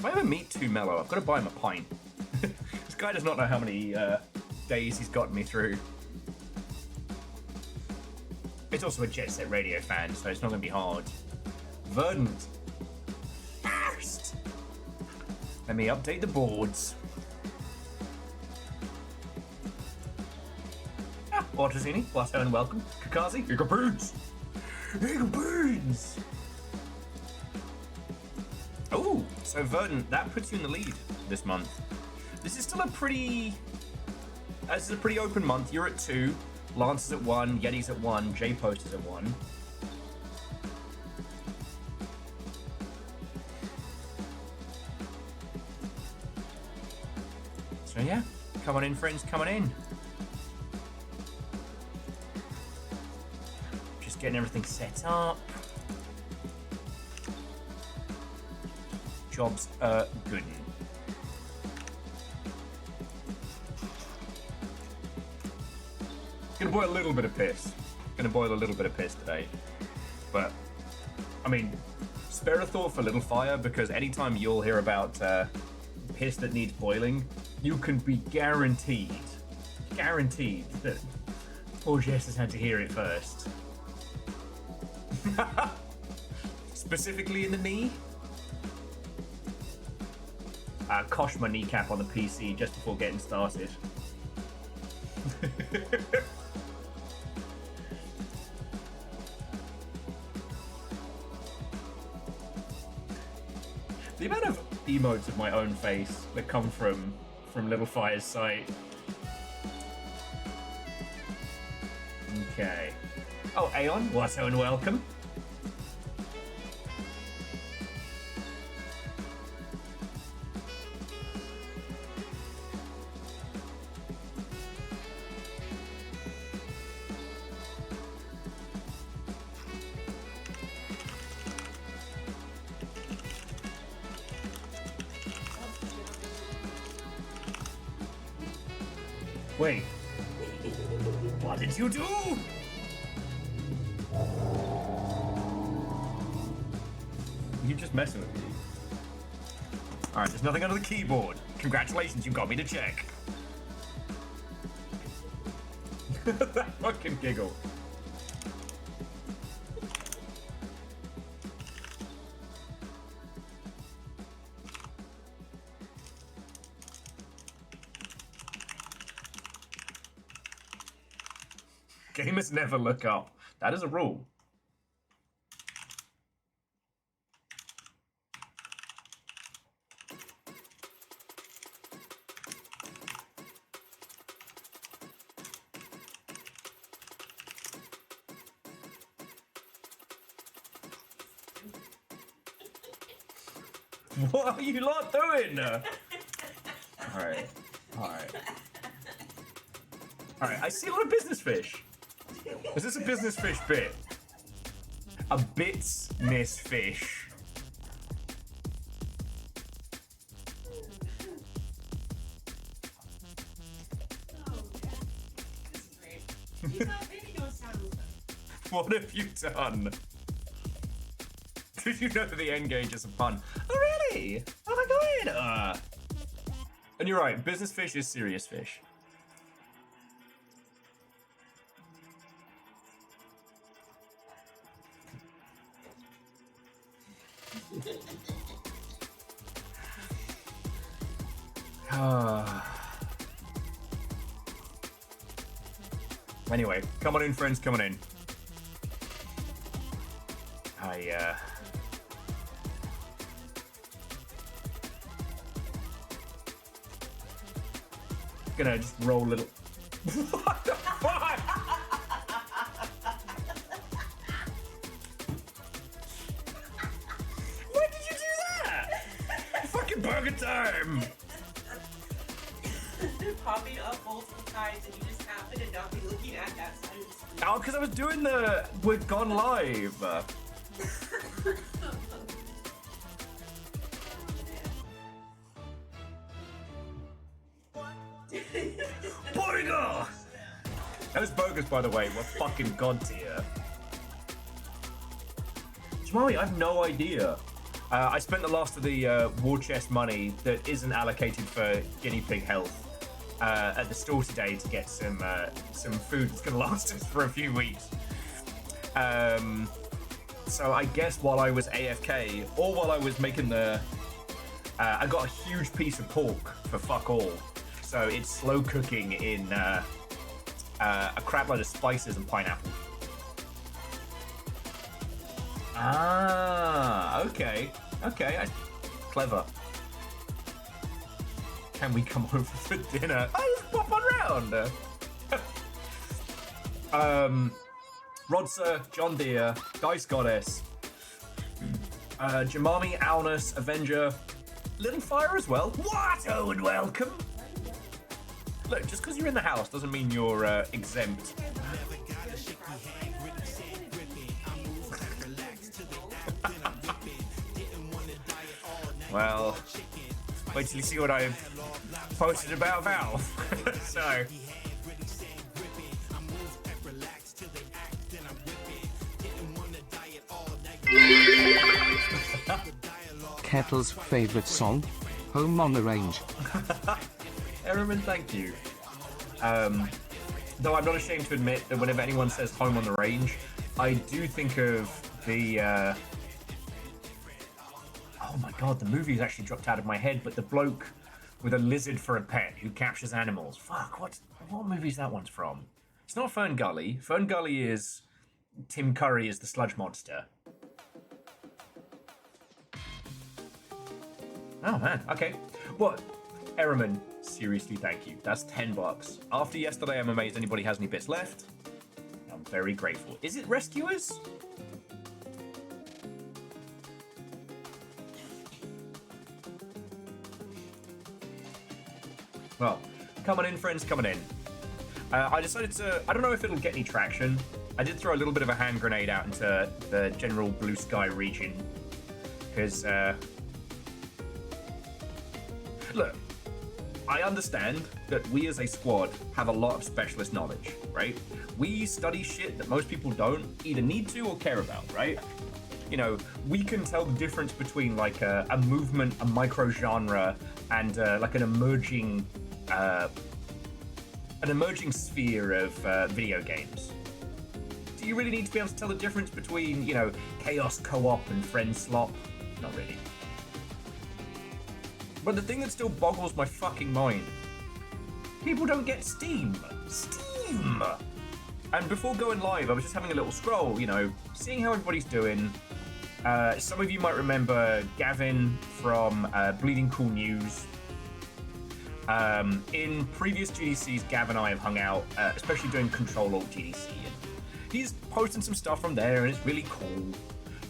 Why am I meat too mellow? I've got to buy him a pint. This guy does not know how many days he's gotten me through. It's also a Jet Set Radio fan, so it's not going to be hard. Verdant. First. Let me update the boards. Ortosini, Blasto and welcome. Kakazi, Eagle Birds! Eagle Birds! Oh, so Verdant, that puts you in the lead this month. This is still a pretty... This is a pretty open month. You're at 2, Lance is at 1, Yeti's at 1, J-Post is at 1. So yeah, come on in, friends, come on in. Just getting everything set up. Jobs are good. Gonna boil a little bit of piss. Gonna boil a little bit of piss today. But, I mean, spare a thought for Little Fire, because anytime you'll hear about piss that needs boiling, you can be guaranteed that poor Jess has had to hear it first. Specifically in the knee. Kosh my kneecap on the PC just before getting started. The amount of emotes of my own face that come from Little Fire's site. Okay. Oh, Aeon, what's and welcome. Wait. What did you do? You just messing with me. Alright, there's nothing under the keyboard. Congratulations, you got me to check. That fucking giggle. Gamers never look up. That is a rule. What are you lot doing? Alright. I see a lot of business fish. Is this a business fish bit? A bitsness fish. What have you done? Did you know that the N gauge is a pun? Oh really? Oh my god! And you're right, business fish is serious fish. Anyway, come on in, friends, come on in. Gonna just roll a little. What the fuck? Why did you do that? Fucking burger time! Popping up multiple times and you just happen to not be looking at that side of the screen. Oh, because I was doing the we're gone live. Burger! Those burgers, by the way, were fucking god tier. Jamali, I have no idea. I spent the last of the war chest money that isn't allocated for guinea pig health at the store today to get some food that's going to last us for a few weeks. So I guess while I was AFK, or while I was making the... I got a huge piece of pork for fuck all. So it's slow cooking in a crap load of spices and pineapple. Ah, okay. Clever. Can we come over for dinner? Oh, let's pop on round. Rodser, John Deere, Dice Goddess, Jamami, Alnus, Avenger, Little Fire as well. What? Oh, and welcome. Look, just because you're in the house doesn't mean you're exempt. Well, wait till you see what I've posted about Valve. So. Kettle's favorite song, Home on the Range. Errorman, thank you. Though I'm not ashamed to admit that whenever anyone says Home on the Range, I do think of the... oh my god, the movie's actually dropped out of my head, but the bloke with a lizard for a pet who captures animals. Fuck, what movie's that one's from? It's not Fern Gully. Fern Gully is Tim Curry as the sludge monster. Oh man, okay. What? Errorman, seriously, thank you. That's $10. After yesterday, I'm amazed anybody has any bits left. I'm very grateful. Is it Rescuers? Well, coming in, friends, coming in. I decided to... I don't know if it'll get any traction. I did throw a little bit of a hand grenade out into the general blue sky region. Because, look, I understand that we as a squad have a lot of specialist knowledge, right? We study shit that most people don't either need to or care about, right? You know, we can tell the difference between like a movement, a micro genre, and like an emerging sphere of video games. Do you really need to be able to tell the difference between, you know, chaos co-op and friend slop? Not really. But the thing that still boggles my fucking mind, people don't get Steam. Steam! And before going live, I was just having a little scroll, you know, seeing how everybody's doing. Some of you might remember Gavin from Bleeding Cool News. In previous GDCs, Gav and I have hung out, especially doing Control Alt GDC. And he's posting some stuff from there, and it's really cool.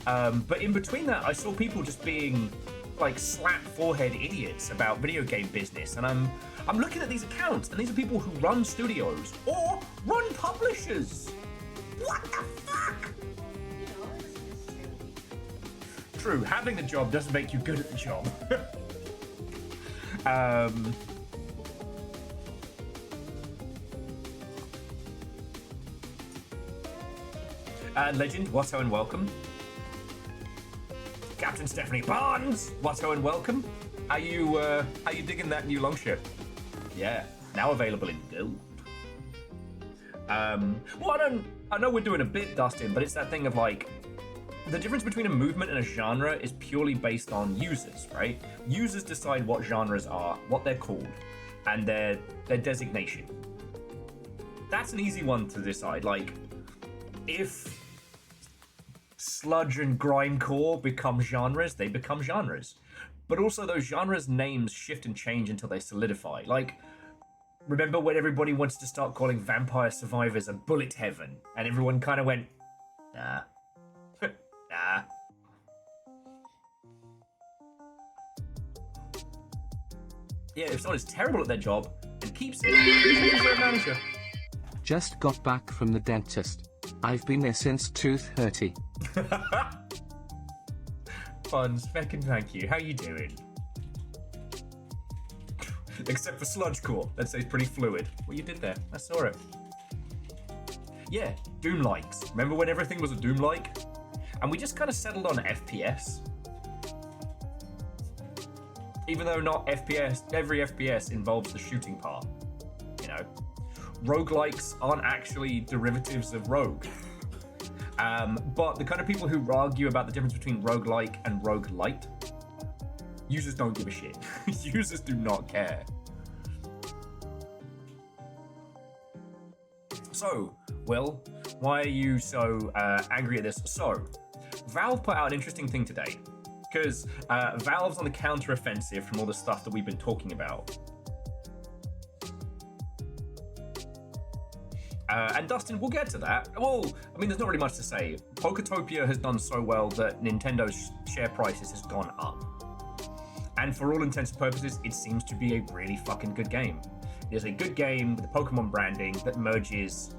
But in between that, I saw people just being like slap forehead idiots about video game business, and I'm looking at these accounts, and these are people who run studios or run publishers. What the fuck? True, having the job doesn't make you good at the job. Legend, Watto and welcome. Captain Stephanie Barnes, Watto and welcome. How you digging that new longship? Yeah, now available in gold. Well, I know we're doing a bit, Dustin, but it's that thing of like, the difference between a movement and a genre is purely based on users, right? Users decide what genres are, what they're called, and their designation. That's an easy one to decide. Like, if sludge and grindcore become genres, they become genres. But also those genres' names shift and change until they solidify. Like, remember when everybody wanted to start calling Vampire Survivors a bullet heaven, and everyone kind of went, nah. Nah. Yeah, if someone is terrible at their job and keeps it, who's their manager? Just got back from the dentist. I've been there since 2:30. Funs, feckin' thank you. How you doing? Except for Sludgecore, that stays pretty fluid. What you did there, I saw it. Yeah, Doom likes. Remember when everything was a Doom like? And we just kind of settled on FPS. Even though not every FPS involves the shooting part. You know, roguelikes aren't actually derivatives of rogue. But the kind of people who argue about the difference between roguelike and roguelite, users don't give a shit. Users do not care. So, Will, why are you so angry at this? So, Valve put out an interesting thing today, because Valve's on the counter-offensive from all the stuff that we've been talking about. And Dustin, we'll get to that. Well, I mean, there's not really much to say. Poketopia has done so well that Nintendo's share prices has gone up. And for all intents and purposes, it seems to be a really fucking good game. It is a good game with the Pokemon branding that merges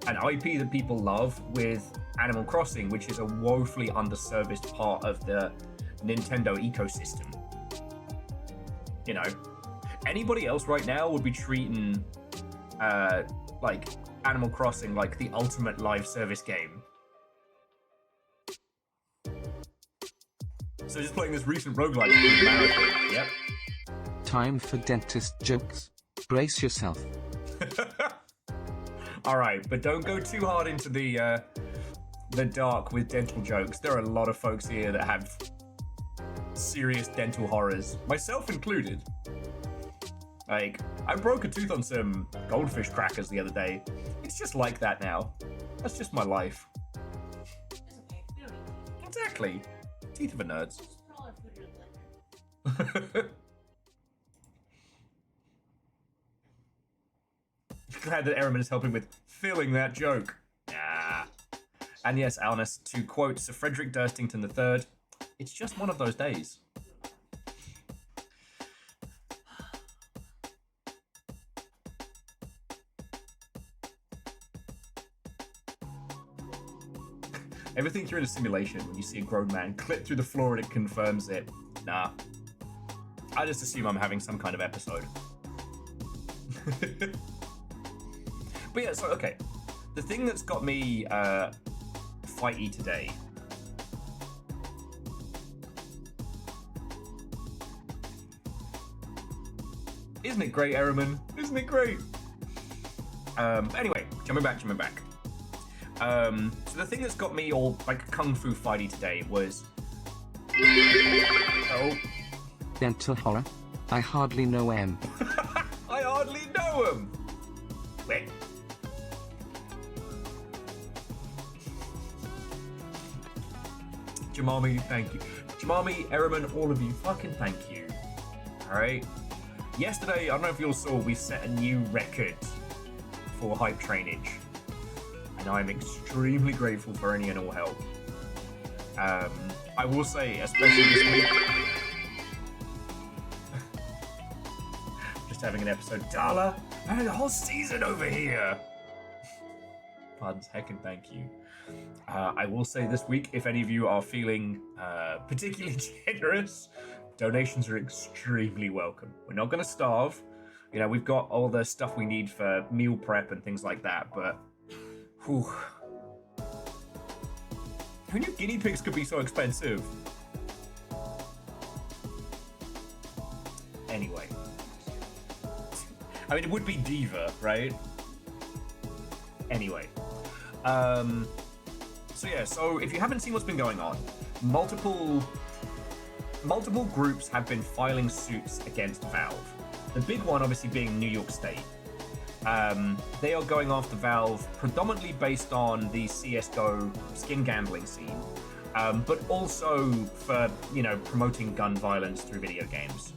an IP that people love with Animal Crossing, which is a woefully underserviced part of the Nintendo ecosystem. You know, anybody else right now would be treating like Animal Crossing like the ultimate live service game. So just playing this recent roguelike marathon. Yep. Time for dentist jokes. Brace yourself. All right, but don't go too hard into the dark with dental jokes. There are a lot of folks here that have serious dental horrors, myself included. Like, I broke a tooth on some goldfish crackers the other day. It's just like that now. That's just my life. It's okay. We don't need teeth. Exactly. Teeth of a nerds. Just put all our food in a blender. Glad that Ehrman is helping with filling that joke. Nah. And yes, Alnus, to quote Sir Frederick Durstington III, it's just one of those days. Ever think you're in a simulation when you see a grown man clip through the floor and it confirms it? Nah. I just assume I'm having some kind of episode. But yeah, so, okay. The thing that's got me fighty today. Isn't it great, Ehrman? Isn't it great? Anyway, jumping back. So the thing that's got me all like kung fu fighty today was Dental horror? I hardly know him. I hardly know him. Wait. Jamami, thank you. Jamami, Ehrman, all of you, fucking thank you. Alright. Yesterday, I don't know if you all saw, we set a new record for hype trainage. And I'm extremely grateful for any and all help. I will say, especially this week, just having an episode, Dala, I had a whole season over here. Puns, heckin' thank you. I will say this week, if any of you are feeling particularly generous, donations are extremely welcome. We're not going to starve. You know, we've got all the stuff we need for meal prep and things like that, but whew. Who knew guinea pigs could be so expensive? Anyway. I mean, it would be Diva, right? Anyway. So yeah, so if you haven't seen what's been going on, multiple groups have been filing suits against Valve. The big one obviously being New York State. They are going after Valve predominantly based on the CSGO skin gambling scene, but also for, you know, promoting gun violence through video games.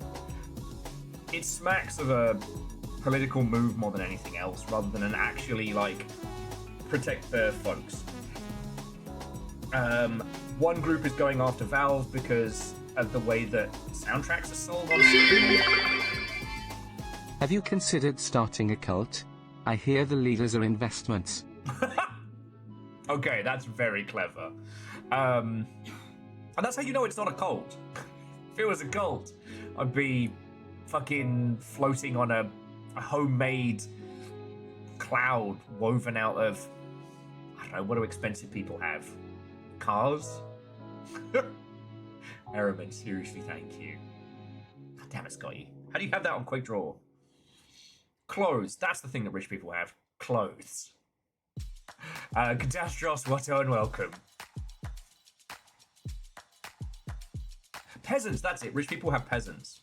It smacks of a political move more than anything else, rather than an actually, like, protect their folks. One group is going after Valve because of the way that soundtracks are sold on Steam. Have you considered starting a cult? I hear the leaders are investments. Okay, that's very clever. And that's how you know it's not a cult. If it was a cult, I'd be fucking floating on a homemade cloud woven out of, I don't know, what do expensive people have? Cars? Ehrman, seriously, thank you. Damn it, Scotty. How do you have that on quick draw? Clothes. That's the thing that rich people have. Clothes. Catastros, what unwelcome. Peasants, that's it. Rich people have peasants.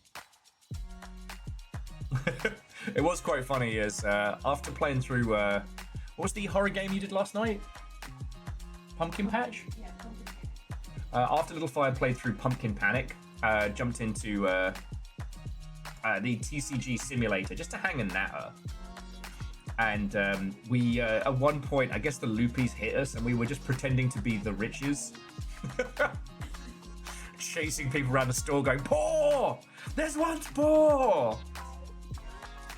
It was quite funny as after playing through, what was the horror game you did last night? Pumpkin Patch? Yeah, After Little Fire played through Pumpkin Panic, jumped into the TCG simulator just to hang and natter. And we, at one point, I guess the loopies hit us and we were just pretending to be the riches. Chasing people around the store going, poor! There's one poor!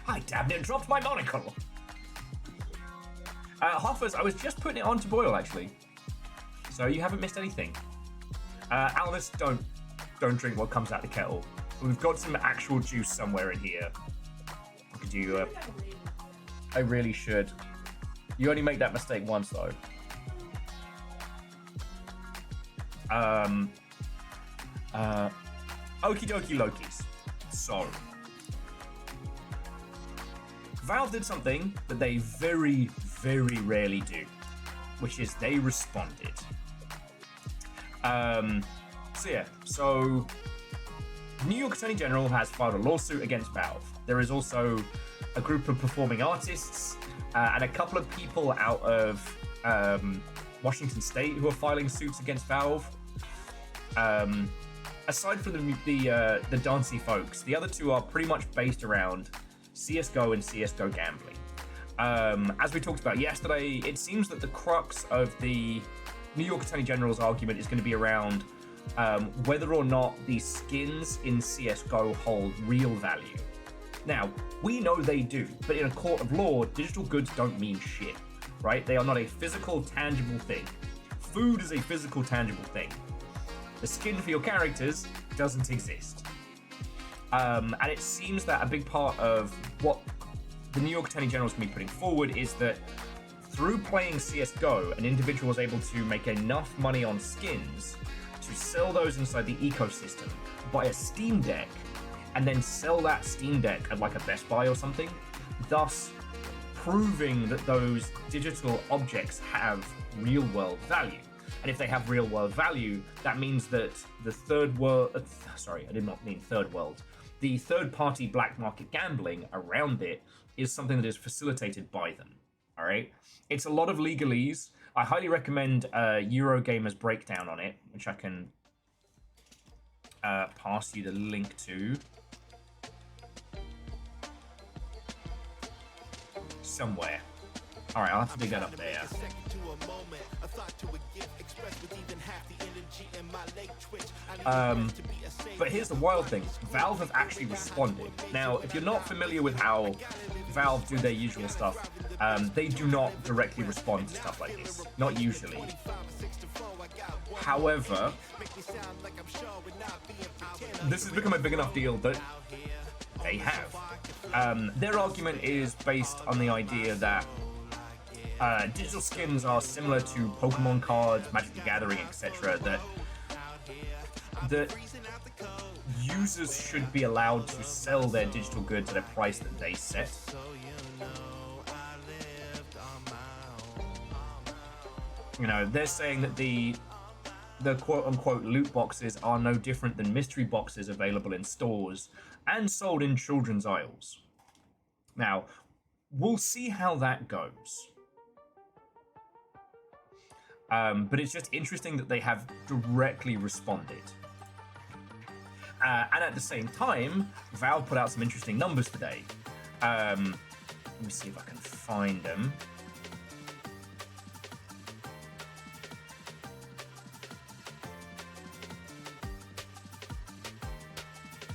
I damn it, dropped my monocle. Hoffers, I was just putting it on to boil, actually. So you haven't missed anything. Alice, don't drink what comes out the kettle. We've got some actual juice somewhere in here. Could you, I really should. You only make that mistake once, though. Okie dokie Lokis. So, Valve did something that they very, very rarely do, which is they responded. So New York Attorney General has filed a lawsuit against Valve. There is also a group of performing artists and a couple of people out of Washington State who are filing suits against Valve. Aside from the dancey folks, the other two are pretty much based around CSGO and CSGO gambling. As we talked about yesterday, it seems that the crux of the New York Attorney General's argument is going to be around whether or not these skins in CSGO hold real value. Now, we know they do, but in a court of law, digital goods don't mean shit, right? They are not a physical, tangible thing. Food is a physical, tangible thing. The skin for your characters doesn't exist. And it seems that a big part of what the New York Attorney General is going to be putting forward is that through playing CSGO, an individual is able to make enough money on skins to sell those inside the ecosystem, buy a Steam Deck, and then sell that Steam Deck at like a Best Buy or something, thus proving that those digital objects have real world value. And if they have real world value, that means that the third world, sorry, I did not mean third world, the third party black market gambling around it is something that is facilitated by them. All right. It's a lot of legalese. I highly recommend Eurogamer's breakdown on it, which I can pass you the link to somewhere. All right, I'll have to dig that up there. But here's the wild thing. Valve have actually responded. Now, if you're not familiar with how Valve do their usual stuff, they do not directly respond to stuff like this. Not usually. However, this has become a big enough deal that they have. Their argument is based on the idea that digital skins are similar to Pokemon cards, Magic the Gathering, etc. That users should be allowed to sell their digital goods at a price that they set. You know, they're saying that the quote-unquote loot boxes are no different than mystery boxes available in stores and sold in children's aisles. Now, we'll see how that goes. But it's just interesting that they have directly responded. And at the same time, Valve put out some interesting numbers today. Let me see if I can find them.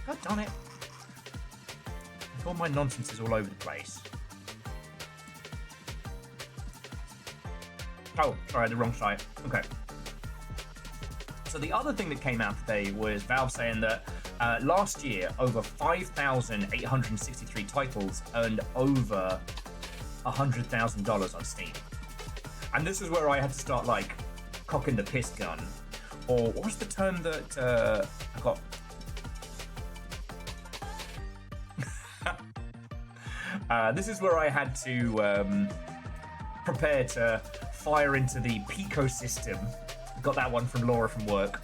God darn it. All my nonsense is all over the place. Oh, sorry, I had the wrong site. Okay. So the other thing that came out today was Valve saying that last year, over 5,863 titles earned over $100,000 on Steam. And this is where I had to start, like, cocking the piss gun. Or what was the term that I got? This is where I had to prepare to fire into the Pico system. Got that one from Laura from work.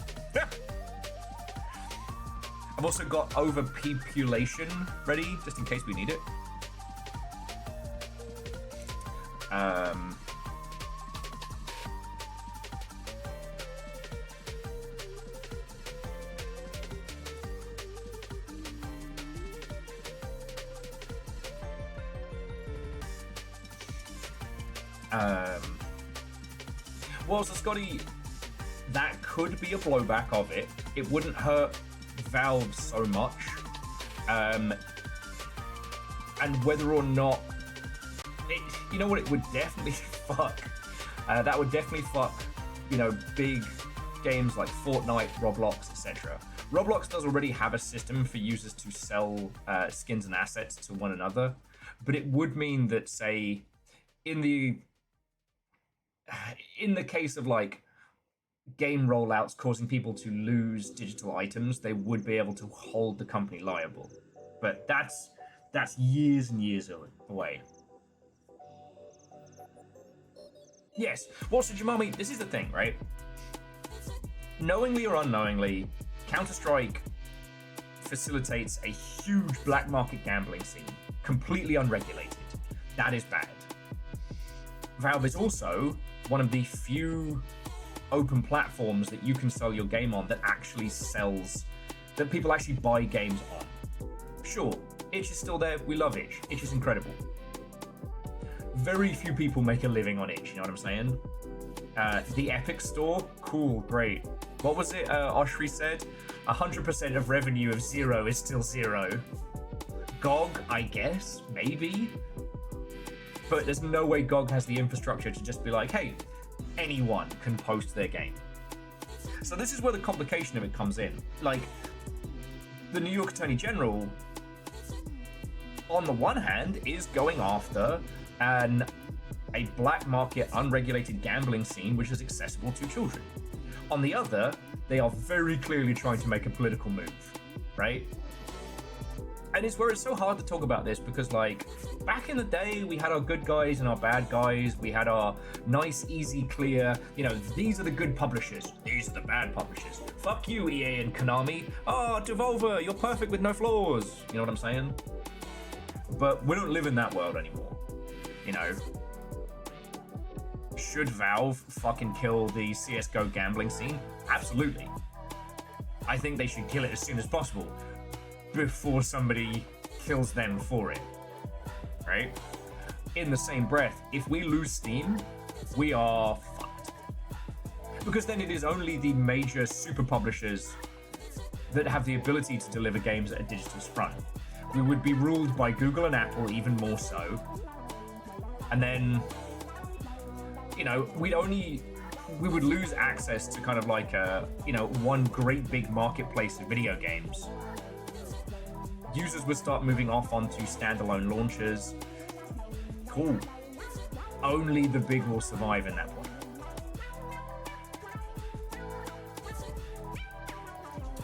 I've also got overpopulation ready, just in case we need it. Well, so Scotty, that could be a blowback of it. It wouldn't hurt Valve so much. And whether or not it, you know what, it would definitely fuck. That would definitely fuck, you know, big games like Fortnite, Roblox, etc. Roblox does already have a system for users to sell skins and assets to one another, but it would mean that, say, in the case of like game rollouts causing people to lose digital items, they would be able to hold the company liable. But that's years and years away. Yes. Well, so Jamami, this is the thing, right? Knowingly or unknowingly, Counter-Strike facilitates a huge black market gambling scene, completely unregulated. That is bad. Valve is also one of the few open platforms that you can sell your game on that actually sells, that people actually buy games on. Sure, itch is still there, we love itch. Itch is incredible. Very few people make a living on itch, you know what I'm saying? The Epic Store, cool, great. What was it Oshri said? 100% of revenue of 0 is still 0. GOG, I guess, maybe? But there's no way GOG has the infrastructure to just be like, hey, anyone can post their game. So this is where the complication of it comes in. Like, the New York Attorney General, on the one hand, is going after a black market, unregulated gambling scene which is accessible to children. On the other, they are very clearly trying to make a political move, right? And it's where it's so hard to talk about this because, like, back in the day, we had our good guys and our bad guys. We had our nice, easy, clear, you know, these are the good publishers. These are the bad publishers. Fuck you, EA and Konami. Oh, Devolver, you're perfect with no flaws. You know what I'm saying? But we don't live in that world anymore. You know? Should Valve fucking kill the CSGO gambling scene? Absolutely. I think they should kill it as soon as possible, before somebody kills them for it, right? In the same breath, if we lose Steam, we are fucked. Because then it is only the major super publishers that have the ability to deliver games at a digital front. We would be ruled by Google and Apple even more so. And then, you know, we would lose access to kind of like a, you know, one great big marketplace of video games. Users would start moving off onto standalone launchers. Cool. Only the big will survive in that point.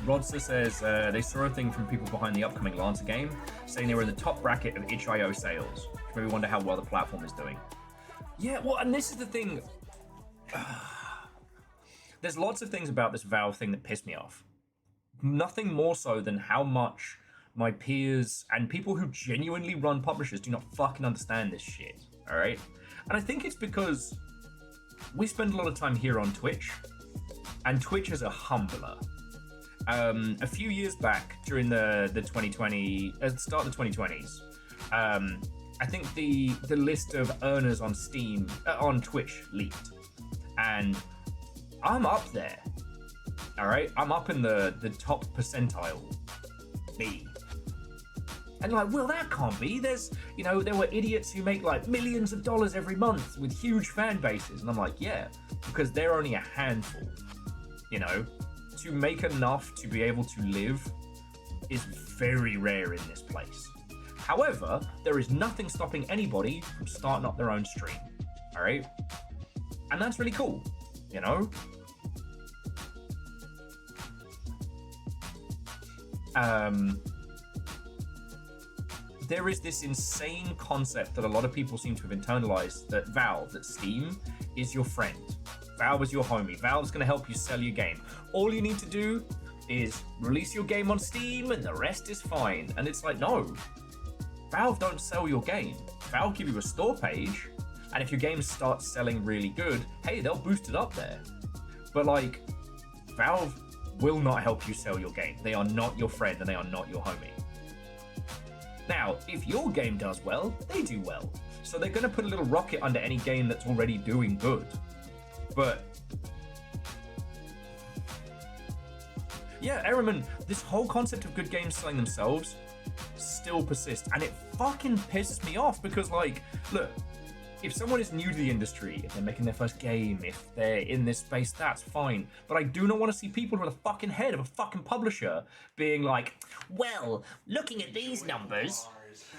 Rodster says they saw a thing from people behind the upcoming Lancer game saying they were in the top bracket of itch.io sales. Maybe wonder how well the platform is doing. Yeah, well, and this is the thing. There's lots of things about this Valve thing that piss me off. Nothing more so than how much my peers and people who genuinely run publishers do not fucking understand this shit, all right? And I think it's because we spend a lot of time here on Twitch, and Twitch is a humbler. A few years back, during the 2020, start of the 2020s, I think the list of earners on Steam, on Twitch leaked, and I'm up there, all right? I'm up in the top percentile, me. And like, well, that can't be. There's, you know, there were idiots who make like millions of dollars every month with huge fan bases. And I'm like, yeah, because they're only a handful, you know? To make enough to be able to live is very rare in this place. However, there is nothing stopping anybody from starting up their own stream, all right? And that's really cool, you know? there is this insane concept that a lot of people seem to have internalized, that Valve, that Steam is your friend. Valve is your homie. Valve's going to help you sell your game. All you need to do is release your game on Steam and the rest is fine. And it's like, no. Valve don't sell your game. Valve give you a store page, and if your game starts selling really good, hey, they'll boost it up there. But like, Valve will not help you sell your game. They are not your friend and they are not your homie. Now, if your game does well, they do well. So they're going to put a little rocket under any game that's already doing good. But yeah, Ehrman, this whole concept of good games selling themselves still persists, and it fucking pisses me off because, like, look, if someone is new to the industry, if they're making their first game, if they're in this space, that's fine. But I do not want to see people with a fucking head of a fucking publisher being like, well, looking at these numbers,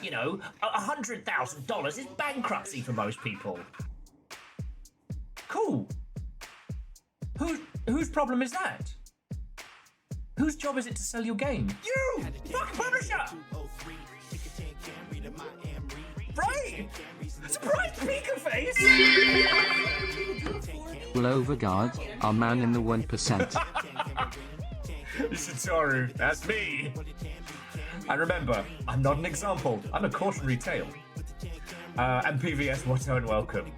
you know, $100,000 is bankruptcy for most people. Cool. Whose problem is that? Whose job is it to sell your game? You! Fuck publisher! Right! Surprise speaker face! Will Overguard, our man in the 1%. Shitaru, that's me! And remember, I'm not an example, I'm a cautionary tale. And PVS, what and welcome.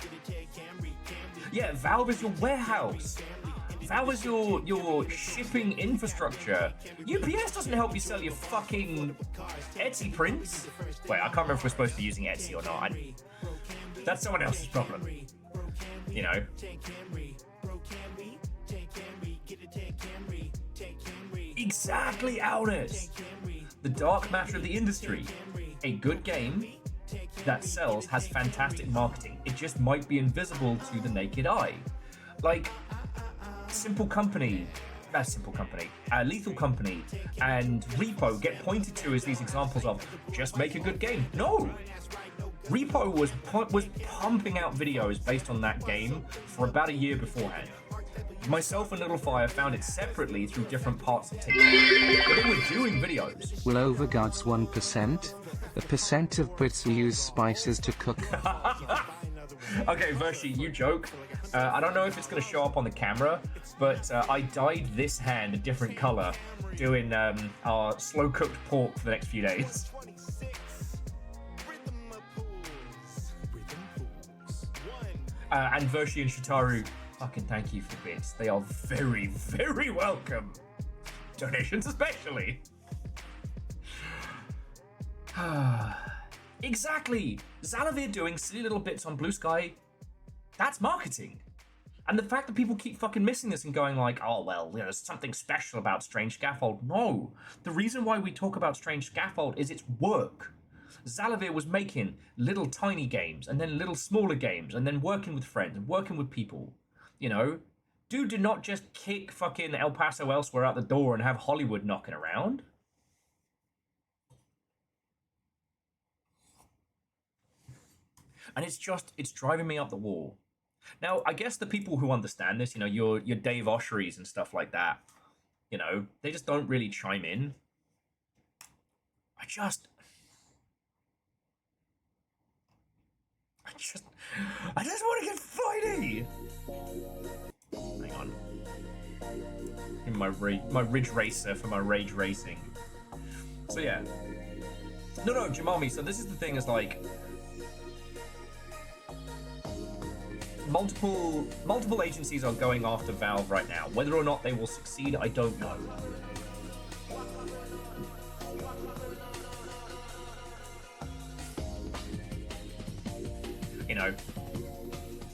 Yeah, Valve is your warehouse. Valve is your shipping infrastructure. UPS doesn't help you sell your fucking Etsy prints. Wait, I can't remember if we're supposed to be using Etsy or not. That's someone else's problem. You know? Exactly, Aldous! The dark matter of the industry. A good game that sells has fantastic marketing. It just might be invisible to the naked eye. Like, Lethal Company, and Repo get pointed to as these examples of just make a good game. No! Repo was pumping out videos based on that game for about a year beforehand. Myself and Little Fire found it separately through different parts of TikTok, but they were doing videos. Will Overguard's 1%? The percent of Brits who use spices to cook. Okay, Vershi, you joke. I don't know if it's going to show up on the camera, but I dyed this hand a different color doing our slow-cooked pork for the next few days. And Vershi and Shitaru, fucking thank you for the bits. They are very, very welcome. Donations especially. Exactly! Zalavir doing silly little bits on Blue Sky, that's marketing. And the fact that people keep fucking missing this and going like, oh, well, you know, there's something special about Strange Scaffold. No. The reason why we talk about Strange Scaffold is it's work. Zalavir was making little tiny games and then little smaller games and then working with friends and working with people. You know? Dude did not just kick fucking El Paso Elsewhere out the door and have Hollywood knocking around. And it's driving me up the wall. Now, I guess the people who understand this, you know, your Dave Osherys and stuff like that, you know, they just don't really chime in. I just want to get fighty. Hang on. In my Ridge Racer for my Rage Racing. So yeah. No, Jamami, so this is the thing, is like, multiple agencies are going after Valve right now. Whether or not they will succeed, I don't know. You know,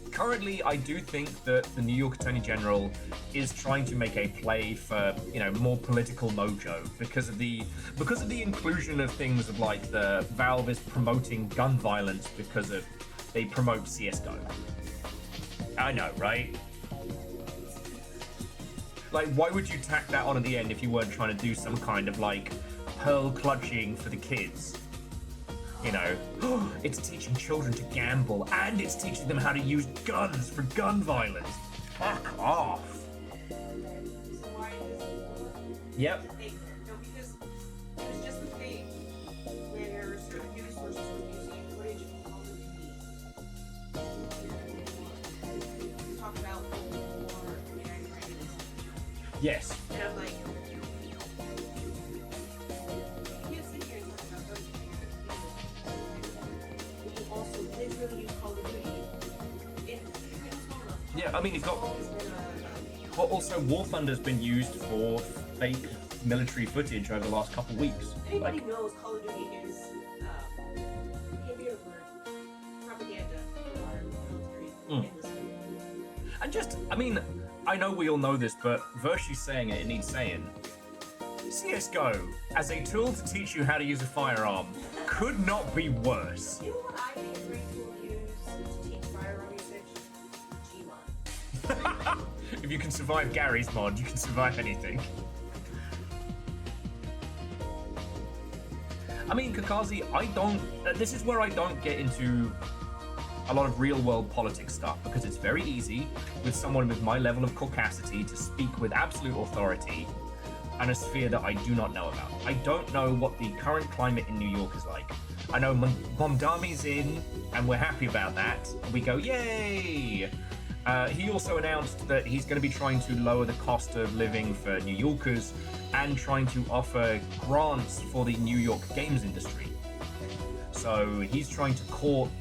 currently I do think that the New York Attorney General is trying to make a play for, you know, more political mojo because of the inclusion of things of like the Valve is promoting gun violence because of they promote CS:GO. I know, right? Like, why would you tack that on at the end if you weren't trying to do some kind of, like, pearl clutching for the kids? You know, it's teaching children to gamble, and it's teaching them how to use guns for gun violence. Fuck off. So why is Yep. no, because there's just a thing where certain news Yes. And I'm like, you can't sit here and talk about Bungie when you also literally use Call of Duty in small enough. Yeah, I mean, you've got. Always been But also, War Thunder's been used for fake military footage over the last couple weeks. anybody knows Call of Duty is behavior for propaganda for our military endlessly. And just, I mean, I know we all know this, but Virtue's saying it needs saying. CSGO, as a tool to teach you how to use a firearm, could not be worse. You know what I think is a great tool to use to teach firearm usage? Gmod. If you can survive Gary's mod, you can survive anything. I mean, Kakazi, this is where I don't get into a lot of real-world politics stuff, because it's very easy with someone with my level of caucasity to speak with absolute authority on a sphere that I do not know about. I don't know what the current climate in New York is like. I know Momdami's in, and we're happy about that. We go, yay! He also announced that he's going to be trying to lower the cost of living for New Yorkers and trying to offer grants for the New York games industry. So he's trying to court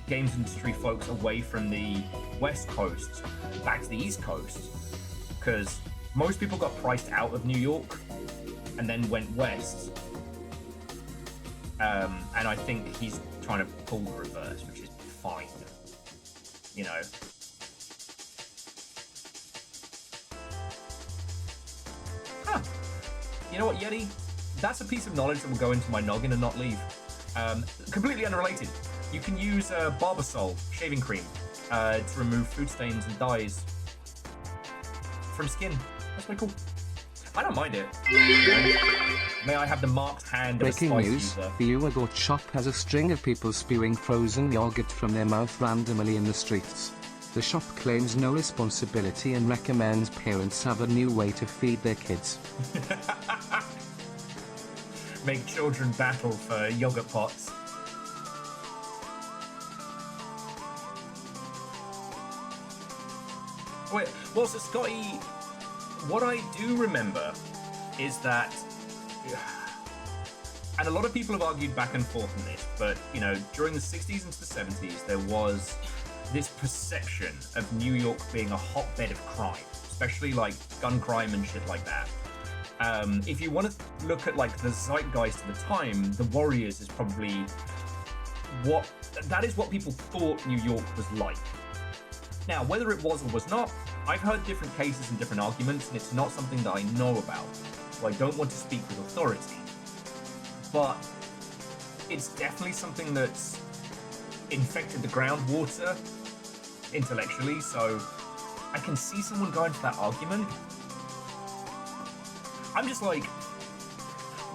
games industry folks away from the West Coast back to the East Coast, because most people got priced out of New York and then went west. And I think he's trying to pull the reverse, which is fine. You know. You know what, Yeti? That's a piece of knowledge that will go into my noggin and not leave. Completely unrelated. You can use Barbasol shaving cream to remove food stains and dyes from skin. That's pretty cool. I don't mind it. May I have the marked hand of a Breaking spice news, user? the yogurt shop has a string of people spewing frozen yogurt from their mouth randomly in the streets. The shop claims no responsibility and recommends parents have a new way to feed their kids. Make children battle for yogurt pots. Wait, well, so Scotty, what I do remember is that, and a lot of people have argued back and forth on this, but, you know, during the 60s into the 70s, there was this perception of New York being a hotbed of crime, especially like gun crime and shit like that. If you want to look at like the zeitgeist of the time, the Warriors is probably that is what people thought New York was like. Now, whether it was or was not, I've heard different cases and different arguments, and it's not something that I know about, so I don't want to speak with authority. But it's definitely something that's infected the groundwater intellectually, so I can see someone going to that argument. I'm just like,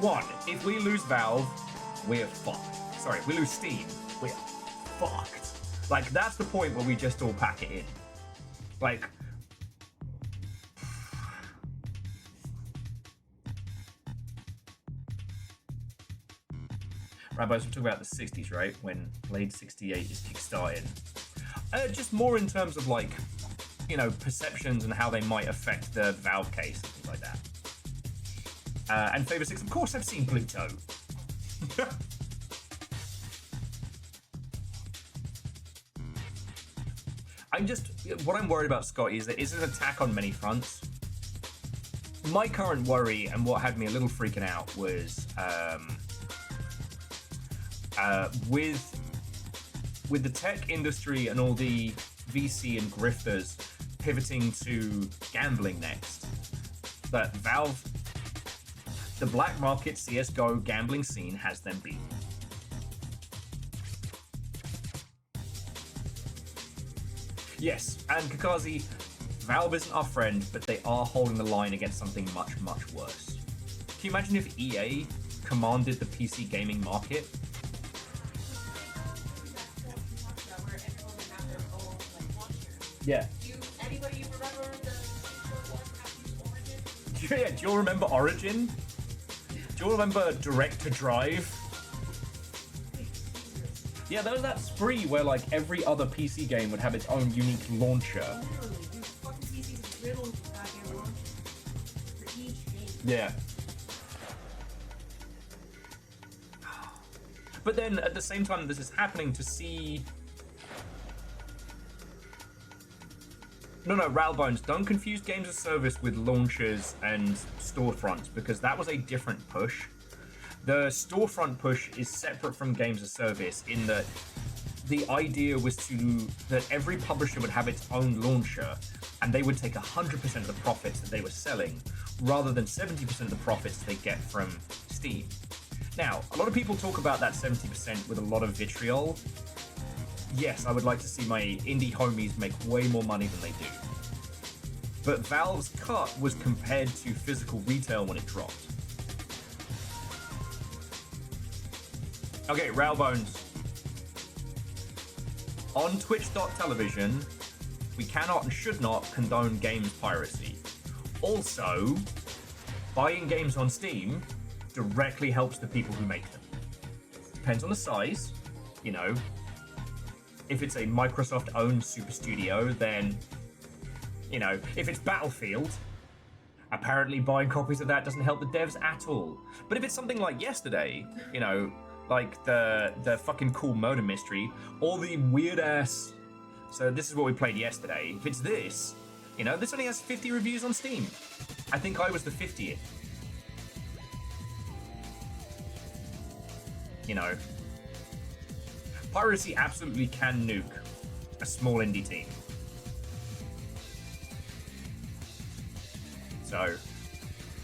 one, if we lose Valve, we're fucked. Sorry, if we lose Steam, we're fucked. Like, that's the point where we just all pack it in. Like, right, but we're talking about the 60s, right? When Blade 68 is kickstarting. Just more in terms of, like, you know, perceptions and how they might affect the Valve case and things like that. And Favor 6, of course I've seen Pluto. What I'm worried about, Scotty, is that it's an attack on many fronts. My current worry, and what had me a little freaking out, was with the tech industry and all the VC and grifters pivoting to gambling next, that Valve, the black market CSGO gambling scene, has them beat. Yes, and Kakazi, Valve isn't our friend, but they are holding the line against something much, much worse. Can you imagine if EA commanded the PC gaming market? Yeah. Anybody remember the Origin? Yeah, do you all remember Origin? Do you all remember Direct to Drive? Yeah, there was that spree where like every other PC game would have its own unique launcher. Literally, dude, fucking PC's riddled with goddamn launchers. Yeah. But then at the same time this is happening, to see... No, Railbones, don't confuse games as service with launchers and storefronts, because that was a different push. The storefront push is separate from games as service in that the idea was that every publisher would have its own launcher, and they would take 100% of the profits that they were selling, rather than 70% of the profits they get from Steam. Now, a lot of people talk about that 70% with a lot of vitriol. Yes, I would like to see my indie homies make way more money than they do. But Valve's cut was compared to physical retail when it dropped. Okay, Railbones. On Twitch.television, we cannot and should not condone games piracy. Also, buying games on Steam directly helps the people who make them. Depends on the size, you know. If it's a Microsoft-owned super studio, then, you know, if it's Battlefield, apparently buying copies of that doesn't help the devs at all. But if it's something like yesterday, you know, like the fucking cool murder mystery, or the weird-ass... So this is what we played yesterday. If it's this, you know, this only has 50 reviews on Steam. I think I was the 50th. You know, piracy absolutely can nuke a small indie team. So,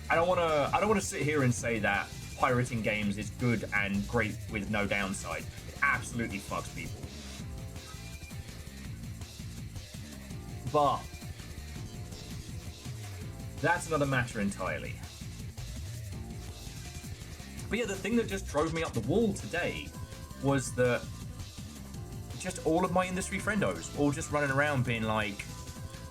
I don't want to sit here and say that pirating games is good and great with no downside. It absolutely fucks people. But that's another matter entirely. But yeah, the thing that just drove me up the wall today was that just all of my industry friendos all just running around being like,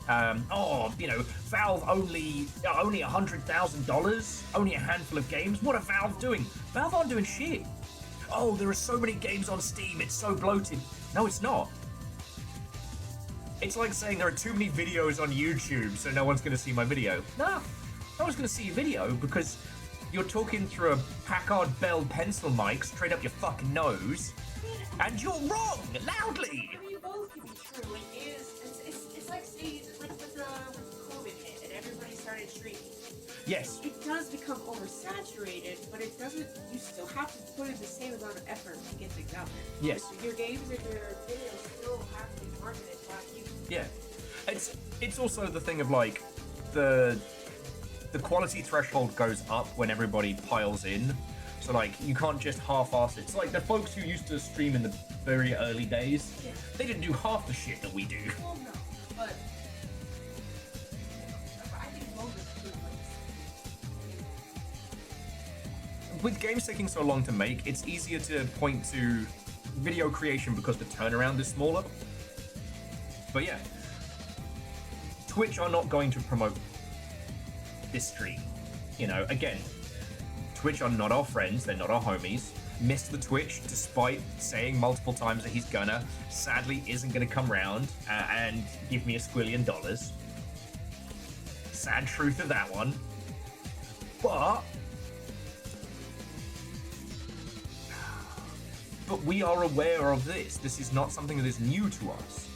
oh, you know, Valve only $100,000, only a handful of games. What are Valve doing? Valve aren't doing shit. Oh, there are so many games on Steam, it's so bloated. No, it's not. It's like saying there are too many videos on YouTube, so no one's going to see my video. No one's going to see your video because you're talking through a Packard Bell pencil mic straight up your fucking nose, and you're wrong, loudly. I mean, both can be true. It's like saying, like with COVID hit and everybody started streaming. Yes. It does become oversaturated, but it doesn't. You still have to put in the same amount of effort to get things out there. Yes. Your games and your videos still have to be marketed by you. Yeah. It's also the thing of like the quality threshold goes up when everybody piles in. So like you can't just half-ass it. It's like the folks who used to stream in the very early days, Yeah. they didn't do half the shit that we do. Well, no, but I think both are good ways. With games taking so long to make, it's easier to point to video creation because the turnaround is smaller. But yeah, Twitch are not going to promote this stream. You know, again, Twitch are not our friends, they're not our homies. Missed the Twitch, despite saying multiple times that he's gonna, sadly isn't gonna come round and give me $1 squillion. Sad truth of that one. But we are aware of this. This is not something that is new to us.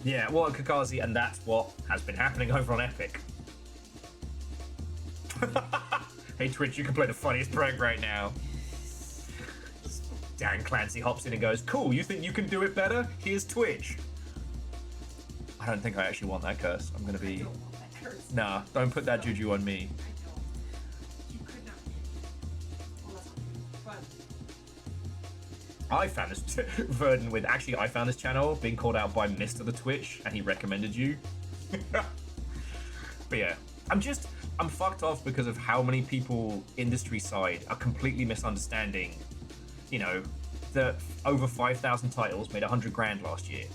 Yeah, well, Kakazi, and that's what has been happening over on Epic. Hey, Twitch, you can play the funniest prank right now. Dan Clancy hops in and goes, cool, you think you can do it better? Here's Twitch. I don't think I actually want that curse. I'm gonna be... I don't want that curse. Nah, don't put that juju on me. I don't. You could not. Well, that's not true. But I found this Verdon with actually I found this channel being called out by Mr. the Twitch and he recommended you. But yeah, I'm fucked off because of how many people industry side are completely misunderstanding, you know, that over 5,000 titles made 100 grand last year.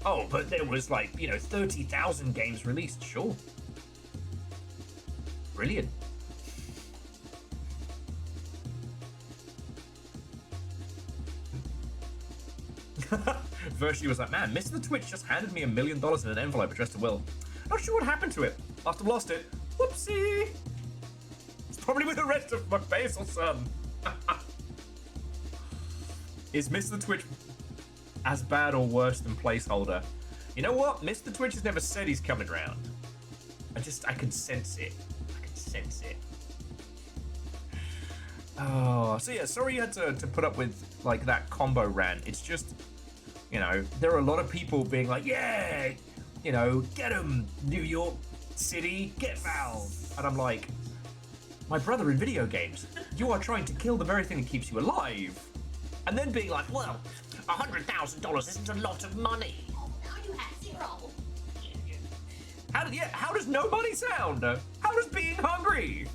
Oh, but there was like, you know, 30,000 games released. Sure. Brilliant. Virtue was like, man, Mr. Twitch just handed me $1 million in an envelope addressed to Will. Not sure what happened to it. Must have lost it. Whoopsie. It's probably with the rest of my basal son. Is Mr. Twitch as bad or worse than placeholder? You know what? Mr. Twitch has never said he's coming round. I can sense it. I can sense it. Oh, so yeah, sorry you had to put up with like that combo rant. It's just, you know, there are a lot of people being like, yeah, you know, get him, New York City, get Valve. And I'm like, my brother in video games, you are trying to kill the very thing that keeps you alive. And then being like, well, $100,000 isn't a lot of money. Oh, now you have 0. How does nobody sound? How does being hungry?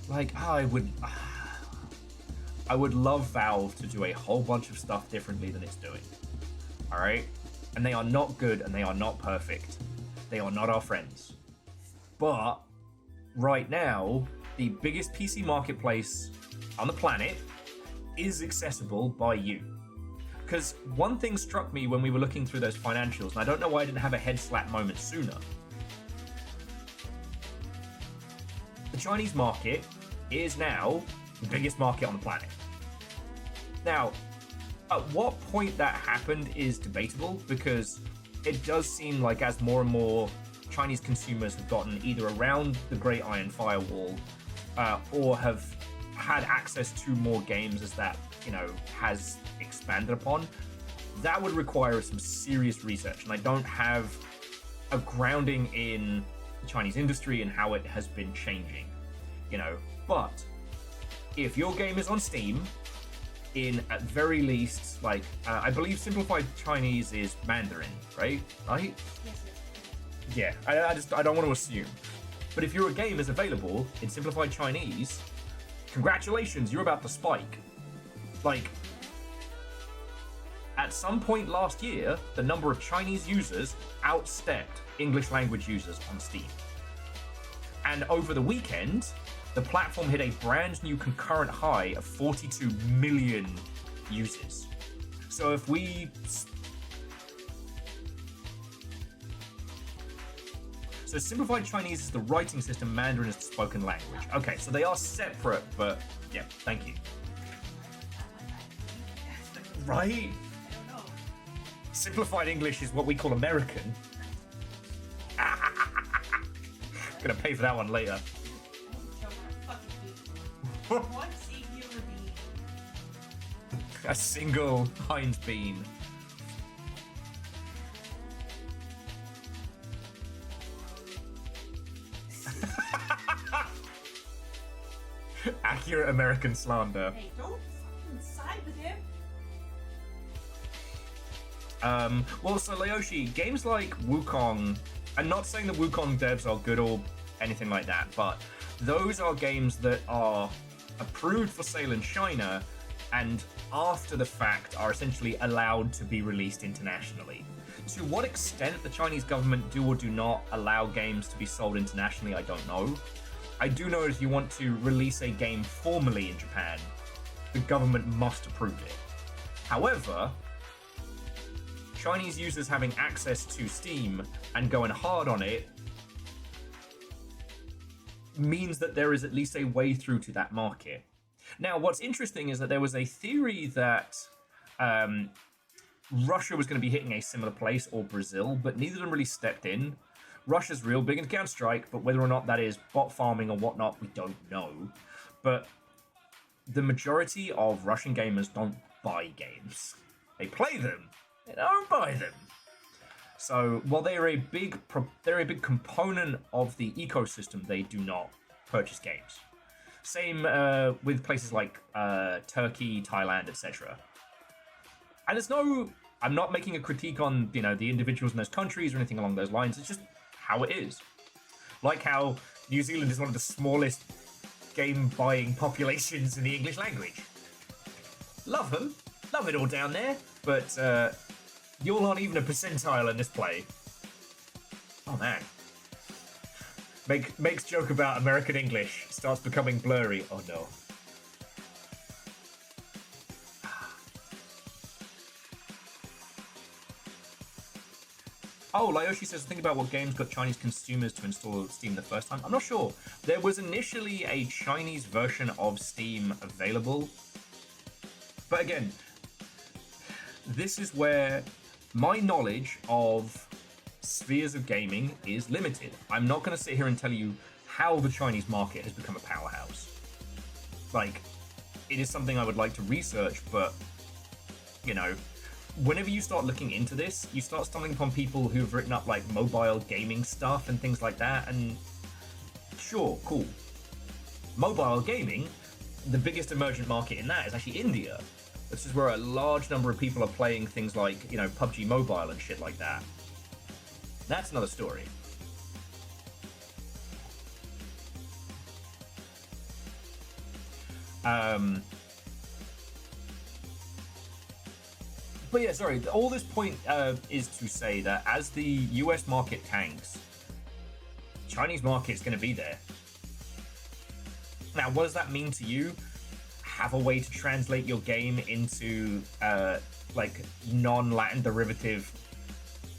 Like, I would love Valve to do a whole bunch of stuff differently than it's doing. All right? And they are not good and they are not perfect. They are not our friends. But right now, the biggest PC marketplace on the planet is accessible by you. Because one thing struck me when we were looking through those financials, and I don't know why I didn't have a head slap moment sooner. The Chinese market is now the biggest market on the planet. Now, at what point that happened is debatable, because it does seem like as more and more Chinese consumers have gotten either around the Great Iron Firewall or have had access to more games as that, you know, has expanded upon, that would require some serious research. And I don't have a grounding in the Chinese industry and how it has been changing, you know. But if your game is on Steam, in at very least, like, I believe simplified Chinese is Mandarin, right? Right? Yes. Yeah, I don't want to assume. But if your game is available in simplified Chinese, congratulations, you're about to spike. Like, at some point last year, the number of Chinese users outstepped English language users on Steam. And over the weekend, the platform hit a brand new concurrent high of 42 million users. So if we... So simplified Chinese is the writing system, Mandarin is the spoken language. Okay, so they are separate, but yeah, thank you. Right? Simplified English is what we call American. Gonna pay for that one later. One singular bean. A single Heinz bean. Accurate American slander. Hey, don't fucking side with him. Well, so Leoshi, games like Wukong, I'm not saying that Wukong devs are good or anything like that, but those are games that are approved for sale in China and after the fact are essentially allowed to be released internationally. To what extent the Chinese government do or do not allow games to be sold internationally, I don't know. I do know if you want to release a game formally in Japan, the government must approve it. However, Chinese users having access to Steam and going hard on it means that there is at least a way through to that market. Now, what's interesting is that there was a theory that Russia was going to be hitting a similar place, or Brazil, but neither of them really stepped in. Russia's real big into Counter-Strike, but whether or not that is bot farming or whatnot, we don't know. But the majority of Russian gamers don't buy games. They play them. They don't buy them. So while they're a big component of the ecosystem, they do not purchase games. Same with places like Turkey, Thailand, etc. And there's no, I'm not making a critique on, you know, the individuals in those countries or anything along those lines. It's just how it is. Like how New Zealand is one of the smallest game buying populations in the English language. Love them. Love it all down there. But you're not even a percentile in this play. Oh man. Makes joke about American English, starts becoming blurry. Oh no. Oh, Lyoshi says, think about what games got Chinese consumers to install Steam the first time. I'm not sure. There was initially a Chinese version of Steam available. But again, this is where my knowledge of spheres of gaming is limited. I'm not going to sit here and tell you how the Chinese market has become a powerhouse. Like, it is something I would like to research, but, you know, whenever you start looking into this, you start stumbling upon people who've written up like mobile gaming stuff and things like that, and sure, cool. Mobile gaming, the biggest emergent market in that is actually India. This is where a large number of people are playing things like, you know, PUBG Mobile and shit like that. That's another story. But yeah, sorry, all this point is to say that as the US market tanks, Chinese market is going to be there. Now, what does that mean to you? Have a way to translate your game into like non-Latin derivative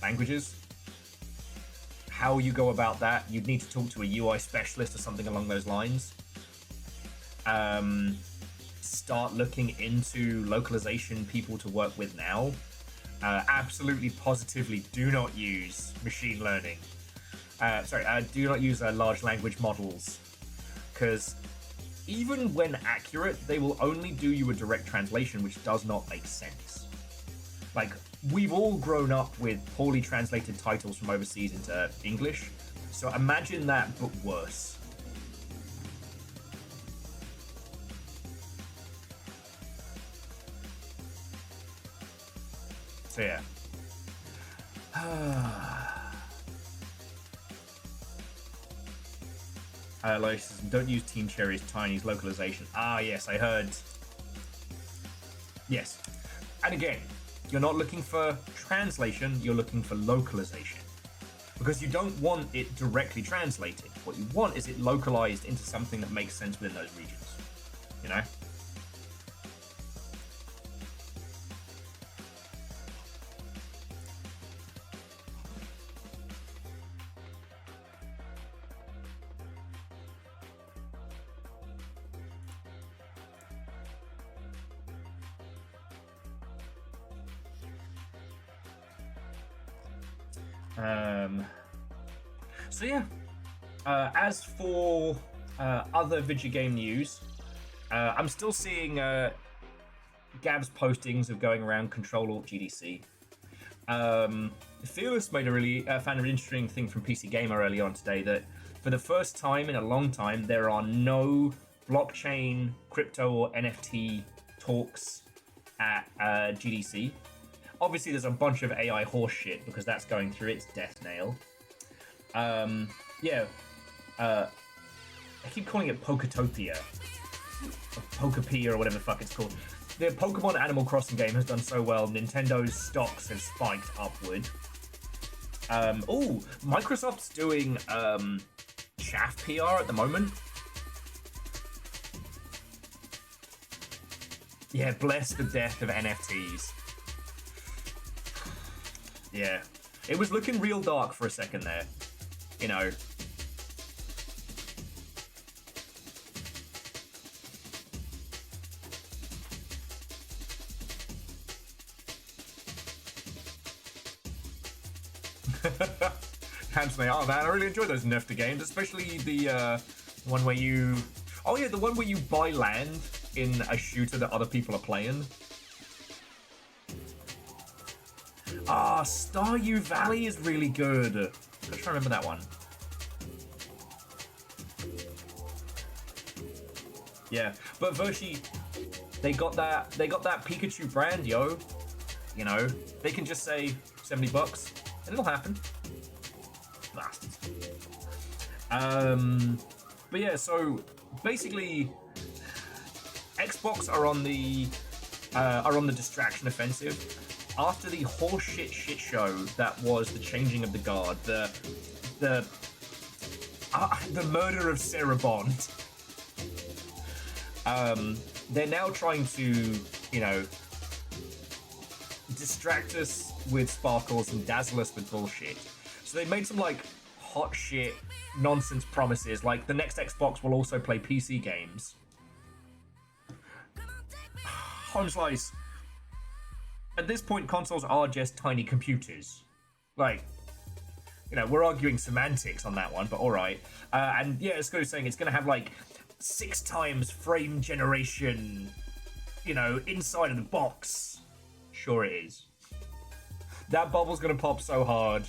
languages? How you go about that, you'd need to talk to a UI specialist or something along those lines. Start looking into localization people to work with now. Absolutely positively do not use machine learning. Do not use large language models, because even when accurate, they will only do you a direct translation, which does not make sense. Like, we've all grown up with poorly translated titles from overseas into English, so imagine that, but worse. So yeah. Lois says, don't use Team Cherry's Chinese localization. Ah, yes, I heard. Yes. And again, you're not looking for translation, you're looking for localization. Because you don't want it directly translated. What you want is it localized into something that makes sense within those regions. You know? So yeah, as for other video game news, I'm still seeing Gav's postings of going around Control Alt GDC. Fearless made found an interesting thing from PC Gamer early on today, that for the first time in a long time, there are no blockchain, crypto, or NFT talks at GDC. Obviously, there's a bunch of AI horse shit because that's going through its death nail. I keep calling it Poketopia, or Pokepia, or whatever the fuck it's called. The Pokemon Animal Crossing game has done so well, Nintendo's stocks have spiked upward. Microsoft's doing chaff PR at the moment. Yeah, bless the death of NFTs. Yeah, it was looking real dark for a second there, you know. Handsome, oh man, I really enjoy those Nerfed games, especially the one where you... Oh yeah, the one where you buy land in a shooter that other people are playing. Ah, Stardew Valley is really good. I'm trying to remember that one. Yeah, but Vershi, they got that Pikachu brand, yo. You know, they can just say $70 and it'll happen. Bastards. But yeah, so basically, Xbox are on the distraction offensive. After the horseshit shit show that was the changing of the guard, the murder of Sarah Bond, they're now trying to, you know, distract us with sparkles and dazzle us with bullshit. So they made some like hot shit nonsense promises, like the next Xbox will also play PC games. Home slice. At this point, consoles are just tiny computers. Like, you know, we're arguing semantics on that one, but all right. And yeah, it's saying it's going to have like 6 times frame generation, you know, inside of the box. Sure it is. That bubble's going to pop so hard.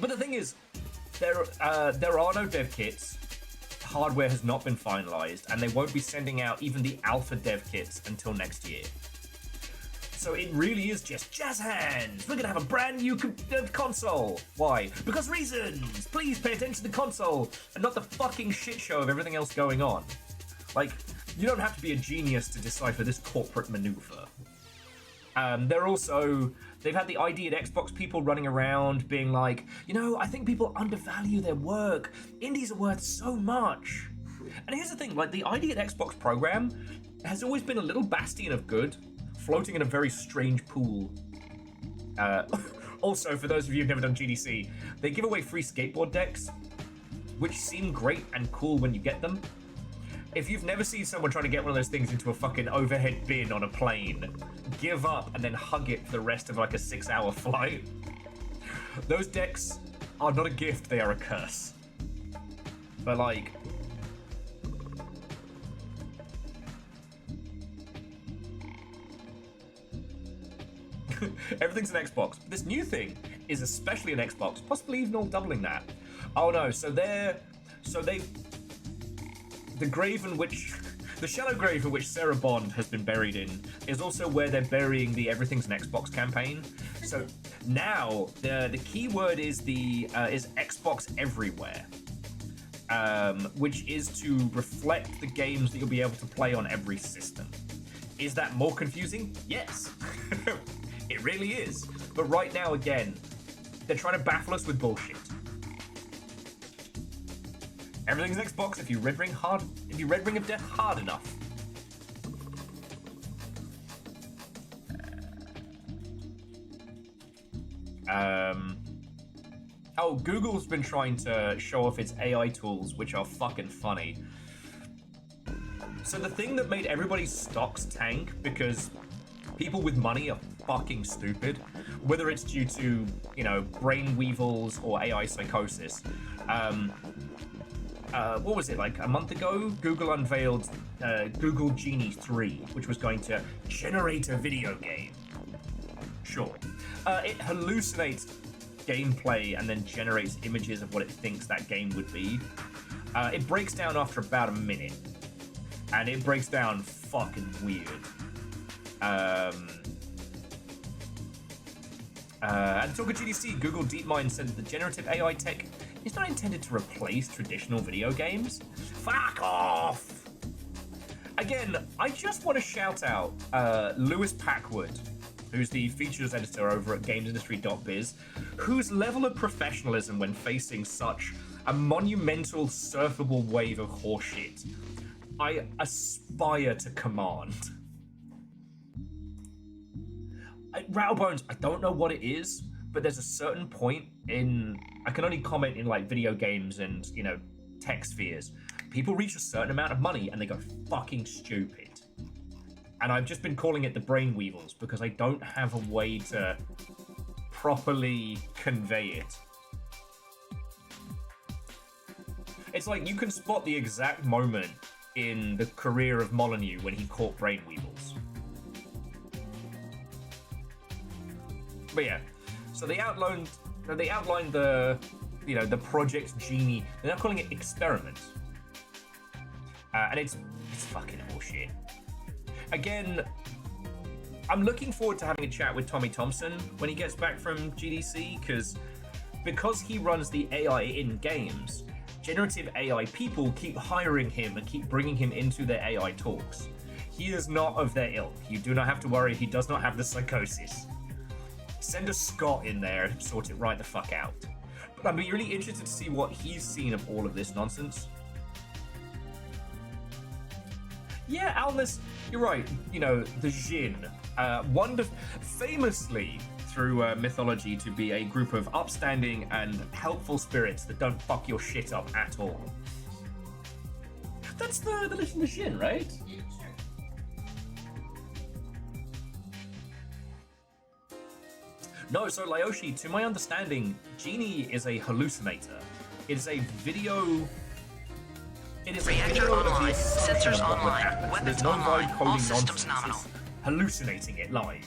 But the thing is, there are no dev kits. Hardware has not been finalized, and they won't be sending out even the alpha dev kits until next year. So it really is just jazz hands. We're gonna have a brand new console. Why? Because reasons. Please pay attention to the console and not the fucking shit show of everything else going on. Like, you don't have to be a genius to decipher this corporate maneuver. They've had the ID at Xbox people running around being like, you know, I think people undervalue their work. Indies are worth so much. And here's the thing, like the ID at Xbox program has always been a little bastion of good, floating in a very strange pool. Also, for those of you who've never done GDC, they give away free skateboard decks, which seem great and cool when you get them. If you've never seen someone trying to get one of those things into a fucking overhead bin on a plane, give up and then hug it for the rest of like a 6-hour flight. Those decks are not a gift, they are a curse. But like... everything's an Xbox. This new thing is especially an Xbox, possibly even all doubling that. Oh no, the shallow grave in which Sarah Bond has been buried in is also where they're burying the Everything's an Xbox campaign. So now the key word is Xbox Everywhere, which is to reflect the games that you'll be able to play on every system. Is that more confusing? Yes, it really is. But right now, again, they're trying to baffle us with bullshit. Everything's Xbox if you Red Ring of Death hard enough. Oh, Google's been trying to show off its AI tools, which are fucking funny. So the thing that made everybody's stocks tank because people with money are fucking stupid, whether it's due to, you know, brain weevils or AI psychosis. What was it, like a month ago? Google unveiled Google Genie 3, which was going to generate a video game. Sure. It hallucinates gameplay and then generates images of what it thinks that game would be. It breaks down after about a minute. And it breaks down fucking weird. At Talk of GDC, Google DeepMind said that the generative AI tech is not intended to replace traditional video games. Fuck off! Again, I just want to shout out Lewis Packwood, who's the features editor over at gamesindustry.biz, whose level of professionalism when facing such a monumental surfable wave of horseshit I aspire to command. Rattlebones, I don't know what it is, but there's a certain point in, I can only comment in like video games and, you know, tech spheres. People reach a certain amount of money and they go fucking stupid. And I've just been calling it the brain weevils because I don't have a way to properly convey it. It's like you can spot the exact moment in the career of Molyneux when he caught brain weevils. But yeah, so they outlined the, you know, the Project Genie. They're now calling it Experiment, and it's fucking horseshit. Again, I'm looking forward to having a chat with Tommy Thompson when he gets back from GDC, because he runs the AI in games. Generative AI people keep hiring him and keep bringing him into their AI talks. He is not of their ilk. You do not have to worry. He does not have the psychosis. Send a Scott in there and sort it right the fuck out. But I'd be really interested to see what he's seen of all of this nonsense. Yeah, Alnus, you're right. You know, the Jinn, famously through mythology to be a group of upstanding and helpful spirits that don't fuck your shit up at all. That's the Little Jinn, right? No, so Lyoshi, to my understanding, Genie is a hallucinator. It is a video. It is Reactor a video online. of the Sensors assumption of what would online. happen. So Weapons there's no online. vibe coding All systems nonsense. nominal. It's hallucinating it live.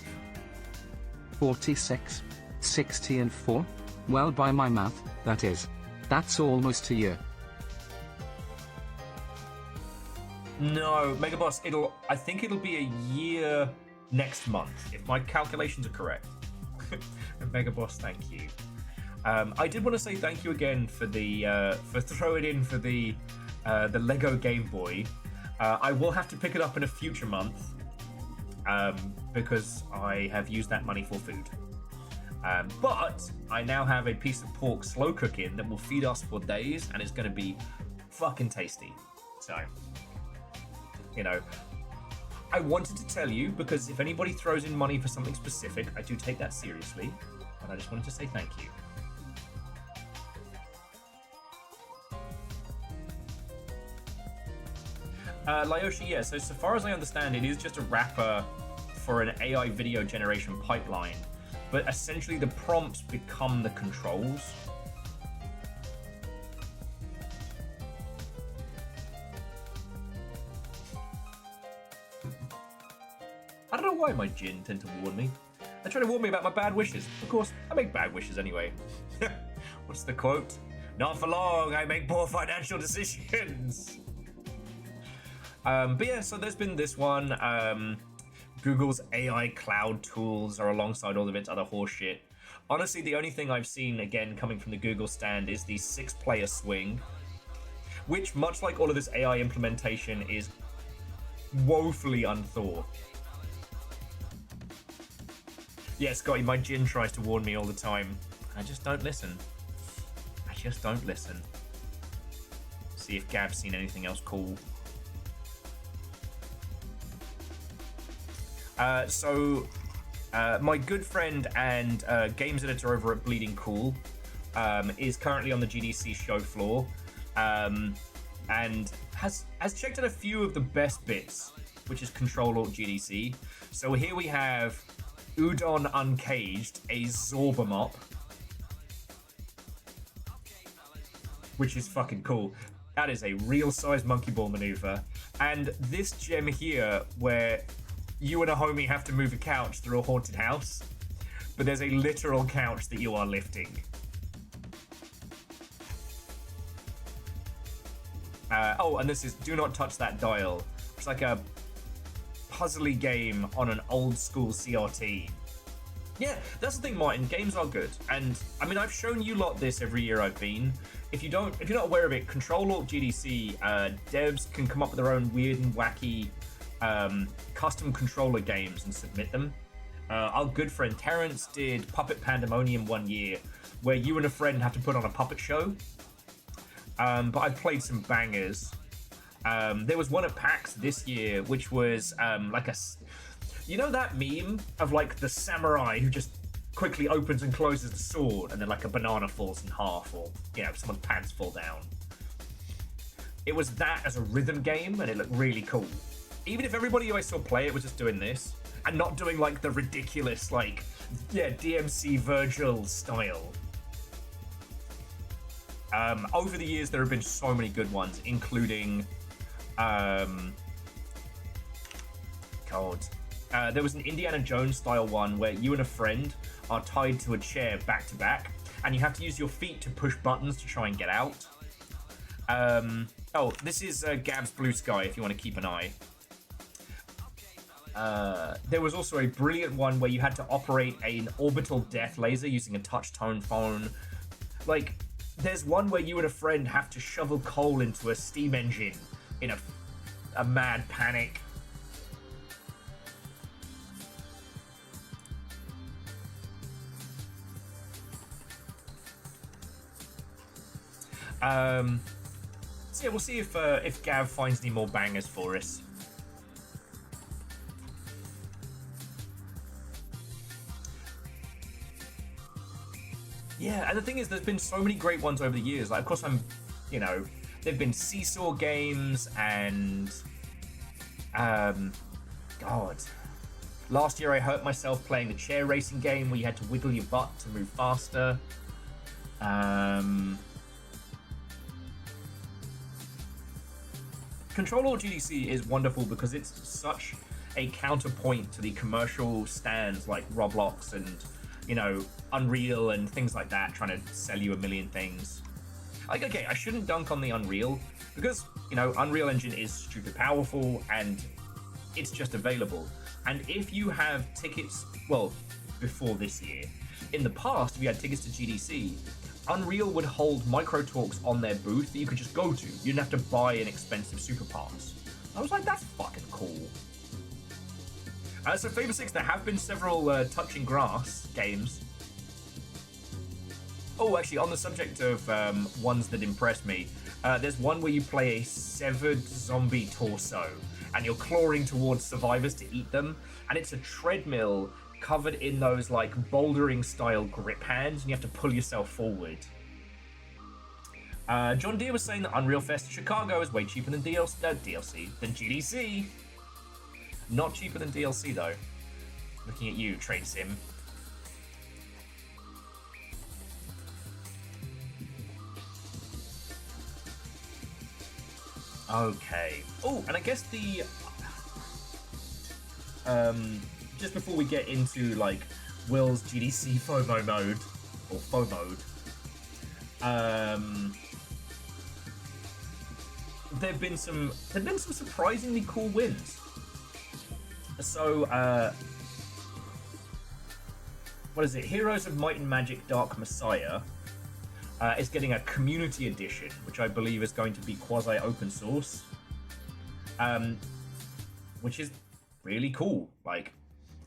46, 60 and 4? Well, by my math, that is. That's almost a year. No, Megaboss, I think it'll be a year next month, if my calculations are correct. Megaboss, thank you. I did want to say thank you again for the for throwing in for the Lego Game Boy. I will have to pick it up in a future month because I have used that money for food. But I now have a piece of pork slow cooking that will feed us for days, and it's going to be fucking tasty. So, you know, I wanted to tell you because if anybody throws in money for something specific, I do take that seriously, and I just wanted to say thank you. Lyoshi, yeah, so far as I understand, it is just a wrapper for an AI video generation pipeline, but essentially the prompts become the controls. I don't know why my Jinn tend to warn me. They try to warn me about my bad wishes. Of course, I make bad wishes anyway. What's the quote? Not for long, I make poor financial decisions. But yeah, so there's been this one. Google's AI cloud tools are alongside all of its other horseshit. Honestly, the only thing I've seen, again, coming from the Google stand is the 6-player swing, which, much like all of this AI implementation, is woefully unthought. Yeah, Scotty, my Jinn tries to warn me all the time. I just don't listen. I just don't listen. See if Gab's seen anything else cool. My good friend and games editor over at Bleeding Cool is currently on the GDC show floor and has checked out a few of the best bits, which is Control-Alt-GDC. So here we have Udon Uncaged, a Zorba mop, which is fucking cool. That is a real-size monkey ball maneuver. And this gem here, where you and a homie have to move a couch through a haunted house, but there's a literal couch that you are lifting. Oh, and this is Do Not Touch That Dial. It's like a puzzly game on an old school CRT. Yeah, that's the thing, Martin. Games are good, and I mean, I've shown you lot this every year I've been. If you're not aware of it, Control-Alt-GDC devs can come up with their own weird and wacky custom controller games and submit them. Our good friend Terrence did Puppet Pandemonium one year, where you and a friend have to put on a puppet show. But I've played some bangers. There was one at PAX this year, which was like a, you know that meme of like the samurai who just quickly opens and closes the sword, and then like a banana falls in half, or you know, someone's pants fall down. It was that as a rhythm game, and it looked really cool. Even if everybody who I saw play it was just doing this, and not doing like the ridiculous, like, yeah, DMC Virgil style. Over the years, there have been so many good ones, including, there was an Indiana Jones style one where you and a friend are tied to a chair back to back, and you have to use your feet to push buttons to try and get out. Oh, this is Gab's Blue Sky if you want to keep an eye. There was also a brilliant one where you had to operate an orbital death laser using a touch-tone phone. Like, there's one where you and a friend have to shovel coal into a steam engine in a mad panic. So yeah, we'll see if Gav finds any more bangers for us. Yeah, and the thing is, there's been so many great ones over the years. Like, of course, there've been seesaw games and, God. Last year I hurt myself playing the chair racing game where you had to wiggle your butt to move faster. Control Alt GDC is wonderful because it's such a counterpoint to the commercial stands like Roblox and, Unreal and things like that, trying to sell you a million things. Like, okay, I shouldn't dunk on the Unreal because, Unreal Engine is stupid powerful and it's just available. And if you have tickets, well, before this year, in the past, if you had tickets to GDC, Unreal would hold micro talks on their booth that you could just go to. You didn't have to buy an expensive super pass. I was like, that's fucking cool. So Fable 6, there have been several touching grass games. Oh, actually, on the subject of ones that impress me, there's one where you play a severed zombie torso and you're clawing towards survivors to eat them, and it's a treadmill covered in those like bouldering style grip hands, and you have to pull yourself forward. John Deere was saying that Unreal Fest Chicago is way cheaper than than GDC. Not cheaper than DLC though. Looking at you, Trade Sim. Okay. Oh, and I guess the just before we get into like Will's GDC FOMO mode or FO mode, there've been some surprisingly cool wins. So what is it? Heroes of Might and Magic Dark Messiah is getting a community edition, which I believe is going to be quasi open source, which is really cool. Like,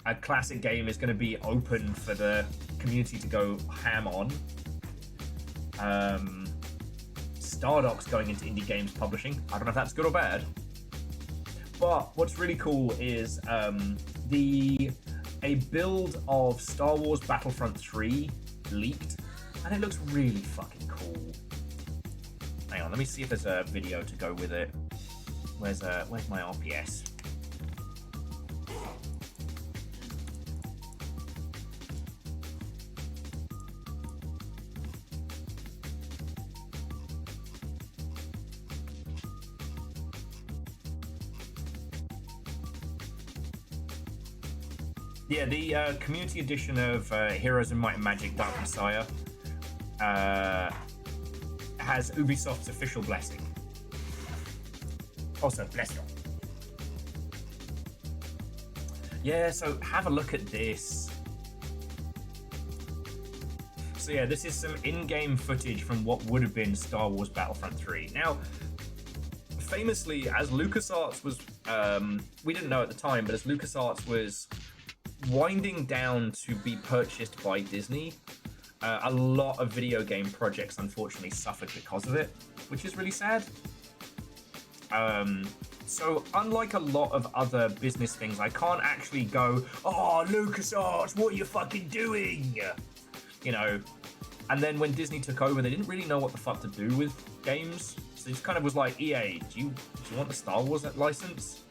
a classic game is going to be open for the community to go ham on. Stardoc's going into indie games publishing. I don't know if that's good or bad. But what's really cool is a build of Star Wars Battlefront 3 leaked, and it looks really fucking cool. Hang on, let me see if there's a video to go with it. Where's my RPS? Yeah, the community edition of Heroes of Might and Magic Dark Messiah has Ubisoft's official blessing. Also, bless you. Yeah, so have a look at this. So yeah, this is some in-game footage from what would have been Star Wars Battlefront 3. Now, famously, as LucasArts was, we didn't know at the time, but as LucasArts was winding down to be purchased by Disney, a lot of video game projects unfortunately suffered because of it, which is really sad. So unlike a lot of other business things, I can't actually go, oh, LucasArts, what are you fucking doing? And then when Disney took over, they didn't really know what the fuck to do with games. So it kind of was like, EA, do you want the Star Wars license?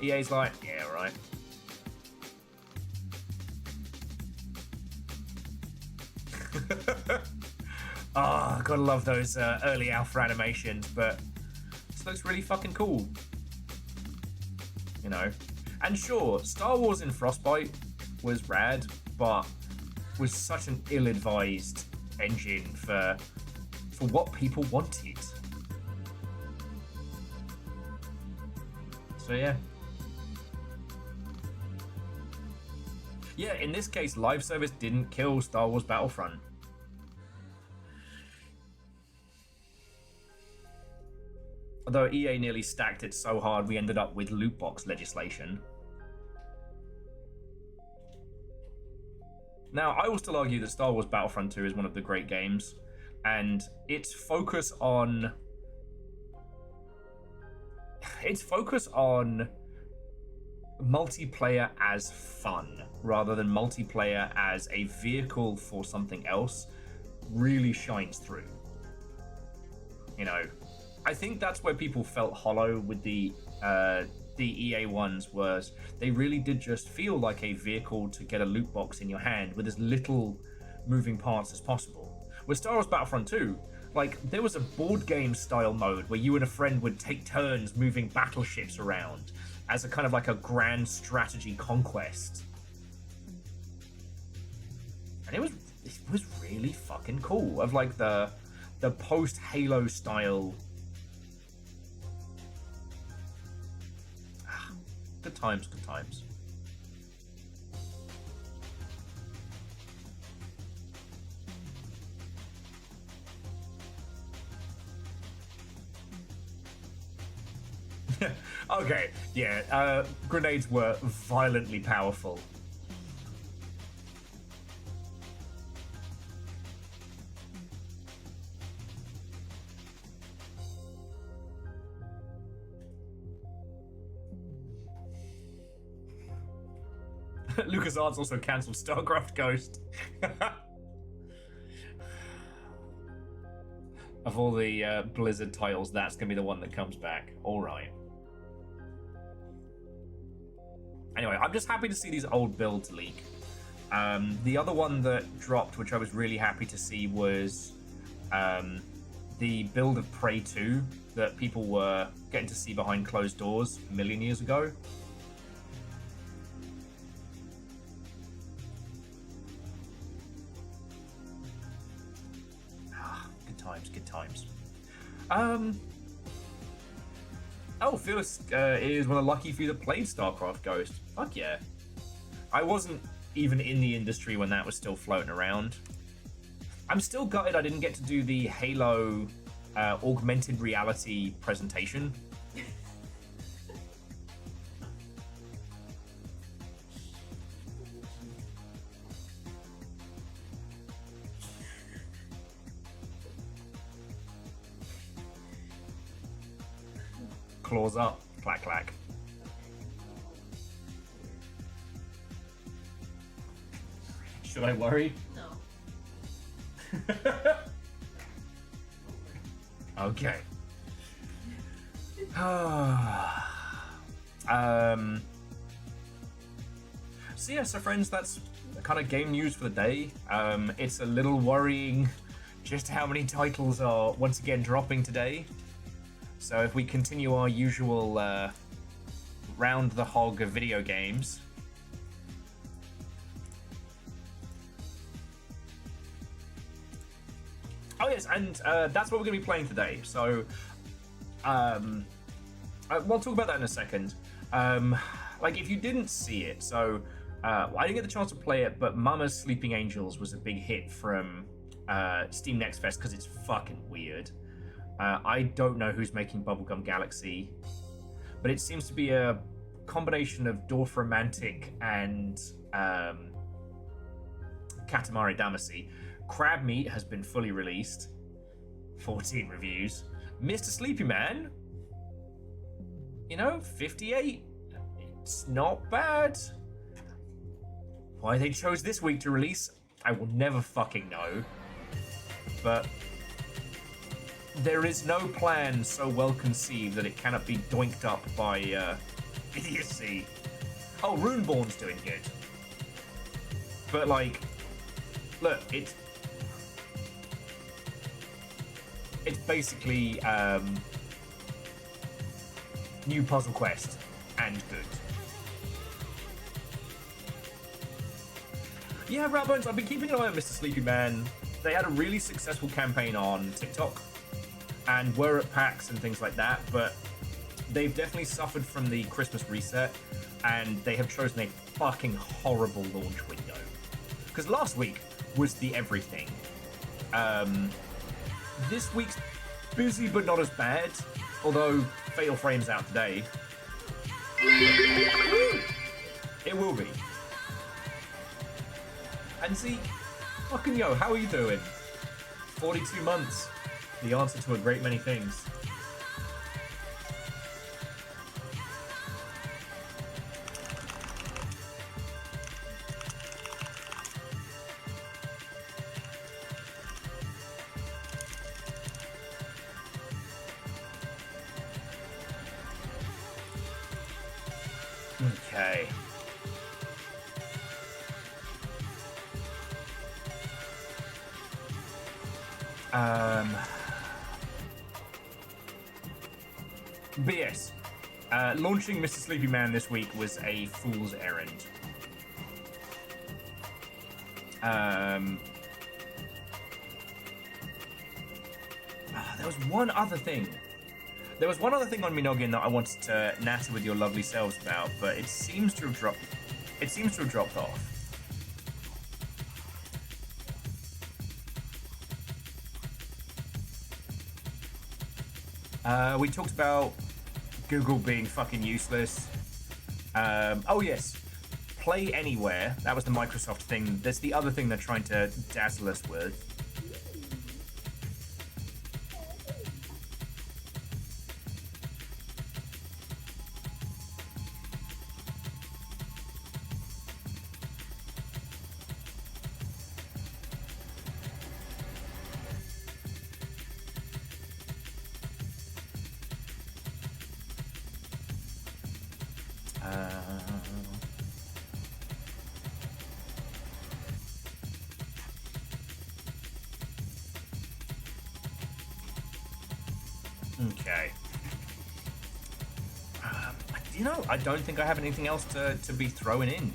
EA's like, yeah, right. Oh, gotta love those early alpha animations, but this looks really fucking cool. And sure, Star Wars in Frostbite was rad, but was such an ill-advised engine for what people wanted. So yeah. Yeah, in this case, live service didn't kill Star Wars Battlefront. Although EA nearly stacked it so hard we ended up with loot box legislation. Now, I will still argue that Star Wars Battlefront 2 is one of the great games, and its focus on multiplayer as fun rather than multiplayer as a vehicle for something else really shines through. You know, I think that's where people felt hollow with the EA ones, was they really did just feel like a vehicle to get a loot box in your hand with as little moving parts as possible. With Star Wars Battlefront 2, like, there was a board game style mode where you and a friend would take turns moving battleships around as a kind of like a grand strategy conquest. And it was really fucking cool, of like the post Halo style. Good times, good times. Okay, yeah, grenades were violently powerful. LucasArts also cancelled StarCraft Ghost. Of all the Blizzard titles, that's going to be the one that comes back. All right. Anyway, I'm just happy to see these old builds leak. The other one that dropped, which I was really happy to see, was the build of Prey 2 that people were getting to see behind closed doors a million years ago. Good times, good times. Oh, Phyllis is one of the lucky few that played StarCraft Ghost. Fuck yeah. I wasn't even in the industry when that was still floating around. I'm still gutted I didn't get to do the Halo augmented reality presentation. Claws up, clack clack. Should I worry? No. Okay. So yeah, so friends, that's kind of game news for the day. It's a little worrying just how many titles are once again dropping today. So if we continue our usual round the hog of video games. Oh yes, and that's what we're going to be playing today. So we'll talk about that in a second. Like, if you didn't see it, so I didn't get the chance to play it, but Mama's Sleeping Angels was a big hit from Steam Next Fest because it's fucking weird. I don't know who's making Bubblegum Galaxy, but it seems to be a combination of Dorfromantic and Katamari Damacy. Crab Meat has been fully released. 14 reviews. Mr. Sleepy Man, you know, 58. It's not bad. Why they chose this week to release, I will never fucking know. But there is no plan so well conceived that it cannot be doinked up by idiocy. Oh, Runeborn's doing good. But, like, look, it's basically new Puzzle Quest and good. Yeah, Ratbones, I've been keeping an eye on Mr. Sleepy Man. They had a really successful campaign on TikTok and were at PAX and things like that, but they've definitely suffered from the Christmas reset, and they have chosen a fucking horrible launch window. Because last week was the everything. This week's busy but not as bad, although Fatal Frame's out today. It will be. And see, fucking yo, how are you doing? 42 months. The answer to a great many things. Okay. But yes, launching Mr. Sleepy Man this week was a fool's errand. There was one other thing. There was one other thing on my noggin that I wanted to natter with your lovely selves about, but it seems to have dropped. It seems to have dropped off. We talked about Google being fucking useless. Oh yes, Play Anywhere. That was the Microsoft thing. There's the other thing they're trying to dazzle us with. Okay. You know, I don't think I have anything else to be throwing in.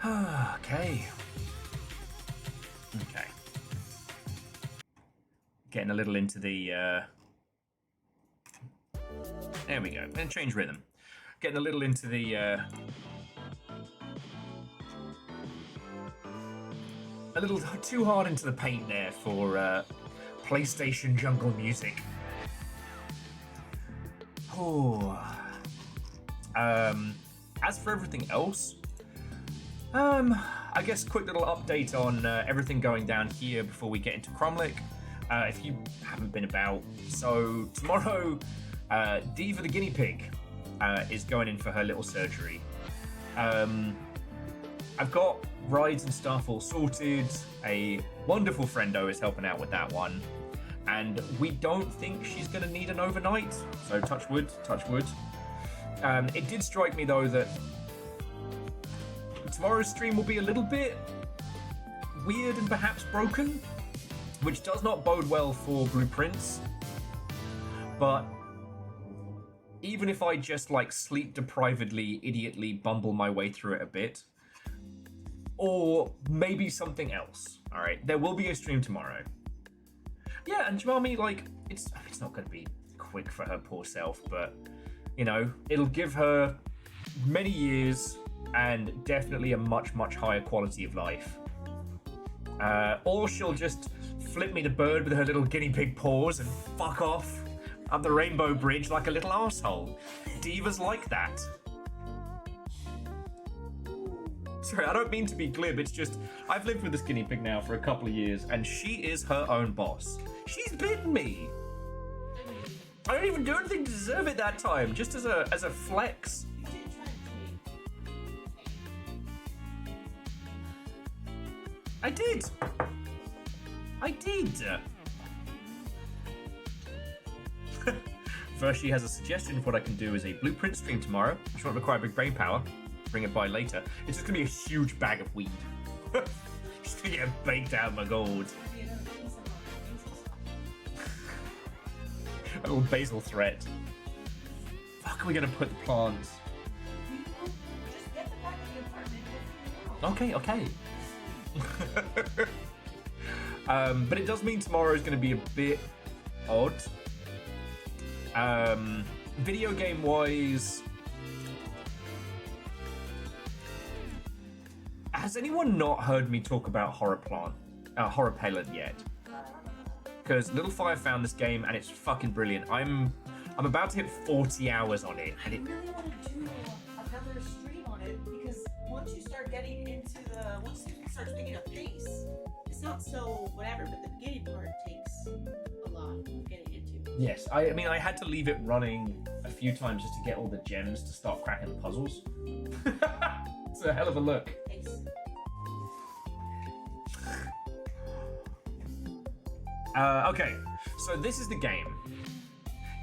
Okay. Okay. Getting a little into the... There we go. And change rhythm. Getting a little into the... A little too hard into the paint there for PlayStation jungle music. Oh. As for everything else, I guess quick little update on everything going down here before we get into Kromlech. If you haven't been about, so tomorrow, Diva the guinea pig is going in for her little surgery. I've got rides and stuff all sorted. A wonderful friendo is helping out with that one. And we don't think she's going to need an overnight. So touch wood, touch wood. It did strike me though that tomorrow's stream will be a little bit weird and perhaps broken, which does not bode well for blueprints. But even if I just like sleep deprivedly, idiotly bumble my way through it a bit, or maybe something else. All right, there will be a stream tomorrow. Yeah, and Jemami, like, it's not going to be quick for her poor self, but, you know, it'll give her many years and definitely a much, much higher quality of life. Or she'll just flip me the bird with her little guinea pig paws and fuck off up the rainbow bridge like a little arsehole. Divas like that. Sorry, I don't mean to be glib, it's just, I've lived with this guinea pig now for a couple of years, and she is her own boss. She's bitten me! I didn't even do anything to deserve it that time, just as a flex. I did! I did! First, she has a suggestion of what I can do as a blueprint stream tomorrow, which won't require big brain power. Bring it by later. It's just gonna be a huge bag of weed. Just gonna get baked out of my gold. A little basil threat. Fuck, are we gonna put the plants? Just get the back of the apartment. Okay. But it does mean tomorrow is gonna be a bit odd. Video game wise, has anyone not heard me talk about Horror Palette yet? Because Little Fire found this game and it's fucking brilliant. I'm I'm about to hit 40 hours on it, I and it. really want to do another stream on it because once you start getting into once you start picking up pace, it's not so whatever, but the beginning part takes a lot of getting into. Yes, I mean, I had to leave it running a few times just to get all the gems to start cracking the puzzles. It's a hell of a look. Thanks. Okay, so this is the game.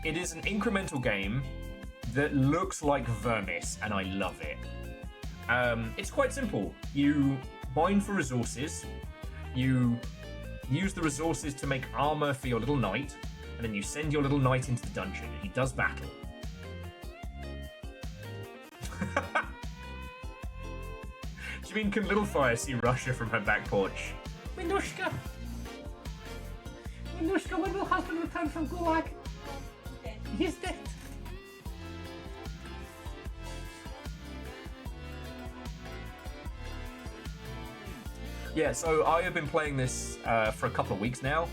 It is an incremental game that looks like Vermis, and I love it. It's quite simple. You mine for resources, you use the resources to make armor for your little knight, and then you send your little knight into the dungeon, and he does battle. Do you mean, can Littlefire see Russia from her back porch? Minushka! Minushka, when will husband return from Gulag? Okay. He's dead. Yeah, so I have been playing this for a couple of weeks now.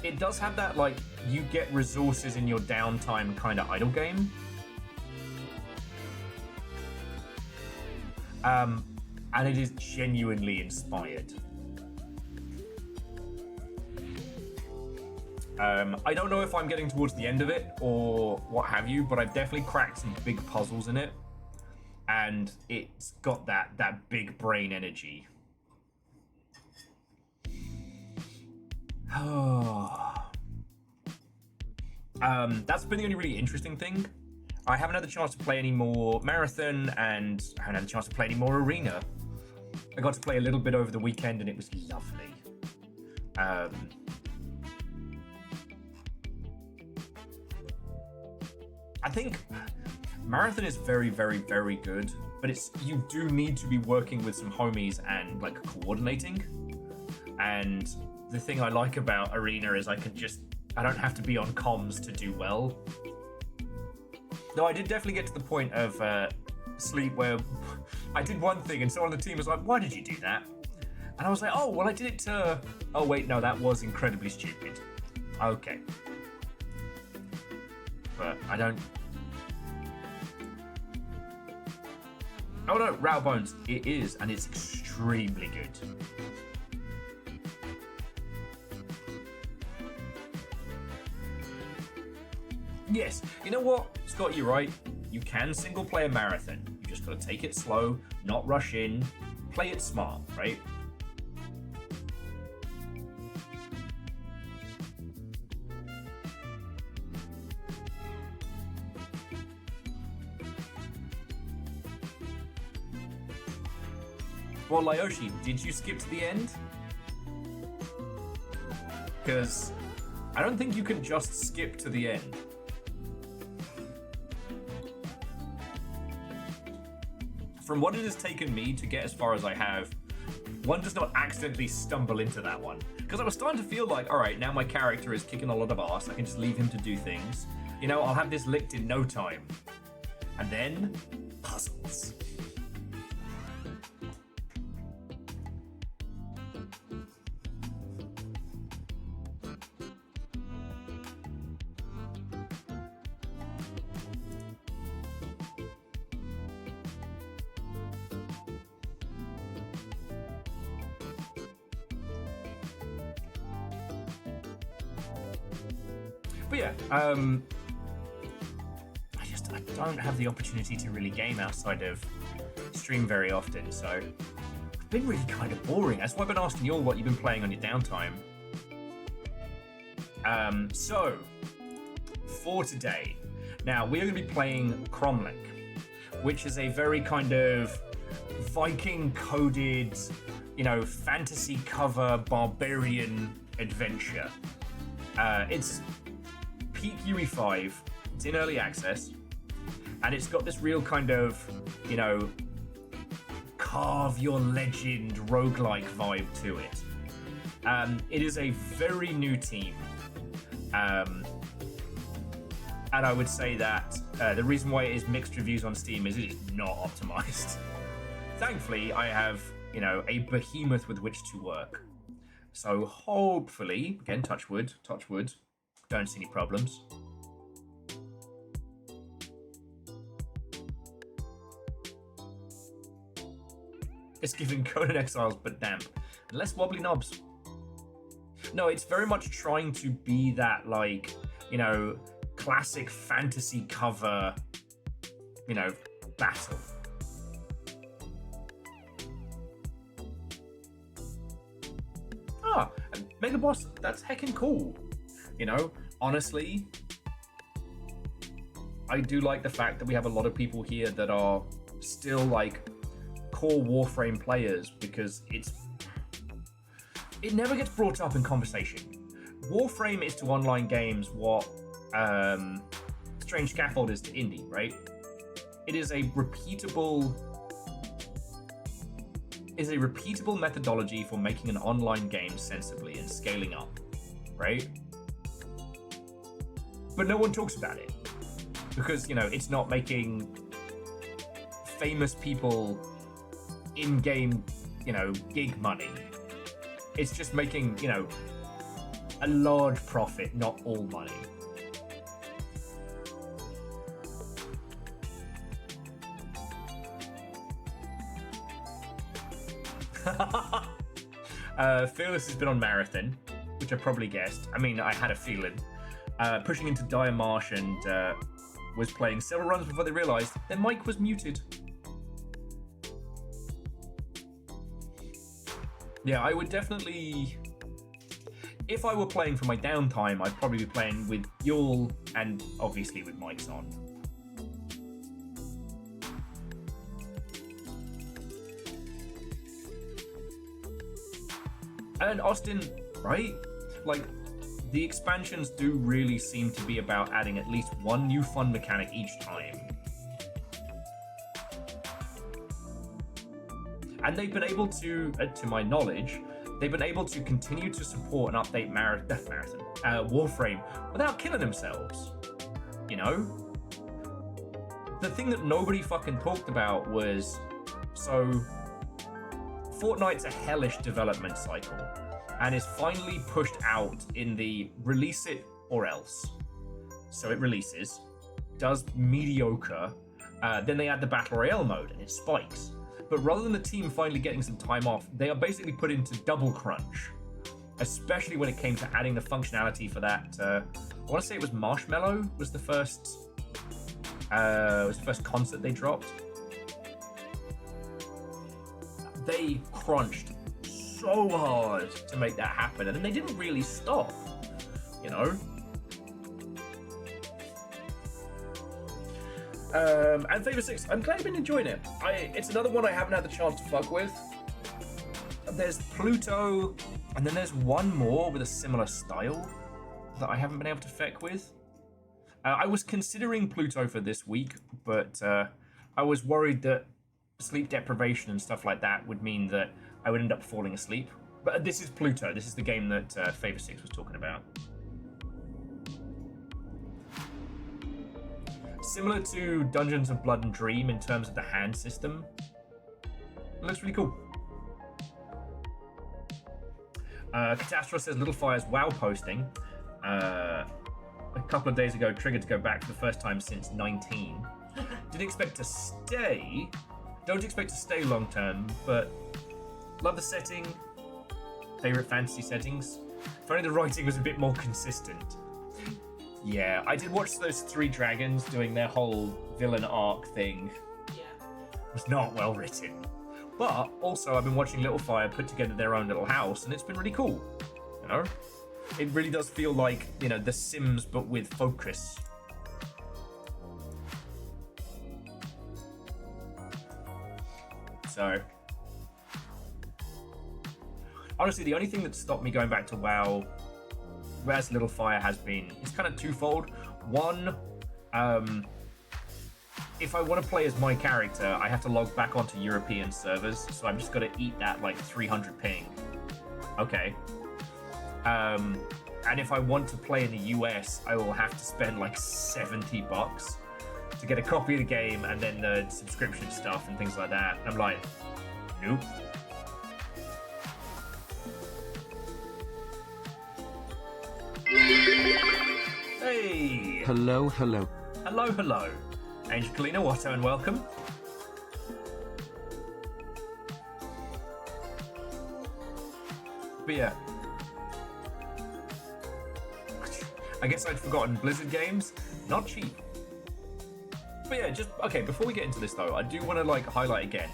It does have that, like, you get resources in your downtime kind of idle game. And it is genuinely inspired. I don't know if I'm getting towards the end of it or what have you, but I've definitely cracked some big puzzles in it. And it's got that big brain energy. That's been the only really interesting thing. I haven't had the chance to play any more Marathon, and I haven't had the chance to play any more Arena. I got to play a little bit over the weekend, and it was lovely. I think Marathon is very, very, very good, but you do need to be working with some homies and like coordinating. And the thing I like about Arena is I don't have to be on comms to do well. No, I did definitely get to the point of sleep where I did one thing and someone on the team was like, "Why did you do that?" And I was like, "Oh, well, I did it to..." Oh, wait, no, that was incredibly stupid. Okay. But I don't... Oh no, Raw Bones, it is, and it's extremely good. Yes, you know what, Scott, you're right. You can single player Marathon. You just gotta take it slow, not rush in, play it smart, right? Well, Lyoshi, did you skip to the end? Because I don't think you can just skip to the end. From what it has taken me to get as far as I have, one does not accidentally stumble into that one. Because I was starting to feel like, alright, now my character is kicking a lot of ass, I can just leave him to do things. You know, I'll have this licked in no time. And then, puzzles. But yeah, I don't have the opportunity to really game outside of stream very often, so it's been really kind of boring. That's why I've been asking you all what you've been playing on your downtime. So, for today, now we're going to be playing Kromlech, which is a very kind of Viking-coded, you know, fantasy cover barbarian adventure. It's peak UE5, it's in early access, and it's got this real kind of, you know, carve your legend roguelike vibe to it. It is a very new team, and I would say that the reason why it is mixed reviews on Steam is it is not optimized. Thankfully, I have, you know, a behemoth with which to work. So hopefully, again, touch wood, don't see any problems. It's giving Conan Exiles but damp. And less wobbly knobs. No, it's very much trying to be that, like, you know, classic fantasy cover, you know, battle. Ah, and Mega Boss, that's heckin' cool. You know, honestly, I do like the fact that we have a lot of people here that are still, like, core Warframe players, because it never gets brought up in conversation. Warframe is to online games what Strange Scaffold is to indie, right? It is a repeatable methodology for making an online game sensibly and scaling up, right? But no one talks about it because, you know, it's not making famous people in-game, you know, gig money. It's just making, you know, a large profit, not all money. Fearless has been on Marathon, which I probably guessed. I mean, I had a feeling. Pushing into Dire Marsh and was playing several runs before they realised their mic was muted. Yeah, I would definitely... If I were playing for my downtime, I'd probably be playing with Yule and obviously with mics on. And Austin, right? Like, the expansions do really seem to be about adding at least one new fun mechanic each time. And they've been able to my knowledge, they've been able to continue to support and update Warframe without killing themselves. You know? The thing that nobody fucking talked about was, so Fortnite's a hellish development cycle and is finally pushed out in the release it or else. So it releases, does mediocre, then they add the Battle Royale mode and it spikes. But rather than the team finally getting some time off, they are basically put into double crunch, especially when it came to adding the functionality for that. I want to say it was Marshmallow was the first concert they dropped. They crunched so hard to make that happen, and then they didn't really stop, you know. And Favor 6, I'm glad you've been enjoying it. It's another one I haven't had the chance to fuck with. There's Pluto, and then there's one more with a similar style that I haven't been able to feck with. I was considering Pluto for this week, but I was worried that sleep deprivation and stuff like that would mean that I would end up falling asleep. But this is Pluto. This is the game that Favor 6 was talking about. Similar to Dungeons of Blood and Dream in terms of the hand system. It looks really cool. Catastro says Little Fire's WoW posting a couple of days ago triggered to go back for the first time since 19. Didn't expect to stay. Don't expect to stay long term, but love the setting. Favorite fantasy settings. If only the writing was a bit more consistent. Yeah, I did watch those three dragons doing their whole villain arc thing. Yeah. It was not well written. But also I've been watching Little Fire put together their own little house and it's been really cool. You know? It really does feel like, you know, The Sims but with focus. So honestly, the only thing that stopped me going back to WoW whereas Little Fire has been, it's kind of twofold. One, if I want to play as my character, I have to log back onto European servers, so I'm just going to eat that like 300 ping. Okay. And if I want to play in the US, I will have to spend like $70 to get a copy of the game and then the subscription stuff and things like that. I'm like, nope. Hey! Hello, hello. Hello, hello. Angel Kalina, Watto, and welcome. But yeah. I guess I'd forgotten Blizzard games, not cheap. But yeah, just, okay, before we get into this though, I do want to like highlight again,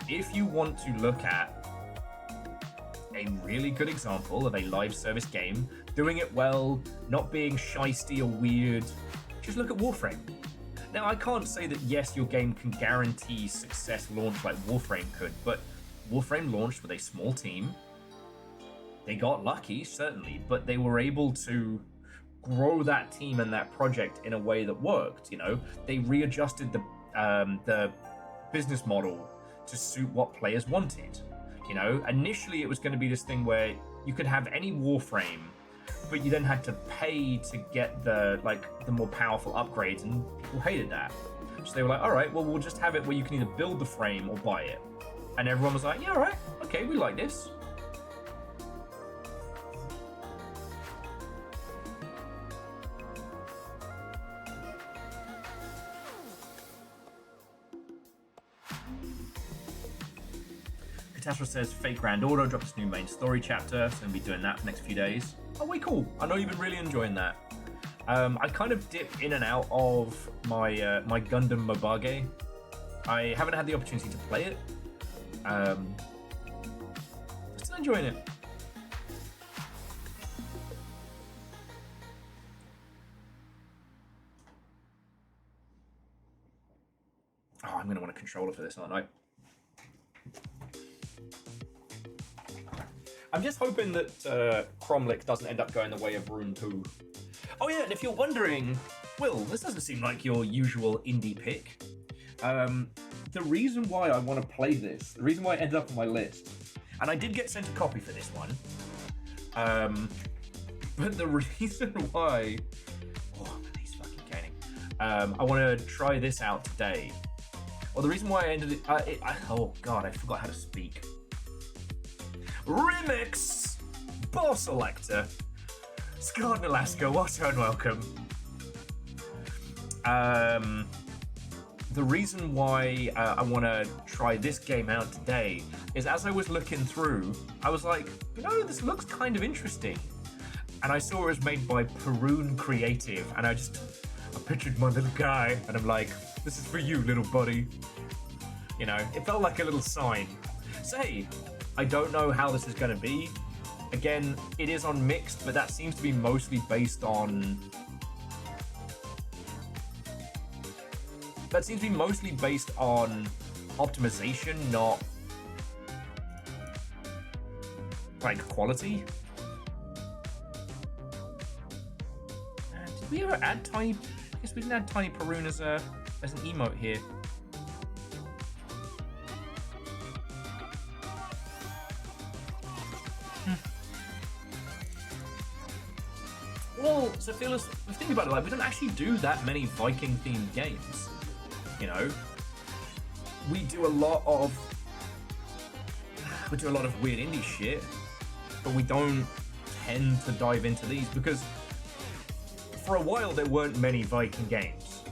if you want to look at a really good example of a live service game, doing it well, not being shisty or weird, just look at Warframe. Now, I can't say that, yes, your game can guarantee success launch like Warframe could, but Warframe launched with a small team. They got lucky, certainly, but they were able to grow that team and that project in a way that worked, you know? They readjusted the business model to suit what players wanted. You know, initially it was going to be this thing where you could have any Warframe, but you then had to pay to get the more powerful upgrades, and people hated that. So they were like, all right, well, we'll just have it where you can either build the frame or buy it. And everyone was like, yeah, all right, okay, we like this. Catastrophe says Fake Grand Order dropped its new main story chapter, so I'm going to be doing that for the next few days. Oh, way cool. I know you've been really enjoying that. I kind of dip in and out of my my Gundam Mobage. I haven't had the opportunity to play it. Still enjoying it. Oh, I'm going to want a controller for this, aren't I? I'm just hoping that Kromlech doesn't end up going the way of Rune 2. Oh yeah, and if you're wondering, Will, this doesn't seem like your usual indie pick. The reason why I want to play this, the reason why it ended up on my list, and I did get sent a copy for this one, but the reason why... Oh, he's fucking gaining. I want to try this out today. Well, the reason why I ended it... oh god, I forgot how to speak. Remix! Boss Selector! Scarred Alaska, what and welcome. The reason why I want to try this game out today is as I was looking through, I was like, you know, this looks kind of interesting. And I saw it was made by Perun Creative, and I pictured my little guy, and I'm like, this is for you, little buddy. You know, it felt like a little sign. Say, I don't know how this is going to be. Again, it is on mixed, but that seems to be mostly based on... That seems to be mostly based on optimization, not like quality. Did we ever add Tiny... I guess we didn't add Tiny Perun as an emote here. Well, so Fearless, think about it, like, we don't actually do that many Viking-themed games, you know? We do a lot of weird indie shit, but we don't tend to dive into these because for a while there weren't many Viking games.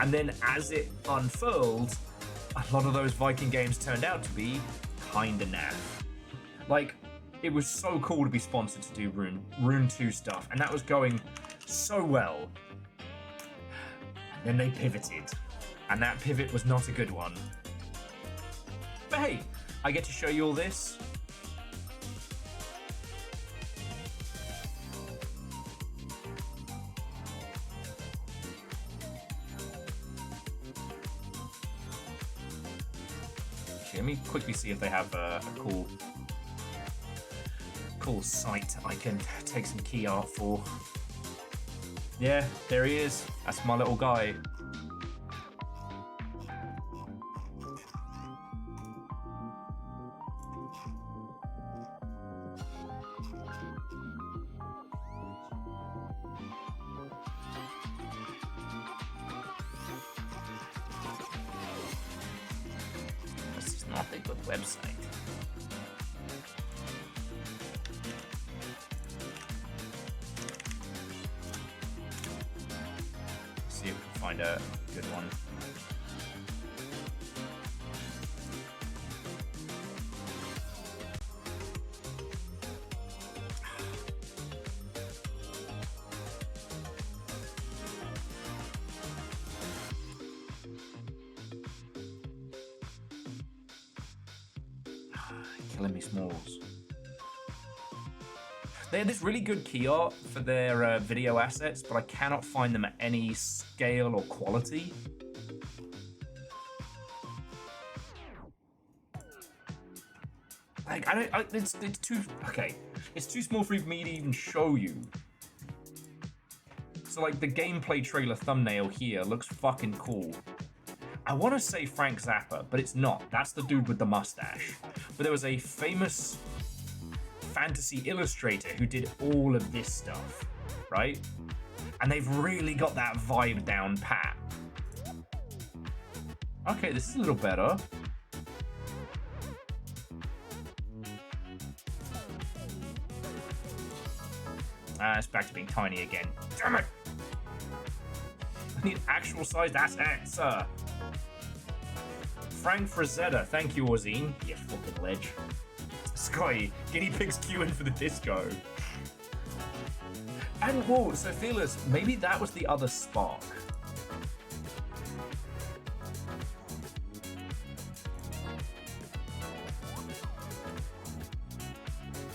And then as it unfurled, a lot of those Viking games turned out to be kinda naff. Like, it was so cool to be sponsored to do Rune 2 stuff, and that was going so well. And then they pivoted, and that pivot was not a good one. But hey, I get to show you all this. Actually, let me quickly see if they have a cool site I can take some key art for. Yeah, there he is. That's my little guy. This is not a good website. See if we can find a good one. killing me, Smalls. They had this really good key art for their video assets, but I cannot find them at any scale or quality. Like, it's too, okay. It's too small for me to even show you. So, like, the gameplay trailer thumbnail here looks fucking cool. I want to say Frank Zappa, but it's not. That's the dude with the mustache. But there was a famous fantasy illustrator who did all of this stuff, right? And they've really got that vibe down pat. Okay, this is a little better. It's back to being tiny again. Damn it! I need actual sized assets. Frank Frazetta, thank you, Ozine. You fucking ledge. Sky, guinea pigs queuing for the disco. And whoa, so Fearless, maybe that was the other spark.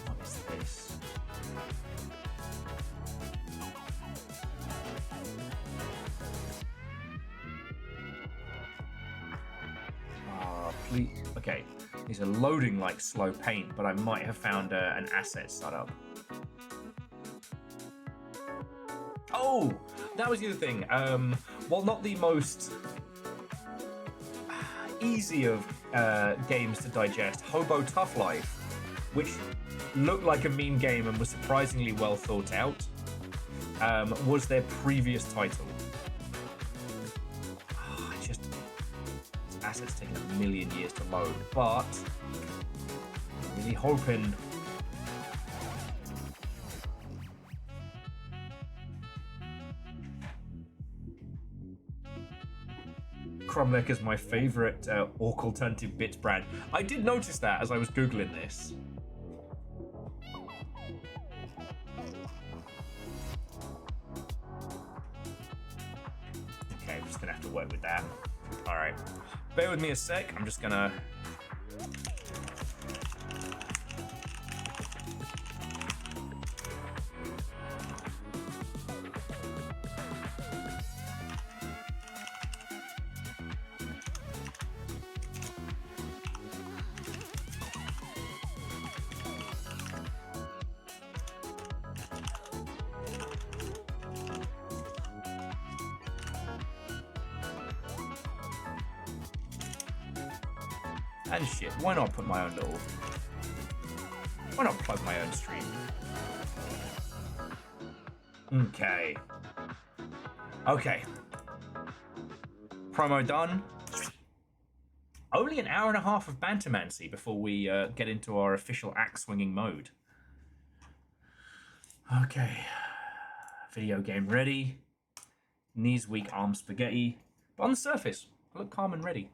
What is this? Please. Okay, these are loading like slow paint, but I might have found an asset startup. Oh, that was the other thing. While not the most easy of games to digest, Hobo Tough Life, which looked like a meme game and was surprisingly well thought out, was their previous title. Assets taking a million years to load, but I'm really hoping Kromlech is my favorite orc alternative bits brand. I did notice that as I was googling this. Okay, I'm just gonna have to work with that. All right. Bear with me a sec, I'm just gonna... And shit, why not put my own little... Why not plug my own stream? Okay. Okay. Promo done. Only an hour and a half of Bantermancy before we get into our official axe-swinging mode. Okay. Video game ready. Knees weak, arms spaghetti. But on the surface, I look calm and ready.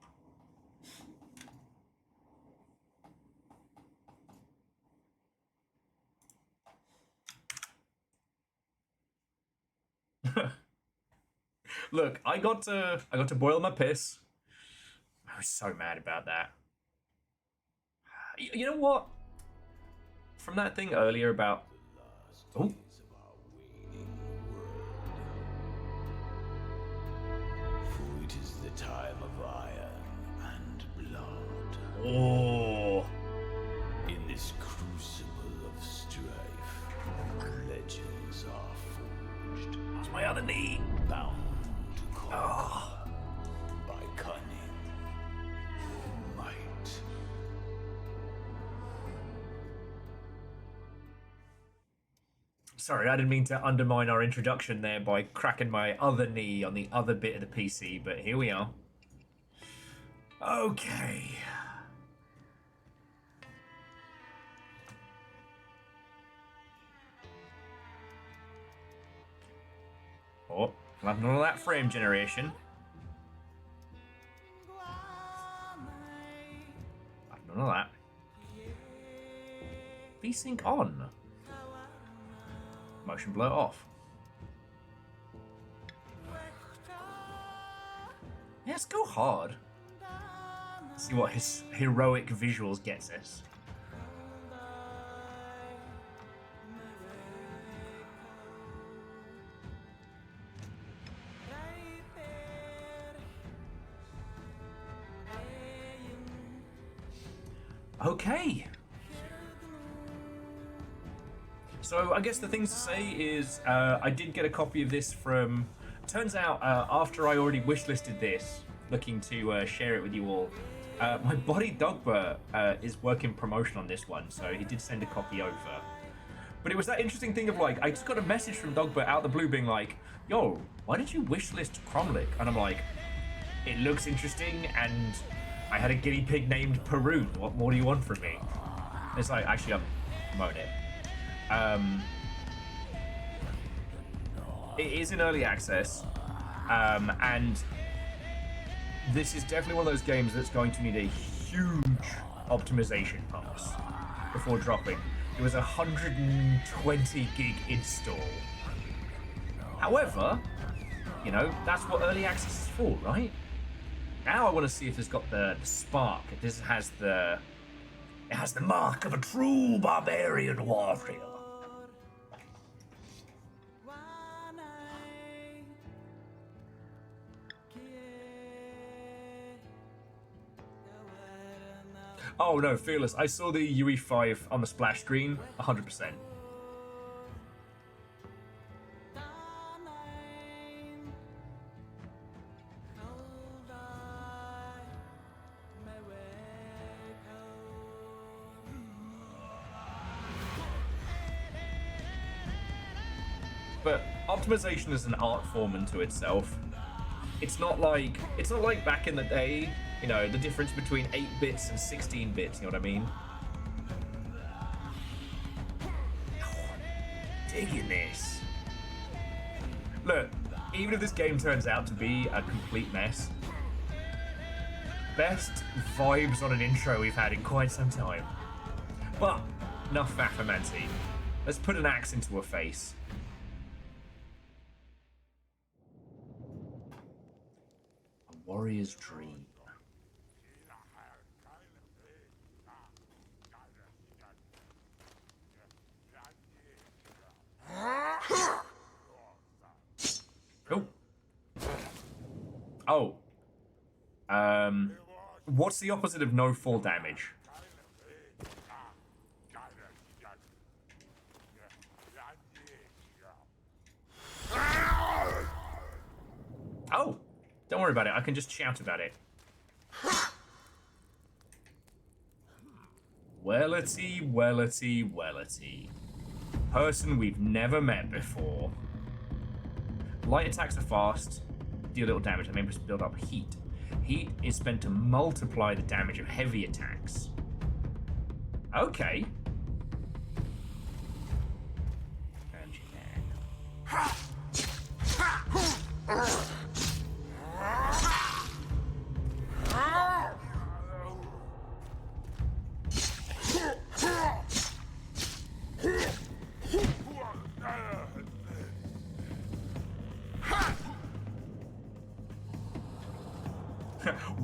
Look, I got to boil my piss. I was so mad about that. You know what? From that thing earlier about... Oh. For it is the time of iron and blood. Oh. In this crucible of strife, legends are forged. That's my other knee. Bound to conquer by cunning, might. Sorry, I didn't mean to undermine our introduction there by cracking my other knee on the other bit of the PC, but here we are. Okay. Oh, I'll have none of that frame generation. I'll have none of that. VSync on. Motion blur off. Yeah, let's go hard. See what his heroic visuals gets us. Okay. So I guess the things to say is I did get a copy of this from... Turns out after I already wishlisted this, looking to share it with you all, my buddy Dogbert is working promotion on this one, so he did send a copy over. But it was that interesting thing of like, I just got a message from Dogbert out of the blue being like, yo, why did you wishlist Kromlech? And I'm like, it looks interesting, and I had a guinea pig named Perun. What more do you want from me? It's like, actually, I'm promoting it. It is in early access, and this is definitely one of those games that's going to need a huge optimization pass before dropping. It was a 120 gig install. However, you know, that's what early access is for, right? Now I want to see if it's got the spark. If this has the... It has the mark of a true barbarian warrior. Oh no, Fearless. I saw the UE5 on the splash screen, 100%. But optimization is an art form unto itself. It's not like back in the day, you know, the difference between 8 bits and 16 bits, you know what I mean? Digging this. Look, even if this game turns out to be a complete mess, best vibes on an intro we've had in quite some time. But enough faffermancy. Let's put an axe into her face. A warrior's dream. Oh. What's the opposite of no fall damage? Oh, don't worry about it. I can just shout about it. Wellity, wellity, wellity. Person we've never met before. Light attacks are fast, deal little damage, and maybe build up heat. Heat is spent to multiply the damage of heavy attacks. Okay. And you can.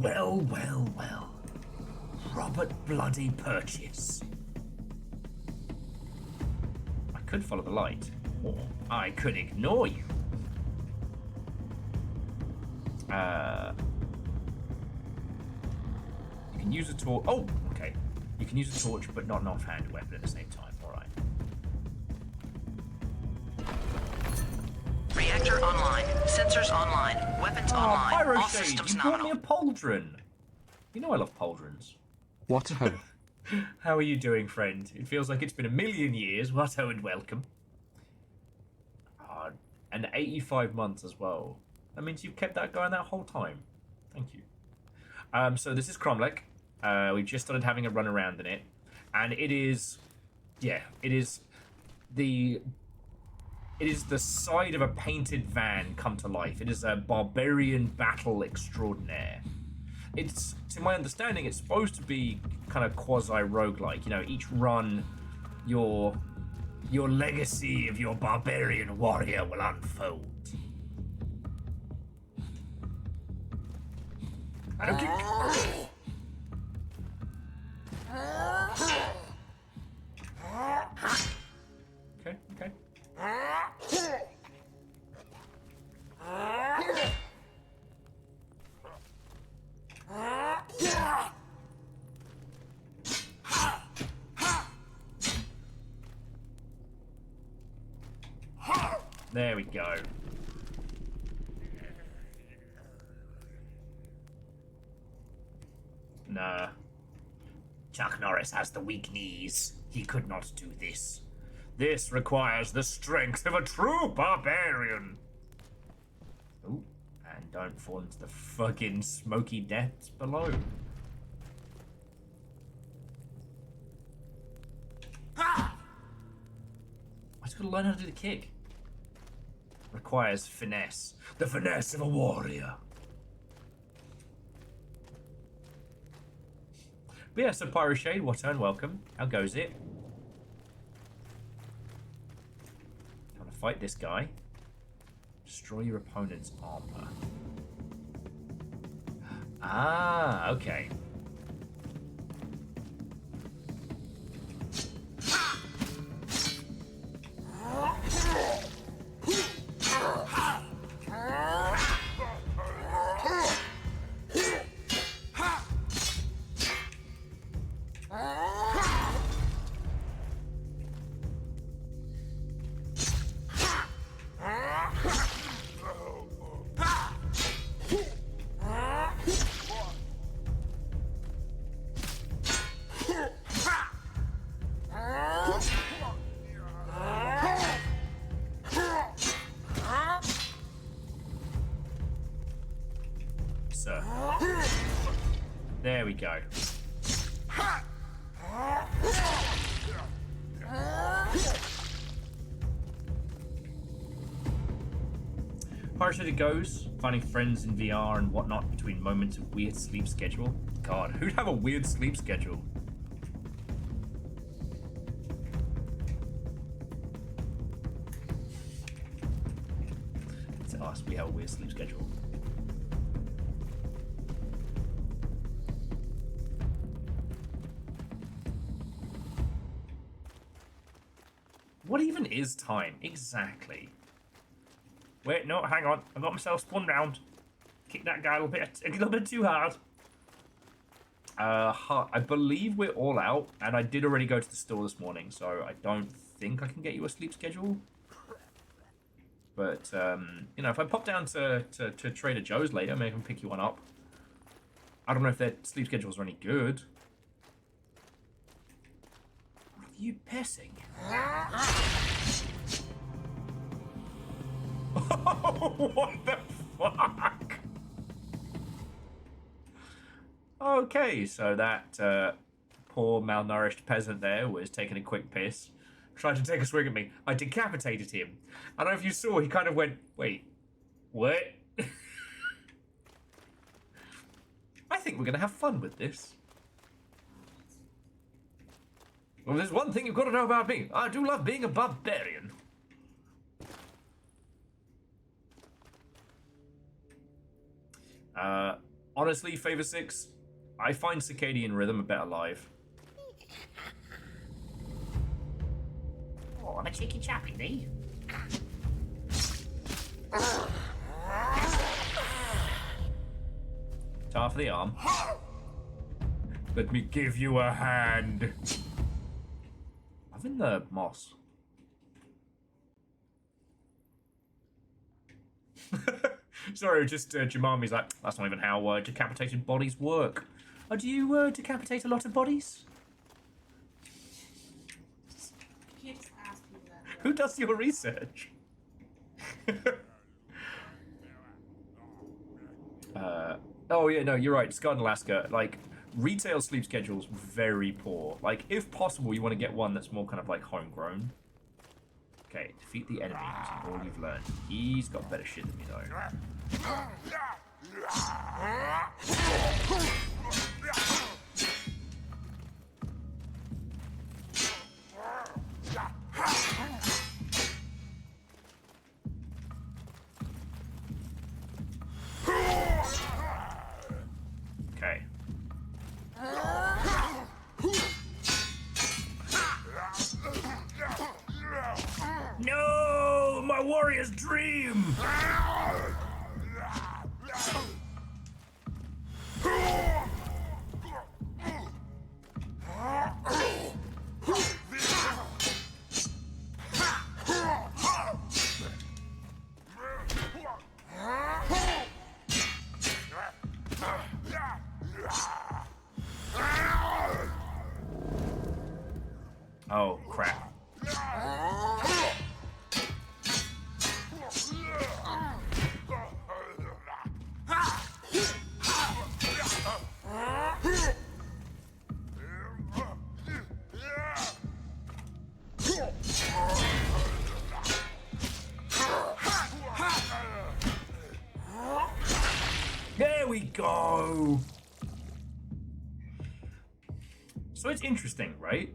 Well, well, well. Robert Bloody Purchase. I could follow the light, or I could ignore you. You can use a torch. Oh, okay. You can use a torch, but not an offhand weapon at the same time. All right. Reactor online. Sensors online. Weapons online. Pyro All Shade, systems you brought me nominal. a pauldron. You know I love pauldrons. What ho. How are you doing, friend? It feels like it's been a million years. What ho and welcome. And 85 months as well. That means you've kept that going that whole time. Thank you. So this is Kromlech. We've just started having a run around in it. And it is... Yeah, it is the side of a painted van come to life. It is a barbarian battle extraordinaire. It's, to my understanding, it's supposed to be kind of quasi-roguelike. You know, each run, your legacy of your barbarian warrior will unfold. I don't get... Okay, okay. There we go. Nah. Chuck Norris has the weak knees. He could not do this. This requires the strength of a true barbarian. Ooh, and don't fall into the fucking smoky depths below. Ah! I just gotta learn how to do the kick. Requires finesse. The finesse of a warrior. But yeah, so Pyro Shade, what turn? Welcome. How goes it? Trying to fight this guy. Destroy your opponent's armor. Ah, okay. There we go. Parachute it goes, finding friends in VR and whatnot between moments of weird sleep schedule. God, who'd have a weird sleep schedule? It's us, we have a weird sleep schedule. What even is time? Exactly. Wait, no, hang on. I got myself spun round. Kicked that guy a little bit too hard. I believe we're all out, and I did already go to the store this morning, so I don't think I can get you a sleep schedule. But, you know, if I pop down to Trader Joe's later, maybe I can pick you one up. I don't know if their sleep schedules are any good. What are you pissing? What the fuck? Okay, so that poor malnourished peasant there was taking a quick piss, tried to take a swing at me. I decapitated him. I don't know if you saw, he kind of went, wait, what? I think we're going to have fun with this. Well, there's one thing you've got to know about me. I do love being a barbarian. Honestly, Favor 6, I find circadian rhythm a better live. Oh, I'm a cheeky chappy, me. Tar for the arm. Let me give you a hand. I'm in the moss. Sorry, just Jamami's like, that's not even how decapitated bodies work. Oh, do you decapitate a lot of bodies? You can't just ask people that. Who does your research? Oh yeah, no, you're right. Scott and Alaska, like, retail sleep schedule's very poor. Like, if possible, you want to get one that's more kind of like homegrown. Okay, defeat the enemy using all you've learned. He's got better shit than me though. Okay. No, my warrior's dream. Oh, crap. There we go! So it's interesting, right?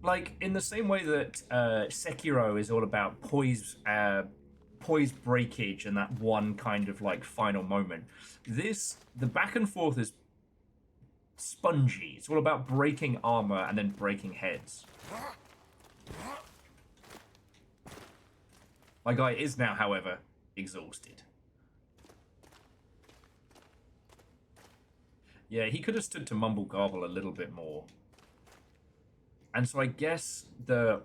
Like, in the same way that Sekiro is all about poise breakage and that one kind of, like, final moment, the back and forth is spongy. It's all about breaking armor and then breaking heads. My guy is now, however, exhausted. Yeah, he could have stood to mumble garble a little bit more. And so I guess the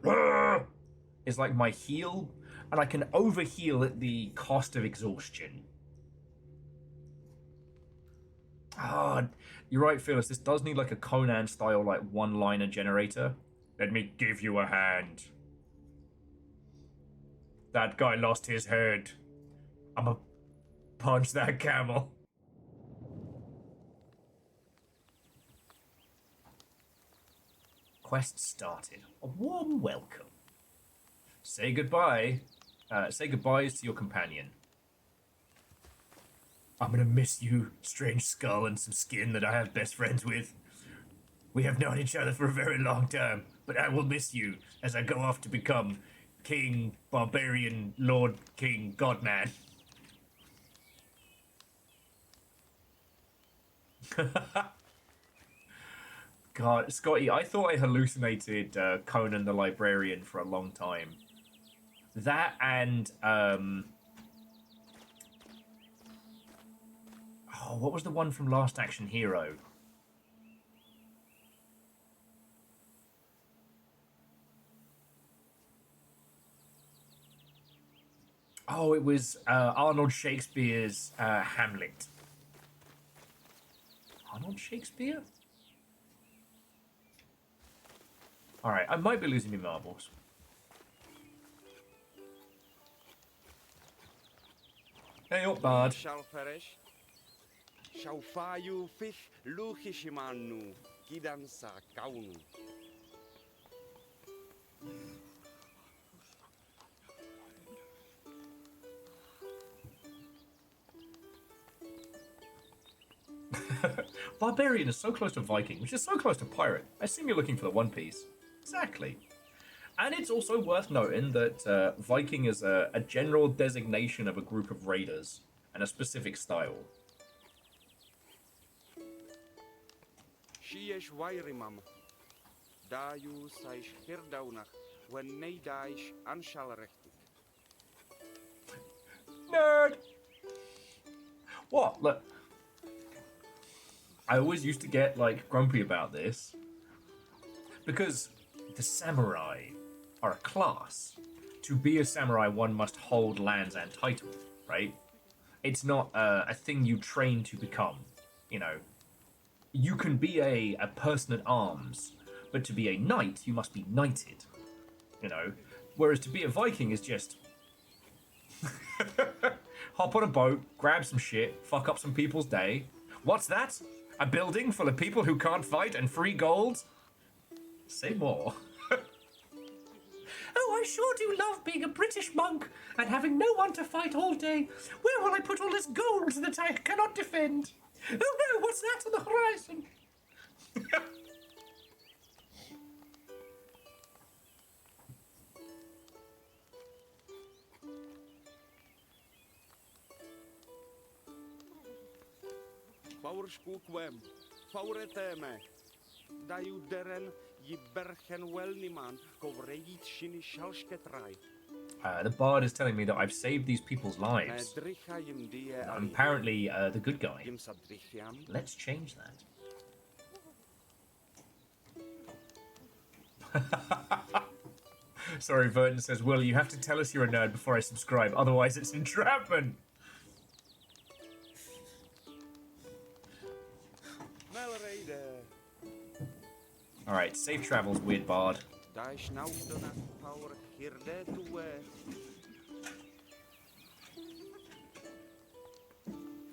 is like my heal, and I can overheal at the cost of exhaustion. Ah, you're right, Phyllis. This does need like a Conan style, like one-liner generator. Let me give you a hand. That guy lost his head. I'ma punch that camel. Quest started. A warm welcome. Say goodbye. Say goodbyes to your companion. I'm gonna miss you, strange skull and some skin that I have best friends with. We have known each other for a very long time, but I will miss you as I go off to become King, Barbarian, Lord, King, Godman. God, Scotty, I thought I hallucinated Conan the Librarian for a long time. That and, oh, what was the one from Last Action Hero? Oh, it was Arnold Shakespeare's Hamlet. Arnold Shakespeare? Alright, I might be losing my marbles. Hey up, Bard. Shall perish. Shall fayu fish luchishimanu gidansa kaunu. Barbarian is so close to Viking, which is so close to pirate. I assume you're looking for the One Piece. Exactly. And it's also worth noting that Viking is a general designation of a group of raiders and a specific style. Shiesh wairimam. Daju saish hirdaunach when neidaish anshalrechtik. Nerd! What? Look. I always used to get, like, grumpy about this. Because the samurai are a class. To be a samurai, one must hold lands and titles, right? It's not a thing you train to become, you know. You can be a person at arms, but to be a knight, you must be knighted, you know. Whereas to be a Viking is just... hop on a boat, grab some shit, fuck up some people's day. What's that? A building full of people who can't fight and free gold? Say more. Oh, I sure do love being a British monk and having no one to fight all day. Where will I put all this gold that I cannot defend? Oh no, what's that on the horizon? Faurshkukwem. Faureteme. Daju deren yiberchen welniman kovreit shini shalshketrai. The bard is telling me that I've saved these people's lives. I'm apparently the good guy. Let's change that. Sorry, Verton says, Will, you have to tell us you're a nerd before I subscribe, otherwise it's entrapment. Alright, safe travels, weird bard. Da schnaufte nach Power Hirde to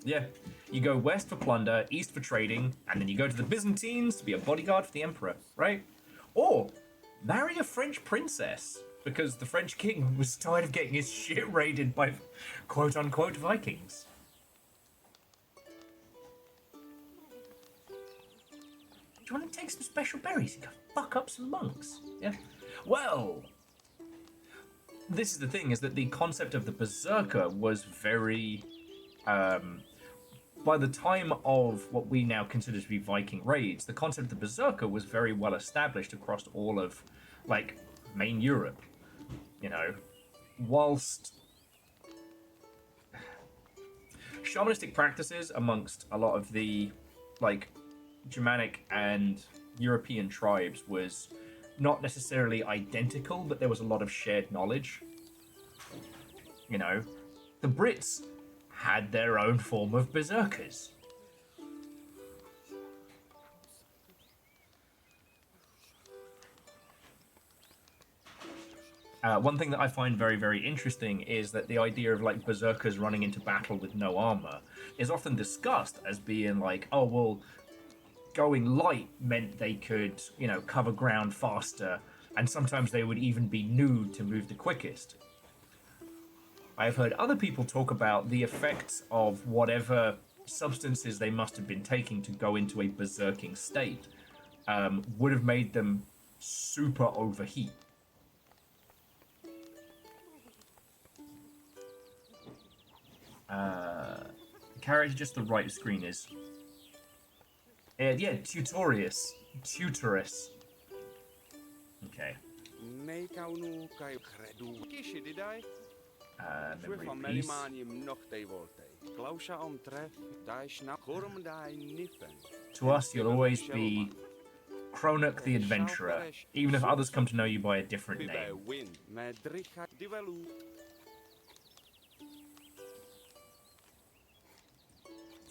Yeah, you go west for plunder, east for trading, and then you go to the Byzantines to be a bodyguard for the emperor, right? Or marry a French princess, because the French king was tired of getting his shit raided by quote-unquote Vikings. Do you want to take some special berries and go fuck up some monks? Yeah? Well, this is the thing, is that the concept of the berserker was very... by the time of what we now consider to be Viking raids, the concept of the berserker was very well established across all of, like, main Europe. You know, whilst shamanistic practices amongst a lot of the, like, Germanic and European tribes was not necessarily identical, but there was a lot of shared knowledge. You know, the Brits had their own form of berserkers. One thing that I find very, very interesting is that the idea of, like, berserkers running into battle with no armor is often discussed as being like, oh, well, going light meant they could, you know, cover ground faster, and sometimes they would even be nude to move the quickest. I've heard other people talk about the effects of whatever substances they must have been taking to go into a berserking state would have made them super overheat. Carrot just the right screen is. Yeah, tutorius. Tutorus. Okay. Memory piece. To us, you'll always be Kromlech the Adventurer, even if others come to know you by a different name.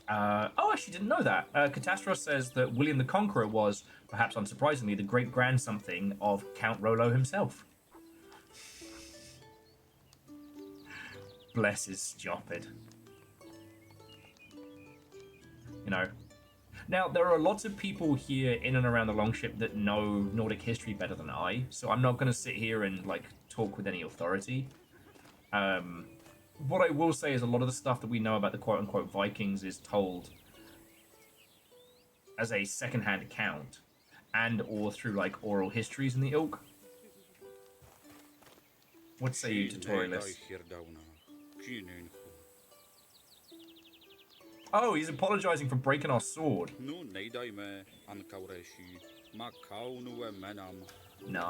Oh, I actually didn't know that. Catastros says that William the Conqueror was, perhaps unsurprisingly, the great-grand-something of Count Rollo himself. Bless his stupid. You know. Now, there are lots of people here in and around the Longship that know Nordic history better than I, so I'm not going to sit here and, like, talk with any authority. What I will say is a lot of the stuff that we know about the quote-unquote Vikings is told as a second-hand account and or through, like, oral histories in the ilk. What say you, tutorialist? Oh, he's apologizing for breaking our sword. No, I'm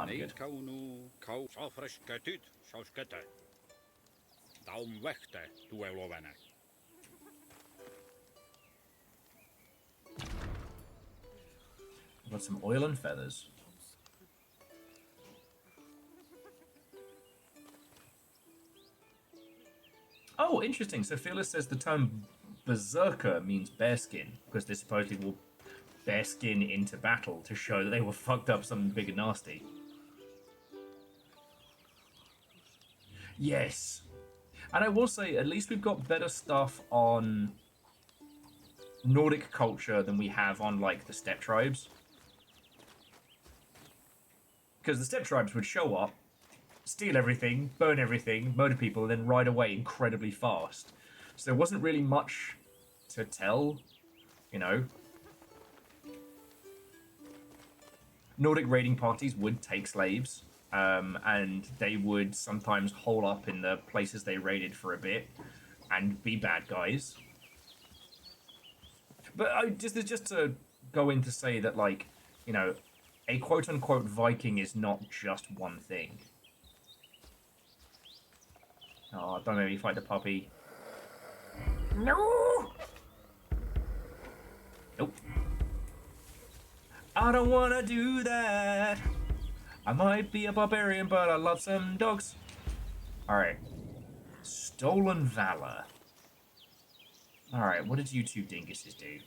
good. I've got some oil and feathers. Oh, interesting. So Fearless says the term berserker means bearskin, because they supposedly will bearskin into battle to show that they were fucked up something big and nasty. Yes. And I will say, at least we've got better stuff on Nordic culture than we have on, like, the steppe tribes. Because the steppe tribes would show up, steal everything, burn everything, murder people, and then ride away incredibly fast. So there wasn't really much to tell, you know. Nordic raiding parties would take slaves, and they would sometimes hole up in the places they raided for a bit and be bad guys. But just to go in to say that, like, you know, a quote-unquote Viking is not just one thing. Oh, don't make me fight the puppy. No! Nope. I don't want to do that. I might be a barbarian, but I love some dogs. Alright. Stolen Valor. Alright, what did you two dinguses do?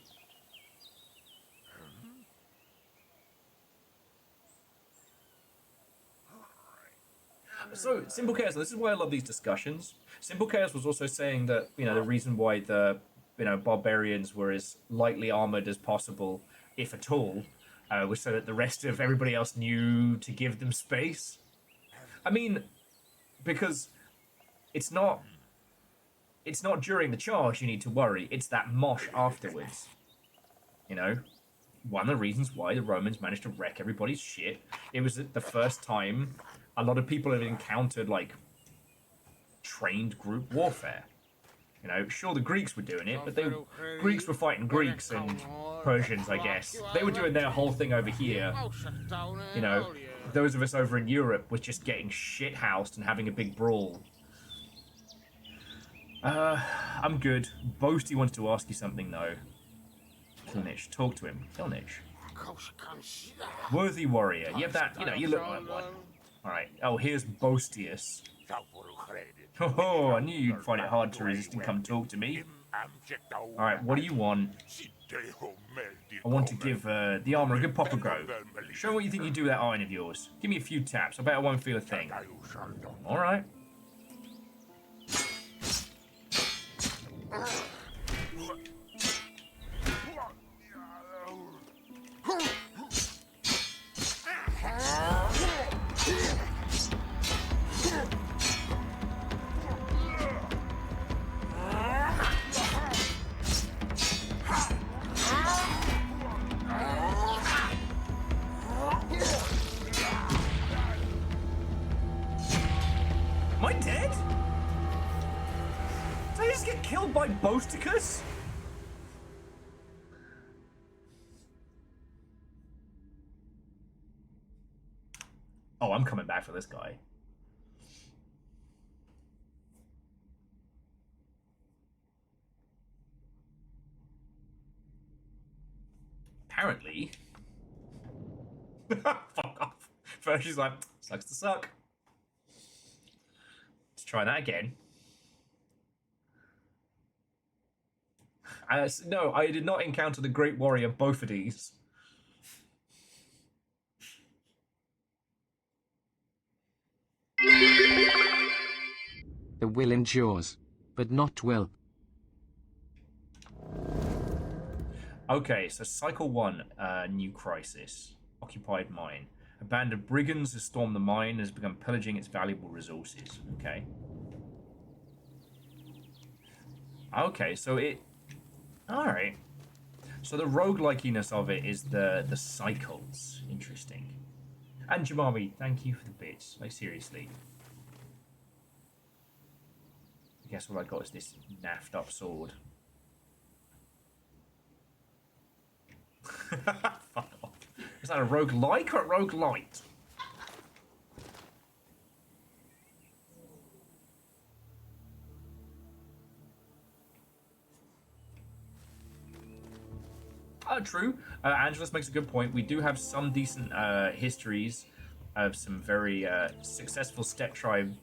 So Simple Chaos, this is why I love these discussions. Simple Chaos was also saying that, you know, the reason why the, you know, barbarians were as lightly armored as possible, if at all, was so that the rest of everybody else knew to give them space. I mean, because it's not during the charge you need to worry, it's that mosh afterwards. You know? One of the reasons why the Romans managed to wreck everybody's shit, it was the first time a lot of people had encountered, like, trained group warfare. You know, sure, the Greeks were doing it, but Greeks were fighting Greeks and Persians, I guess. They were doing their whole thing over here. You know, those of us over in Europe was just getting shit-housed and having a big brawl. I'm good. Boasty wants to ask you something, though. Kilnich, talk to him. Kilnich. Worthy warrior. You have that, you know, you look like one. Alright. Oh, here's Bostius. Oh, I knew you'd find it hard to resist and come talk to me. Alright, what do you want? I want to give the armor a good pop a go. Show me what you think you do with that iron of yours. Give me a few taps. I bet I won't feel a thing. Alright. Am I dead? Did I just get killed by Bosticus? Oh, I'm coming back for this guy. Apparently. Fuck off. First she's like, sucks to suck. Let's try that again. No, I did not encounter the Great Warrior Bophades. The will endures, but not will. Okay, so Cycle 1, new crisis. Occupied mine. A band of brigands has stormed the mine and has begun pillaging its valuable resources. Okay. Okay, so it... Alright. So the roguelikiness of it is the cycles. Interesting. And Jamami, thank you for the bits. Like, seriously. I guess all I got is this naffed up sword. Fuck off. Is that a roguelike or a roguelite? True. Angelus makes a good point. We do have some decent histories of some very successful steppe tribe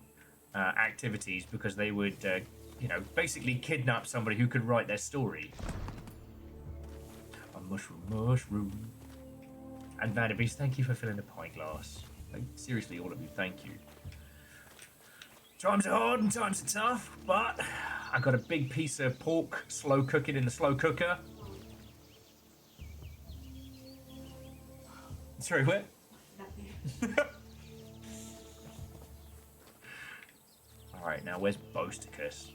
activities because they would, you know, basically kidnap somebody who could write their story. A mushroom. And Vanderbeest, thank you for filling the pint glass. Like, seriously, all of you, thank you. Times are hard and times are tough, but I got a big piece of pork slow cooking in the slow cooker. Sorry, what? Alright, now where's Bosticus?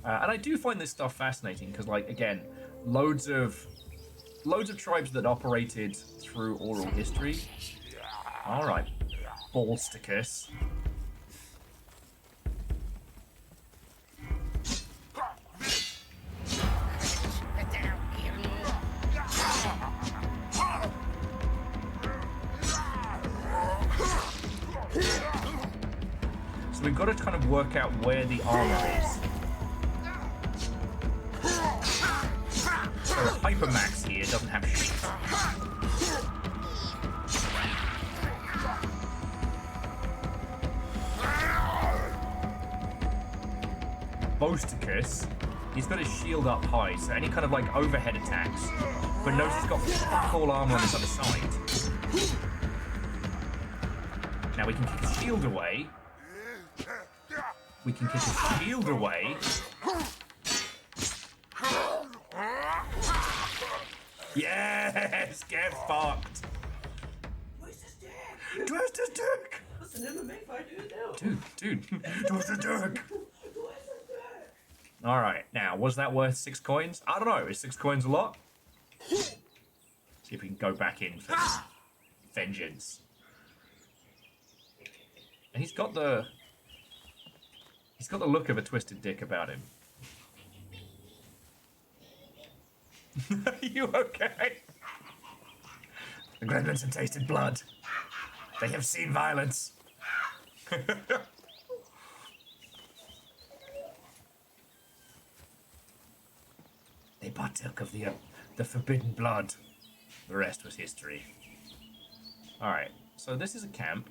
And I do find this stuff fascinating because, like, again, loads of tribes that operated through oral history. Alright, Ballsticus. So we've got to kind of work out where the armor is. So Hypermax here doesn't have shit. Bosticus, he's got his shield up high, so any kind of like overhead attacks. But notice he's got full armor on his other side. Now we can kick his shield away. We can kick his shield away. Yes! Get fucked! Twisted dick! Twisted dick! That's an MMA fight, dude. No. Dude. Twisted dick! Twisted dick! Alright, now, was that worth 6 coins? I don't know. Is 6 coins a lot? See if we can go back in for vengeance. And he's got the look of a twisted dick about him. Are you okay? The gremlins have tasted blood. They have seen violence. They partook of the forbidden blood. The rest was history. Alright, so this is a camp.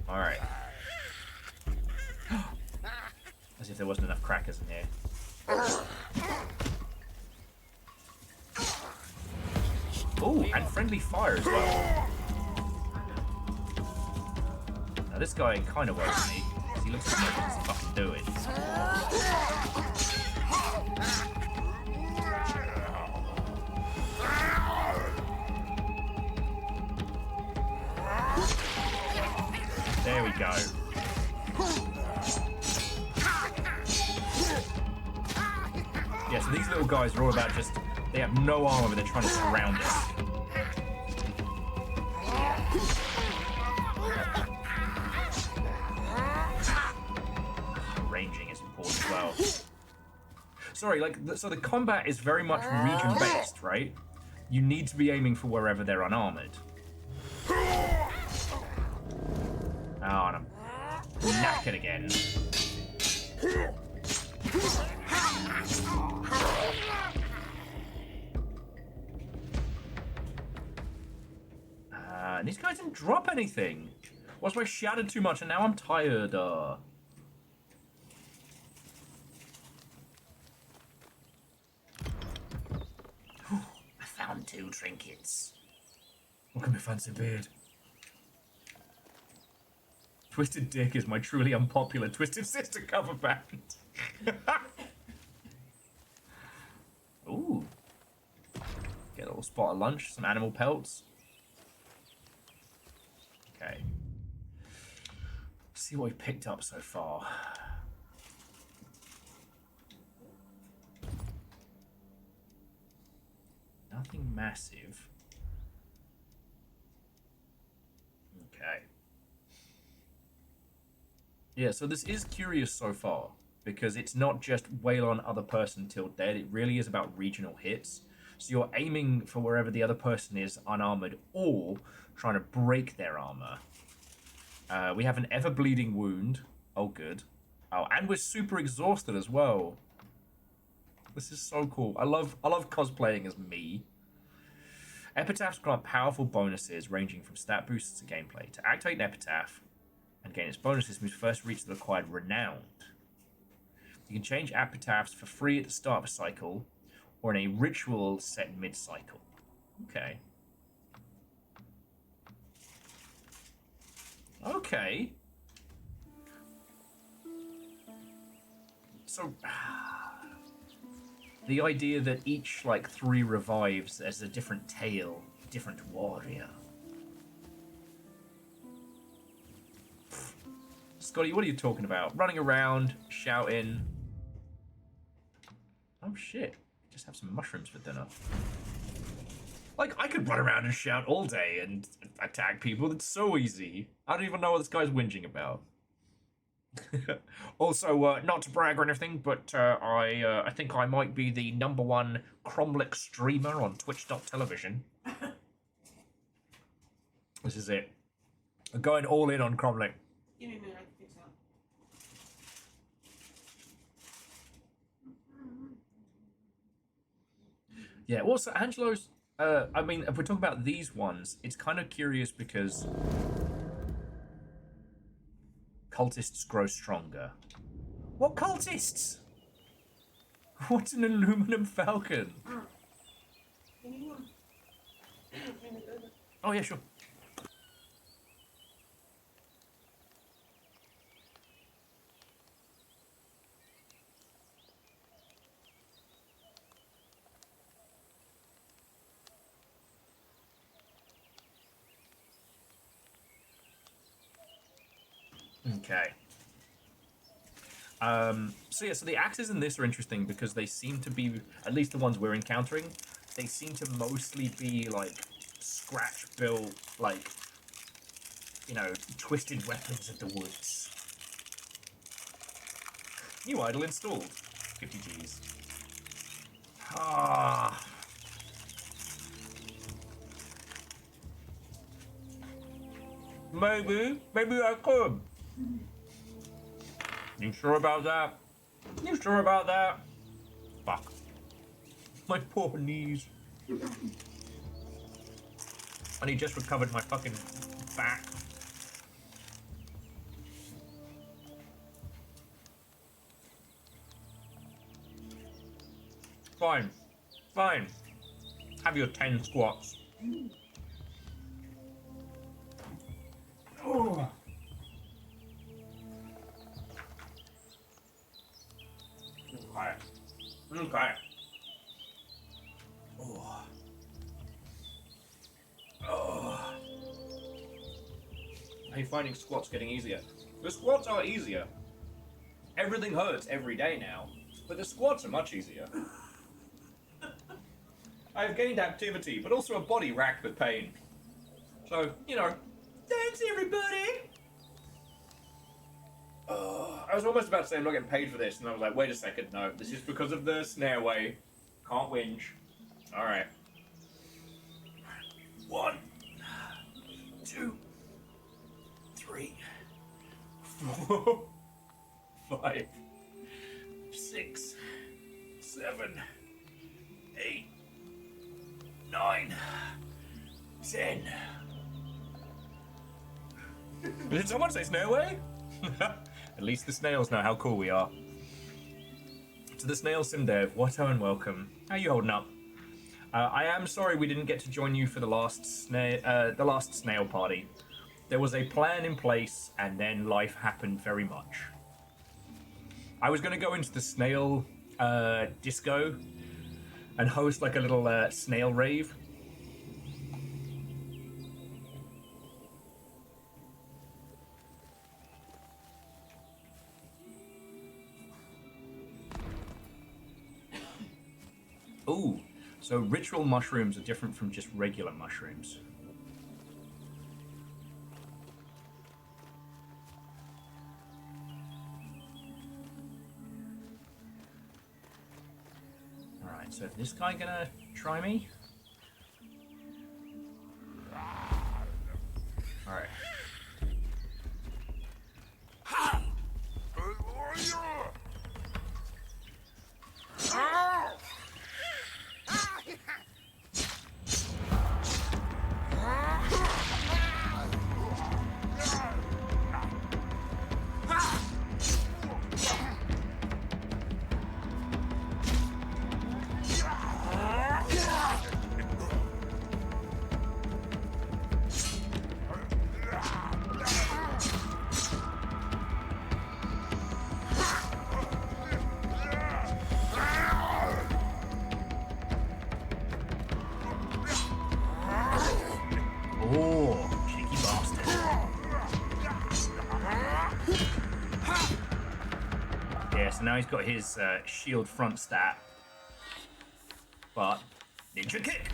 Alright. As if there wasn't enough crackers in here. Oh, and friendly fire as well. Now this guy kind of worries me, because he looks like he knows what he's fucking doing. There we go. Yeah, so these little guys are all about just... They have no armor, but they're trying to surround us. Ranging is important as well. Sorry, so the combat is very much region-based, right? You need to be aiming for wherever they're unarmored. Oh, and I'm knackered again. And these guys didn't drop anything. Was I shouted too much and now I'm tired? I found 2 trinkets. Look at my fancy beard. Twisted Dick is my truly unpopular Twisted Sister cover band. Ooh. Get a little spot of lunch, some animal pelts. Okay. Let's see what we picked up so far. Nothing massive. Okay. Yeah, so this is curious so far, because it's not just wail on other person till dead, it really is about regional hits. So you're aiming for wherever the other person is unarmored, or trying to break their armor. We have an ever-bleeding wound. Oh, good. Oh, and we're super exhausted as well. This is so cool. I love cosplaying as me. Epitaphs grant powerful bonuses ranging from stat boosts to gameplay. To activate an epitaph and gain its bonuses, you must first reach the required renowned. You can change epitaphs for free at the start of a cycle, or in a ritual set mid-cycle. Okay. Okay. So, the idea that each, 3 revives as a different tale, different warrior. Scotty, what are you talking about? Running around, shouting. Oh shit. Just have some mushrooms for dinner. I could run around and shout all day and attack people. It's so easy. I don't even know what this guy's whinging about. Also, not to brag or anything, but I think I might be the #1 Kromlech streamer on Twitch.television. This is it. I'm going all in on Kromlech. Give me a minute, I can fix that. Yeah, also, Angelo's... I mean, if we're talking about these ones, it's kind of curious because... cultists grow stronger. What cultists? What's an aluminum falcon? Give me one. Oh, yeah, sure. Okay. So yeah, so the axes in this are interesting because they seem to be, at least the ones we're encountering, they seem to mostly be like scratch built, like, you know, twisted weapons of the woods. New idol installed. 50 Gs. Ah. Maybe I could. You sure about that? You sure about that? Fuck. My poor knees. And he just recovered my fucking back. Fine. Fine. Have your 10 squats. Oh. Okay. Okay. Oh. Oh. Are you finding squats getting easier? The squats are easier. Everything hurts every day now, but the squats are much easier. I've gained activity, but also a body racked with pain. So, you know, thanks everybody! I was almost about to say I'm not getting paid for this, and I was like, wait a second, no, this is because of the snare way. Can't whinge. Alright. 1, 2, 3, 4, 5, 6, 7, 8, 9, 10. Did someone say snail way? At least the snails know how cool we are. To the snail sim dev, Watto and welcome. How you holding up? I am sorry we didn't get to join you for the last snail party. There was a plan in place, and then life happened very much. I was going to go into the snail disco and host like a little snail rave. Ooh, so ritual mushrooms are different from just regular mushrooms. Alright, so is this guy gonna try me? Alright. Oh, cheeky bastard. Yeah, so now he's got his shield front stat. But, ninja kick!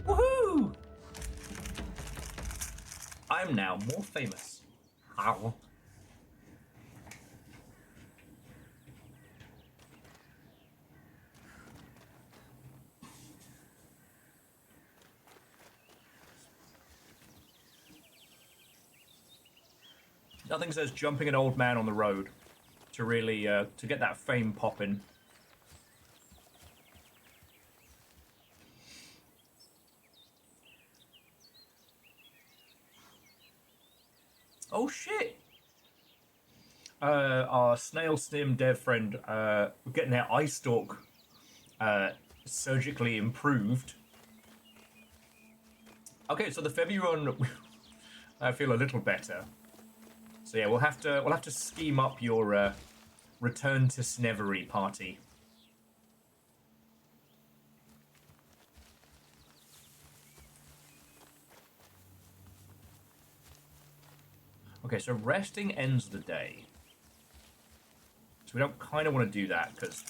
Woohoo! I'm now more famous. How? Nothing says jumping an old man on the road to really to get that fame popping. Oh shit! Our snail stim dev friend, we're getting their eye stalk surgically improved. Okay, so the February I feel a little better. So yeah, we'll have to scheme up your return to Snevery party. Okay, so resting ends the day. So we don't kind of want to do that because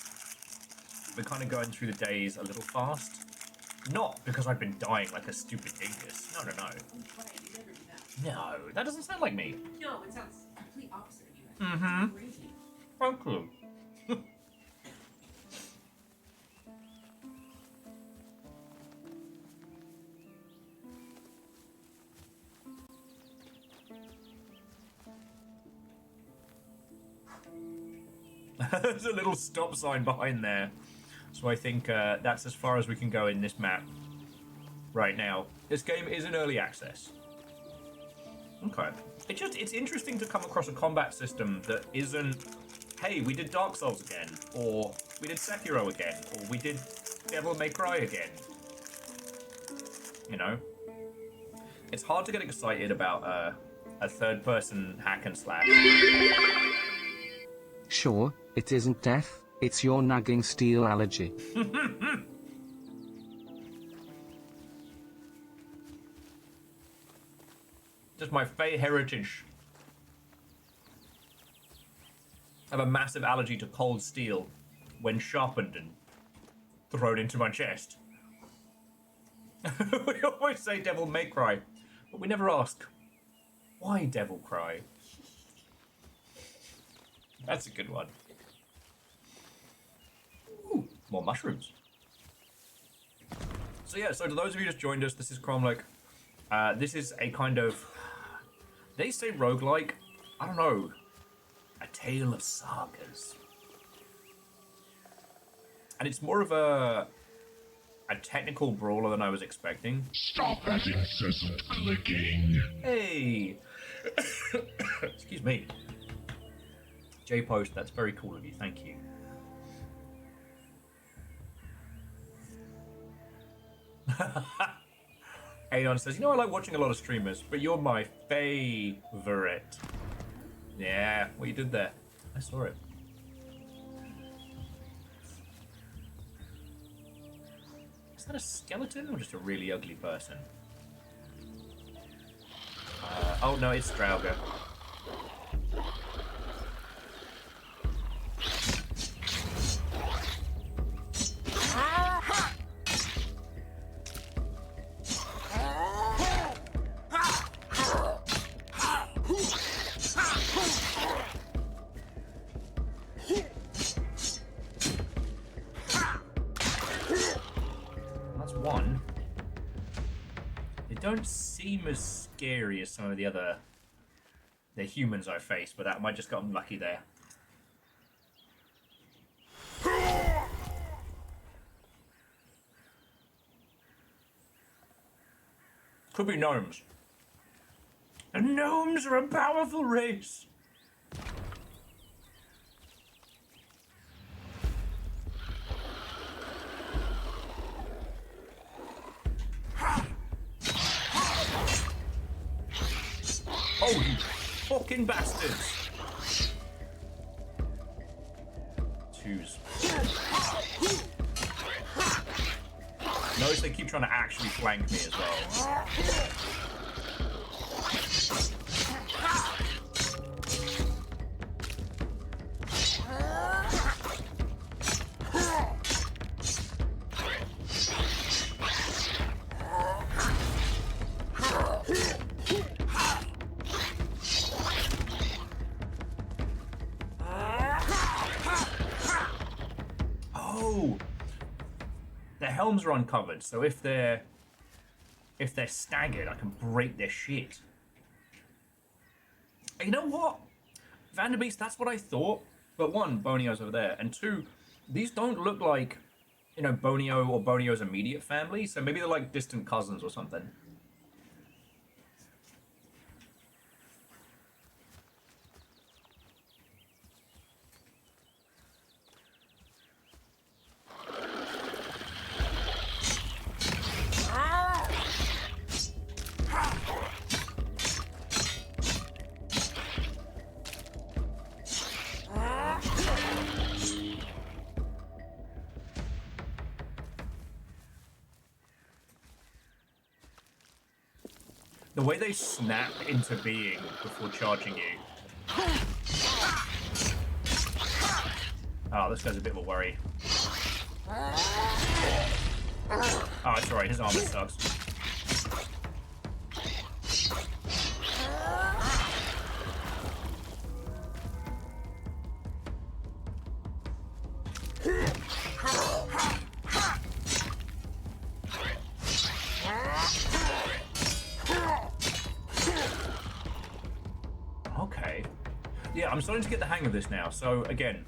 we're kind of going through the days a little fast. Not because I've been dying like a stupid dingus. No. Right, you never do that. No, that doesn't sound like me. No, it sounds complete opposite of you. Mm-hmm. Crazy. Thank you. There's a little stop sign behind there. So I think that's as far as we can go in this map right now. This game is in early access. Okay. It's interesting to come across a combat system that isn't, hey, we did Dark Souls again, or we did Sekiro again, or we did Devil May Cry again. You know? It's hard to get excited about a third-person hack and slash. Sure, it isn't death, it's your nagging steel allergy. Just my Fey heritage. I have a massive allergy to cold steel when sharpened and thrown into my chest. We always say Devil May Cry, but we never ask, why Devil Cry? That's a good one. Ooh, more mushrooms. So yeah, so to those of you who just joined us, this is Kromlech. This is a kind of, they say roguelike, I don't know, a tale of sagas. And it's more of a technical brawler than I was expecting. Stop that incessant clicking. Hey! Excuse me. J-Post, that's very cool of you, thank you. Aeon says, you know, I like watching a lot of streamers, but you're my favorite. Yeah, what you did there. I saw it. Is that a skeleton or just a really ugly person? Oh no, it's Strauger. That's one. They don't seem as scary as some of the other humans I faced, but that might just got unlucky there. Could be gnomes. And gnomes are a powerful race. Oh, you fucking bastards! Twos. Notice they keep trying to actually flank me as well. Their helms are uncovered, so if they're staggered, I can break their shit. You know what? Vanderbeest, that's what I thought. But one, Bonio's over there, and two, these don't look like, you know, Bonio or Bonio's immediate family, so maybe they're like distant cousins or something. The way they snap into being before charging you. Oh, this guy's a bit of a worry. Oh, it's alright, his armor sucks. Okay. Yeah, I'm starting to get the hang of this now. So, again,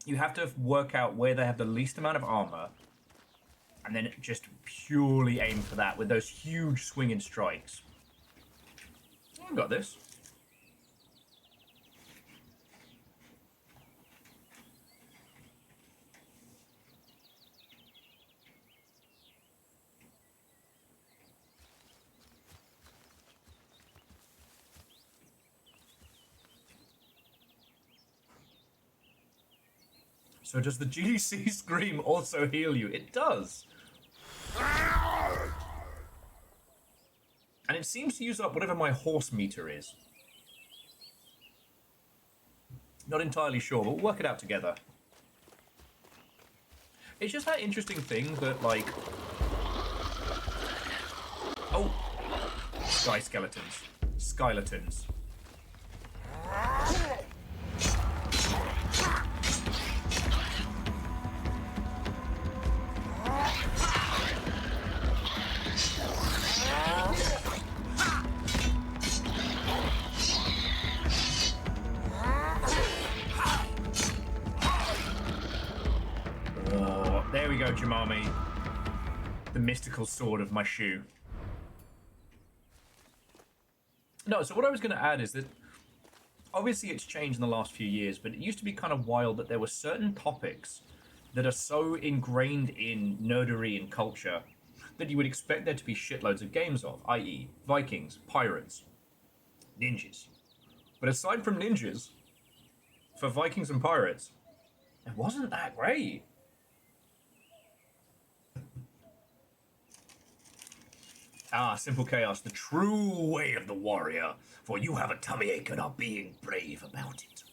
you have to work out where they have the least amount of armor, and then just purely aim for that with those huge swinging strikes. I've got this. So does the GDC scream also heal you? It does. And it seems to use up whatever my horse meter is. Not entirely sure, but we'll work it out together. It's just that interesting thing that, like... Oh! Sky skeletons. Skeletons. There we go, Jamami. The mystical sword of my shoe. No, so what I was going to add is that obviously it's changed in the last few years, but it used to be kind of wild that there were certain topics that are so ingrained in nerdery and culture that you would expect there to be shitloads of games of, i.e. Vikings, pirates, ninjas. But aside from ninjas, for Vikings and pirates, it wasn't that great. Ah, Simple Chaos, the true way of the warrior, for you have a tummy ache and are being brave about it.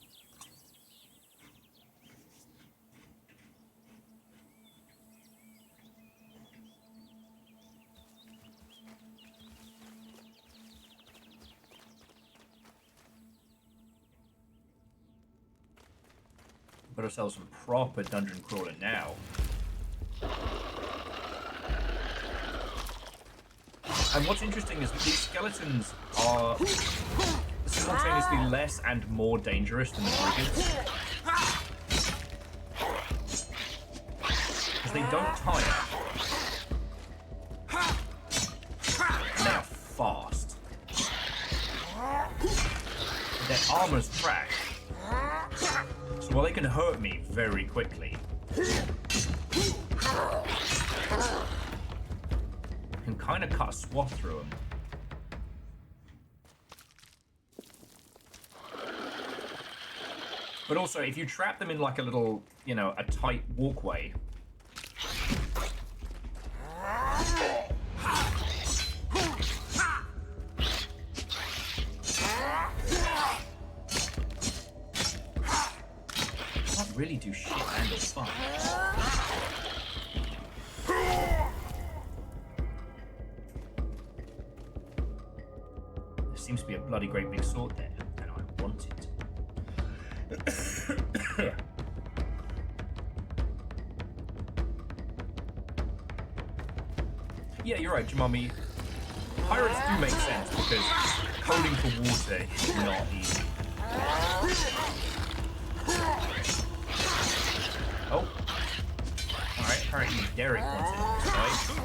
Got ourselves some proper dungeon crawling now. And what's interesting is that these skeletons are simultaneously less and more dangerous than the brigands. Because they don't tire. And they are fast. Their armor's trash. So while they can hurt me very quickly, can kind of cut a swath through them. But also, if you trap them in like a little, you know, a tight walkway, can't really do shit handle fun. Seems to be a bloody great big sword there, and I want it. Yeah, you're right, Jamami. Pirates do make sense because coding for water is not easy. Oh. Alright, apparently Derek wants it, right?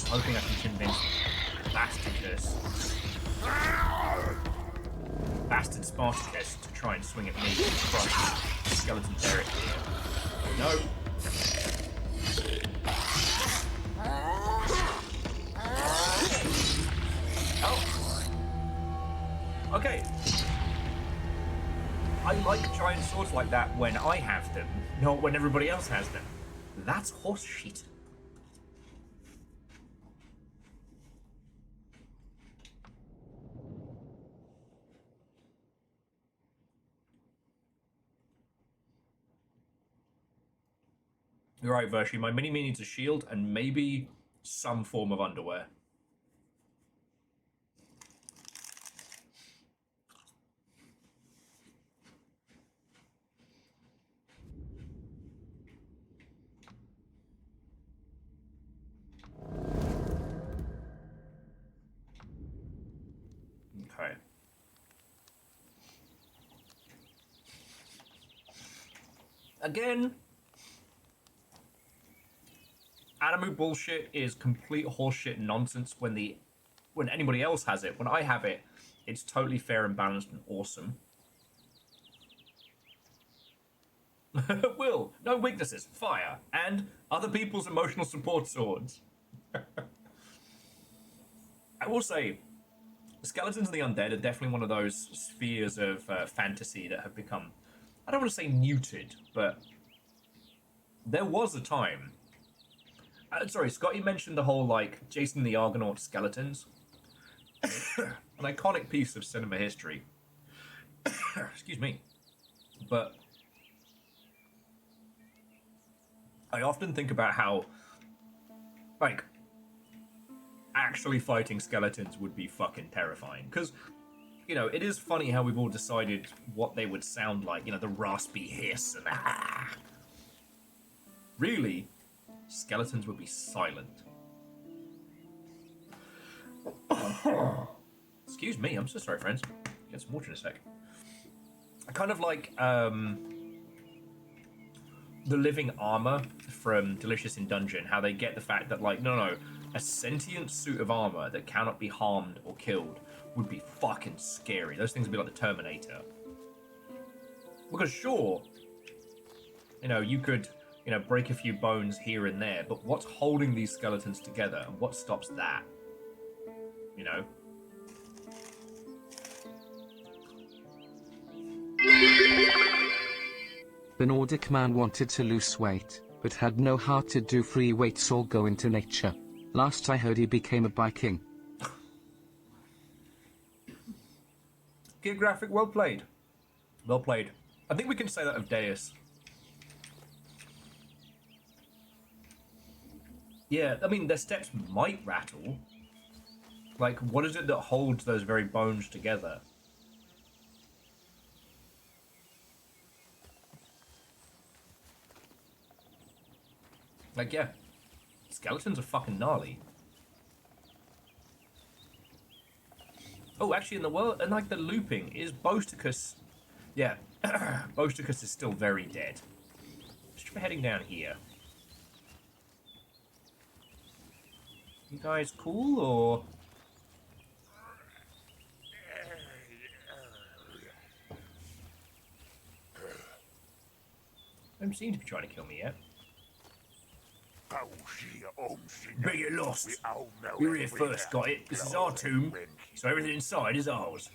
Hoping I can convince Bastard Spartacus to try and swing at me and crush Skeleton Derek here. No. Oh. like giant swords like that when I have them, not when everybody else has them. That's horse shit. You're right, Vershi. My mini-me needs a shield and maybe some form of underwear. Okay. Again, Animu bullshit is complete horseshit nonsense when anybody else has it. When I have it, it's totally fair and balanced and awesome. Will, no weaknesses, fire, and other people's emotional support swords. I will say, skeletons and the undead are definitely one of those spheres of fantasy that have become, I don't want to say neutered, but there was a time. Sorry, Scott, you mentioned the whole, like, Jason the Argonaut skeletons. An iconic piece of cinema history. Excuse me. But I often think about how, like, actually fighting skeletons would be fucking terrifying. Because, you know, it is funny how we've all decided what they would sound like. You know, the raspy hiss and ah. Really, skeletons would be silent. Excuse me, I'm so sorry, friends. Get some water in a sec. I kind of like the living armor from Delicious in Dungeon, how they get the fact that, like, no, a sentient suit of armor that cannot be harmed or killed would be fucking scary. Those things would be like the Terminator. Because sure, you know, you could, you know, break a few bones here and there, but what's holding these skeletons together and what stops that? You know? The Nordic man wanted to lose weight, but had no heart to do free weights or go into nature. Last I heard he became a Viking. Geographic, well played. Well played. I think we can say that of Deus. Yeah, I mean, their steps might rattle. Like, what is it that holds those very bones together? Like, yeah, skeletons are fucking gnarly. Oh, actually, in the world, and like the looping, is Bosticus... Yeah, Bosticus is still very dead. Just heading down here. You guys cool, or...? Don't seem to be trying to kill me yet. But you're lost. We're here first, got it? This is our tomb, so everything inside is ours.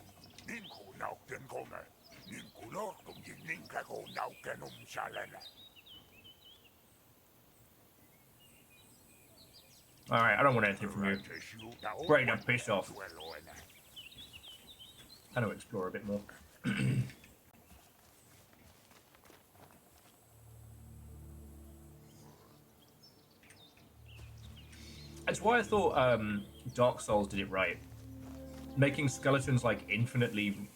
Alright, I don't want anything from you. Great, now piss off. I know, explore a bit more. That's why I thought Dark Souls did it right. Making skeletons, like, infinitely,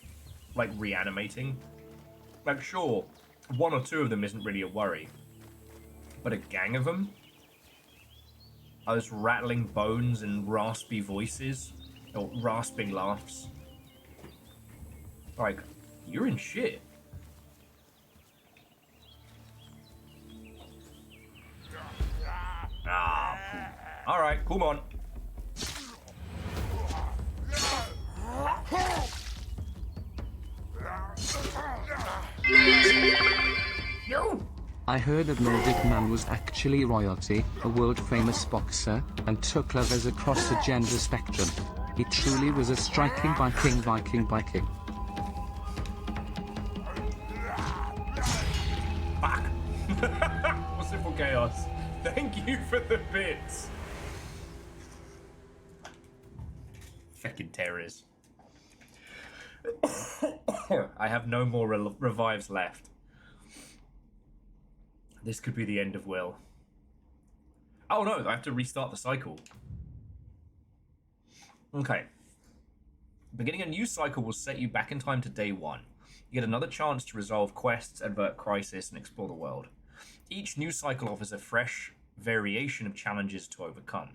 like, reanimating. Like, sure, one or two of them isn't really a worry. But a gang of them? Those rattling bones and raspy voices. Or rasping laughs. Like, you're in shit. Ah, cool. Alright, come on. No! I heard that Nordic man was actually royalty, a world-famous boxer, and took lovers across the gender spectrum. He truly was a striking Viking. you for the bits. Feckin' terrors. I have no more revives left. This could be the end of Will. Oh no, I have to restart the cycle. Okay. Beginning a new cycle will set you back in time to day 1. You get another chance to resolve quests, avert crisis, and explore the world. Each new cycle offers a fresh variation of challenges to overcome.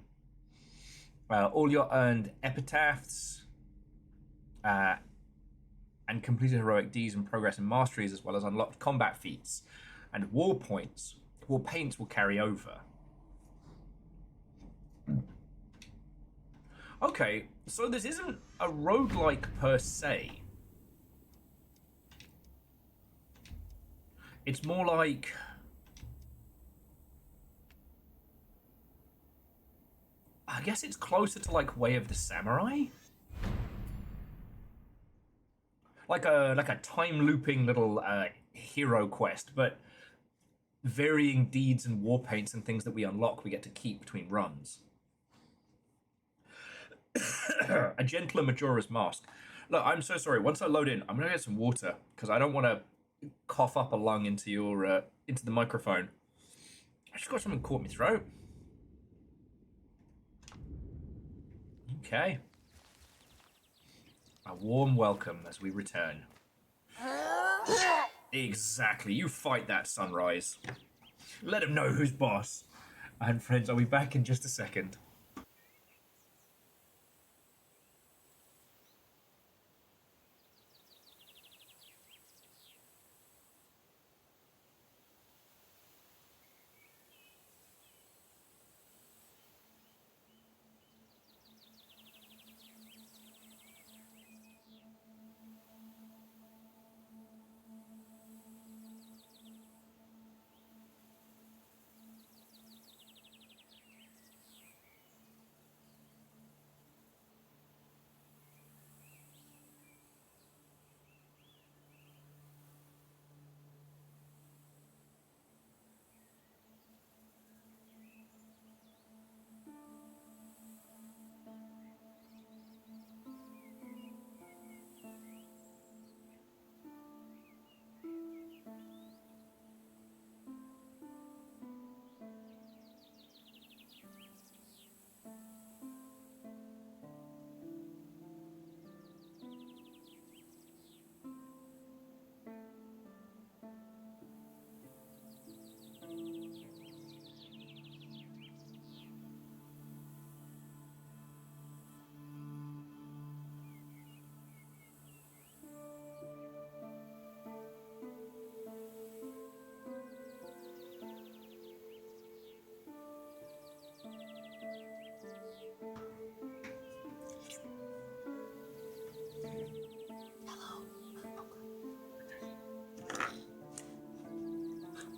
All your earned epitaphs and completed heroic deeds and progress in masteries, as well as unlocked combat feats and war paints will carry over. Okay, so this isn't a roguelike per se. It's more like... I guess it's closer to like Way of the Samurai? Like a time looping little hero quest, but varying deeds and war paints and things that we unlock we get to keep between runs. A gentler Majora's Mask. Look, I'm so sorry. Once I load in, I'm gonna get some water because I don't want to cough up a lung into your into the microphone. I just got something caught in my throat. Okay. A warm welcome as we return. Exactly. You fight that, Sunrise. Let him know who's boss. And friends, I'll be back in just a second.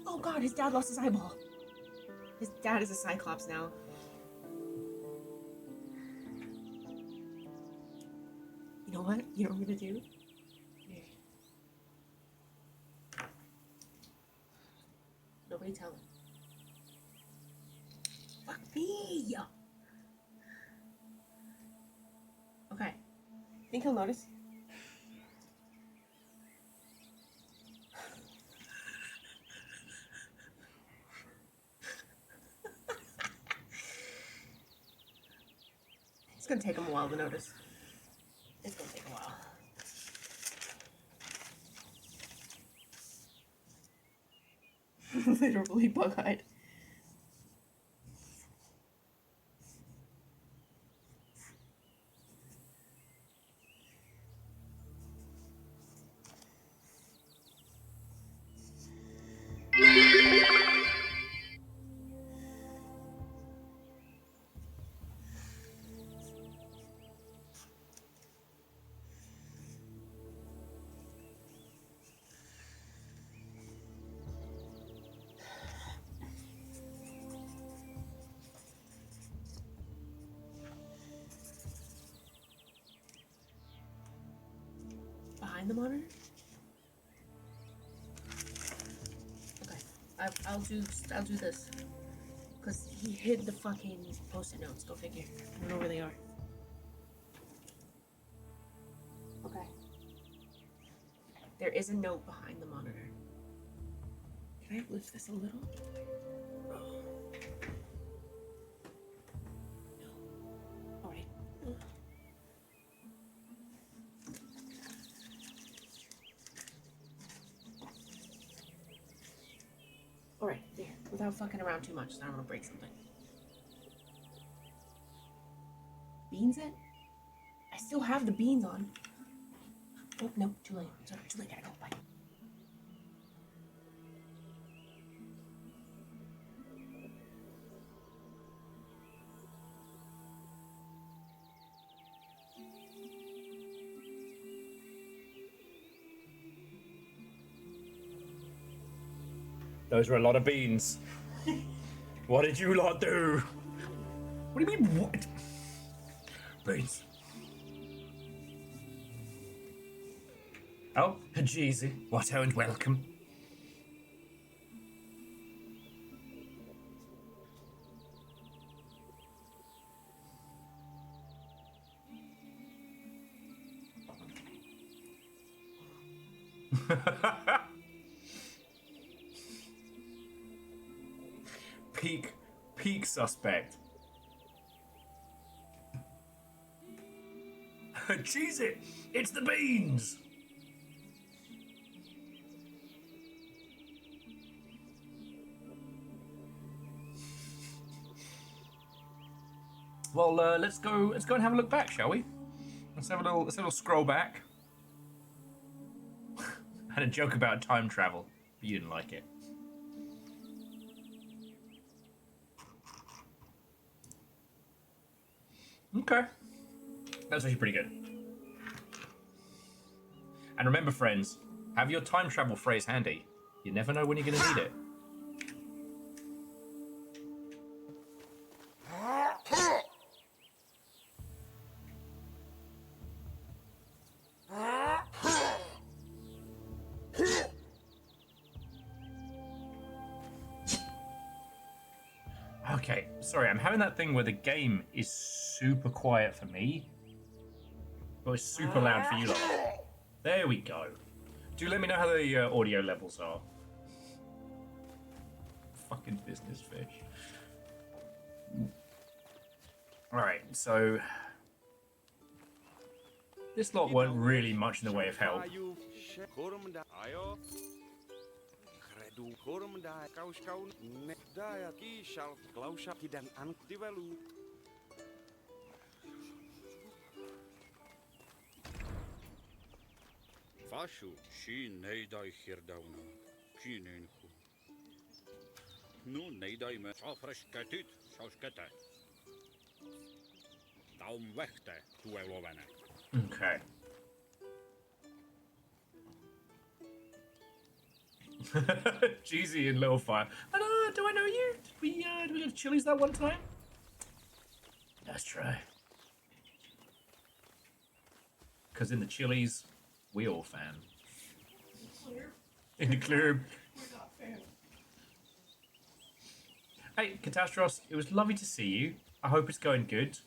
Oh god, his dad lost his eyeball. His dad is a Cyclops now. You know what? You know what I'm gonna do? Here. Nobody tell him. Fuck me! Okay. Think he'll notice? It's gonna take him a while to notice. It's gonna take a while. Literally bug-eyed. Behind the monitor? Okay. I'll do this. Because he hid the fucking post-it notes. Go figure. I don't know where they are. Okay. There is a note behind the monitor. Can I lift this a little? Oh. No. Alright. Alright, there. Without fucking around too much, so I don't want to break something. Beans in? I still have the beans on. Oh, no, too late. Sorry, too late. Gotta go. Bye. Those were a lot of beans. What did you lot do? What do you mean, what? Beans. Oh, jeezy. What and welcome. Peak suspect. Cheese it! It's the beans! Well, let's go and have a look back, shall we? Let's have a little scroll back. I had a joke about time travel, but you didn't like it. Okay. That's actually pretty good. And remember, friends, have your time travel phrase handy. You never know when you're going to need it. Okay, sorry, I'm having that thing where the game is super quiet for me, but it's super loud for you lot. There we go. Do let me know how the audio levels are. Fucking business fish. Alright, so... this lot weren't really much in the way of help. Fashu, she neidai hirdauna, kinenku. Nu neidai me safresketit, sauskete. Daum vechte, tuelovene. Okay. Jeezy and Littlefinger. Do I know you? Did we go to Chili's that one time? Let's try. Because in the Chili's, we all fan. In the club. We're not fan. Hey, Catastros, it was lovely to see you. I hope it's going good.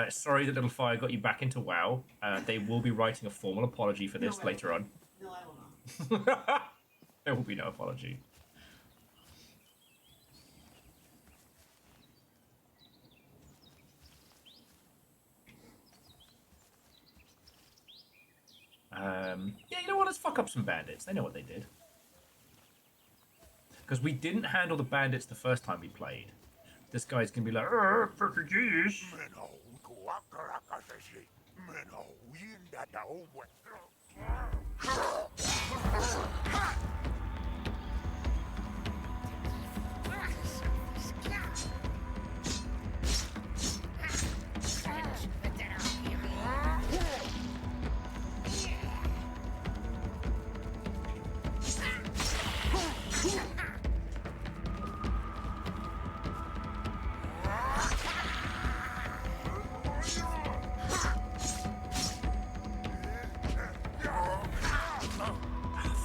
Sorry that Littlefire got you back into WoW. They will be writing a formal apology for this later on. No, I will not. There will be no apology. Yeah, you know what? Let's fuck up some bandits. They know what they did. Because we didn't handle the bandits the first time we played. This guy's gonna be like, Portuguese.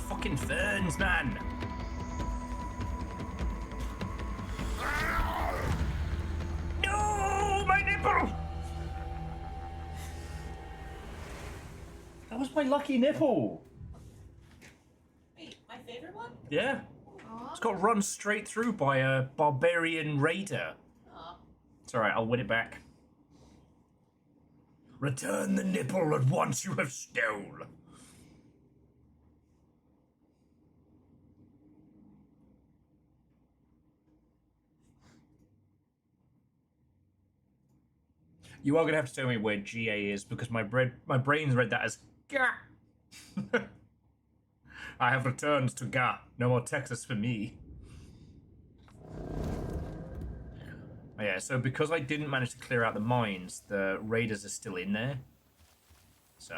Fucking ferns, man. my lucky nipple. Wait, my favorite one? Yeah. Aw. It's got run straight through by a barbarian raider. Aw. It's alright, I'll win it back. Return the nipple at once you have stole. You are going to have to tell me where GA is because my brain's read that as Ga. I have returned to Ga. No more Texas for me. Oh, yeah, so because I didn't manage to clear out the mines, the raiders are still in there. So.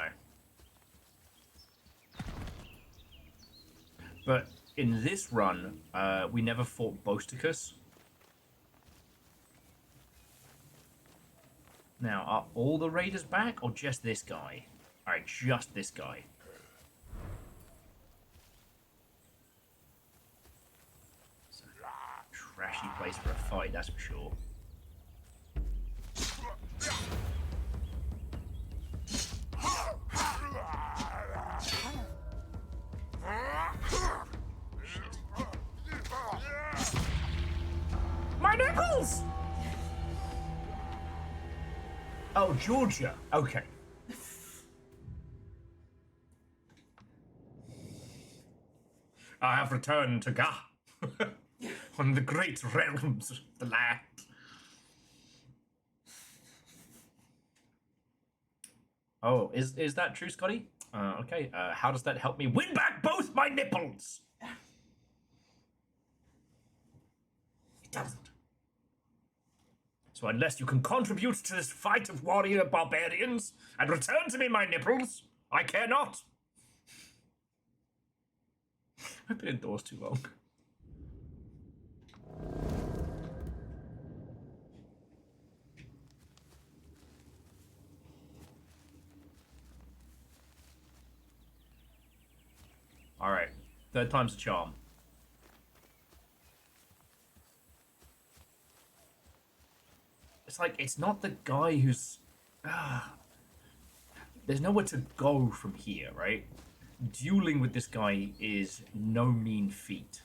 But in this run, we never fought Bosticus. Now, are all the raiders back, or just this guy? Alright, just this guy. It's a trashy place for a fight, that's for sure. Shit. My nipples! Oh, Georgia. Okay. I have returned to Ga. On the great realms of the land. Oh, is that true, Scotty? Okay. How does that help me win back both my nipples? It doesn't. So unless you can contribute to this fight of warrior barbarians and return to me my nipples, I care not. I've been indoors too long. Alright, third time's a charm. It's like, it's not the guy who's... there's nowhere to go from here, right? Dueling with this guy is no mean feat.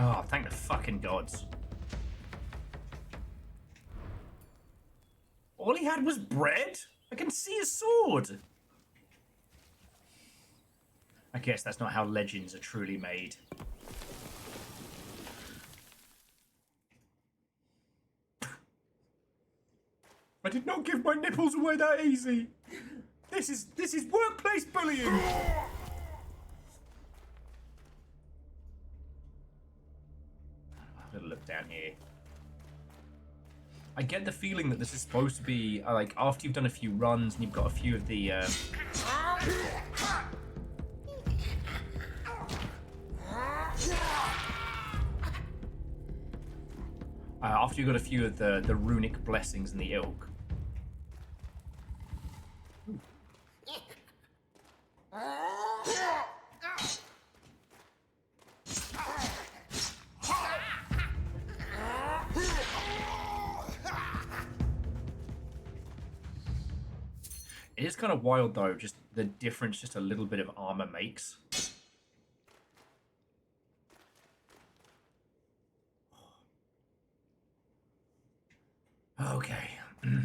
Oh, thank the fucking gods. All he had was bread? I can see his sword. I guess that's not how legends are truly made. I did not give my nipples away that easy. This is workplace bullying. Look down here. I get the feeling that this is supposed to be like after you've done a few runs and you've got a few of the after you've got a few of the runic blessings in the ilk. It is kind of wild though, just the difference just a little bit of armor makes. Okay. You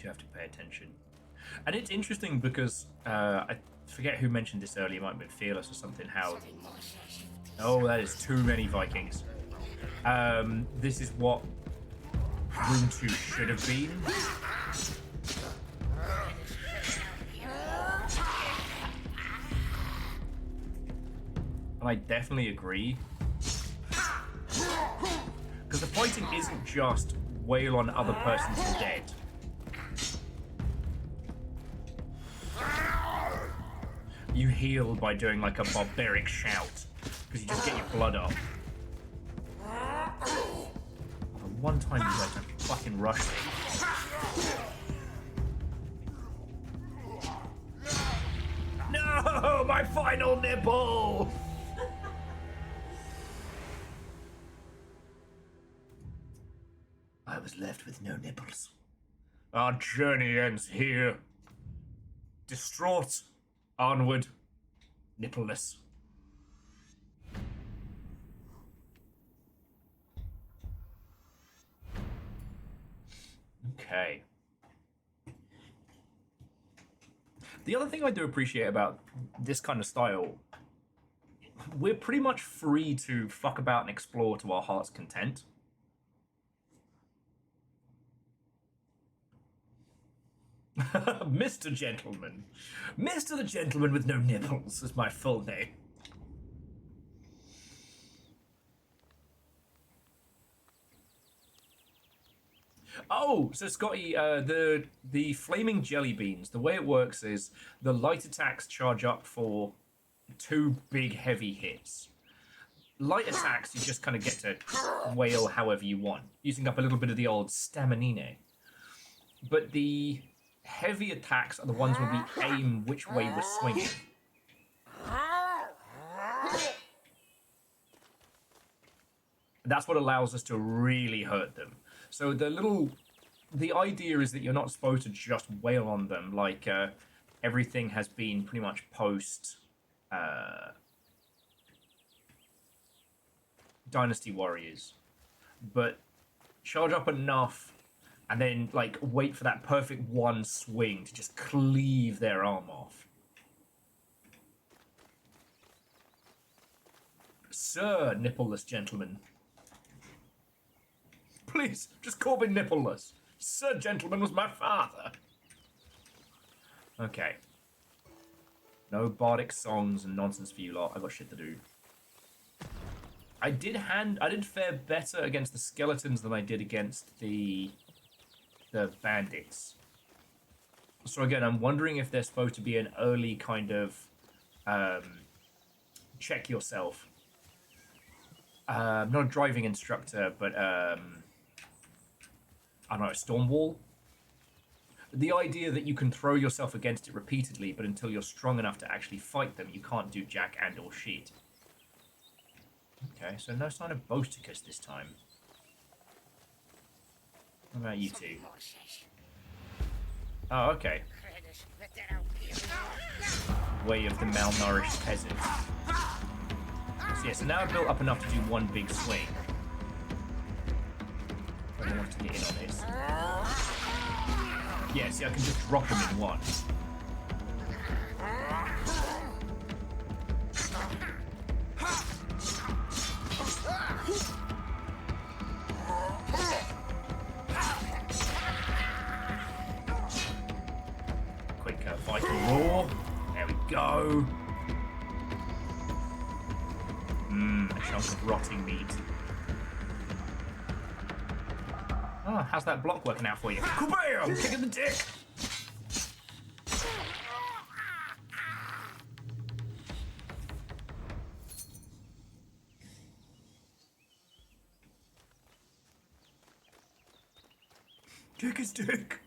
have to pay attention. And it's interesting because I forget who mentioned this earlier, it might have been Fearless or something, how... Oh, that is too many Vikings. This is what Room 2 should have been. And I definitely agree. Because the fighting isn't just wail on other person till dead. You heal by doing like a barbaric shout, because you just get your blood up. The one time you guys don't fucking rush me. No, my final nipple! I was left with no nipples. Our journey ends here. Distraught, onward, nippleless. Okay. The other thing I do appreciate about this kind of style, we're pretty much free to fuck about and explore to our heart's content. Mr. Gentleman. Mr. the Gentleman with no nipples is my full name. Oh, so Scotty, the flaming jelly beans, the way it works is the light attacks charge up for 2 big heavy hits. Light attacks, you just kind of get to wail however you want, using up a little bit of the old staminine. But the heavy attacks are the ones where we aim which way we're swinging. That's what allows us to really hurt them. So the idea is that you're not supposed to just wail on them like everything has been pretty much post Dynasty Warriors, but charge up enough and then like wait for that perfect one swing to just cleave their arm off. Sir, nippleless gentleman. Please, just call me nippleless. Sir Gentleman was my father. Okay. No bardic songs and nonsense for you lot. I got shit to do. I did fare better against the skeletons than I did against the bandits. So again, I'm wondering if there's supposed to be an early kind of check yourself. Not a driving instructor, but I don't know, a storm wall. The idea that you can throw yourself against it repeatedly, but until you're strong enough to actually fight them, you can't do jack and or shit. Okay, so no sign of Boasticus this time. What about you two? Oh, okay. Way of the malnourished peasant. So yeah, so now I've built up enough to do one big swing. I don't want to get in on this. Yeah, see, I can just drop them in one. Quick Viking roar. There we go. A chunk of rotting meat. Oh, how's that block working out for you? Kabam! Kick in the dick! Kick his dick!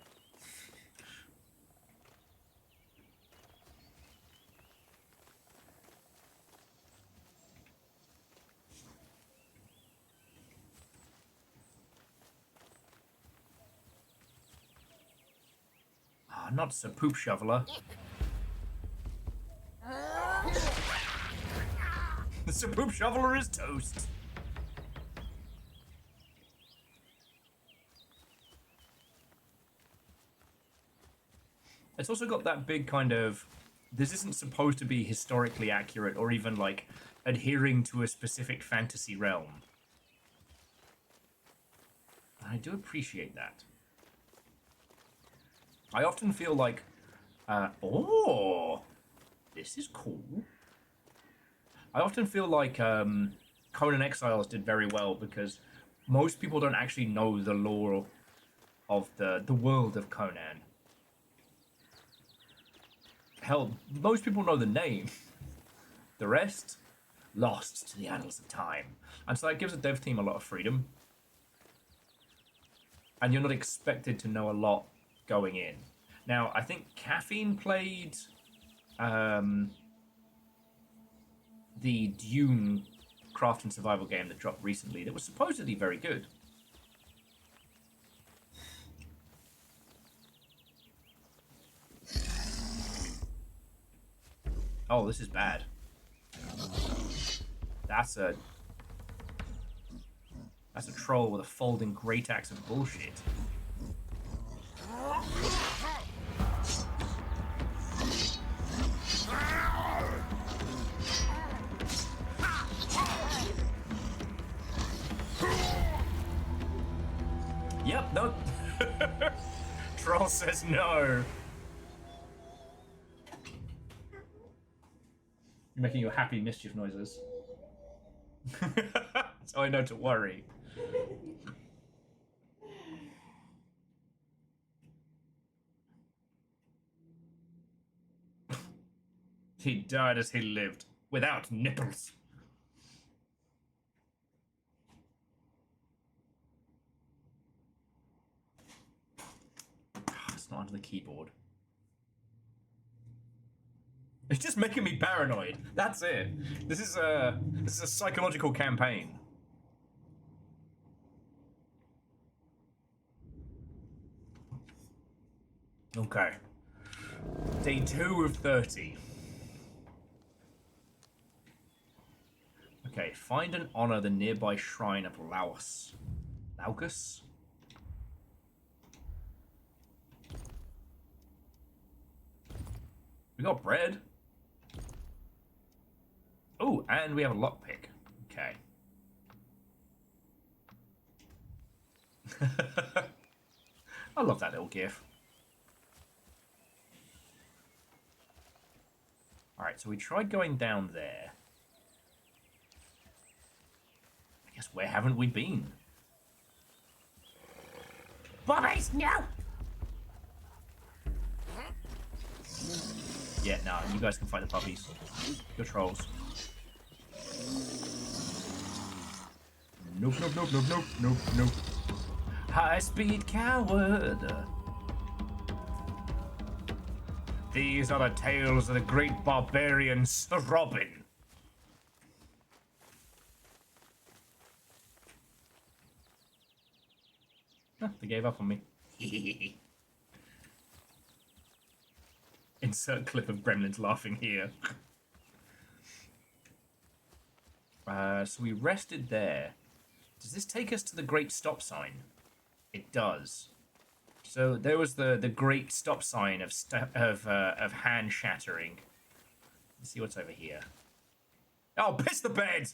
Not Sir Poop Shoveler. The Sir Poop Shoveler is toast. It's also got that big kind of, this isn't supposed to be historically accurate or even like adhering to a specific fantasy realm. I do appreciate that. I often feel like, oh, this is cool. I often feel like Conan Exiles did very well because most people don't actually know the lore of the world of Conan. Hell, most people know the name. The rest, lost to the annals of time. And so that gives the dev team a lot of freedom. And you're not expected to know a lot going in. Now, I think Caffeine played the Dune craft and survival game that dropped recently that was supposedly very good. Oh, this is bad. That's a troll with a folding great axe of bullshit. Yep, no. Troll says no. You're making your happy mischief noises. So I know to worry. He died as he lived, without nipples. It's not under the keyboard. It's just making me paranoid. That's it. This is a psychological campaign. Okay. Day 2 of 30. Okay, find and honor the nearby shrine of Laucus. Laucus? We got bread. Oh, and we have a lockpick. Okay. I love that little gif. Alright, so we tried going down there. I guess where haven't we been? Bobbies, no! Yeah, no, you guys can fight the puppies. You're trolls. Nope, nope, nope, nope, nope, nope, nope. High-speed coward. These are the tales of the great barbarian Sir Robin. Huh, they gave up on me. Insert clip of gremlins laughing here. So we rested there. Does this take us to the great stop sign? It does. So there was the great stop sign of hand shattering. Let's see what's over here. Oh, piss the bed!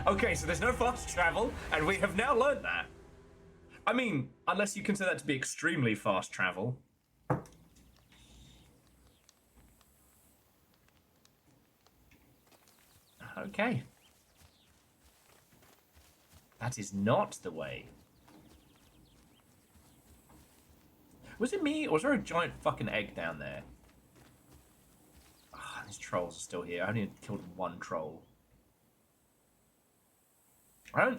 Okay, so there's no fast travel, and we have now learned that. I mean, unless you consider that to be extremely fast travel. Okay. That is not the way. Was it me, or was there a giant fucking egg down there? Ah, these trolls are still here. I only killed one troll.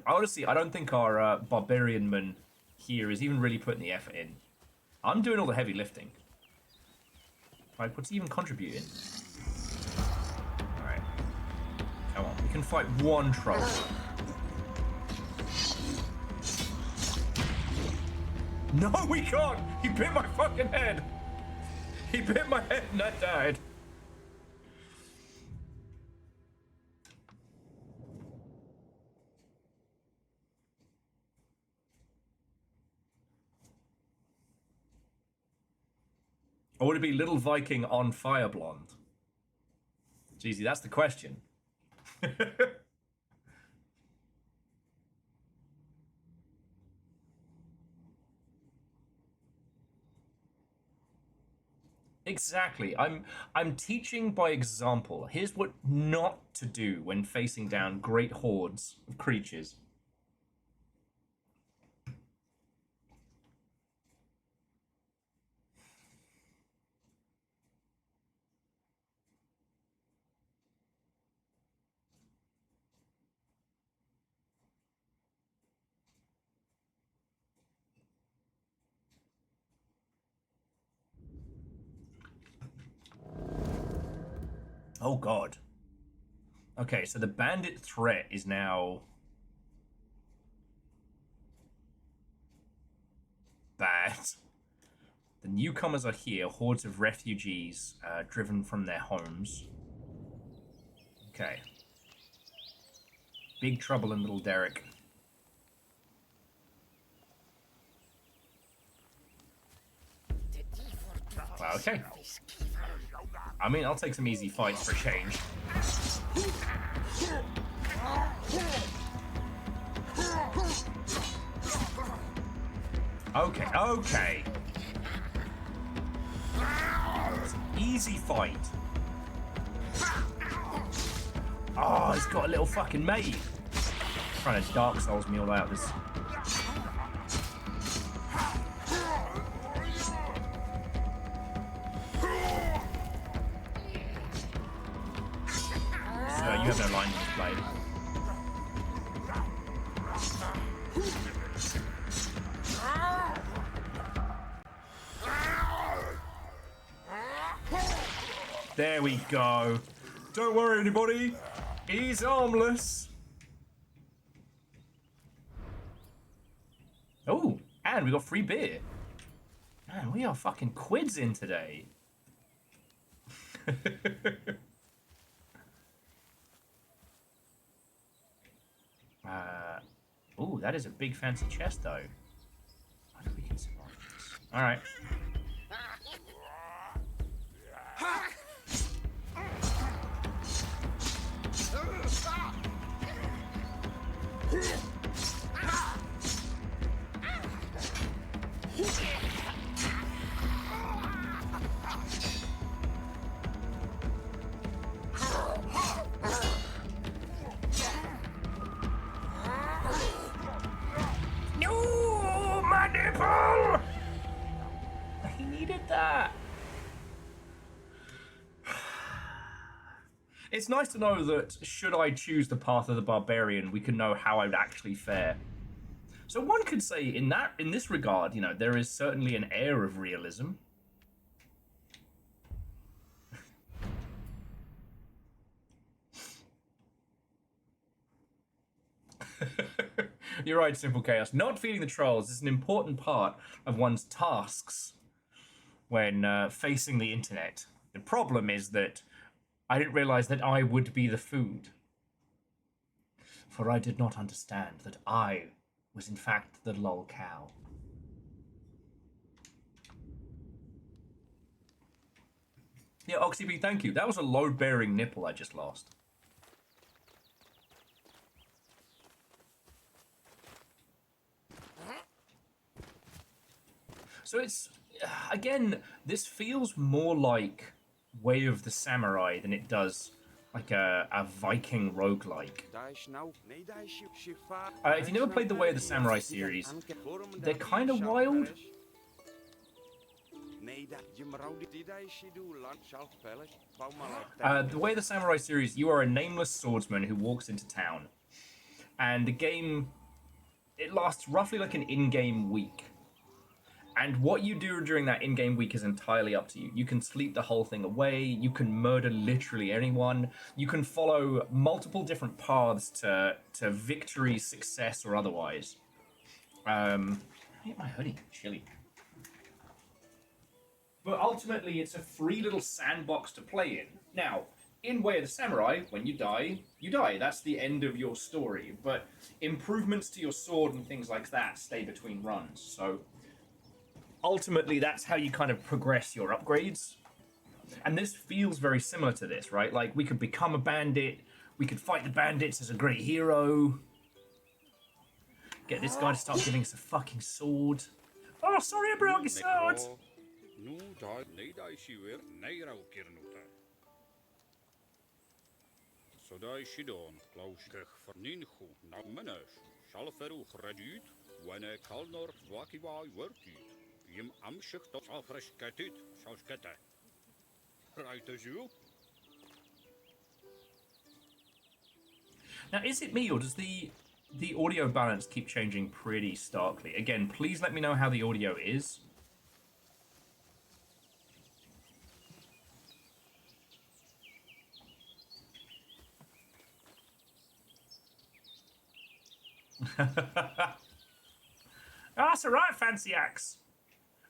Honestly, I don't think our barbarian man here is even really putting the effort in. I'm doing all the heavy lifting. Like, what's he even contributing? Alright. Come on, we can fight one troll. No, we can't! He bit my fucking head! He bit my head and I died. Or would it be Little Viking on Fire Blonde? Jeezy, that's the question. Exactly. I'm teaching by example. Here's what not to do when facing down great hordes of creatures. Oh god. Okay, so the bandit threat is now bad. The newcomers are here, hordes of refugees driven from their homes. Okay. Big trouble in Little Derrick. Wow, okay. I mean, I'll take some easy fights for a change. Okay, okay. It's an easy fight. Oh, he's got a little fucking mate. Trying to Dark Souls me all out this. So you have no line in this blade. There we go. Don't worry, anybody. He's harmless. Oh, and we got free beer. Man, we are fucking quids in today. Oh, that is a big fancy chest, though. I think we can survive this. All right. No, my nipple! He needed that. It's nice to know that should I choose the path of the barbarian, we can know how I would actually fare. So one could say in this regard, you know, there is certainly an air of realism. You're right, Simple Chaos. Not feeding the trolls is an important part of one's tasks when facing the internet. The problem is that I didn't realize that I would be the food. For I did not understand that I was in fact the lol cow. Yeah, OxyB, thank you. That was a load-bearing nipple I just lost. So it's, again, this feels more like Way of the Samurai than it does like a Viking roguelike. If you never played the Way of the Samurai series, they're kind of wild. The Way of the Samurai series, you are a nameless swordsman who walks into town. And the game, it lasts roughly like an in-game week. And what you do during that in-game week is entirely up to you. You can sleep the whole thing away. You can murder literally anyone. You can follow multiple different paths to victory, success, or otherwise. I get my hoodie. Chilly. But ultimately, it's a free little sandbox to play in. Now, in Way of the Samurai, when you die, you die. That's the end of your story. But improvements to your sword and things like that stay between runs. So ultimately, that's how you kind of progress your upgrades. And this feels very similar to this, right? Like, we could become a bandit. We could fight the bandits as a great hero. Get this guy to start giving us a fucking sword. Oh, sorry, I broke your sword. Nu da neidai si weer neirau kirnuta. Sodai Shidon, Klauskech verninchu, na menes, Schalferu redut, wanneer Kalnor Wakiwai werkut. Jim Amschicht tot Alfreskatut, Schalskette. Right as you? Now, is it me, or does the audio balance keep changing pretty starkly? Again, please let me know how the audio is. That's alright, Fancy Axe.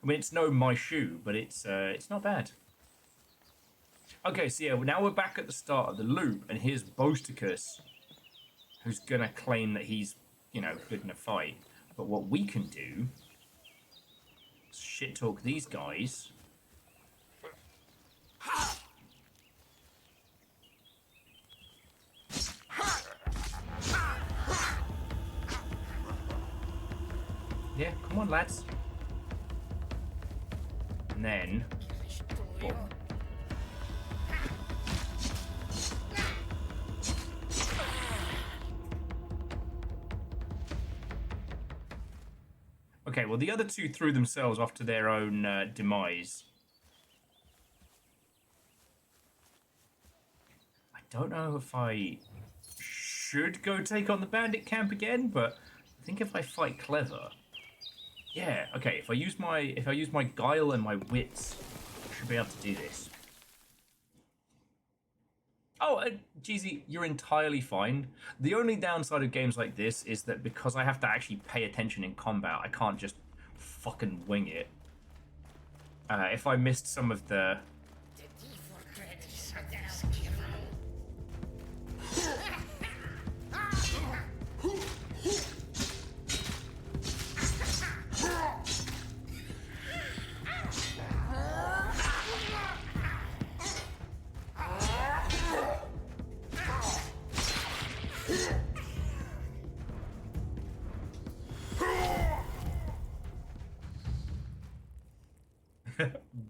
I mean, it's no my shoe, but it's not bad. Okay, so yeah, now we're back at the start of the loop, and here's Boasticus, who's gonna claim that he's, you know, good in a fight. But what we can do is shit talk these guys. Yeah, come on, lads. And then, boom. Okay, well, the other two threw themselves off to their own demise. I don't know if I should go take on the bandit camp again, but I think if I fight clever, yeah, okay. If I use my guile and my wits, I should be able to do this. Oh, Jeezy, you're entirely fine. The only downside of games like this is that because I have to actually pay attention in combat, I can't just fucking wing it. If I missed some of the...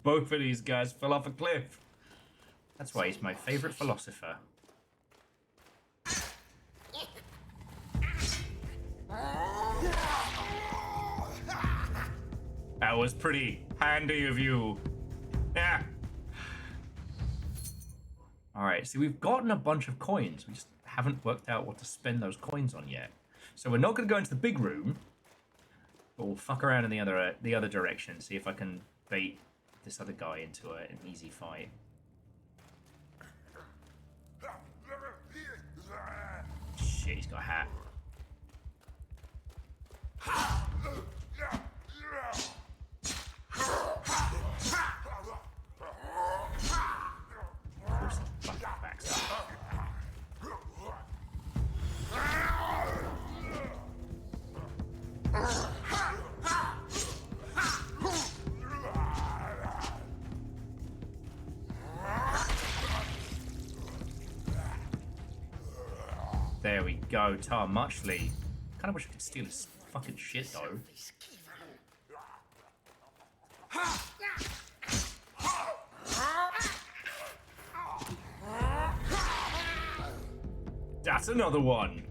Both of these guys fell off a cliff. That's why he's my favorite philosopher. That was pretty handy of you. Yeah. Alright, so we've gotten a bunch of coins. We just haven't worked out what to spend those coins on yet. So we're not going to go into the big room, but we'll fuck around in the other direction, see if I can bait this other guy into an easy fight. Shit, he's got a hat. Of course, he fucking backs up. There we go, Tar Muchley. Kinda wish I could steal his fucking shit though. That's another one.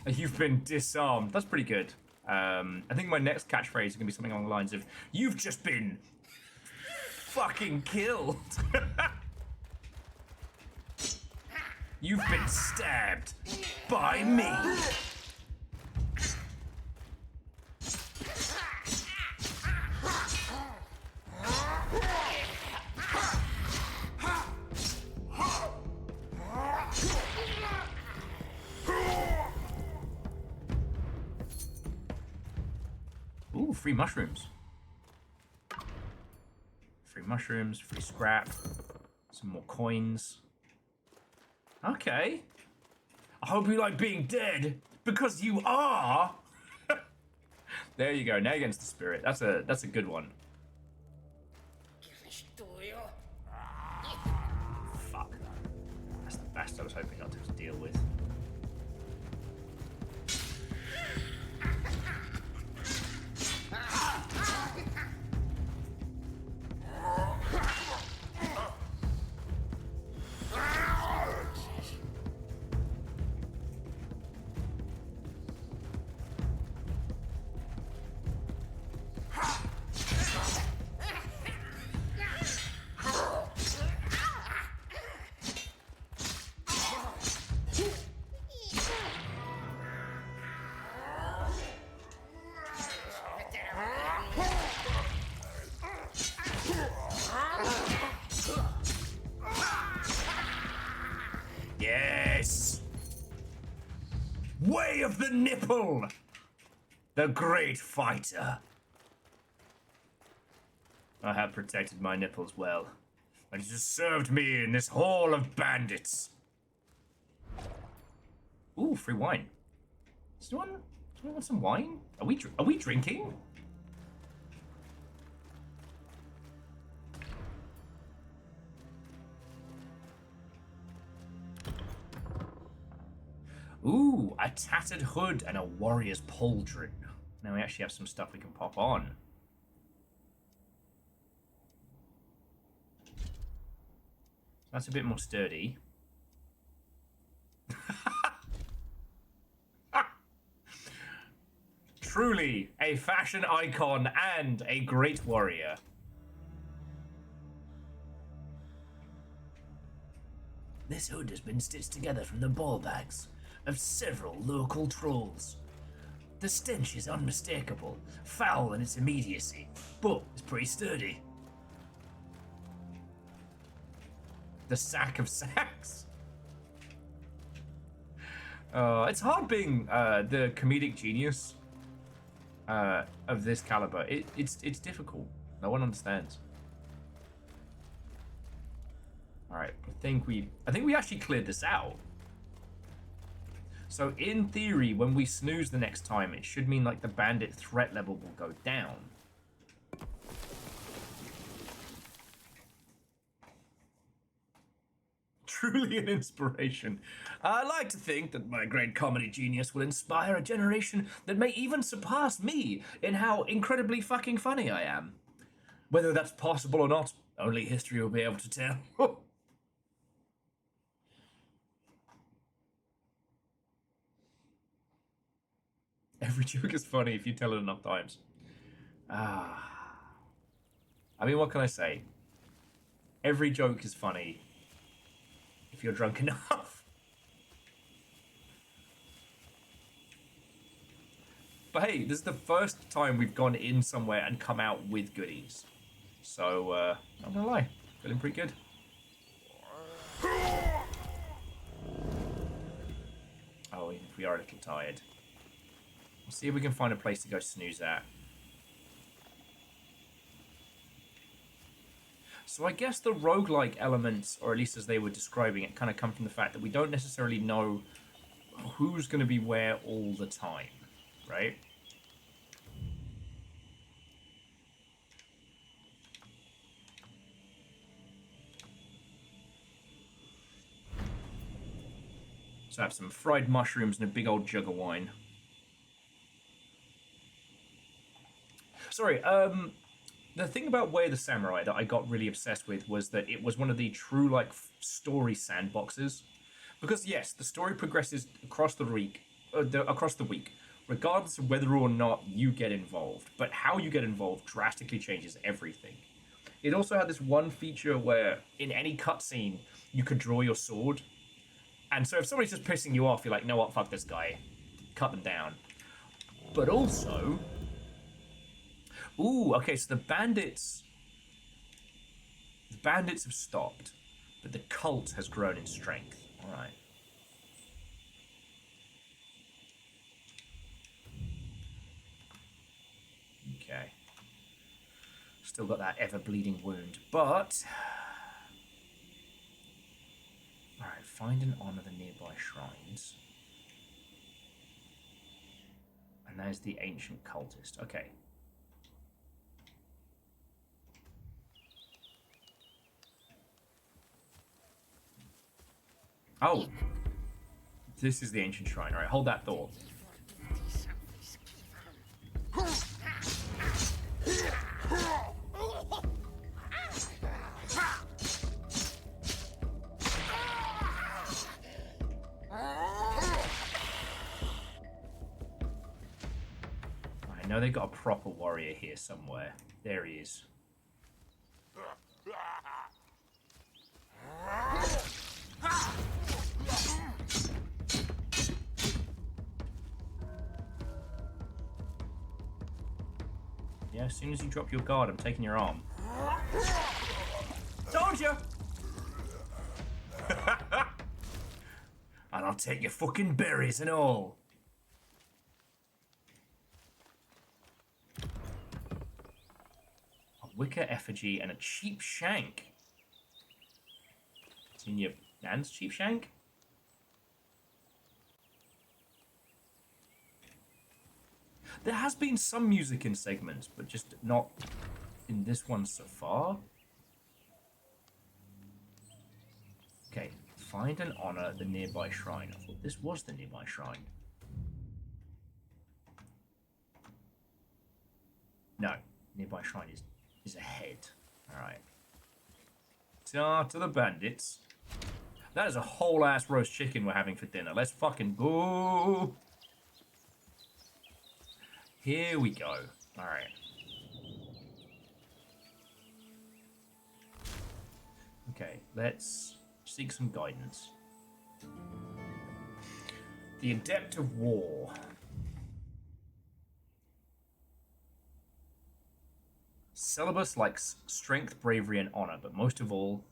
You've been disarmed. That's pretty good. I think my next catchphrase is gonna be something along the lines of, "You've just been fucking killed." You've been stabbed by me. Ooh, free mushrooms. Free mushrooms, free scrap, some more coins. Okay. I hope you like being dead, because you are. There you go. Now against the spirit. That's a good one. Fuck. That's the best I was hoping not to deal with. Nipple, the great fighter. I have protected my nipples well, and it has served me in this hall of bandits. Ooh, free wine. Does anyone want some wine? Are we drinking? Ooh, a tattered hood and a warrior's pauldron. Now we actually have some stuff we can pop on. That's a bit more sturdy. Truly a fashion icon and a great warrior. This hood has been stitched together from the ball bags of several local trolls. The stench is unmistakable, foul in its immediacy, but it's pretty sturdy. The sack of sacks. It's hard being the comedic genius of this caliber. It's difficult. No one understands. All right, I think we actually cleared this out. So in theory, when we snooze the next time, it should mean like the bandit threat level will go down. Truly an inspiration. I like to think that my great comedy genius will inspire a generation that may even surpass me in how incredibly fucking funny I am. Whether that's possible or not, only history will be able to tell. Every joke is funny if you tell it enough times. I mean, what can I say? Every joke is funny if you're drunk enough. But hey, this is the first time we've gone in somewhere and come out with goodies. So, I'm not gonna lie, feeling pretty good. Oh, even if we are a little tired. We'll see if we can find a place to go snooze at. So I guess the roguelike elements, or at least as they were describing it, kind of come from the fact that we don't necessarily know who's going to be where all the time, right? So I have some fried mushrooms and a big old jug of wine. Sorry, the thing about Way of the Samurai that I got really obsessed with was that it was one of the true, like, story sandboxes. Because, yes, the story progresses across the week, regardless of whether or not you get involved. But how you get involved drastically changes everything. It also had this one feature where, in any cutscene, you could draw your sword. And so if somebody's just pissing you off, you're like, no, what, fuck this guy. Cut them down. But also... Ooh, okay, so the bandits have stopped, but the cult has grown in strength. All right. Okay. Still got that ever-bleeding wound, but... All right, find and honor the nearby shrines. And there's the ancient cultist. Okay. Oh, this is the ancient shrine. All right, hold that thought. I know they got a proper warrior here somewhere. There he is. Yeah, as soon as you drop your guard, I'm taking your arm. Told you! And I'll take your fucking berries and all. wicker effigy, and a cheap shank. It's in your nan's cheap shank? There has been some music in segments, but just not in this one so far. Okay, find and honor the nearby shrine. I thought this was the nearby shrine. No, nearby shrine is ahead. Alright. To the bandits. That is a whole ass roast chicken we're having for dinner. Let's fucking go. Here we go. Alright. Okay, let's seek some guidance. The Adept of War. Celebus likes strength, bravery, and honor, but most of all,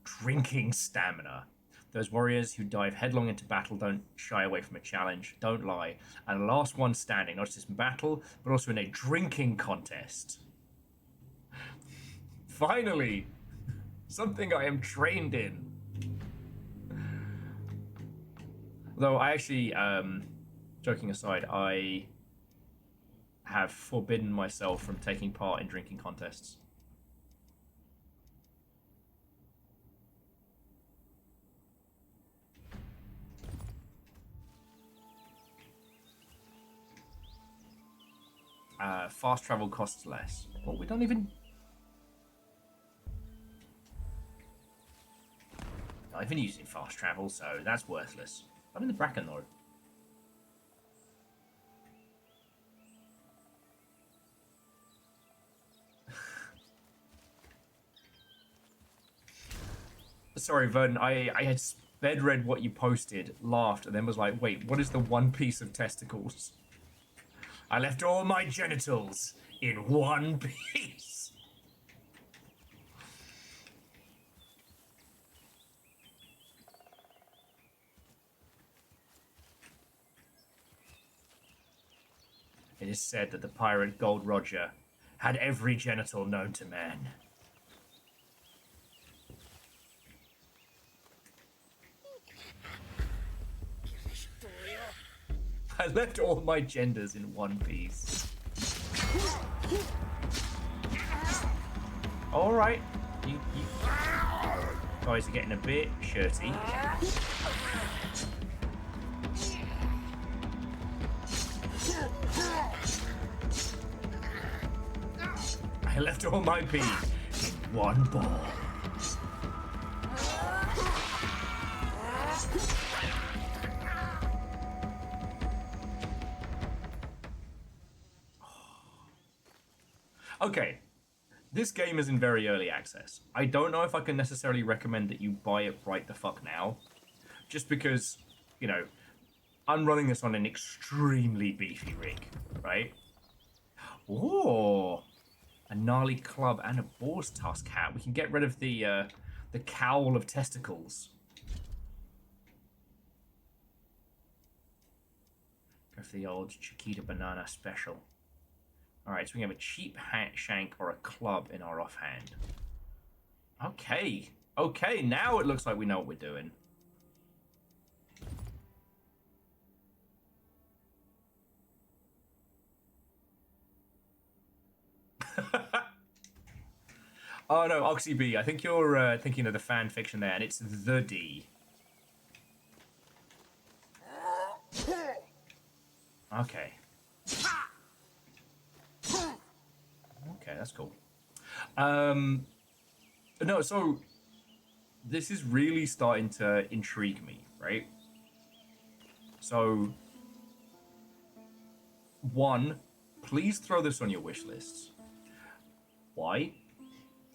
drinking stamina. Those warriors who dive headlong into battle don't shy away from a challenge, don't lie, and the last one standing, not just in battle, but also in a drinking contest. Finally! Something I am trained in. Though I actually, joking aside, I have forbidden myself from taking part in drinking contests. Fast travel costs less. Well, we don't even... Not even using fast travel, so that's worthless. I'm in the Bracken, though. Sorry, Vernon, I had sped read what you posted, laughed, and then was like, wait, what is the one piece of testicles? I left all my genitals in one piece. It is said that the pirate Gold Roger had every genital known to man. I left all my genders in one piece. Alright. You guys are getting a bit shirty. I left all my pee in one ball. Okay, this game is in very early access. I don't know if I can necessarily recommend that you buy it right the fuck now. Just because, you know, I'm running this on an extremely beefy rig, right? Oh, a gnarly club and a boar's tusk hat. We can get rid of the cowl of testicles. Go for the old Chiquita Banana special. Alright, so we have a cheap shank or a club in our offhand. Okay. Okay, now it looks like we know what we're doing. Oh no, Oxy B, I think you're thinking of the fan fiction there, and it's the D. Okay. Okay, that's cool. No, so this is really starting to intrigue me, right? So, one, please throw this on your wish lists. Why?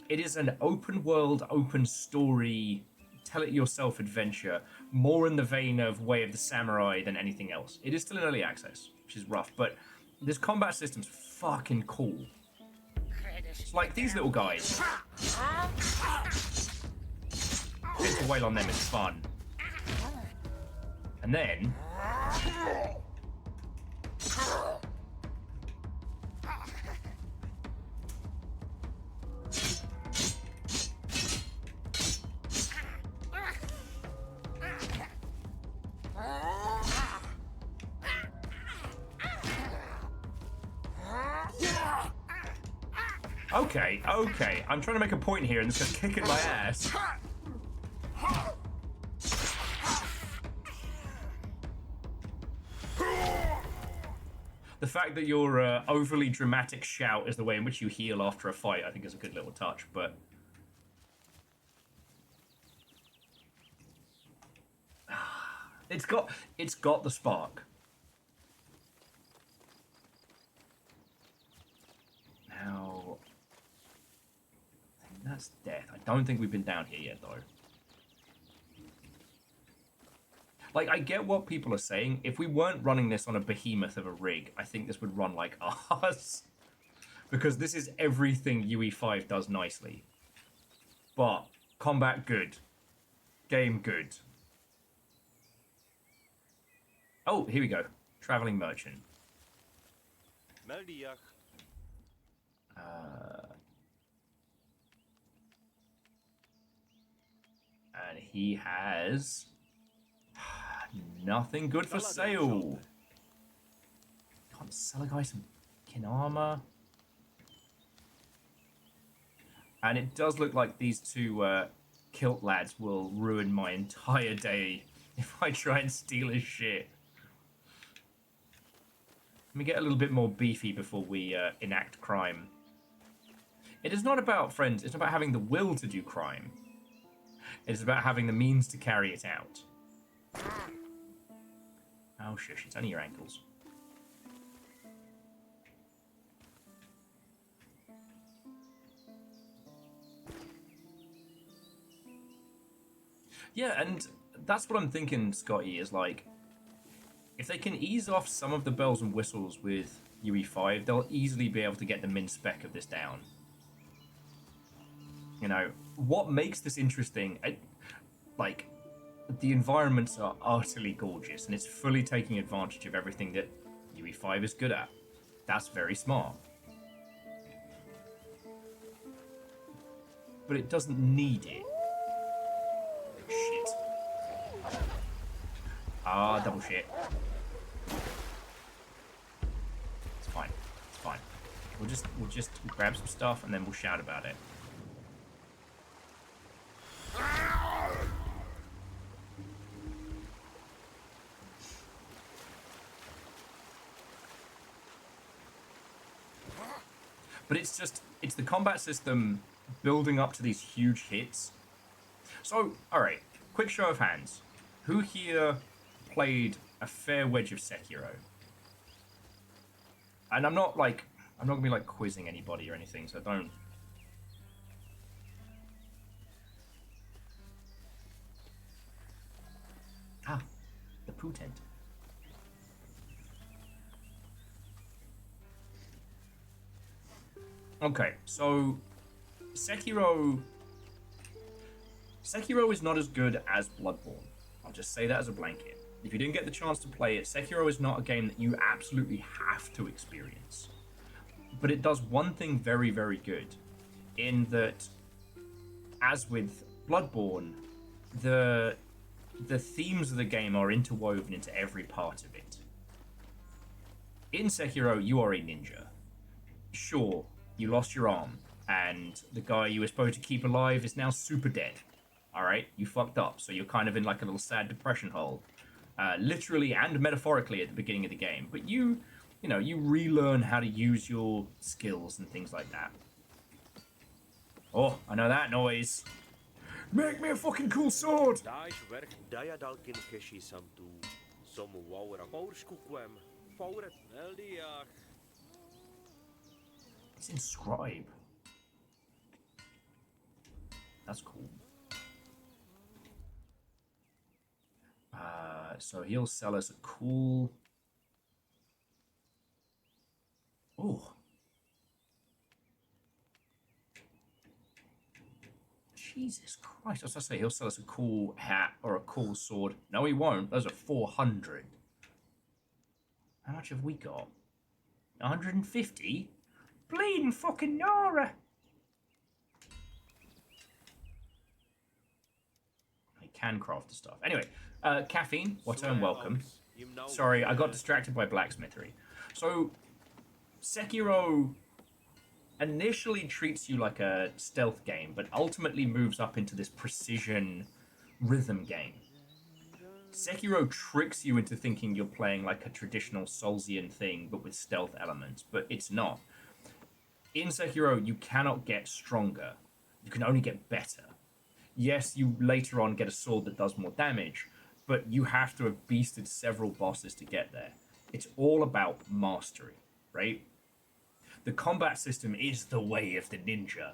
It is an open world, open story, tell it yourself adventure, more in the vein of Way of the Samurai than anything else. It is still in early access, which is rough, but this combat system's fucking cool. It's like these little guys. Getting to wail on them is fun. And then... Okay, okay. I'm trying to make a point here and it's just kicking my ass. The fact that your overly dramatic shout is the way in which you heal after a fight, I think is a good little touch, but... It's got the spark. Now... I think that's death. I don't think we've been down here yet, though. Like, I get what people are saying. If we weren't running this on a behemoth of a rig, I think this would run like us. Because this is everything UE5 does nicely. But, combat good. Game good. Oh, here we go. Traveling merchant. Meldiach. And he has... nothing good for sale. Can't sell a guy some kin armor. And it does look like these two kilt lads will ruin my entire day if I try and steal his shit. Let me get a little bit more beefy before we enact crime. It is not about, friends, it's about having the will to do crime. It is about having the means to carry it out. Oh, shush, it's only your ankles. Yeah, and that's what I'm thinking, Scotty, is like, if they can ease off some of the bells and whistles with UE5, they'll easily be able to get the min spec of this down. You know, what makes this interesting, like, the environments are utterly gorgeous, and it's fully taking advantage of everything that UE5 is good at. That's very smart. But it doesn't need it. Shit. Ah, double shit. It's fine. It's fine. We'll just grab some stuff and then we'll shout about it. But it's the combat system building up to these huge hits. So, alright, quick show of hands. Who here played a fair wedge of Sekiro? And I'm not gonna be like quizzing anybody or anything, so don't. Ah, the poo tent. Okay, so Sekiro is not as good as Bloodborne. I'll just say that as a blanket. If you didn't get the chance to play it, Sekiro is not a game that you absolutely have to experience. But it does one thing very, very good, in that, as with Bloodborne, the themes of the game are interwoven into every part of it. In Sekiro, you are a ninja. Sure, you lost your arm, and the guy you were supposed to keep alive is now super dead. Alright, you fucked up, so you're kind of in like a little sad depression hole. Literally and metaphorically at the beginning of the game. But you relearn how to use your skills and things like that. Oh, I know that noise. Make me a fucking cool sword! It's in Scribe. That's cool. So he'll sell us a cool... Oh. Jesus Christ. I was going to say, he'll sell us a cool hat or a cool sword. No, he won't. Those are 400. How much have we got? 150? Bleeding fucking Nora! I can craft the stuff. Anyway, Caffeine, what and welcome. Sorry, I got distracted by blacksmithery. So, Sekiro initially treats you like a stealth game, but ultimately moves up into this precision rhythm game. Sekiro tricks you into thinking you're playing like a traditional Soulsian thing, but with stealth elements, but it's not. In Sekiro, you cannot get stronger. You can only get better. Yes, you later on get a sword that does more damage, but you have to have beasted several bosses to get there. It's all about mastery, right? The combat system is the way of the ninja.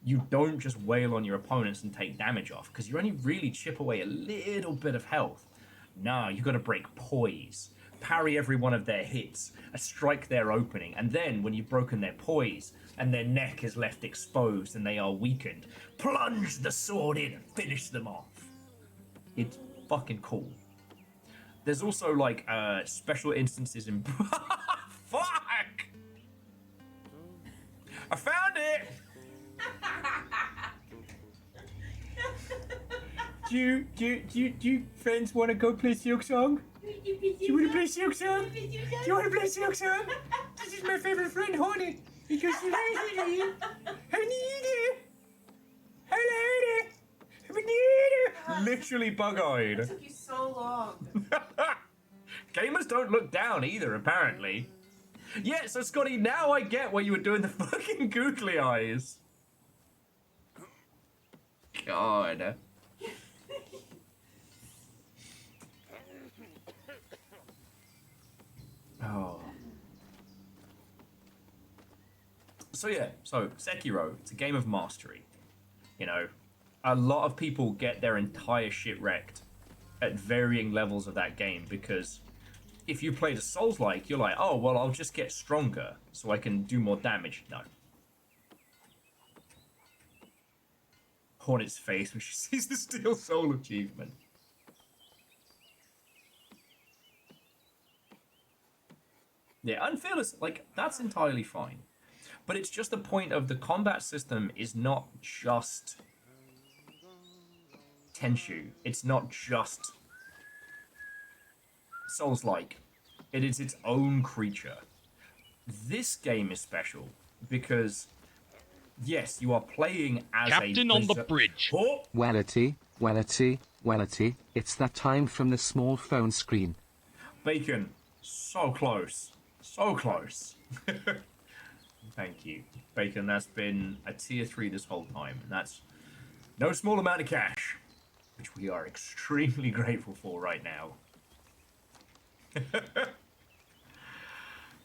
You don't just wail on your opponents and take damage off, because you only really chip away a little bit of health. Nah, you gotta break poise, parry every one of their hits, strike their opening, and then when you've broken their poise and their neck is left exposed and they are weakened, plunge the sword in and finish them off. It's fucking cool. There's also like special instances in fuck! I found it! Do you friends want to go play Silk Song? Do you want to play Silk Song? Do you want to play Silk Song? This is my favorite friend, Hornet. Because you literally bug-eyed. It took you so long. Gamers don't look down either, apparently. Yeah, so Scotty, now I get why you were doing the fucking googly eyes. God. Oh. So yeah, so Sekiro, it's a game of mastery. You know, a lot of people get their entire shit wrecked at varying levels of that game because if you played a Souls-like, you're like, oh, well, I'll just get stronger so I can do more damage. No. Hornet's face when she sees the Steel Soul achievement. Yeah, unfearless, like, that's entirely fine. But it's just the point of the combat system is not just Tenshu. It's not just Souls-like. It is its own creature. This game is special because, yes, you are playing as Captain on the bridge. Oh! Wellity, it's that time from the small phone screen. Bacon, so close. So close. Thank you. Bacon, that's been a tier 3 this whole time, and that's no small amount of cash, which we are extremely grateful for right now.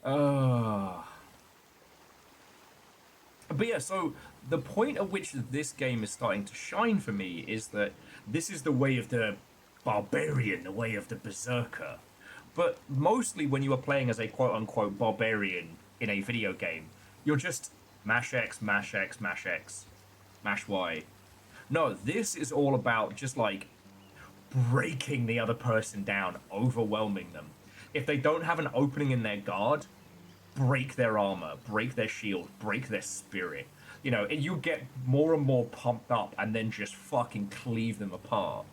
But yeah, so the point at which this game is starting to shine for me is that this is the way of the barbarian, the way of the berserker. But mostly when you are playing as a quote-unquote barbarian in a video game, you're just mash X, mash X, mash X, mash Y. No, this is all about just like breaking the other person down, overwhelming them. If they don't have an opening in their guard, break their armor, break their shield, break their spirit. You know, and you get more and more pumped up and then just fucking cleave them apart.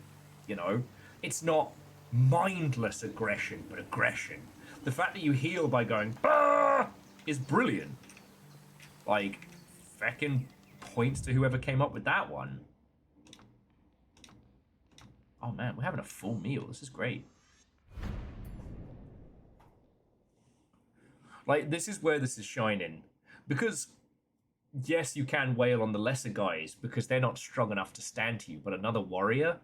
You know? It's not mindless aggression, but aggression. The fact that you heal by going, bah! Is brilliant. Like, feckin' points to whoever came up with that one. Oh man, we're having a full meal. This is great. Like, this is where this is shining. Because, yes, you can wail on the lesser guys because they're not strong enough to stand to you, but another warrior,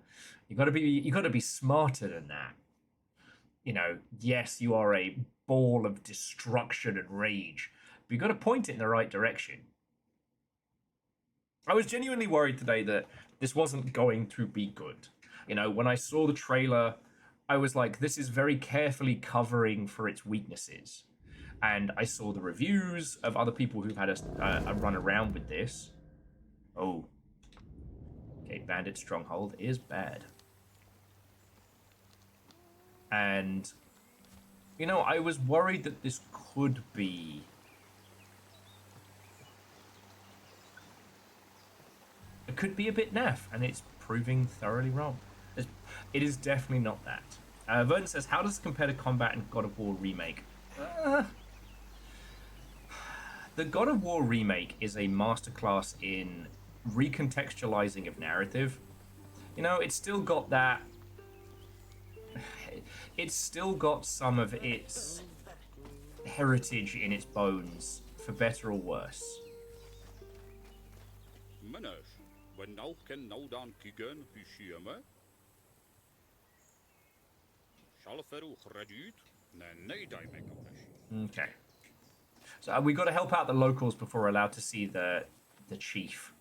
you gotta be smarter than that. You know, yes, you are a ball of destruction and rage, but you gotta point it in the right direction. I was genuinely worried today that this wasn't going to be good. You know, when I saw the trailer, I was like, this is very carefully covering for its weaknesses. And I saw the reviews of other people who've had a run around with this. Oh. Okay, Bandit Stronghold is bad. And, you know, I was worried that this could be... It could be a bit naff, and it's proving thoroughly wrong. It is definitely not that. Vernon says, how does it compare to combat in God of War Remake? The God of War remake is a masterclass in recontextualizing of narrative. You know, it's still got that. It's still got some of its heritage in its bones, for better or worse. Meneer, we nou ken nou dan kigen husieme. Shalferu graduut, nee die make Okay. So we got to help out the locals before we're allowed to see the chief.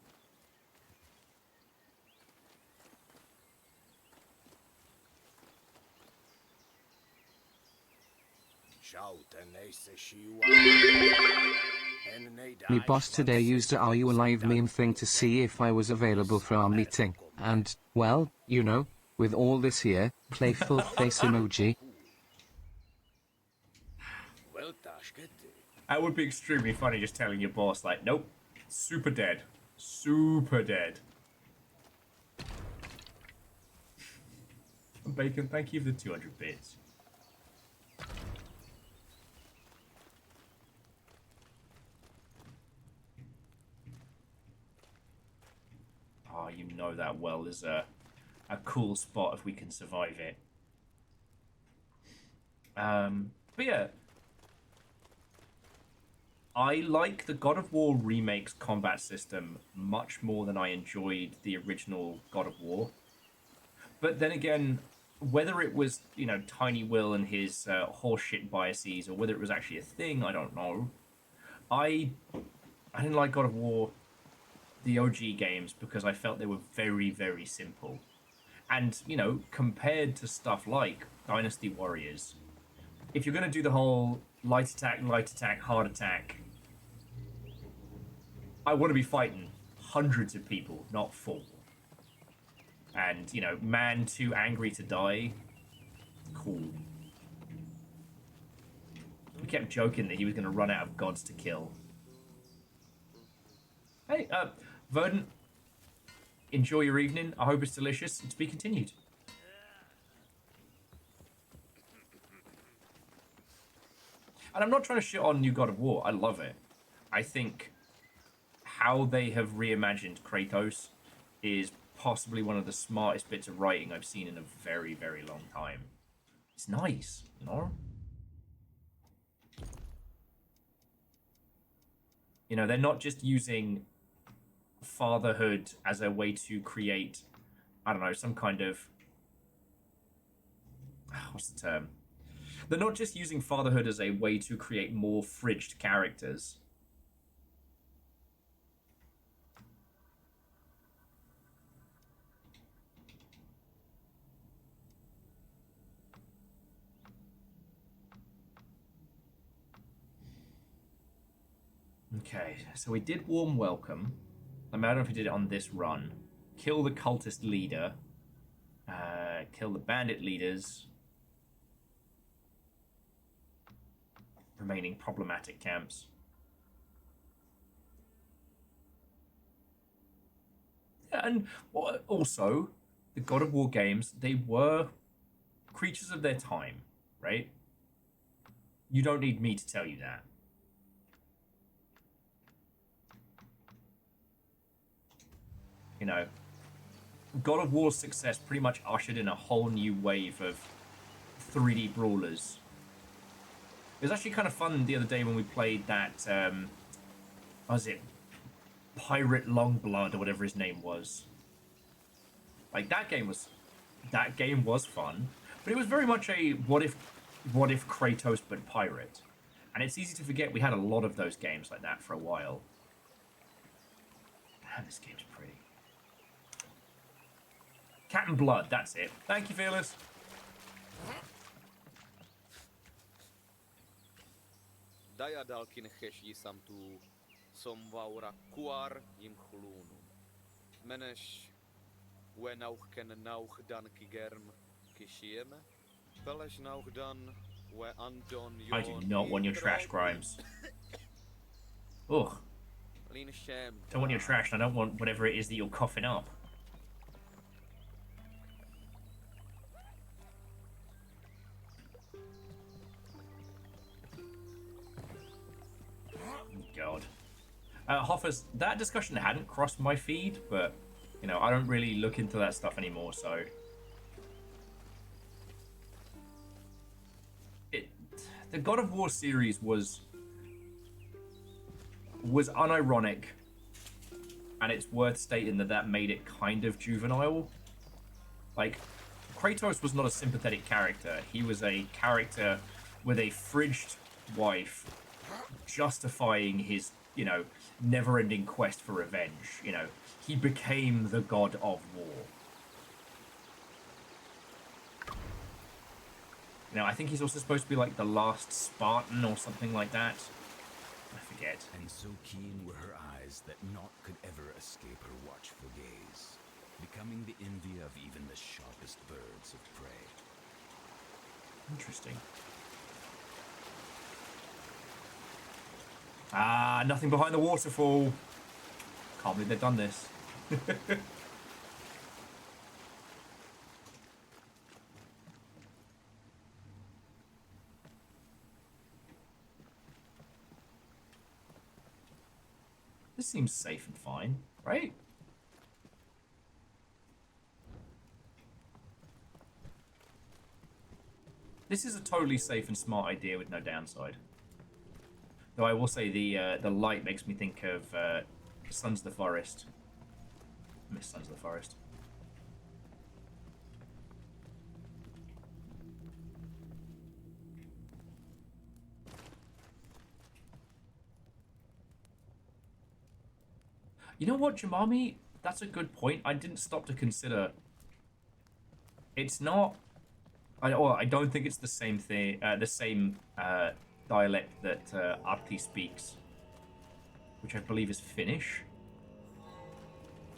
My boss today used a "Are you alive" meme thing to see if I was available for our meeting, and, well, you know, with all this here, playful face emoji. That would be extremely funny, just telling your boss, like, nope, super dead. Super dead. Bacon, thank you for the 200 bits. Oh, you know that well is a cool spot if we can survive it. But yeah, I like the God of War remake's combat system much more than I enjoyed the original God of War. But then again, whether it was, you know, Tiny Will and his horseshit biases, or whether it was actually a thing, I don't know. I didn't like God of War, the OG games, because I felt they were very, very simple. And, you know, compared to stuff like Dynasty Warriors, if you're going to do the whole light attack, hard attack, I want to be fighting hundreds of people, not 4. And, you know, man too angry to die, cool. We kept joking that he was going to run out of gods to kill. Hey, Verdant, enjoy your evening. I hope it's delicious. And to be continued. And I'm not trying to shit on New God of War. I love it. I think how they have reimagined Kratos is possibly one of the smartest bits of writing I've seen in a very, very long time. It's nice, you know? You know, they're not just using fatherhood as a way to create, I don't know, some kind of... What's the term? They're not just using fatherhood as a way to create more fridged characters. Okay, so we did Warm Welcome. I don't know if we did it on this run. Kill the cultist leader. Kill the bandit leaders. Remaining problematic camps. And also, the God of War games, they were creatures of their time, right? You don't need me to tell you that. You know, God of War's success pretty much ushered in a whole new wave of 3D brawlers. It was actually kind of fun the other day when we played that, what was it? Pirate Longblood or whatever his name was. Like, that game was fun, but it was very much a what if Kratos but pirate. And it's easy to forget we had a lot of those games like that for a while. Damn, this game's pretty. Cat and Blood, that's it. Thank you, Fearless. Daja dalkin heshi sam tu somvaura kuar im hulunu. Menesh we nauchen nauch dan kigerm kishieme. Pelesh nauch dan we andon I do not want your trash, Grimes. Ugh. Don't want your trash, and I don't want whatever it is that you're coughing up. God. Hoffers, that discussion hadn't crossed my feed, but, you know, I don't really look into that stuff anymore, so... The God of War series was unironic, and it's worth stating that made it kind of juvenile. Like, Kratos was not a sympathetic character. He was a character with a fridged wife justifying his, you know, never-ending quest for revenge. You know, he became the god of war. You know, I think he's also supposed to be like the last Spartan or something like that. I forget. And so keen were her eyes that naught could ever escape her watchful gaze, becoming the envy of even the sharpest birds of prey. Interesting. Ah, nothing behind the waterfall. Can't believe they've done this. This seems safe and fine, right? This is a totally safe and smart idea with no downside. Though I will say the light makes me think of Sons of the Forest. I miss Sons of the Forest. You know what, Jamami? That's a good point. I didn't stop to consider. It's not. I don't think it's the same thing. The same dialect that Arti speaks, which I believe is Finnish.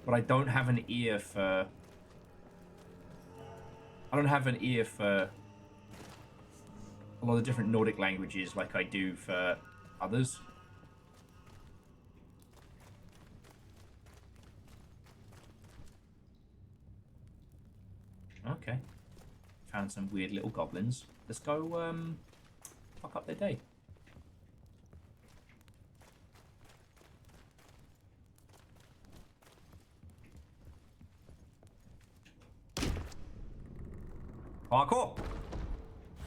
But I don't have an ear for. I don't have an ear for a lot of different Nordic languages like I do for others. Okay. Found some weird little goblins. Let's go fuck up their day. Parkour!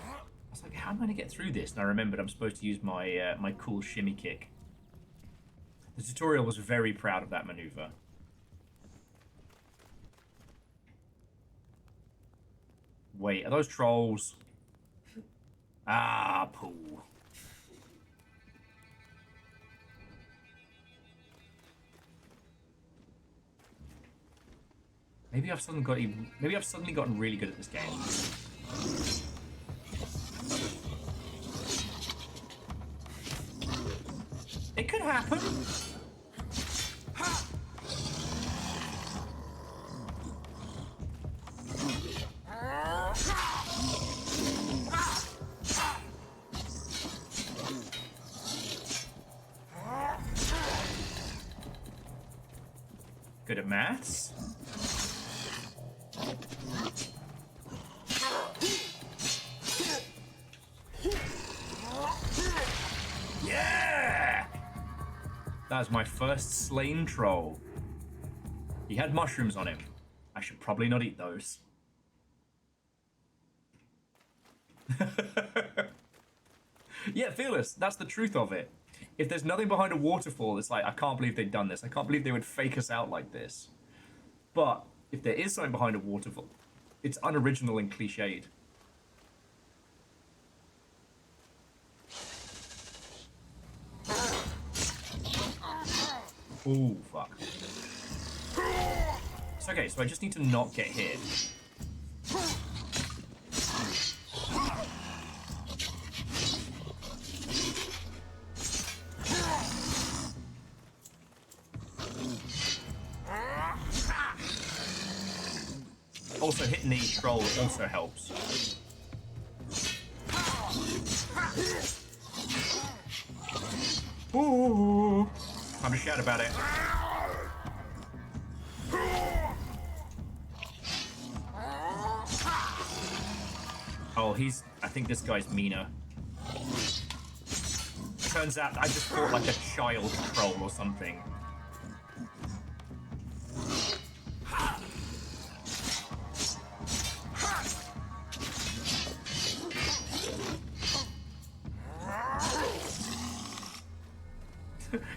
I was like, how am I going to get through this? And I remembered I'm supposed to use my my cool shimmy kick. The tutorial was very proud of that maneuver. Wait, are those trolls? Ah, poo. Maybe I've suddenly gotten really good at this game. It could happen. Good at maths. Yeah! That was my first slain troll. He had mushrooms on him. I should probably not eat those. Yeah, Fearless, that's the truth of it. If there's nothing behind a waterfall, it's like, I can't believe they've done this. I can't believe they would fake us out like this. But if there is something behind a waterfall, it's unoriginal and cliched. Ooh, fuck. It's okay, so I just need to not get hit. Also, hitting the troll also helps. Ooh, time to shout about it. Oh, I think this guy's meaner. turns out I just fought like a child troll or something.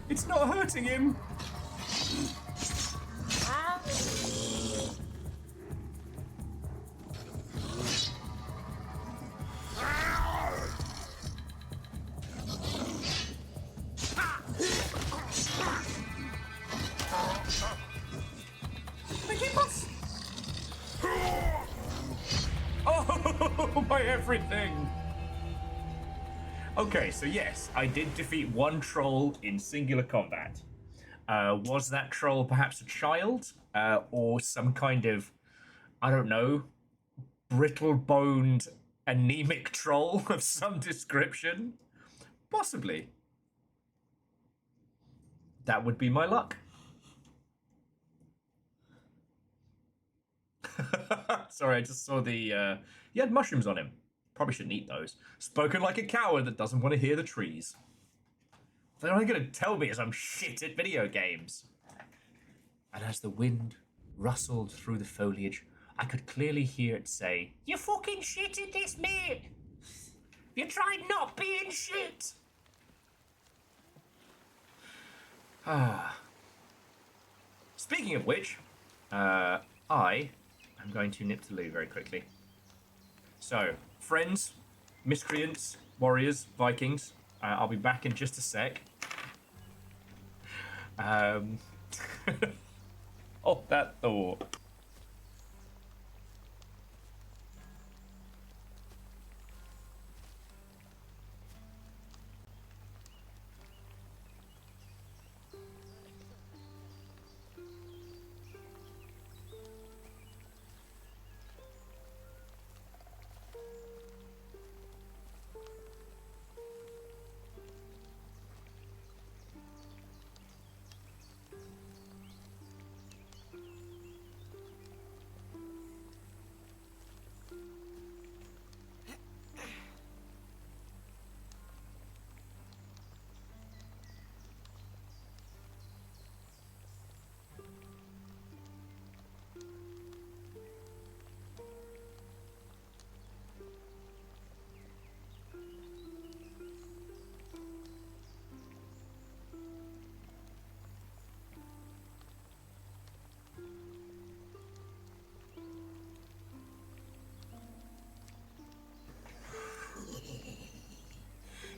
It's not hurting him. Oh, my everything. Okay, so yes, I did defeat one troll in singular combat. Was that troll perhaps a child? Or some kind of, I don't know, brittle-boned, anemic troll of some description? Possibly. That would be my luck. Sorry, I just saw the, he had mushrooms on him. Probably shouldn't eat those. Spoken like a coward that doesn't want to hear the trees. They're only going to tell me as I'm shit at video games. And as the wind rustled through the foliage, I could clearly hear it say, "You fucking shit at this, mate! You tried not being shit!" Ah. Speaking of which, I am going to nip to Lou very quickly. So, friends, miscreants, warriors, Vikings, I'll be back in just a sec. Oh, that thought.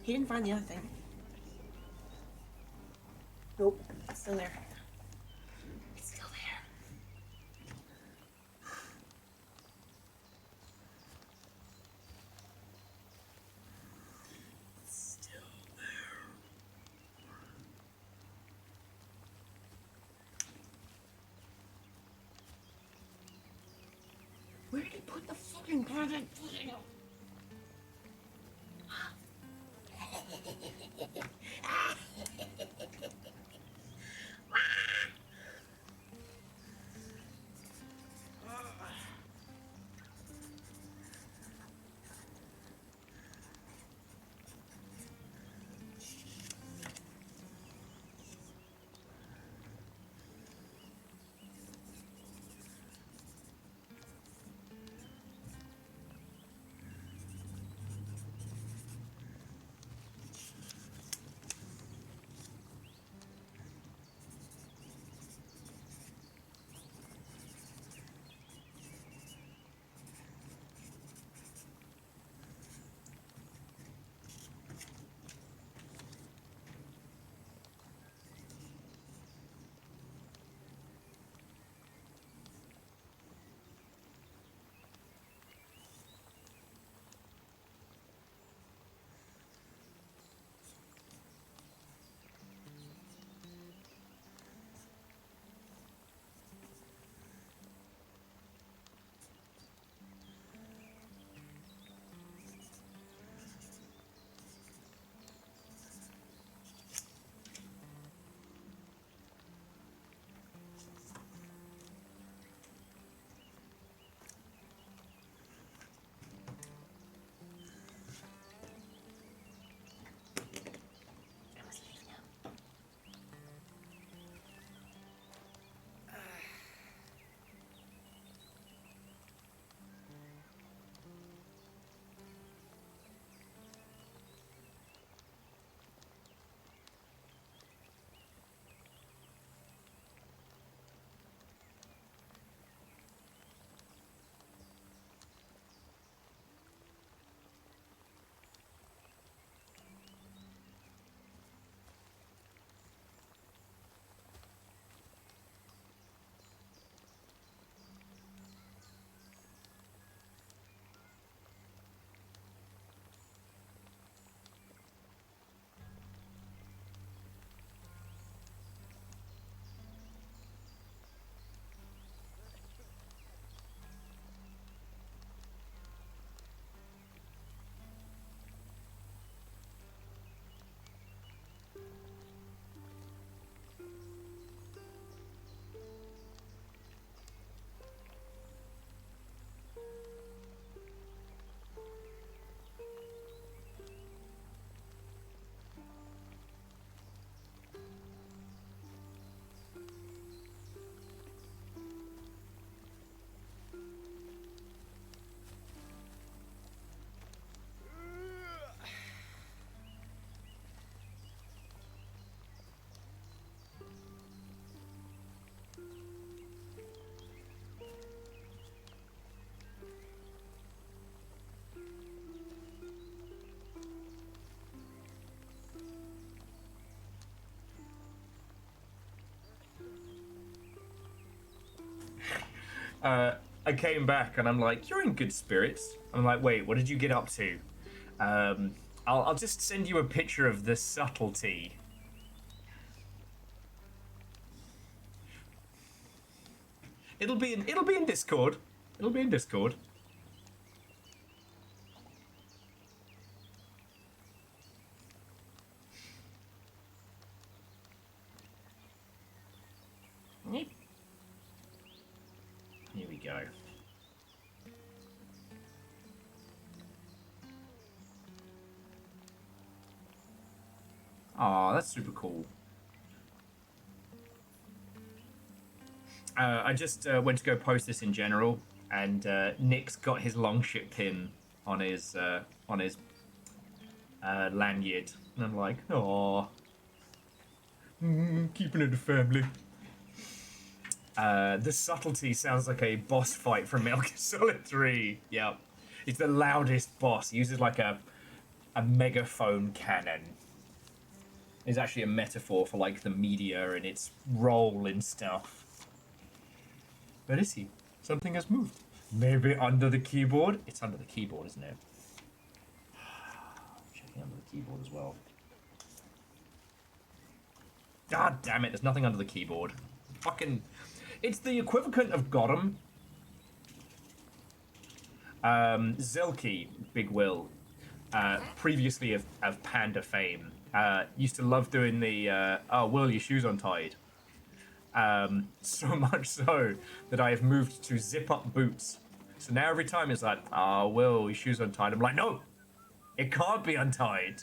He didn't find the other thing. Nope, it's still there. It's still there. It's still there. Where did he put the fucking present? I came back and I'm like, you're in good spirits. I'm like, wait, what did you get up to? I'll just send you a picture of the subtlety. It'll be in Discord. It'll be in Discord. Here we go. Aw, that's super cool. I just went to go post this in general, and Nick's got his longship pin on his lanyard, and I'm like, aw, keeping it a family. The subtlety sounds like a boss fight from Metal Gear Solid 3. Yep, he's the loudest boss. He uses like a megaphone cannon. It's actually a metaphor for like the media and its role in stuff. Where is he? Something has moved. Maybe under the keyboard? It's under the keyboard, isn't it? Checking under the keyboard as well. God damn it, there's nothing under the keyboard. Fucking... It's the equivalent of Gotham. Zelky, Big Will, previously of Panda fame, used to love doing the, oh, Will, your shoes untied. So much so that I have moved to zip up boots. So now every time it's like, oh, Will, your shoes untied. I'm like, no, it can't be untied.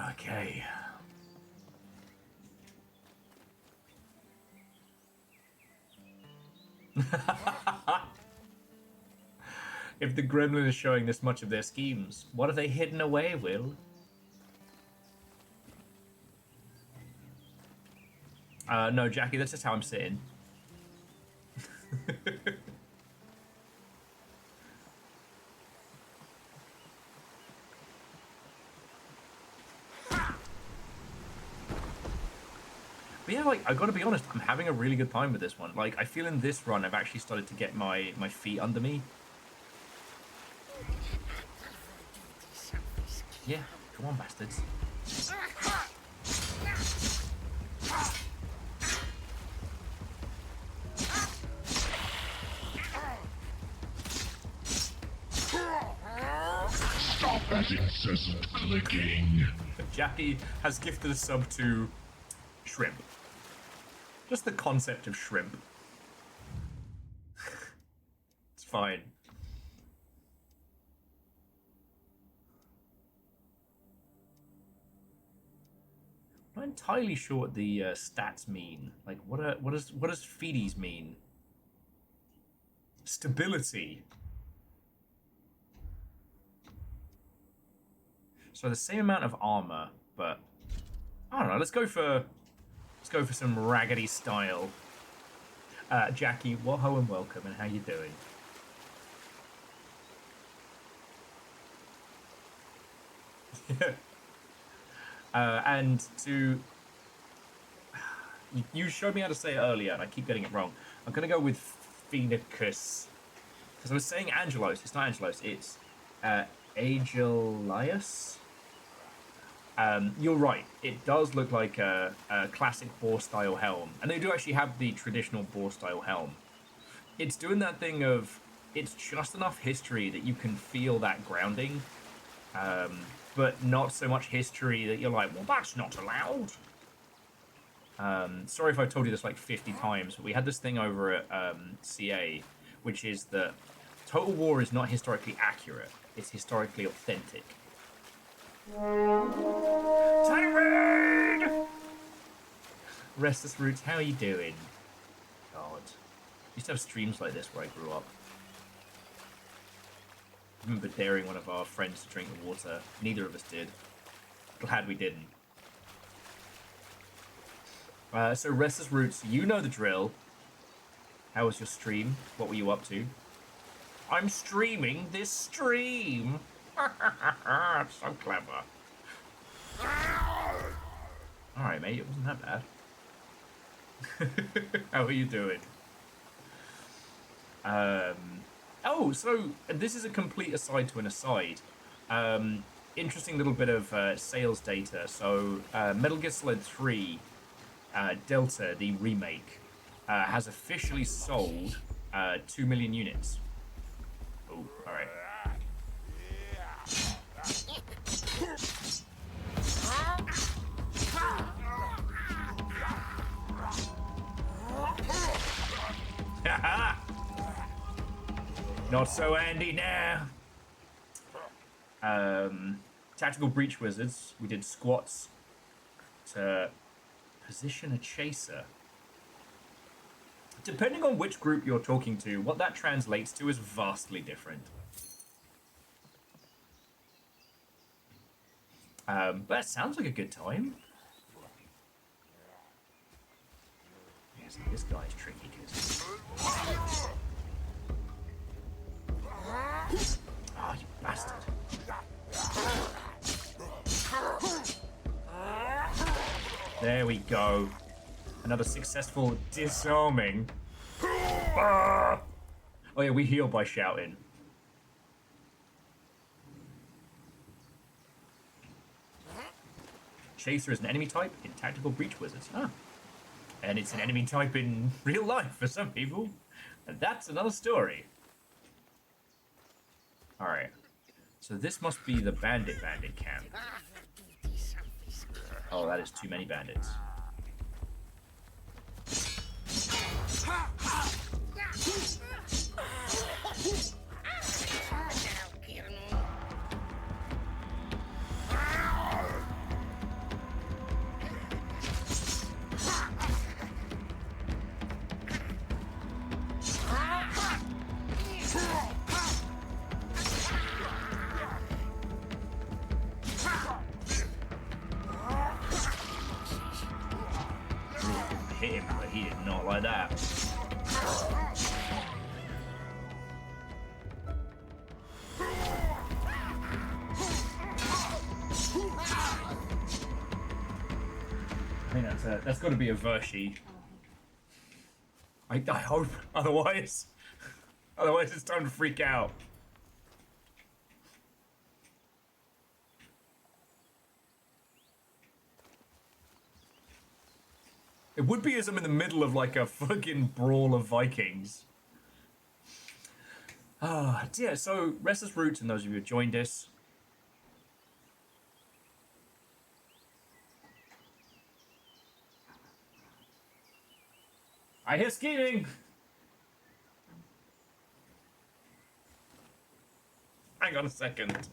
Okay. If the gremlin is showing this much of their schemes, what have they hidden away, Will? No, Jackie, that's just how I'm sitting. But yeah, like, I gotta be honest, I'm having a really good time with this one. Like, I feel in this run, I've actually started to get my feet under me. Yeah, come on, bastards. Stop that incessant clicking. Jackie has gifted a sub to shrimp. Just the concept of shrimp. It's fine. I'm not entirely sure what the stats mean. Like, what does feeties mean? Stability. So the same amount of armor, but I don't know. Let's go for some raggedy style. Jackie, whoa and welcome, and how you doing? And to... You showed me how to say it earlier, and I keep getting it wrong. I'm going to go with Phoenicus. Because I was saying Angelos. It's not Angelos. It's Agelius. You're right. It does look like a classic boar-style helm. And they do actually have the traditional boar-style helm. It's doing that thing of... It's just enough history that you can feel that grounding. But not so much history that you're like, well, that's not allowed. Sorry if I've told you this like 50 times, but we had this thing over at CA, which is that Total War is not historically accurate. It's historically authentic. Tyrant! Restless Roots, how are you doing? God. I used to have streams like this where I grew up. I remember daring one of our friends to drink the water. Neither of us did. Glad we didn't. So Restless Roots, you know the drill. How was your stream? What were you up to? I'm streaming this stream. It's so clever. Alright, mate, it wasn't that bad. How are you doing? Oh, so this is a complete aside to an aside. Interesting little bit of sales data. So, Metal Gear Solid 3 Delta, the remake, has officially sold 2 million units. Oh, all right. Not so handy now. Tactical breach wizards. We did squats to position a chaser. Depending on which group you're talking to, what that translates to is vastly different. But that sounds like a good time. Yes, this guy's tricky because. Oh, you bastard. There we go. Another successful disarming. Ah! Oh yeah, we heal by shouting. Chaser is an enemy type in Tactical Breach Wizards. Ah. And it's an enemy type in real life for some people. And that's another story. Alright. So this must be the bandit camp. Oh, that is too many bandits. Hit him, but he did not like that. I think that's got to be a Vershi. I hope. Otherwise it's time to freak out. It would be as I'm in the middle of like a fucking brawl of Vikings. Yeah, so Restless Roots and those of you who joined us. I hear scheming! Hang on a second.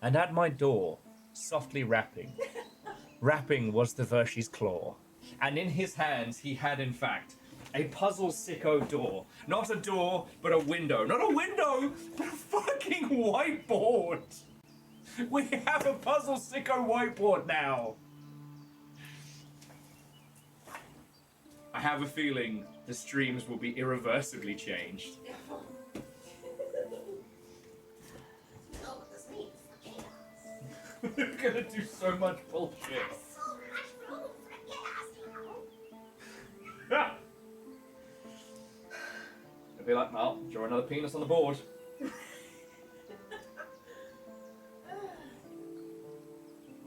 And at my door, softly rapping, rapping was the Vershi's claw. And in his hands he had, in fact, a puzzle sicko door. Not a door, but a window. Not a window, but a fucking whiteboard! We have a puzzle sicko whiteboard now! I have a feeling the streams will be irreversibly changed. We're gonna do so much bullshit. It'll be like, well, draw another penis on the board.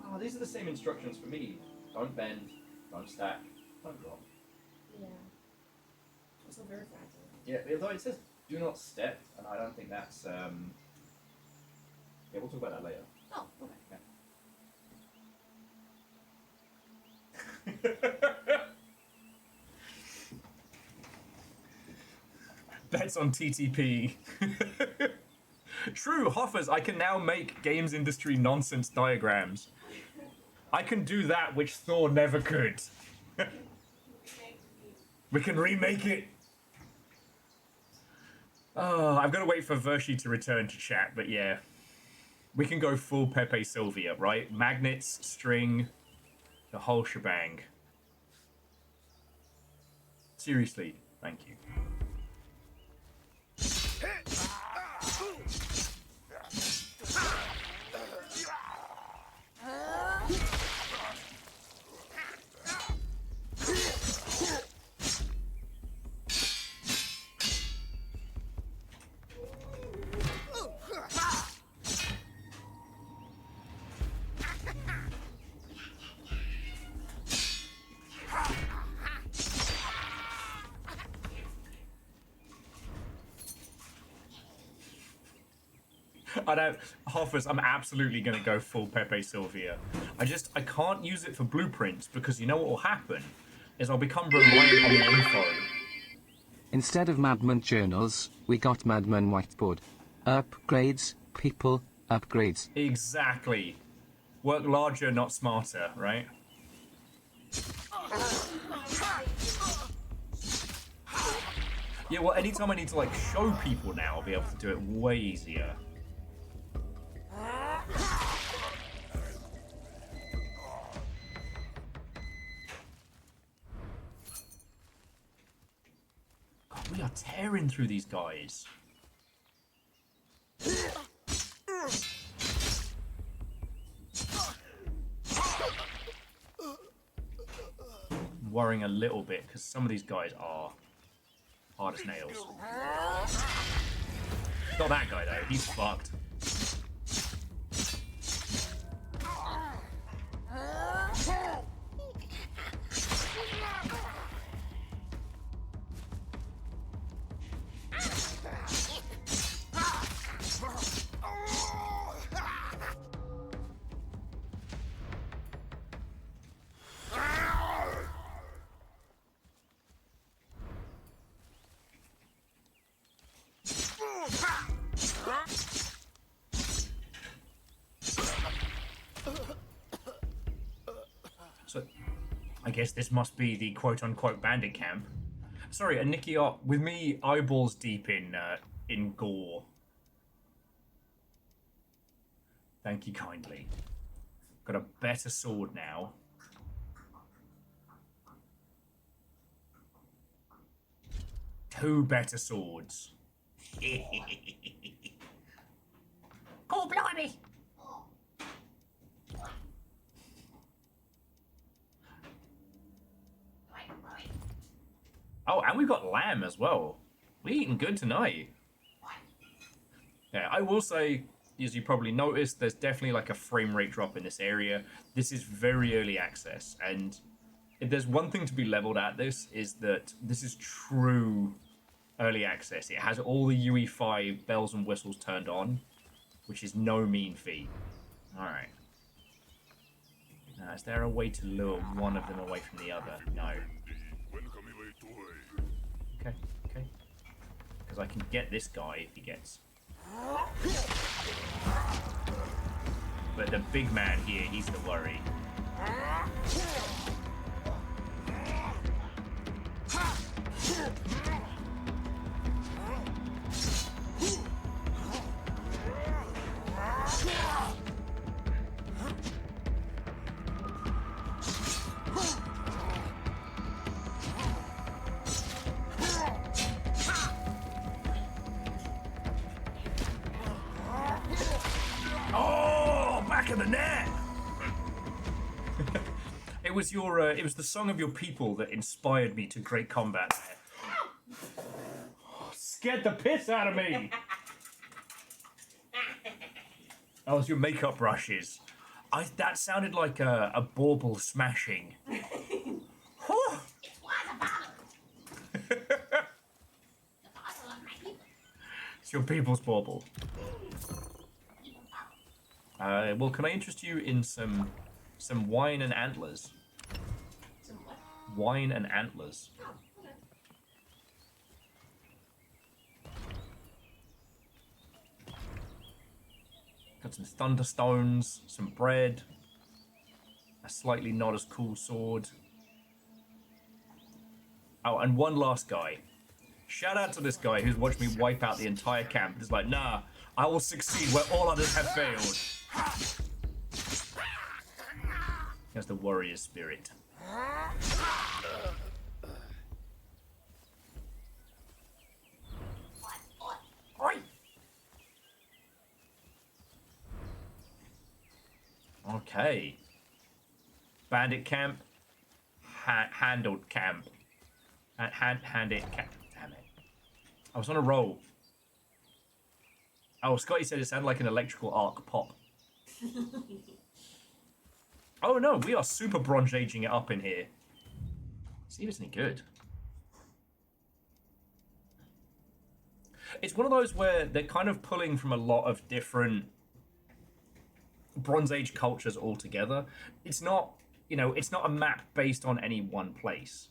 Oh, these are the same instructions for me. Don't bend, don't stack, don't drop. Yeah. Also very fragile. Yeah, although it says do not step, and I don't think that's Yeah, we'll talk about that later. Oh, okay. Bets on TTP. True, Hoffers, I can now make games industry nonsense diagrams. I can do that which Thor never could. We can remake it. Oh, I've got to wait for Vershi to return to chat, but yeah. We can go full Pepe Sylvia, right? Magnets, string, the whole shebang. Seriously, thank you. I don't, Hoffers, I'm absolutely going to go full Pepe Sylvia. I can't use it for blueprints because you know what will happen is I'll become reliant on the info. Instead of Madman journals, we got Madman whiteboard. Upgrades, people, upgrades. Exactly. Work larger, not smarter, right? Yeah, well, anytime I need to, like, show people now, I'll be able to do it way easier. God, we are tearing through these guys. I'm worrying a little bit because some of these guys are hard as nails. Not that guy though, he's fucked. So, I guess this must be the quote-unquote bandit camp. Sorry, and Nikki, with me eyeballs deep in gore. Thank you kindly. Got a better sword now. Two better swords. Oh, blimey! Oh, and we've got lamb as well. We're eating good tonight. Yeah, I will say, as you probably noticed, there's definitely like a frame rate drop in this area. This is very early access, and if there's one thing to be leveled at this, is that this is true early access. It has all the UE5 bells and whistles turned on, which is no mean feat. Alright. Now, is there a way to lure one of them away from the other? No. Okay, okay. Because I can get this guy if he gets... But the big man here, he's the worry. Oh, back of the net! It was it was the song of your people that inspired me to great combat there. Oh, scared the piss out of me! That was your makeup brushes. That sounded like a bauble smashing. It's your people's bauble. Well, can I interest you in some wine and antlers? Some what? Wine and antlers. Oh, okay. Got some thunderstones, some bread, a slightly not as cool sword. Oh, and one last guy. Shout out to this guy who's watched me wipe out the entire camp. He's like, nah, I will succeed where all others have failed. He has the warrior spirit. Okay. Bandit camp. Handled camp. Handed camp. Damn it. I was on a roll. Oh, Scotty said it sounded like an electrical arc pop. Oh no, we are super bronze aging it up in here. See if it's any good. It's one of those where they're kind of pulling from a lot of different Bronze Age cultures all together. It's not, it's not a map based on any one place,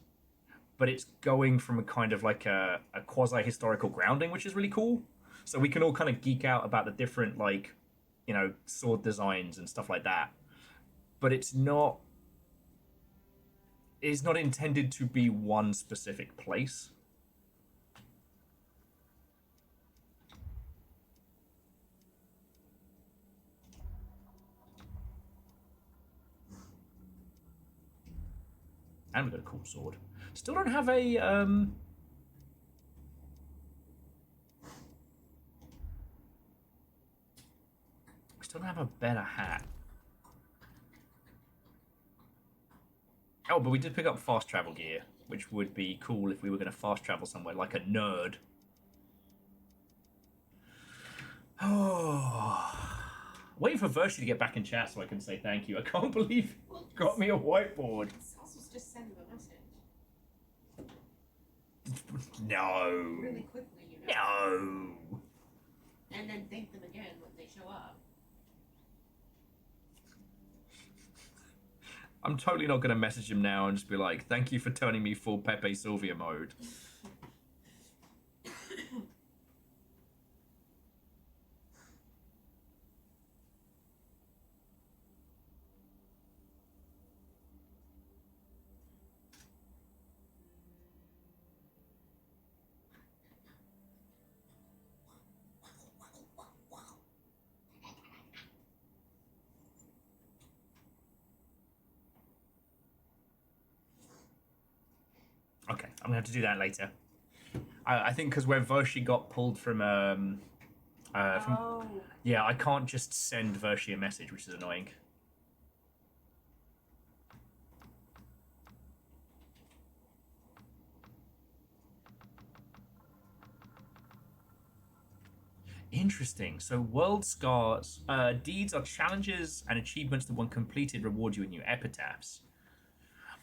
but it's going from a kind of like a quasi-historical grounding, which is really cool. So we can all kind of geek out about the different, like, sword designs and stuff like that. But it's not intended to be one specific place. And we've got a cool sword. Still don't have a still don't have a better hat. Oh, but we did pick up fast travel gear, which would be cool if we were going to fast travel somewhere like a nerd. Oh, waiting for Virtue to get back in chat so I can say thank you. I can't believe you got me a whiteboard. Celsius just send them a message. No. Really quickly, No. And then thank them again when they show up. I'm totally not going to message him now and just be like, thank you for turning me full Pepe Sylvia mode. Okay, I'm gonna have to do that later. I think because where Vershi got pulled from, yeah, I can't just send Vershi a message, which is annoying. Interesting. So world scars, deeds are challenges and achievements that one completed reward you with new epitaphs.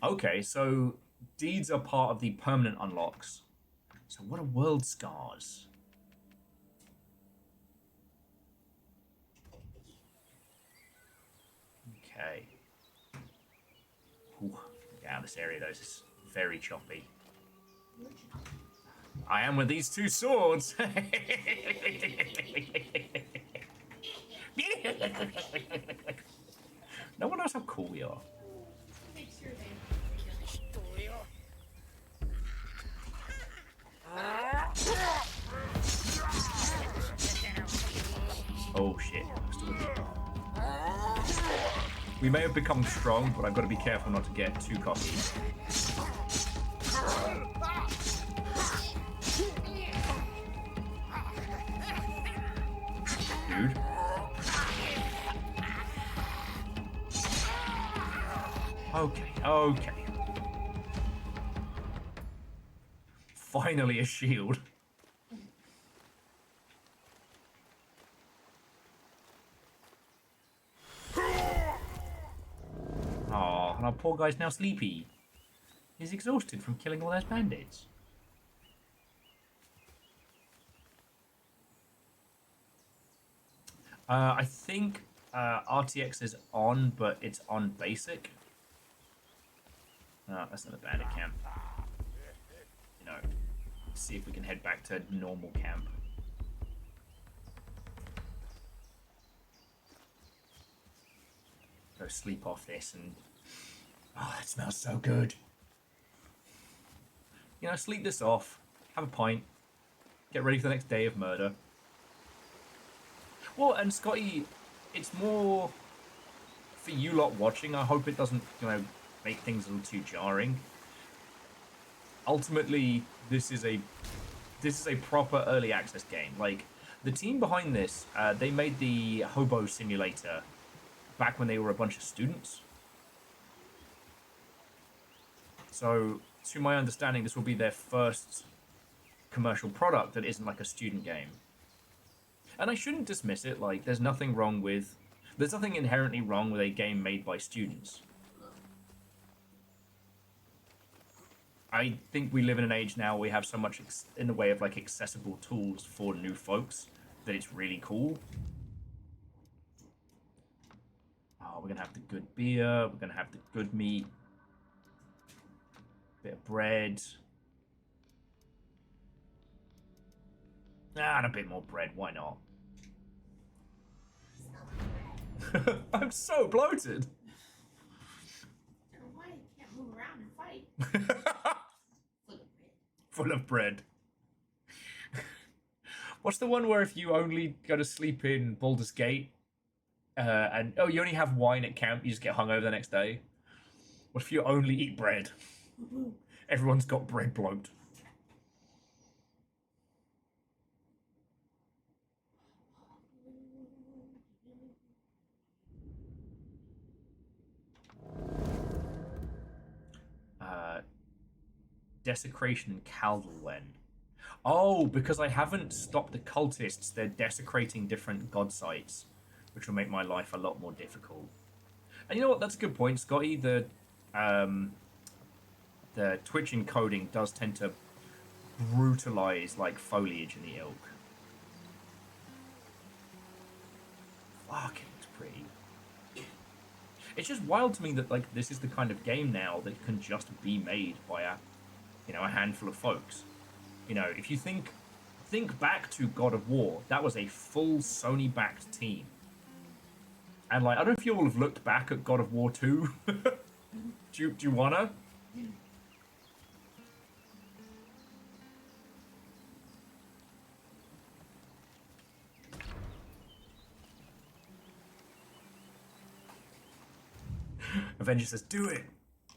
Okay, so deeds are part of the permanent unlocks. So what are world scars? Okay. Ooh, get out of this area though, this is very choppy. I am with these two swords. No one knows how cool we are. Make sure they Oh shit. We may have become strong, but I've got to be careful not to get too cocky. Dude. Okay. Finally a shield. Oh, and our poor guy's now sleepy. He's exhausted from killing all those bandits. I think RTX is on, but it's on basic. Oh, that's not a bandit camp. You know, let's see if we can head back to normal camp. Go sleep off this and... Oh, that smells so good. You know, sleep this off, have a pint, get ready for the next day of murder. Well, and Scotty, it's more for you lot watching. I hope it doesn't, you know, make things a little too jarring. Ultimately, this is a proper early access game. Like, the team behind this, they made the Hobo Simulator back when they were a bunch of students. So, to my understanding, this will be their first commercial product that isn't like a student game. And I shouldn't dismiss it, like, there's nothing inherently wrong with a game made by students. I think we live in an age now where we have so much in the way of, like, accessible tools for new folks that it's really cool. Oh, we're gonna have the good beer, we're gonna have the good meat. Bit of bread. And a bit more bread, why not? I'm so bloated. I don't know why you can't move around and fight. Full of bread. What's the one where if you only go to sleep in Baldur's Gate, and you only have wine at camp, you just get hungover the next day? What if you only eat bread? Everyone's got bread bloat. Desecration in Calderwen. Oh, because I haven't stopped the cultists, they're desecrating different god sites, which will make my life a lot more difficult. And you know what? That's a good point, Scotty. The Twitch encoding does tend to brutalize like foliage in the ilk. Fuck, it looks pretty. It's just wild to me that like this is the kind of game now that can just be made by a handful of folks. You know, if you think back to God of War, that was a full Sony-backed team. And like, I don't know if you all have looked back at God of War 2. do you wanna? Avenger says, do it!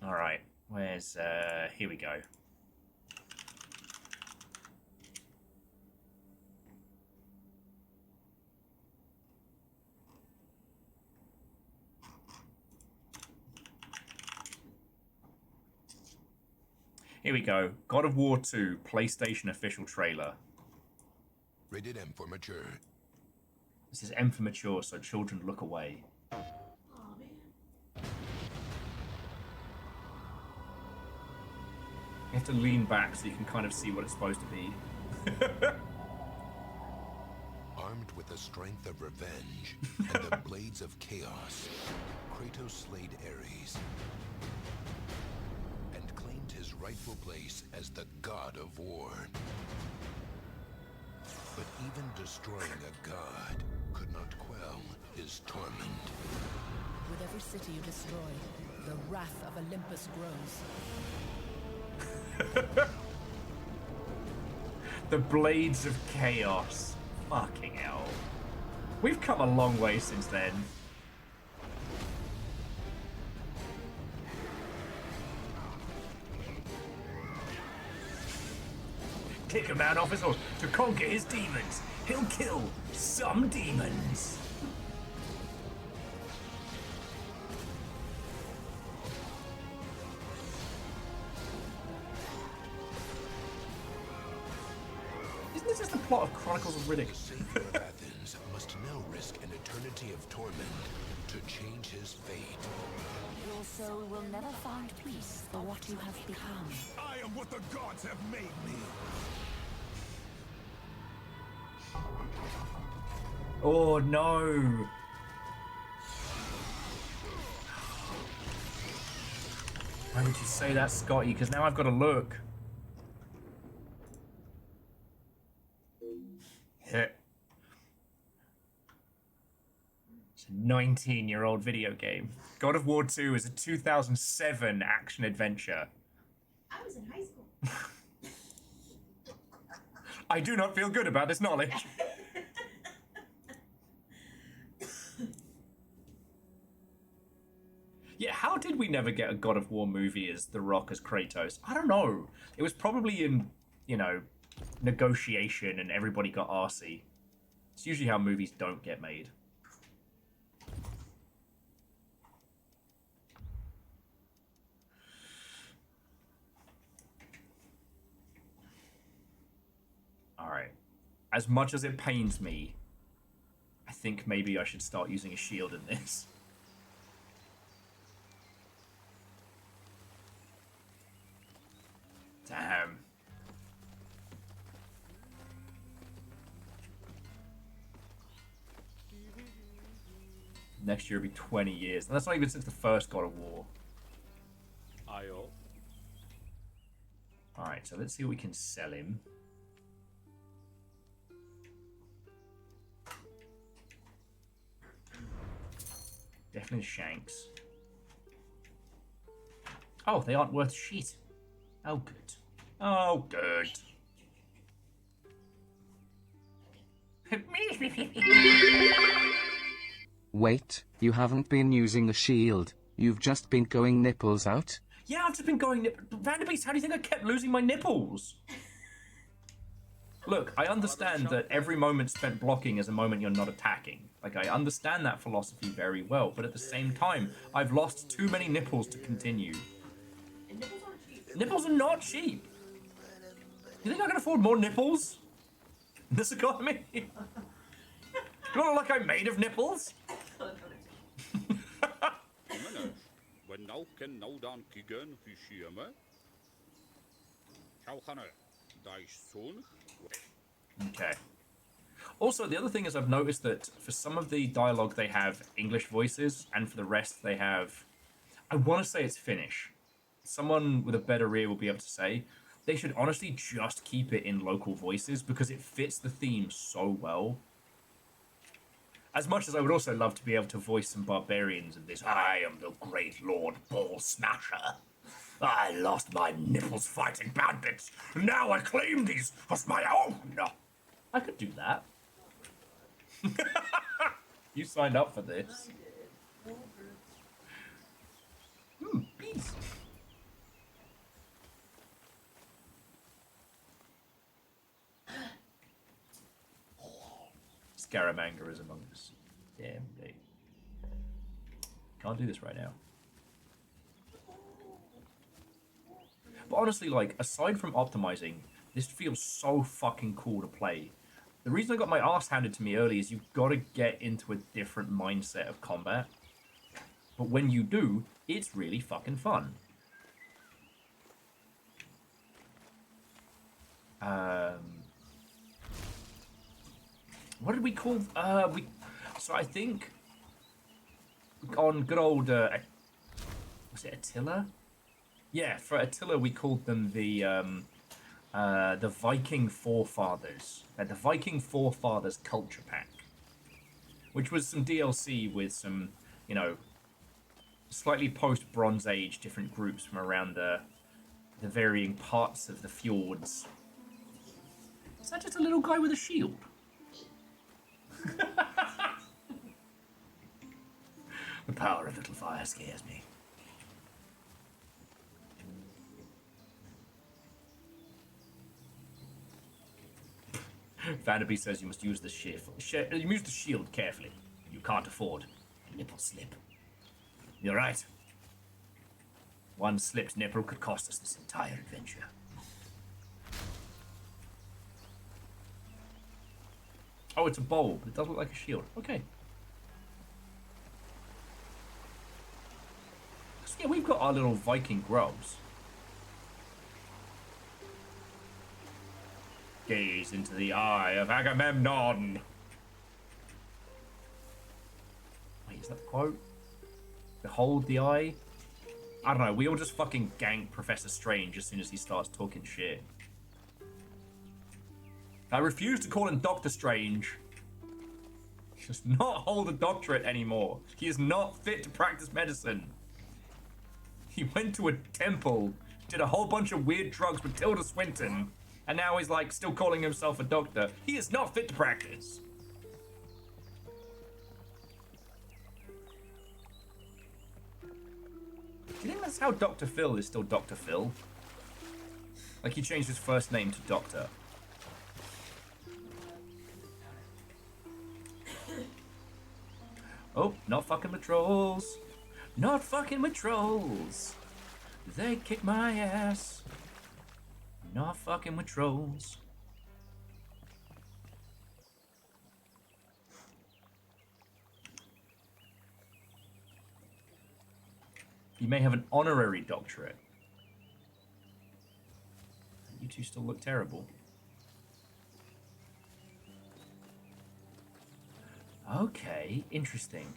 Alright, where's, here we go. Here we go. God of War 2 PlayStation official trailer. Rated M for mature. This is M for mature, so children look away. Aw, man. You have to lean back so you can kind of see what it's supposed to be. Armed with the strength of revenge and the blades of chaos, Kratos slayed Ares and claimed his rightful place as the god of war. But even destroying a god could not quell his torment. With every city you destroy, the wrath of Olympus grows. The blades of chaos. Fucking hell. We've come a long way since then. Kick a man off his horse to conquer his demons. He'll kill some demons. Isn't this just the plot of Chronicles of Riddick? The savior of Athens must now risk an eternity of torment to change his fate. Your soul will never find peace for what you have become. I am what the gods have made me. Oh no! Why would you say that, Scotty? Because now I've got to look. It's a 19-year-old video game. God of War 2 is a 2007 action-adventure. I was in high school. I do not feel good about this knowledge. Yeah, how did we never get a God of War movie as The Rock as Kratos? I don't know. It was probably in, you know, negotiation and everybody got arsey. It's usually how movies don't get made. Alright. As much as it pains me, I think maybe I should start using a shield in this. Damn. Next year will be 20 years. And that's not even since the first God of War. Ayo. Alright, so let's see what we can sell him. Definitely Shanks. Oh, they aren't worth shit. Oh, good. Oh, good. Wait, you haven't been using a shield. You've just been going nipples out? Yeah, I've just been going... Vanderbeast, how do you think I kept losing my nipples? Look, I understand that every moment spent blocking is a moment you're not attacking. Like, I understand that philosophy very well, but at the same time, I've lost too many nipples to continue. And nipples aren't cheap. Nipples are not cheap. You think I can afford more nipples in this economy? You don't look like I'm made of nipples? When nou ken nou dan kigen hushiyama. Chauchana. Daish soon. Okay. Also, the other thing is I've noticed that for some of the dialogue they have English voices, and for the rest they have... I want to say it's Finnish. Someone with a better ear will be able to say. They should honestly just keep it in local voices because it fits the theme so well. As much as I would also love to be able to voice some barbarians in this, I am the great Lord Ball Smasher. I lost my nipples fighting bandits. Now I claim these as my own. I could do that. You signed up for this. Peace. Scaramanga is among us. Damn, they can't do this right now. But honestly, like, aside from optimizing, this feels so fucking cool to play. The reason I got my ass handed to me early is you've got to get into a different mindset of combat. But when you do, it's really fucking fun. What did we call... So I think... On good old... was it Attila? Yeah, for Attila we called them the Viking Forefathers. The Viking Forefathers Culture Pack. Which was some DLC with some, you know, slightly post-Bronze Age different groups from around the varying parts of the fjords. Is that just a little guy with a shield? The power of little fire scares me. Vanderby says you must use the you use the shield carefully. You can't afford a nipple slip. You're right. One slipped nipple could cost us this entire adventure. Oh, it's a bowl, but it does look like a shield. Okay. So yeah, we've got our little Viking grubs. Gaze into the eye of Agamemnon. Wait, is that the quote? Behold the eye. I don't know, we all just fucking gank Professor Strange as soon as he starts talking shit. I refuse to call him Doctor Strange. He does not hold a doctorate anymore. He is not fit to practice medicine. He went to a temple, did a whole bunch of weird drugs with Tilda Swinton, and now he's like still calling himself a doctor. He is not fit to practice. Do you think that's how Dr. Phil is still Dr. Phil? Like he changed his first name to Doctor. Oh, not fucking with trolls. Not fucking with trolls. They kick my ass. Not fucking with trolls. You may have an honorary doctorate. You two still look terrible. Okay, interesting.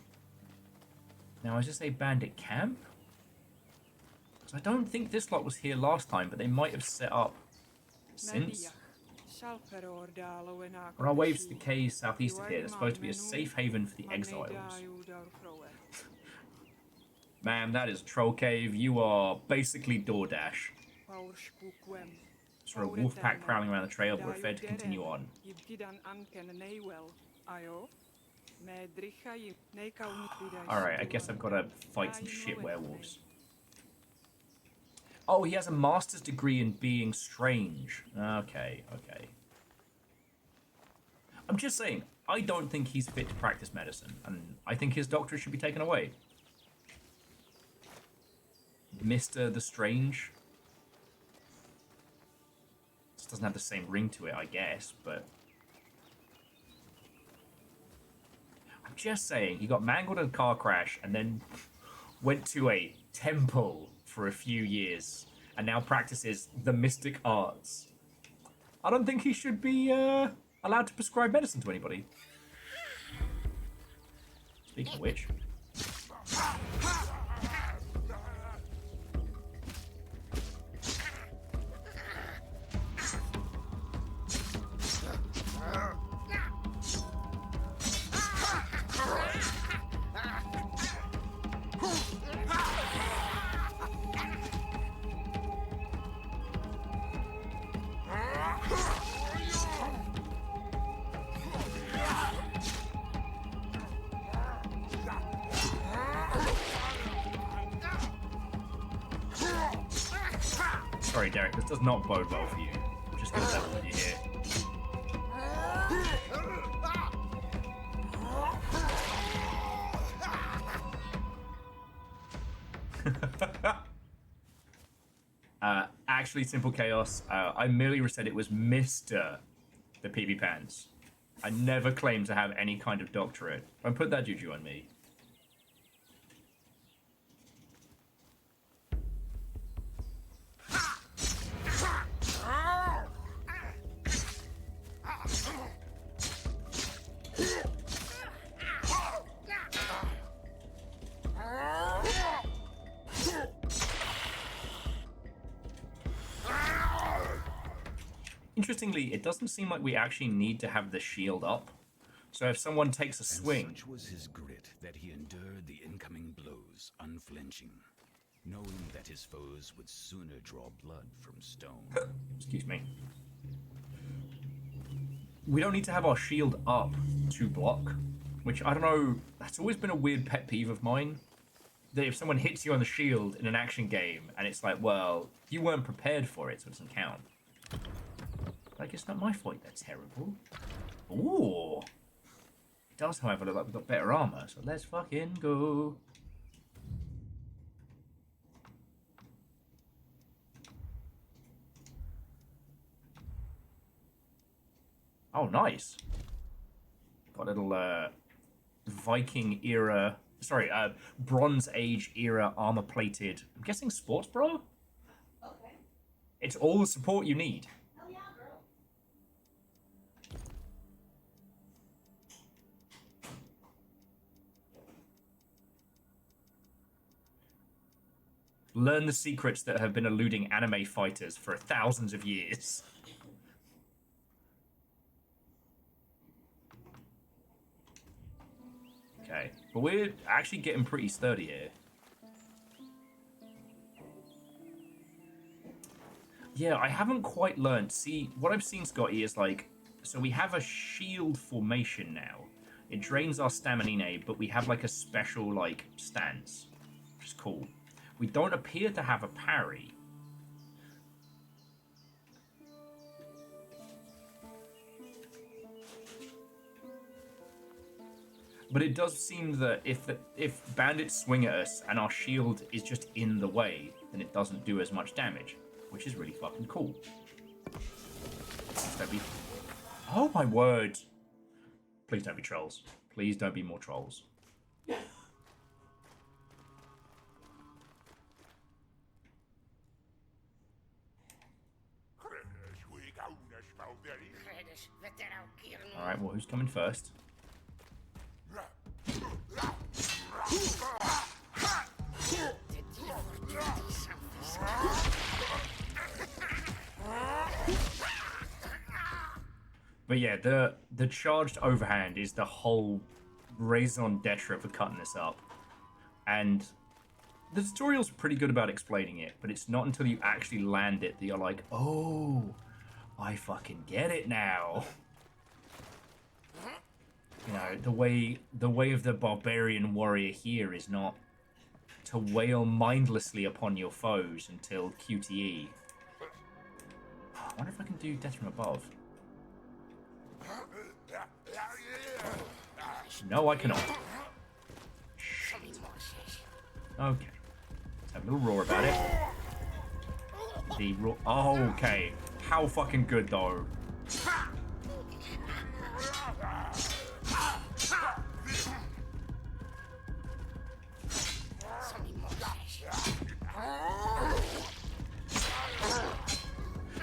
Now, is this a bandit camp? Because I don't think this lot was here last time, but they might have set up since. On our waves to the caves southeast of here, there's supposed to be a safe haven for the exiles. Man, that is Troll Cave. You are basically DoorDash. Saw a wolf pack prowling around the trail, but we're fair to continue on. Alright, I guess I've got to fight some shit werewolves. Oh, he has a master's degree in being strange. Okay, okay. I'm just saying, I don't think he's fit to practice medicine, and I think his doctorate should be taken away. Mr. the Strange. This doesn't have the same ring to it, I guess, but... I'm just saying, he got mangled in a car crash and then went to a temple for a few years and now practices the mystic arts. I don't think he should be allowed to prescribe medicine to anybody. Speaking of which... Sorry, Derek, this does not bode well for you. I'm just gonna level with you here. Actually, Simple Chaos, I merely said it was Mr. the PB Pants. I never claimed to have any kind of doctorate. Don't put that juju on me. Interestingly, it doesn't seem like we actually need to have the shield up. So if someone takes a swing... Such was his grit that he endured the incoming blows unflinching, knowing that his foes would sooner draw blood from stone. Excuse me. We don't need to have our shield up to block, which, I don't know, that's always been a weird pet peeve of mine. That if someone hits you on the shield in an action game, and it's like, well, you weren't prepared for it, so it doesn't count. I guess not my fault, that's terrible. Ooh. It does, however, look like we've got better armor, so let's fucking go. Oh, nice. Got a little, Viking era... Sorry, Bronze Age era armor-plated... I'm guessing sports bra? Okay. It's all the support you need. Hell yeah, girl. Learn the secrets that have been eluding anime fighters for thousands of years. Okay, but we're actually getting pretty sturdy here. Yeah, I haven't quite learned. See, what I've seen, Scotty, is like, so we have a shield formation now. It drains our stamina, but we have like a special like stance, which is cool. We don't appear to have a parry. But it does seem that if bandits swing at us and our shield is just in the way, then it doesn't do as much damage, which is really fucking cool. Don't be... Oh my word! Please don't be trolls. Please don't be more trolls. Alright, well, who's coming first? But yeah, the charged overhand is the whole raison d'etre for cutting this up. And the tutorial's pretty good about explaining it, but it's not until you actually land it that you're like, oh, I fucking get it now. You know, the way of the barbarian warrior here is not to wail mindlessly upon your foes until QTE. I wonder if I can do death from above. No, I cannot. Okay. Let's have a little roar about it. The roar. Oh, okay. How fucking good, though.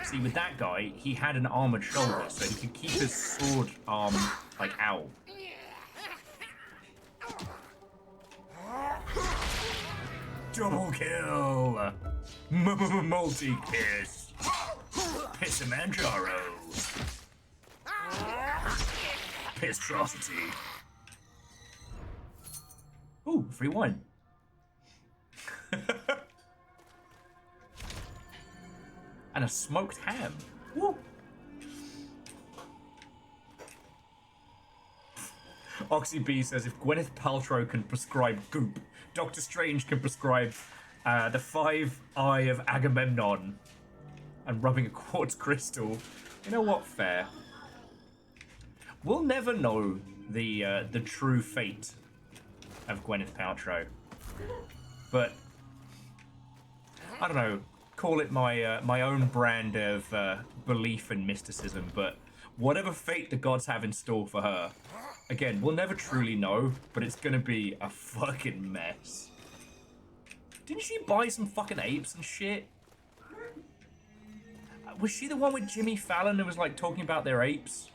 See, with that guy, he had an armored shoulder, so he could keep his sword arm, like, out. Double kill! Multi-kiss! Pissamanjaro! Pistrosity! Ooh, free wine. And a smoked ham. Woo! Oxy B says, if Gwyneth Paltrow can prescribe goop, Doctor Strange can prescribe the 5 eye of Agamemnon and rubbing a quartz crystal. You know what? Fair. We'll never know the true fate of Gwyneth Paltrow, but I don't know. Call it my own brand of belief and mysticism, but whatever fate the gods have in store for her, again, we'll never truly know, but it's gonna be a fucking mess. Didn't she buy some fucking apes and shit? Was she the one with Jimmy Fallon who was like talking about their apes?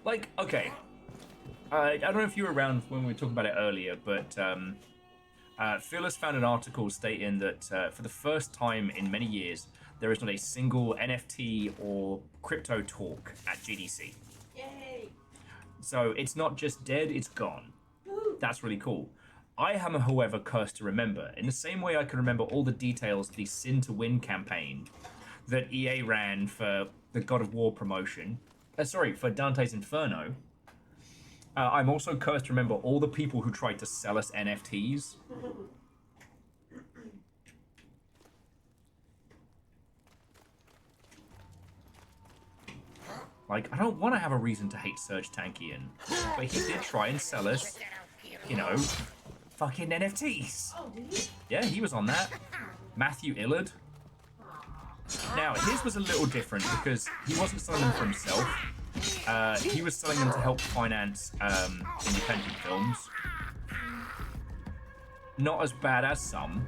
Like, okay. I don't know if you were around when we were talking about it earlier, but Fearless found an article stating that for the first time in many years, there is not a single NFT or crypto talk at GDC. Yay! So it's not just dead, it's gone. Woo. That's really cool. I am, however, cursed to remember. In the same way I can remember all the details of the Sin to Win campaign that EA ran for the God of War promotion. For Dante's Inferno. I'm also cursed to remember all the people who tried to sell us NFTs. Like, I don't want to have a reason to hate Serge Tankian, but he did try and sell us, you know, fucking NFTs. Oh, did he? Yeah, he was on that. Matthew Illard. Now, his was a little different because he wasn't selling them for himself. He was selling them to help finance independent films. Not as bad as some.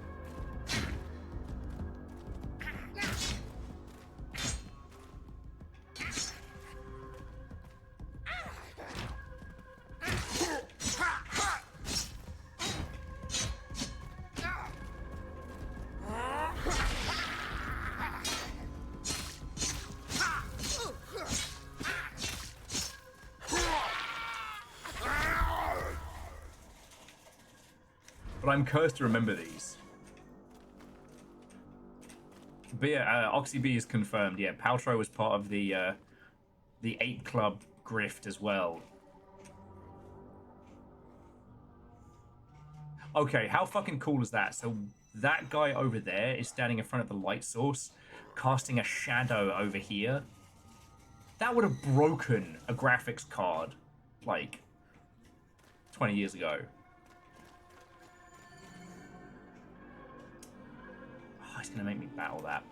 but I'm cursed to remember these. But yeah, Oxy B is confirmed. Yeah, Paltrow was part of the Ape Club grift as well. Okay, how fucking cool is that? So that guy over there is standing in front of the light source, casting a shadow over here. That would have broken a graphics card, like, 20 years ago. Oh, it's gonna make me battle that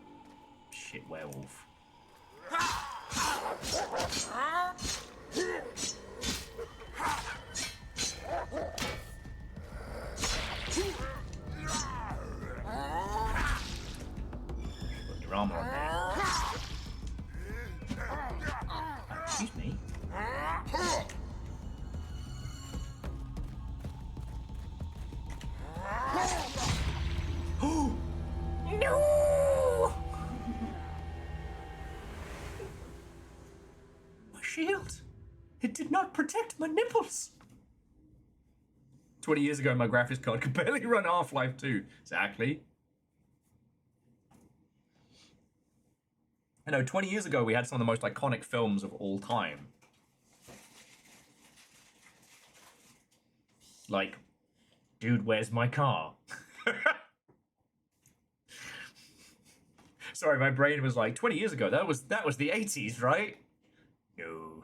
shit werewolf. Put your armor on there. Excuse me. No! My shield! It did not protect my nipples! 20 years ago, my graphics card could barely run Half-Life 2. Exactly. I know, 20 years ago, we had some of the most iconic films of all time. Like, Dude, Where's My Car? Sorry, my brain was like, 20 years ago, that was the 80s, right? No.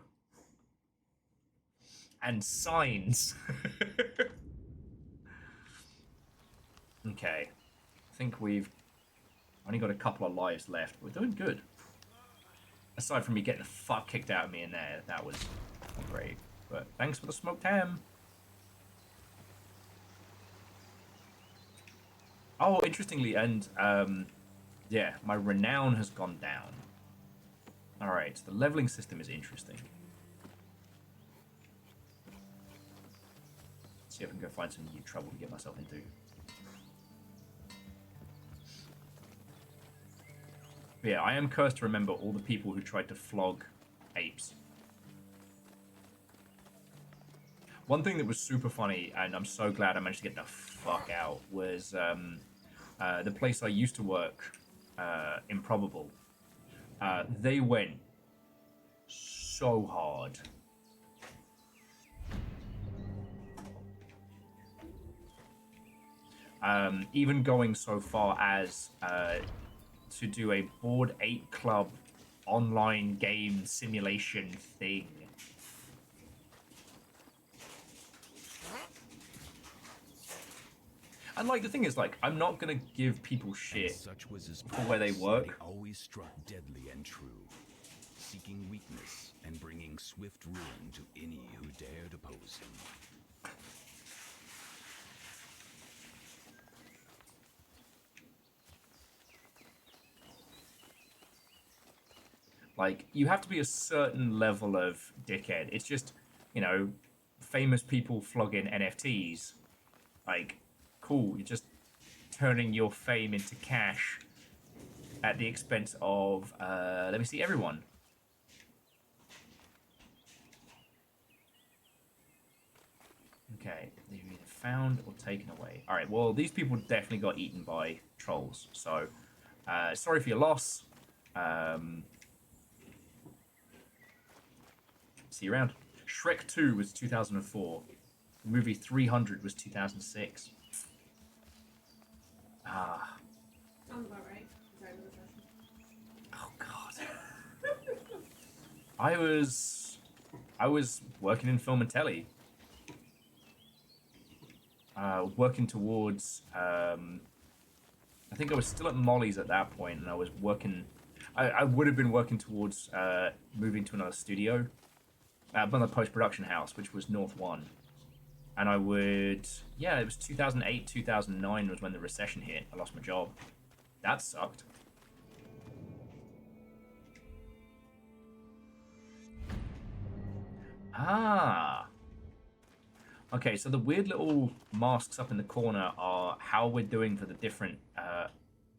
And Signs. Okay. I think we've only got a couple of lives left. We're doing good. Aside from me getting the fuck kicked out of me in there, that was great. But thanks for the smoked ham. Oh, interestingly, and yeah, my renown has gone down. Alright, so the leveling system is interesting. Let's see if I can go find some new trouble to get myself into. But yeah, I am cursed to remember all the people who tried to flog apes. One thing that was super funny, and I'm so glad I managed to get the fuck out, was the place I used to work, Improbable. They went so hard. Even going so far as to do a Bored Ape Club online game simulation thing. And like the thing is, like, I'm not gonna give people shit for where they work. He always struck deadly and true, seeking weakness and bringing swift ruin to any who dared oppose him. Like, you have to be a certain level of dickhead. It's just, you know, famous people flogging NFTs. Like, cool, you're just turning your fame into cash at the expense of, let me see, everyone. Okay, they're either found or taken away. Alright, well, these people definitely got eaten by trolls, so sorry for your loss. See you around. Shrek 2 was 2004. The movie 300 was 2006. Ah. Sounds about right. Sorry, what was that? Oh, God. I was working in film and telly. Working towards, I think I was still at Molly's at that point, and I was working, I would have been working towards moving to another studio, another post-production house, which was North 1. And I would, yeah, it was 2008, 2009 was when the recession hit. I lost my job. That sucked. Ah. Okay, so the weird little masks up in the corner are how we're doing for the different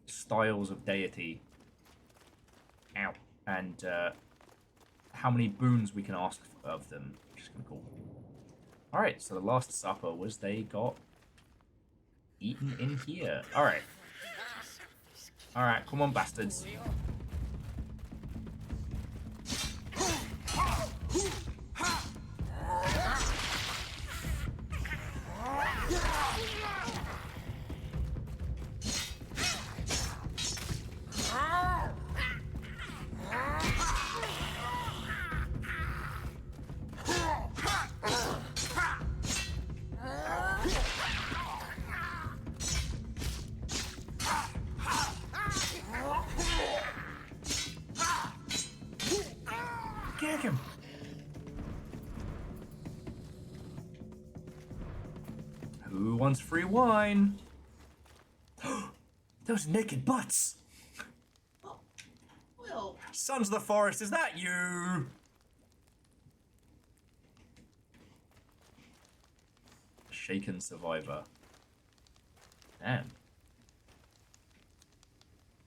styles of deity. Ow. And how many boons we can ask of them, which is kind of cool. Alright, so the Last Supper was they got eaten in here. Alright. Alright, come on, bastards. Kick him! Who wants free wine? Those naked butts! Oh, well, Sons of the Forest, is that you? Shaken survivor. Damn.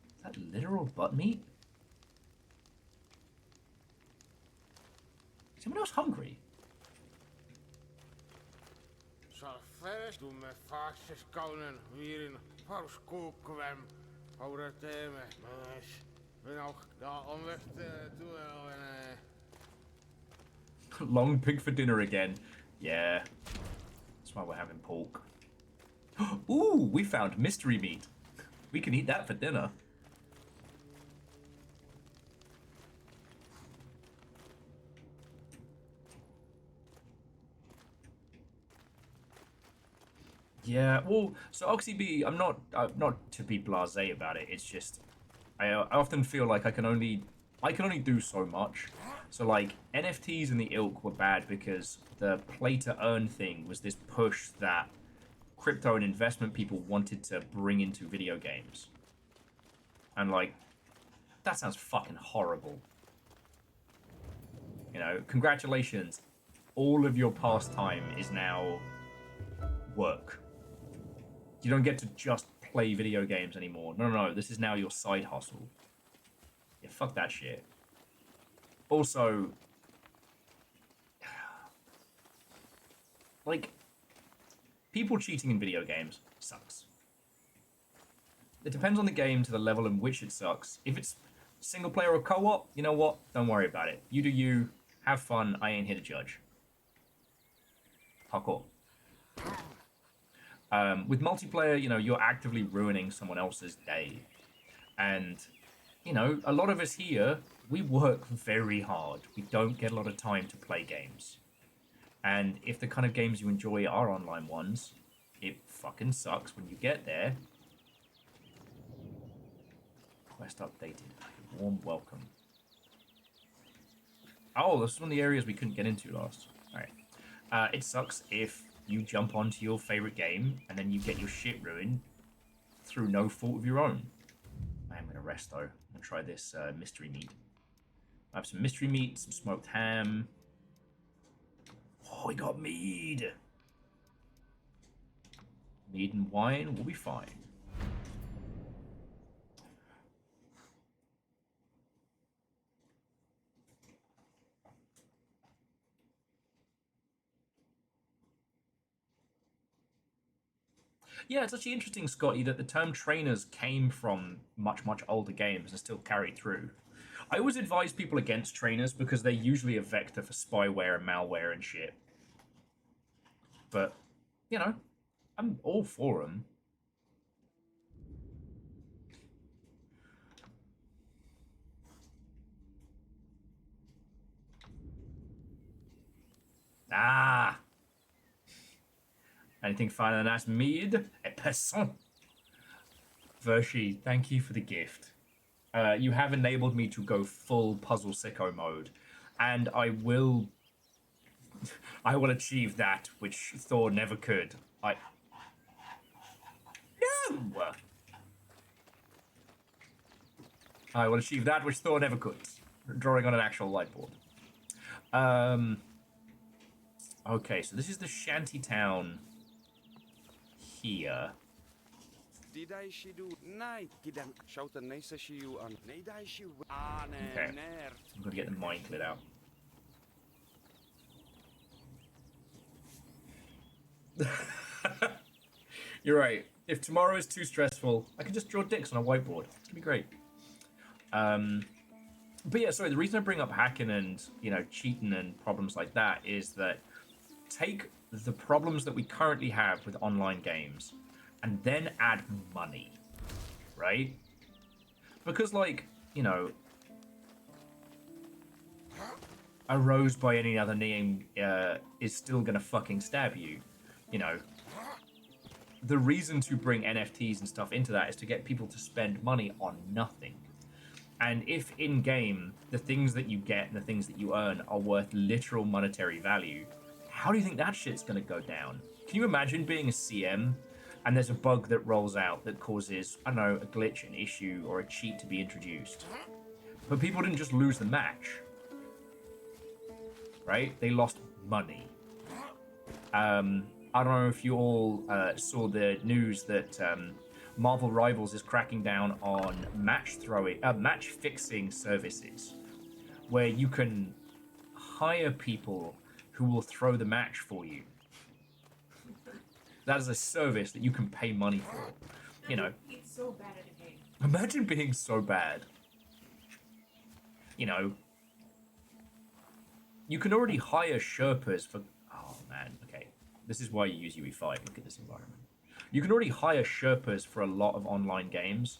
Is that literal butt meat? Is anyone else hungry? Verder doen met vaakjes konen, wieren, pauskoekwem, oude themen, meis. Ben ook daar onweg toe en Long pig for dinner again. Yeah. That's why we're having pork. Ooh, we found mystery meat. We can eat that for dinner. Yeah, well, so OxyB, I'm not to be blasé about it. It's just I often feel like I can only do so much. So like NFTs and the ilk were bad because the play to earn thing was this push that crypto and investment people wanted to bring into video games. And like that sounds fucking horrible. You know, congratulations. All of your pastime is now work. You don't get to just play video games anymore. No, this is now your side hustle. Yeah, fuck that shit. Also, like, people cheating in video games sucks. It depends on the game to the level in which it sucks. If it's single player or co-op, you know what? Don't worry about it. You do you. Have fun. I ain't here to judge. Parkour. With multiplayer, you know, you're actively ruining someone else's day. And, you know, a lot of us here, we work very hard. We don't get a lot of time to play games. And if the kind of games you enjoy are online ones, it fucking sucks when you get there. Quest updated. Warm welcome. Oh, this is one of the areas we couldn't get into last. Alright. It sucks if you jump onto your favorite game and then you get your shit ruined through no fault of your own. I am going to rest though. I'm going to try this mystery meat. I have some mystery meat, some smoked ham. Oh, we got mead. Mead and wine will be fine. Yeah, it's actually interesting, Scotty, that the term trainers came from much, much older games and still carried through. I always advise people against trainers because they're usually a vector for spyware and malware and shit. But, you know, I'm all for them. Ah! Anything finer than that's mead? A person. Vershi, thank you for the gift. You have enabled me to go full puzzle sicko mode, and I will achieve that which Thor never could. No! I will achieve that which Thor never could. Drawing on an actual light board. Okay, so this is the shanty town here. Okay. I'm gonna get the mine cleared out. You're right. If tomorrow is too stressful, I can just draw dicks on a whiteboard. It's gonna be great. But yeah, sorry, the reason I bring up hacking and, cheating and problems like that is that take the problems that we currently have with online games and then add money, right? Because, a rose by any other name is still gonna fucking stab you, The reason to bring NFTs and stuff into that is to get people to spend money on nothing. And if in-game, the things that you get and the things that you earn are worth literal monetary value, how do you think that shit's going to go down? Can you imagine being a CM and there's a bug that rolls out that causes, I don't know, a glitch, an issue, or a cheat to be introduced? But people didn't just lose the match, right? They lost money. I don't know if you all saw the news that Marvel Rivals is cracking down on match fixing services, where you can hire people who will throw the match for you. That is a service that you can pay money for. It's so bad at a game. Imagine being so bad. You can already hire Sherpas for. Oh man, okay. This is why you use UE5. Look at this environment. You can already hire Sherpas for a lot of online games.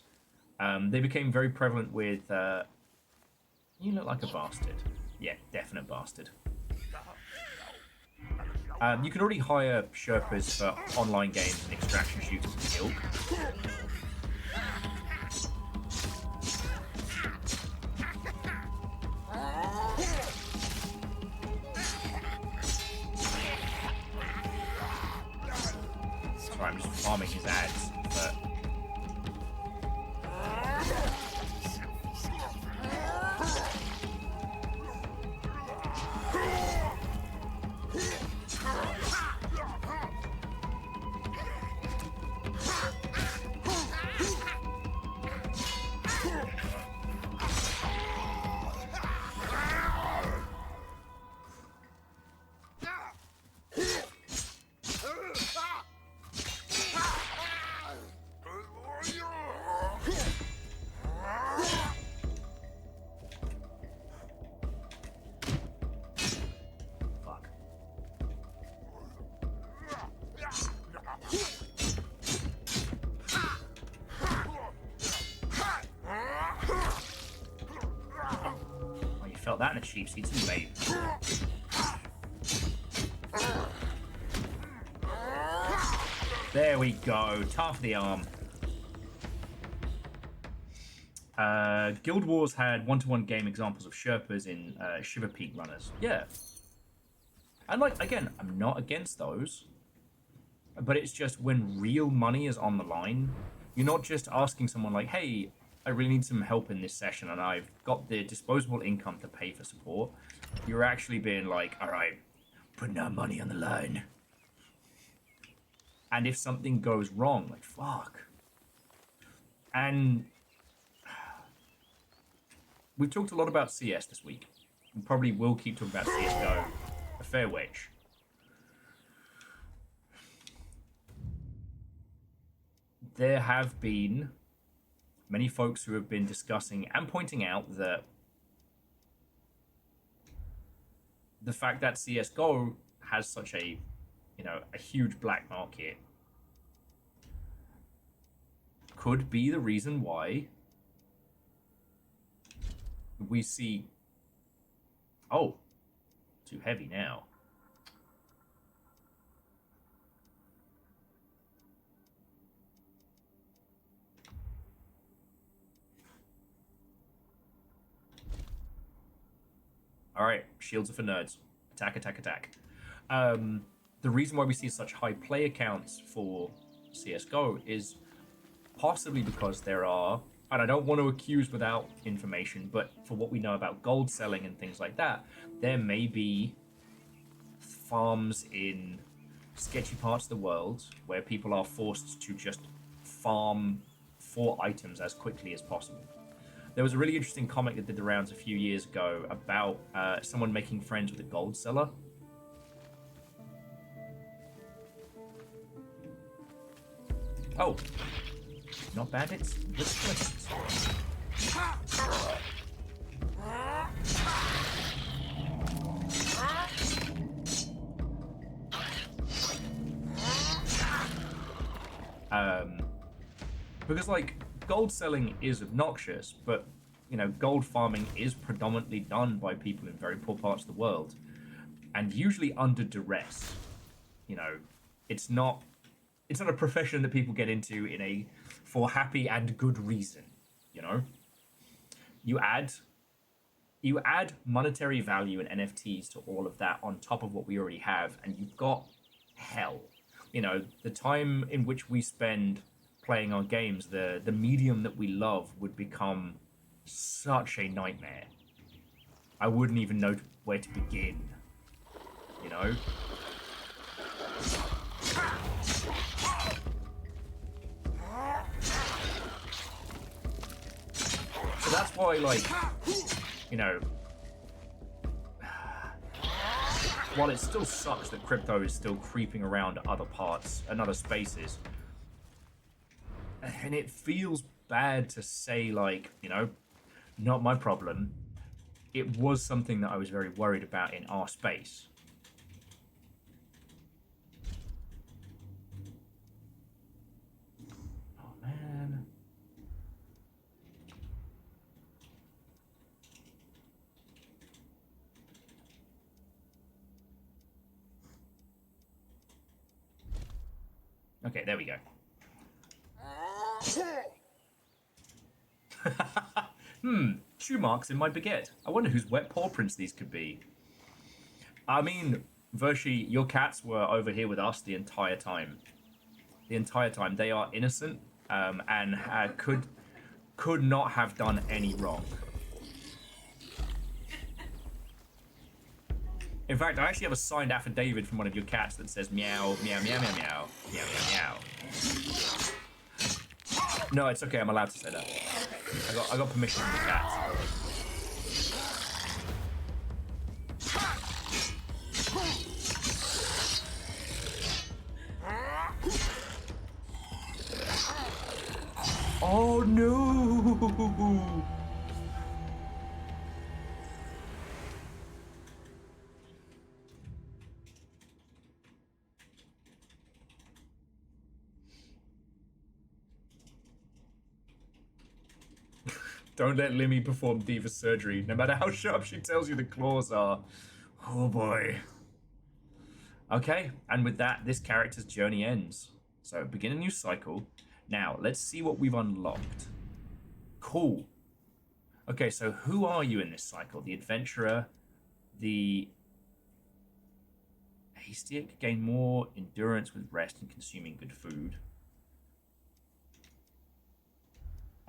They became very prevalent with... you look like a bastard. Yeah, definite bastard. You can already hire Sherpas for online games and extraction shooters and ilk. Sorry, I'm just farming his ads, but... Felt that in a cheap seat too, mate. There we go. Tough the arm. Guild Wars had one-to-one game examples of Sherpas in Shiver Peak runners. Yeah. And again, I'm not against those. But it's just when real money is on the line, you're not just asking someone like, hey, I really need some help in this session and I've got the disposable income to pay for support. You're actually being like, all right, putting our money on the line. And if something goes wrong, fuck. And we've talked a lot about CS this week. We probably will keep talking about CSGO a fair wedge. There have been many folks who have been discussing and pointing out that the fact that CSGO has such a huge black market could be the reason why we see... Oh, too heavy now. All right, shields are for nerds. Attack, attack, attack. The reason why we see such high player counts for CSGO is possibly because there are, and I don't want to accuse without information, but for what we know about gold selling and things like that, there may be farms in sketchy parts of the world where people are forced to just farm for items as quickly as possible. There was a really interesting comic that did the rounds a few years ago about someone making friends with a gold seller. Oh, not bandits, but twists. Because like gold selling is obnoxious, but you know, gold farming is predominantly done by people in very poor parts of the world, and usually under duress. You know, it's not a profession that people get into for happy and good reason. You know, you add monetary value and NFTs to all of that on top of what we already have, and you've got hell. You know, the time in which we spend playing our games, the medium that we love would become such a nightmare. I wouldn't even know where to begin. You know? So that's why, like, you know, while it still sucks that crypto is still creeping around other parts and other spaces, and it feels bad to say, like, you know, not my problem. It was something that I was very worried about in our space. Oh, man. Okay, there we go. Shoe marks in my baguette. I wonder whose wet paw prints these could be. I mean, Vershi, your cats were over here with us the entire time. The entire time. They are innocent, and could not have done any wrong. In fact, I actually have a signed affidavit from one of your cats that says meow, meow, meow, meow, meow, meow, meow, meow. No, it's okay. I'm allowed to say that. I got permission from the cat. Oh no! Don't let Limmy perform diva surgery, no matter how sharp she tells you the claws are. Oh boy. Okay, and with that, this character's journey ends. So, begin a new cycle. Now, let's see what we've unlocked. Cool. Okay, so who are you in this cycle? The adventurer, the Hastiac, gain more endurance with rest and consuming good food.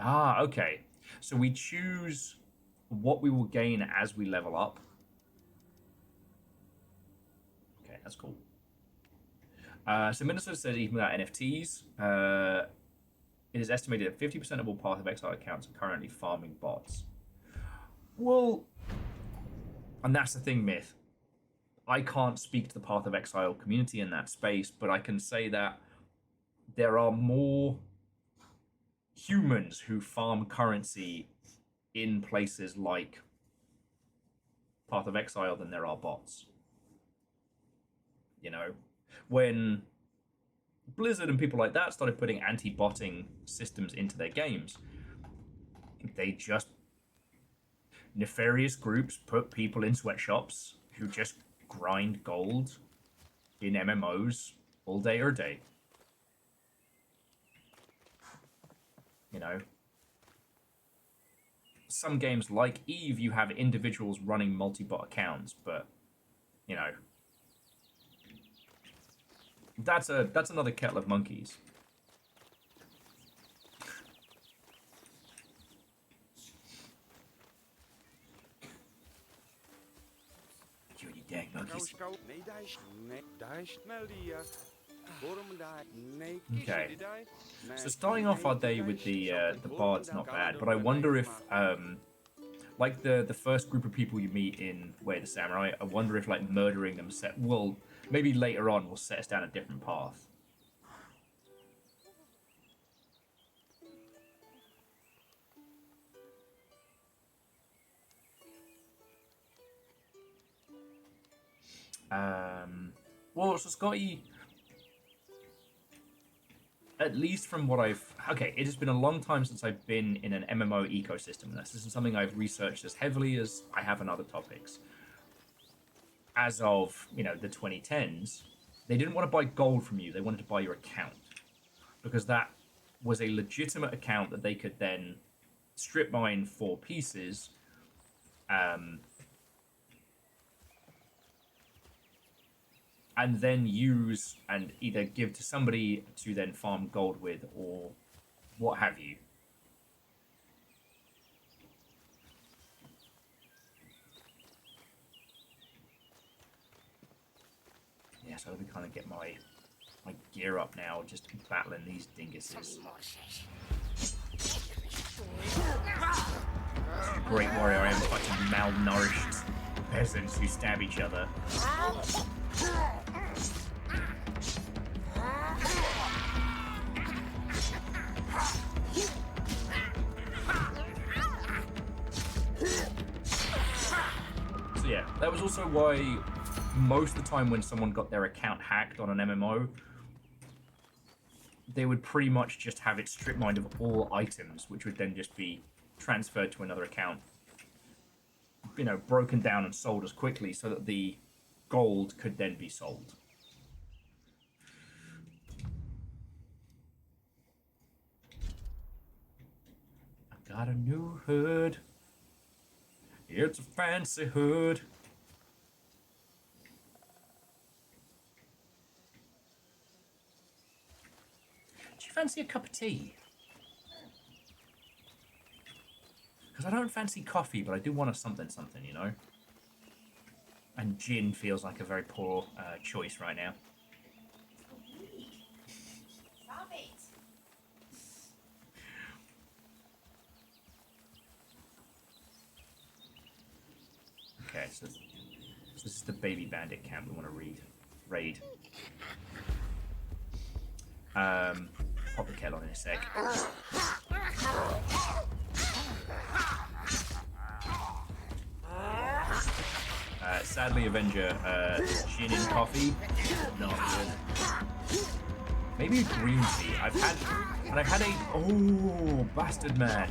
Ah, okay. So we choose what we will gain as we level up. Okay, that's cool. So Minnesota says even without NFTs, it is estimated that 50% of all Path of Exile accounts are currently farming bots. Well, and that's the thing, Myth. I can't speak to the Path of Exile community in that space, but I can say that there are more humans who farm currency in places like Path of Exile than there are bots. You know, when Blizzard and people like that started putting anti-botting systems into their games, they just, nefarious groups put people in sweatshops who just grind gold in MMOs all day or day. You know, some games like EVE, you have individuals running multi-bot accounts, but you know, that's another kettle of monkeys. You and your dang monkeys. Okay, so starting off our day with the bard's not bad, but I wonder if like the first group of people you meet in Way of the Samurai, I wonder if like murdering them maybe later on will set us down a different path. Well, so Scotty, at least from what okay, it has been a long time since I've been in an MMO ecosystem, and this isn't something I've researched as heavily as I have on other topics. As of, the 2010s, they didn't want to buy gold from you, they wanted to buy your account. Because that was a legitimate account that they could then strip mine for pieces, and then use and either give to somebody to then farm gold with, or what have you. Yeah, so let me kind of get my gear up now, just battling these dinguses. Great warrior, I am fucking malnourished peasants who stab each other. So yeah, that was also why most of the time when someone got their account hacked on an MMO, they would pretty much just have it strip mined of all items, which would then just be transferred to another account, broken down and sold as quickly so that the gold could then be sold. I got a new hood. It's a fancy hood. Do you fancy a cup of tea? Because I don't fancy coffee, but I do want a something, And gin feels like a very poor choice right now. Stop it. Okay, so this is the baby bandit camp we want to raid. Pop the kettle on in a sec. Sadly, Avenger, gin and coffee, not good. Maybe a green tea. I've had a, oh, bastard man.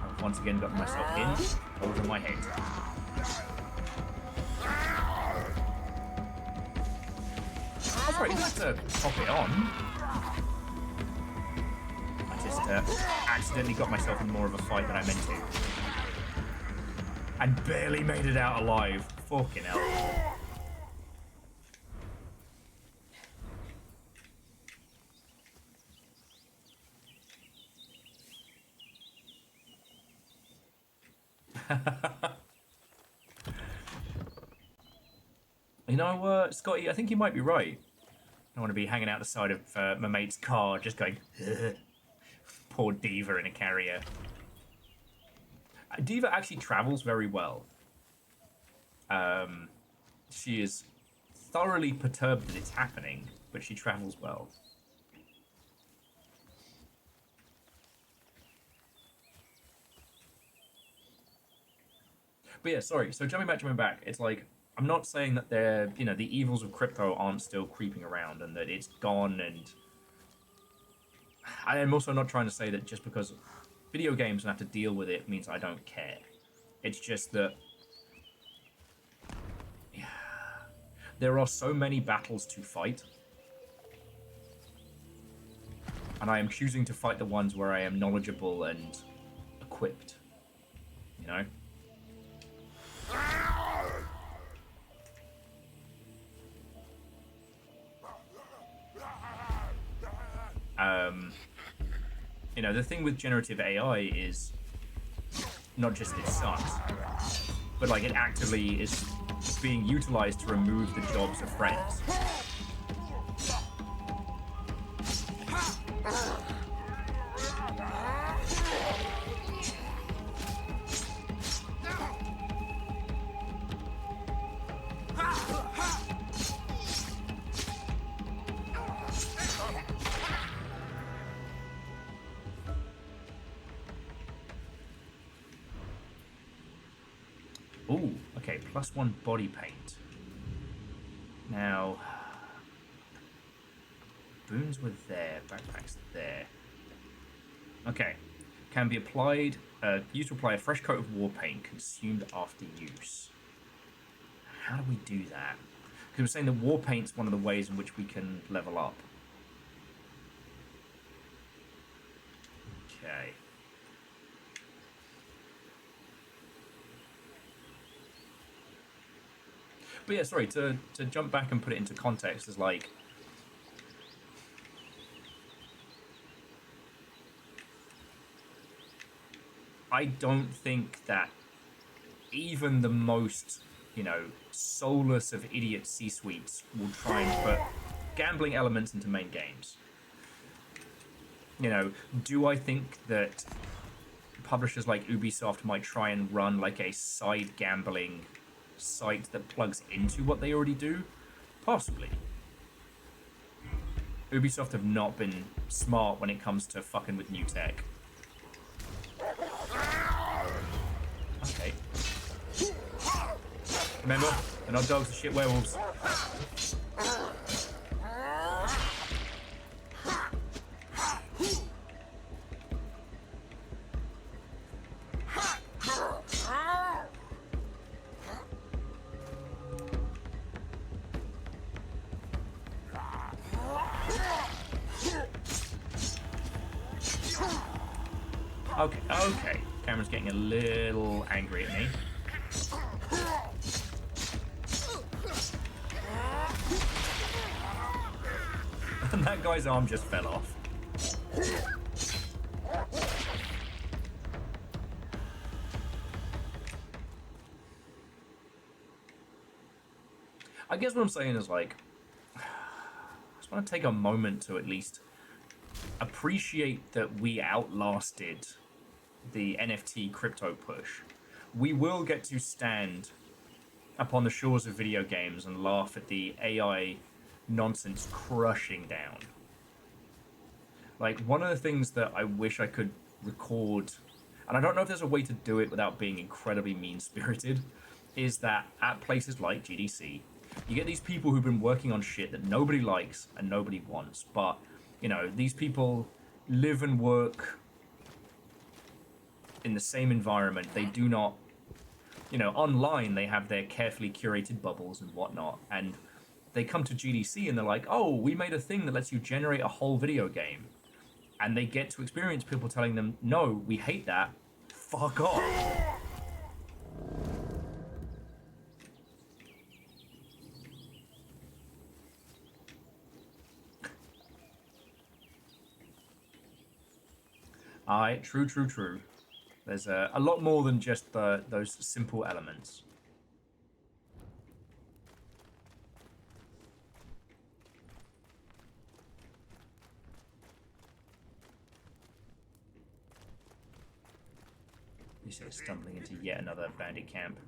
I've once again got myself in over my head. That's right, you have to pop it on. I just accidentally got myself in more of a fight than I meant to. And barely made it out alive. Fucking hell. Scotty, I think you might be right. I want to be hanging out the side of my mate's car, just going, poor Diva in a carrier. Diva actually travels very well. She is thoroughly perturbed that it's happening, but she travels well. But yeah, sorry. So jumping back, it's like, I'm not saying that they're, the evils of crypto aren't still creeping around and that it's gone, and I am also not trying to say that just because video games have to deal with it means I don't care. It's just that there are so many battles to fight, and I am choosing to fight the ones where I am knowledgeable and equipped, The thing with generative AI is not just it sucks, but like it actively is being utilized to remove the jobs of friends. Okay, +1 body paint. Now, boons were there, backpacks there. Okay, can be applied, used to apply a fresh coat of war paint consumed after use. How do we do that? Because we're saying that war paint's one of the ways in which we can level up. Okay. But yeah, sorry, to jump back and put it into context is like... I don't think that even the most, you know, soulless of idiot C-suites will try and put gambling elements into main games. You know, do I think that publishers like Ubisoft might try and run like a side gambling site that plugs into what they already do? Possibly. Ubisoft have not been smart when it comes to fucking with new tech. Okay. Remember, they're not dogs, they're shit werewolves. Okay, okay. Camera's getting a little angry at me. And that guy's arm just fell off. I guess what I'm saying is like, I just want to take a moment to at least appreciate that we outlasted the NFT crypto push. We will get to stand upon the shores of video games and laugh at the AI nonsense crushing down. Like, one of the things that I wish I could record, and I don't know if there's a way to do it without being incredibly mean-spirited, is that at places like GDC, you get these people who've been working on shit that nobody likes and nobody wants, but, you know, these people live and work in the same environment. They do not, you know, online they have their carefully curated bubbles and whatnot, and they come to GDC and they're like, oh, we made a thing that lets you generate a whole video game. And they get to experience people telling them, no, we hate that, fuck off. Aye, true, true, true. There's a lot more than just those simple elements. You say stumbling into yet another bandit camp.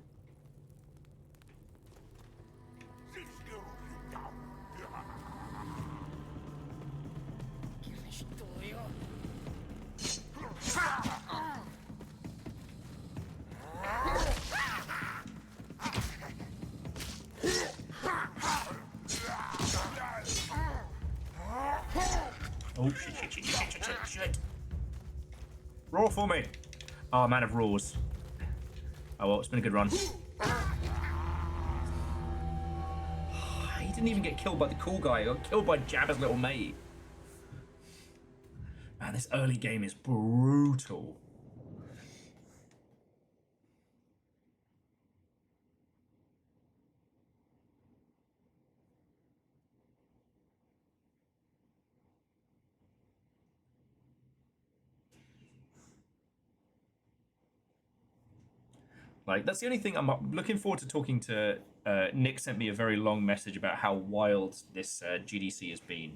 Oh, shit. Roar for me. Oh, man of roars. Oh, well, it's been a good run. He didn't even get killed by the cool guy. He got killed by Jabba's little mate. Man, this early game is brutal. Like, that's the only thing I'm looking forward to talking to. Nick sent me a very long message about how wild this GDC has been.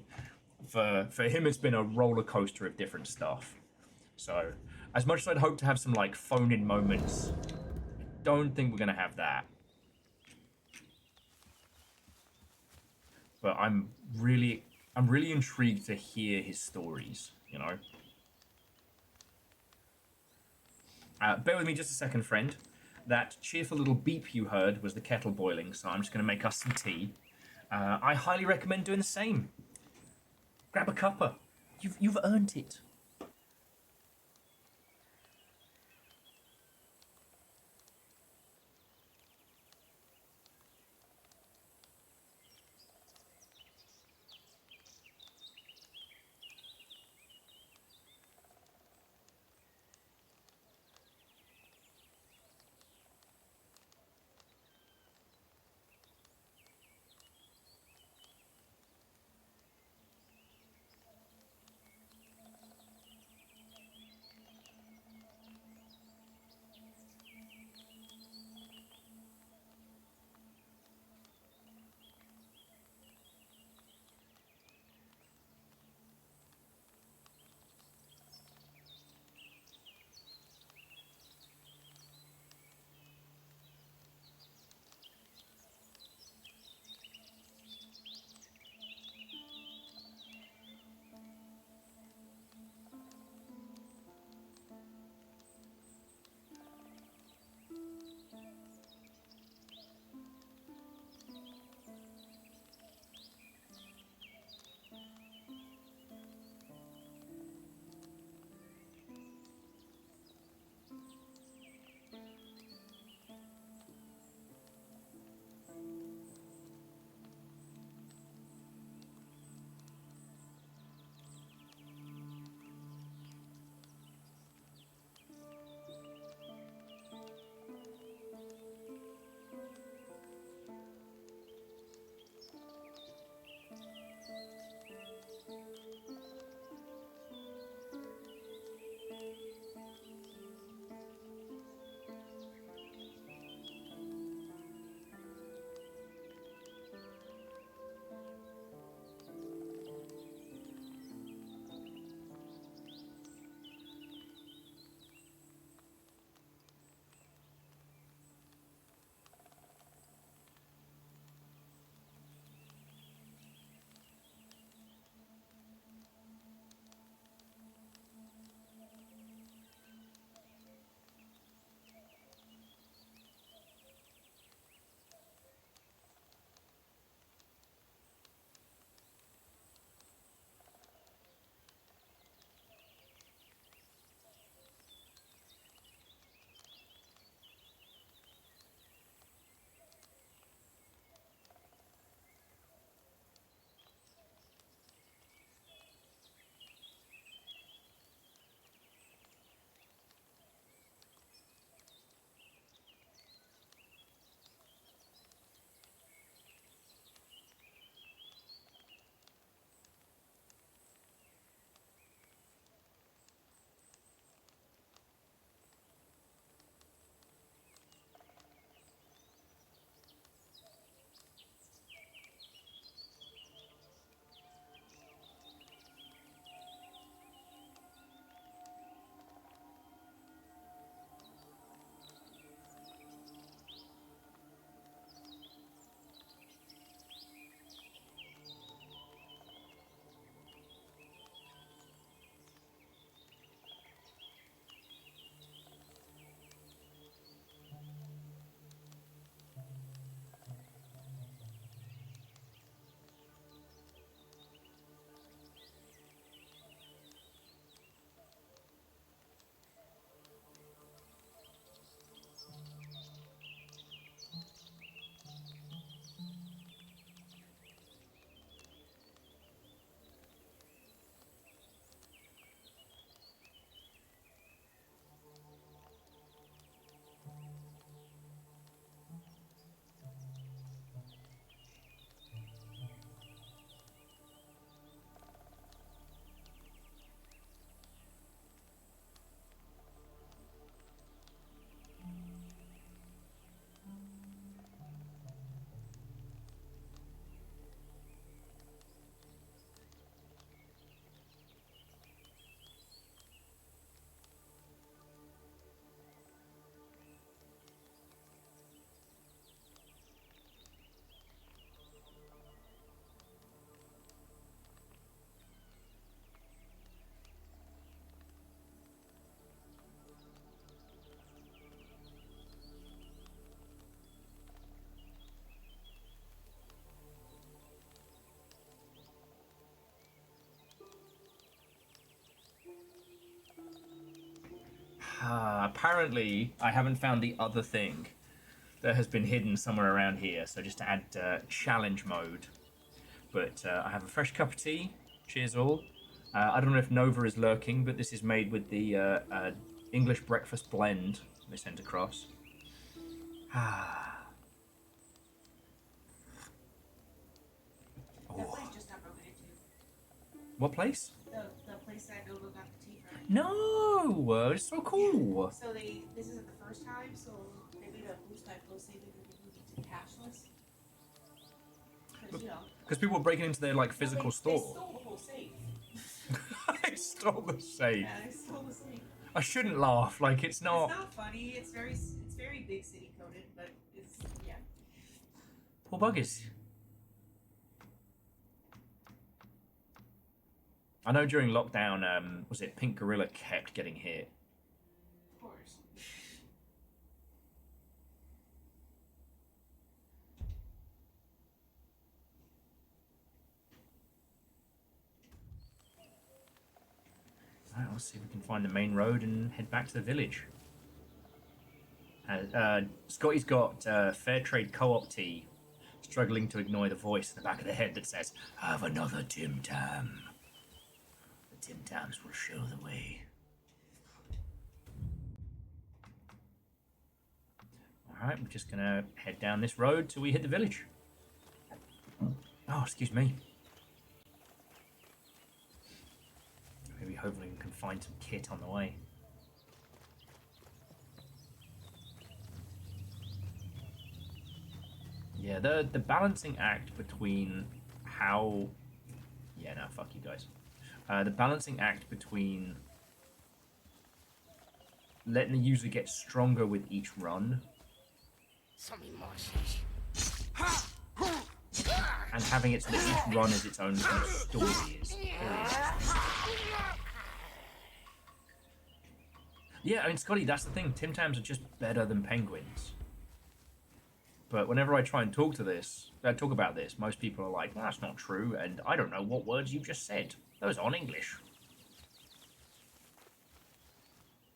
For him, it's been a roller coaster of different stuff. So, as much as I'd hope to have some, like, phone-in moments, I don't think we're going to have that. But I'm really intrigued to hear his stories, you know? Bear with me just a second, friend. That cheerful little beep you heard was the kettle boiling, so I'm just going to make us some tea. I highly recommend doing the same. Grab a cuppa. You've earned it. Apparently, I haven't found the other thing that has been hidden somewhere around here. So just to add challenge mode. But I have a fresh cup of tea. Cheers all. I don't know if Nova is lurking, but this is made with the English breakfast blend they sent across. That place just got broken into. What place? The place that Nova got the tea from. No, it's so cool. So this isn't the first time, so they made a blue sky post saying they're going to be moving to cashless. Because, you know. Because people were breaking into their like physical store. They stole the whole safe. They stole the safe. Yeah, they stole the safe. I shouldn't laugh. Like it's not. It's not funny. It's very big city coded, but it's yeah. Poor buggers. I know during lockdown, was it Pink Gorilla kept getting hit. Of course. Alright, let's see if we can find the main road and head back to the village. Scotty's got Fair Trade Co-op tea, struggling to ignore the voice in the back of the head that says, "Have another Tim Tam. The Tim Tams will show the way." Alright, we're just gonna head down this road till we hit the village. Oh, excuse me. Maybe hopefully we can find some kit on the way. Yeah, the balancing act between how... Yeah, no, fuck you guys. The balancing act between letting the user get stronger with each run and having it so that each run is its own kind of story is very interesting. Yeah, I mean, Scotty, that's the thing. Tim Tams are just better than penguins. But whenever I try and talk about this, most people are like, "No, that's not true," and I don't know what words you just said. Those aren't English.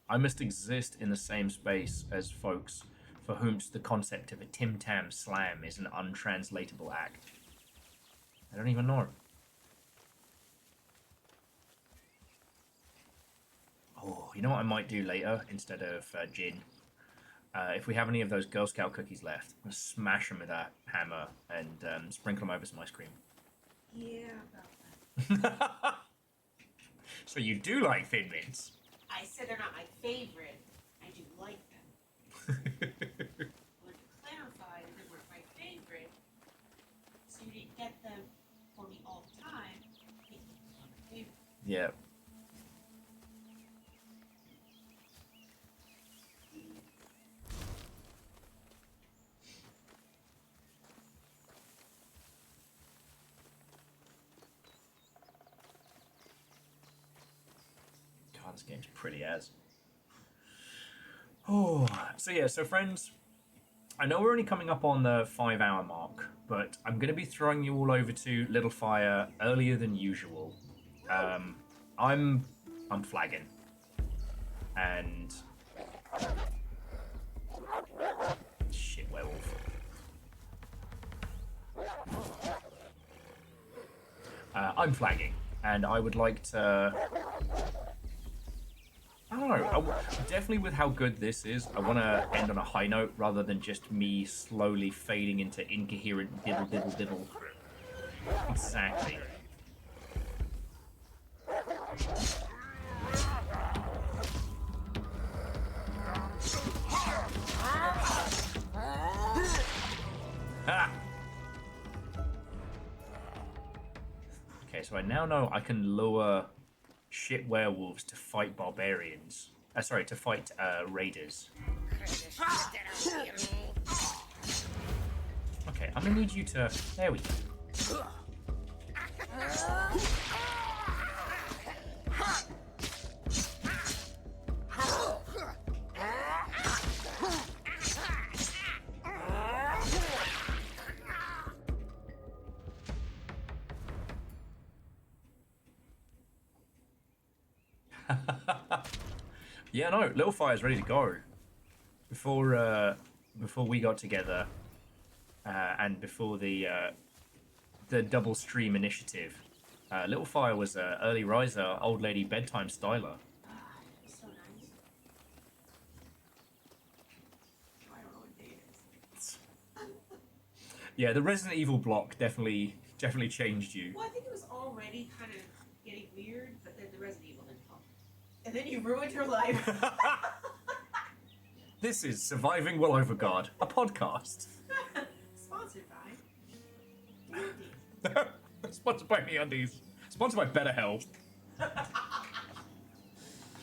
I must exist in the same space as folks for whom the concept of a Tim Tam slam is an untranslatable act. I don't even know. Oh, you know what I might do later instead of gin? If we have any of those Girl Scout cookies left, I'm going to smash them with that hammer and sprinkle them over some ice cream. Yeah, about that. So you do like Thin Mints? I said they're not my favorite. I do like them. Want to clarify that they weren't my favorite, so you didn't get them for me all the time. They were my favorite. Yeah. This game's pretty as. Oh, so yeah, so friends, I know we're only coming up on the 5-hour mark, but I'm going to be throwing you all over to Little Fire earlier than usual. I'm flagging, and shit, werewolf. I'm flagging, and I would like to. I don't know, definitely with how good this is, I want to end on a high note rather than just me slowly fading into incoherent diddle. Exactly. Ha! Okay, so I now know I can lure shit werewolves to fight barbarians. To fight raiders. Okay, I'm gonna need you to. There we go. Yeah, no, Little Fire's ready to go. Before we got together, and before the double stream initiative, Little Fire was an early riser, old lady bedtime styler. So nice. I don't know what day it is. Yeah, the Resident Evil block definitely changed you. Well, I think it was already kind of getting weird, but then the Resident Evil didn't come. And then you ruined her life. This is Surviving Well Over God, a podcast. Sponsored by Sponsored by MeUndies. Sponsored by BetterHelp.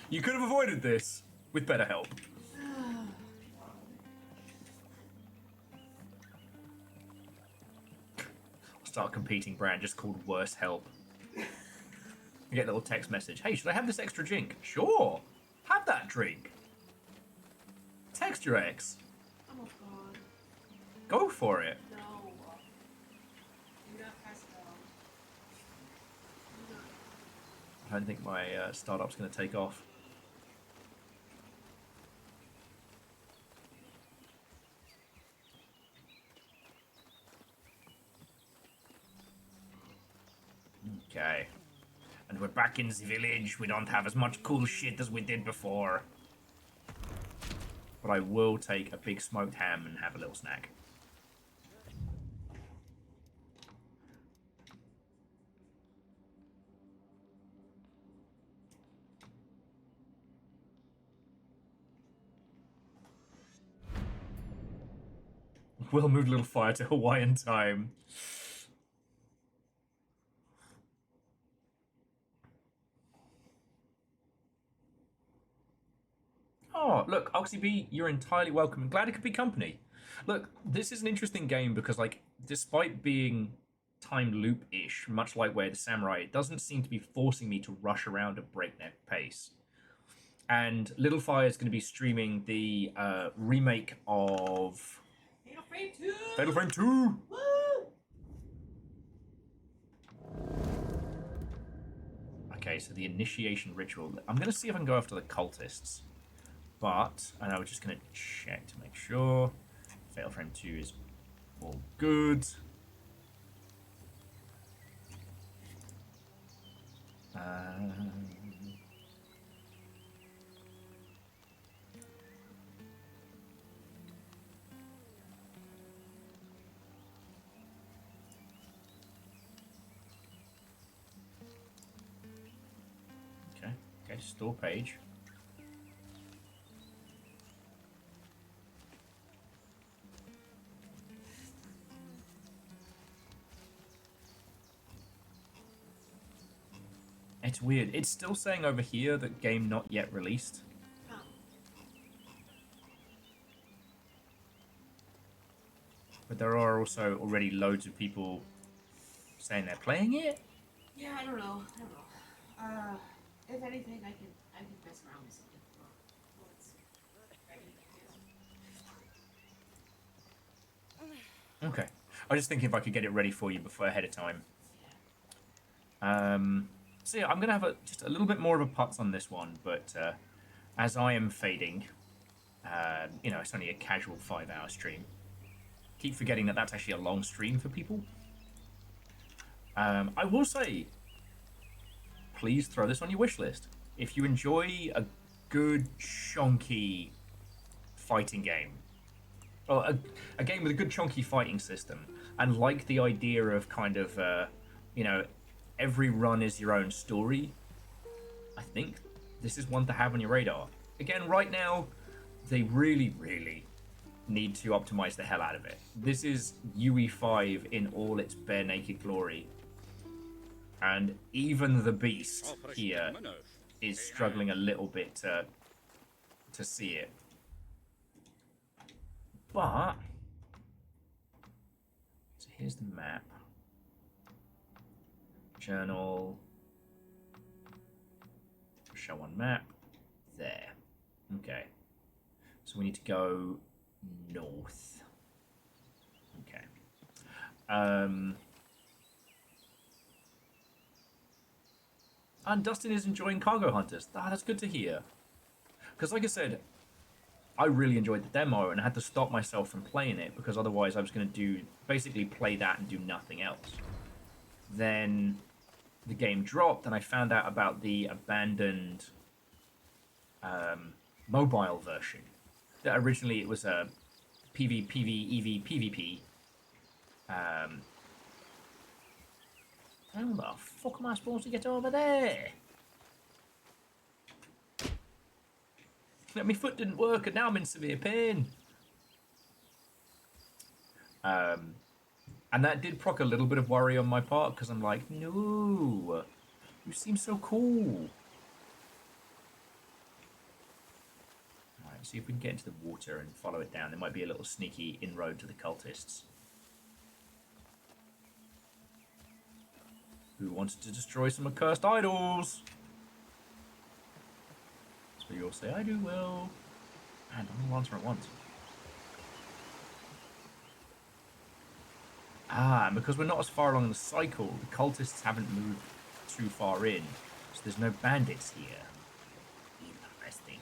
You could have avoided this with BetterHelp. Start a competing brand just called Worse Help. You get a little text message. Hey, should I have this extra drink? Sure. Have that drink. Text your ex. Oh god. Go for it. No. Do not pass it on. I don't think my startup's going to take off. Okay. And we're back in the village. We don't have as much cool shit as we did before. But I will take a big smoked ham and have a little snack. We'll move Little Fire to Hawaiian time. Oh, look, Oxy B, you're entirely welcome. I'm glad it could be company. Look, this is an interesting game because, like, despite being time loop-ish, much like Way of the Samurai, it doesn't seem to be forcing me to rush around at breakneck pace. And Little Fire is going to be streaming the remake of Fatal Frame 2! Fatal Frame 2! Woo! Okay, so the initiation ritual. I'm going to see if I can go after the cultists. But, and I was just going to check to make sure. Fatal Frame 2 is all good. Okay, store page. It's weird. It's still saying over here that game not yet released. Oh. But there are also already loads of people saying they're playing it. Yeah, I don't know. If anything, I can mess around with something. Well, it's ready. Okay. I was just thinking if I could get it ready for you before ahead of time. So yeah, I'm going to have just a little bit more of a putz on this one, but as I am fading, you know, it's only a casual 5-hour stream. Keep forgetting that that's actually a long stream for people. I will say, please throw this on your wish list. If you enjoy a good, chunky fighting game, or a game with a good, chunky fighting system, and like the idea of kind of, you know, every run is your own story, I think this is one to have on your radar. Again, right now, they really, really need to optimize the hell out of it. This is UE5 in all its bare naked glory. And even the beast here is struggling a little bit to see it. But, so here's the map. Journal. Show on map. There. Okay. So we need to go north. Okay. And Dustin is enjoying Cargo Hunters. Ah, that's good to hear. Because like I said, I really enjoyed the demo and I had to stop myself from playing it because otherwise I was going to basically play that and do nothing else. Then the game dropped and I found out about the abandoned mobile version. That originally it was a PvP. How the fuck am I supposed to get over there? My foot didn't work and now I'm in severe pain. And that did proc a little bit of worry on my part because I'm like, no, you seem so cool. Alright, see if we can get into the water and follow it down. There might be a little sneaky inroad to the cultists. Who wanted to destroy some accursed idols? So you'll say, I do will. And I'm gonna answer at once. Ah, and because we're not as far along the cycle, the cultists haven't moved too far in, so there's no bandits here. Interesting.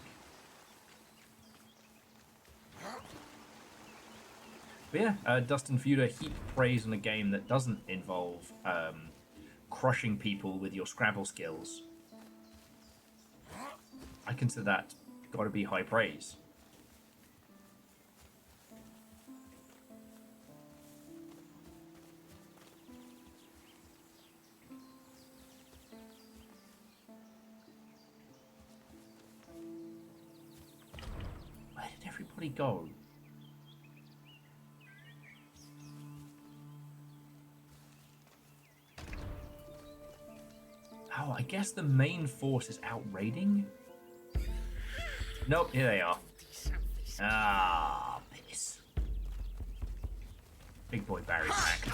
But yeah, Dustin, for you to heap praise on a game that doesn't involve crushing people with your Scrabble skills, I consider that got to be high praise. Where did everybody go? Oh, I guess the main force is out raiding? Nope, here they are. Ah, piss. Big boy Barry's back.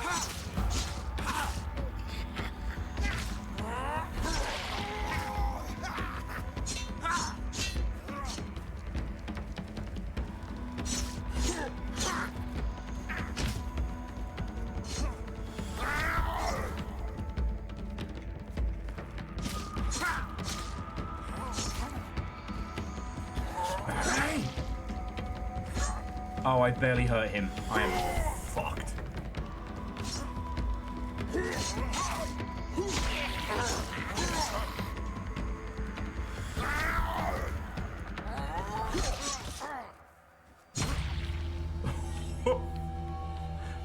Oh, I barely hurt him. I am fucked.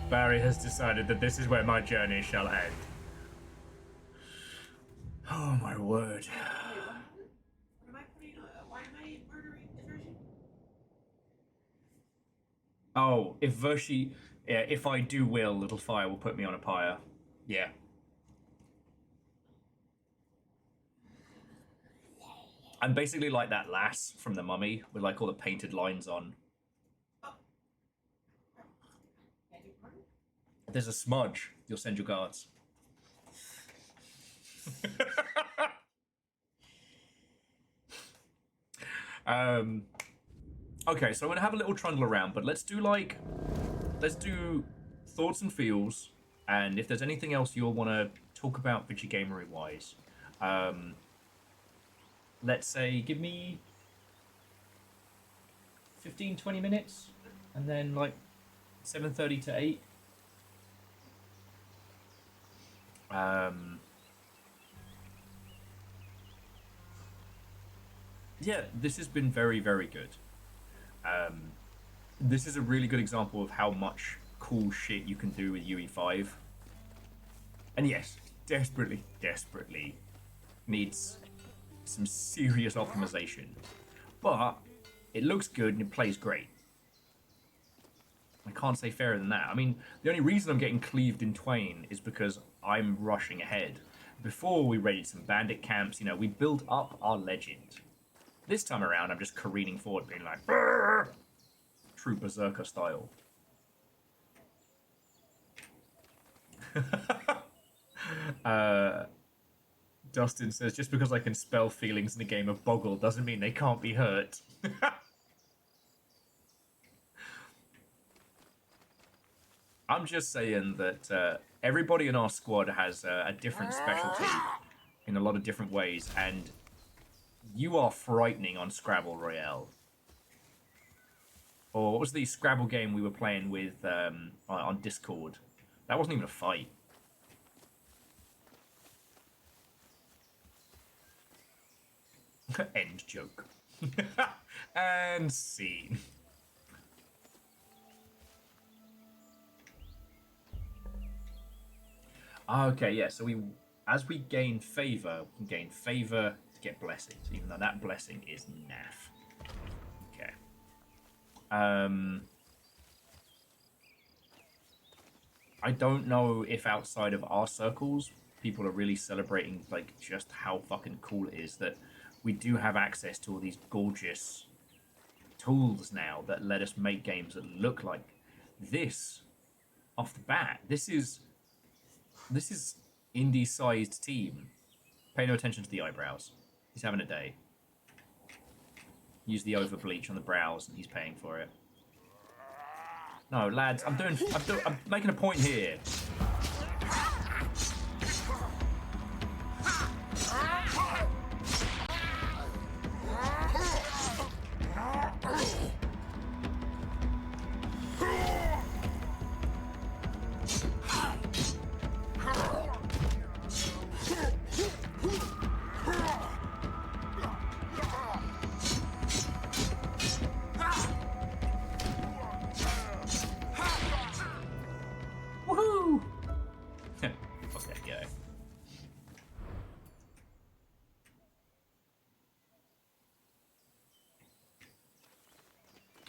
Barry has decided that this is where my journey shall end. Oh my word. Oh, if Vershi, yeah, if I do will, Little Fire will put me on a pyre. Yeah. I'm basically like that lass from The Mummy with like all the painted lines on. If there's a smudge, you'll send your guards. Okay, so I'm gonna have a little trundle around, but let's do thoughts and feels, and if there's anything else you'll want to talk about Gamery wise, let's say give me 15-20 minutes, and then like 7:30 to 8. Yeah, this has been very, very good. This is a really good example of how much cool shit you can do with UE5. And yes, desperately needs some serious optimization. But it looks good and it plays great. I can't say fairer than that. I mean, the only reason I'm getting cleaved in twain is because I'm rushing ahead. Before we raided some bandit camps, you know, we built up our legend. This time around, I'm just careening forward, being like, brrr! True berserker style. Dustin says, just because I can spell feelings in a game of Boggle doesn't mean they can't be hurt. I'm just saying that everybody in our squad has a different specialty. in a lot of different ways, and you are frightening on Scrabble Royale. Or what was the Scrabble game we were playing with on Discord? That wasn't even a fight. End joke. And scene. Okay, yeah, so as we gain favor, we can gain favor to get blessings, even though that blessing is naff. Okay. I don't know if outside of our circles, people are really celebrating like just how fucking cool it is that we do have access to all these gorgeous tools now that let us make games that look like this off the bat. This is indie-sized team. Pay no attention to the eyebrows. He's having a day. Use the over bleach on the brows, and he's paying for it. No, lads, I'm making a point here.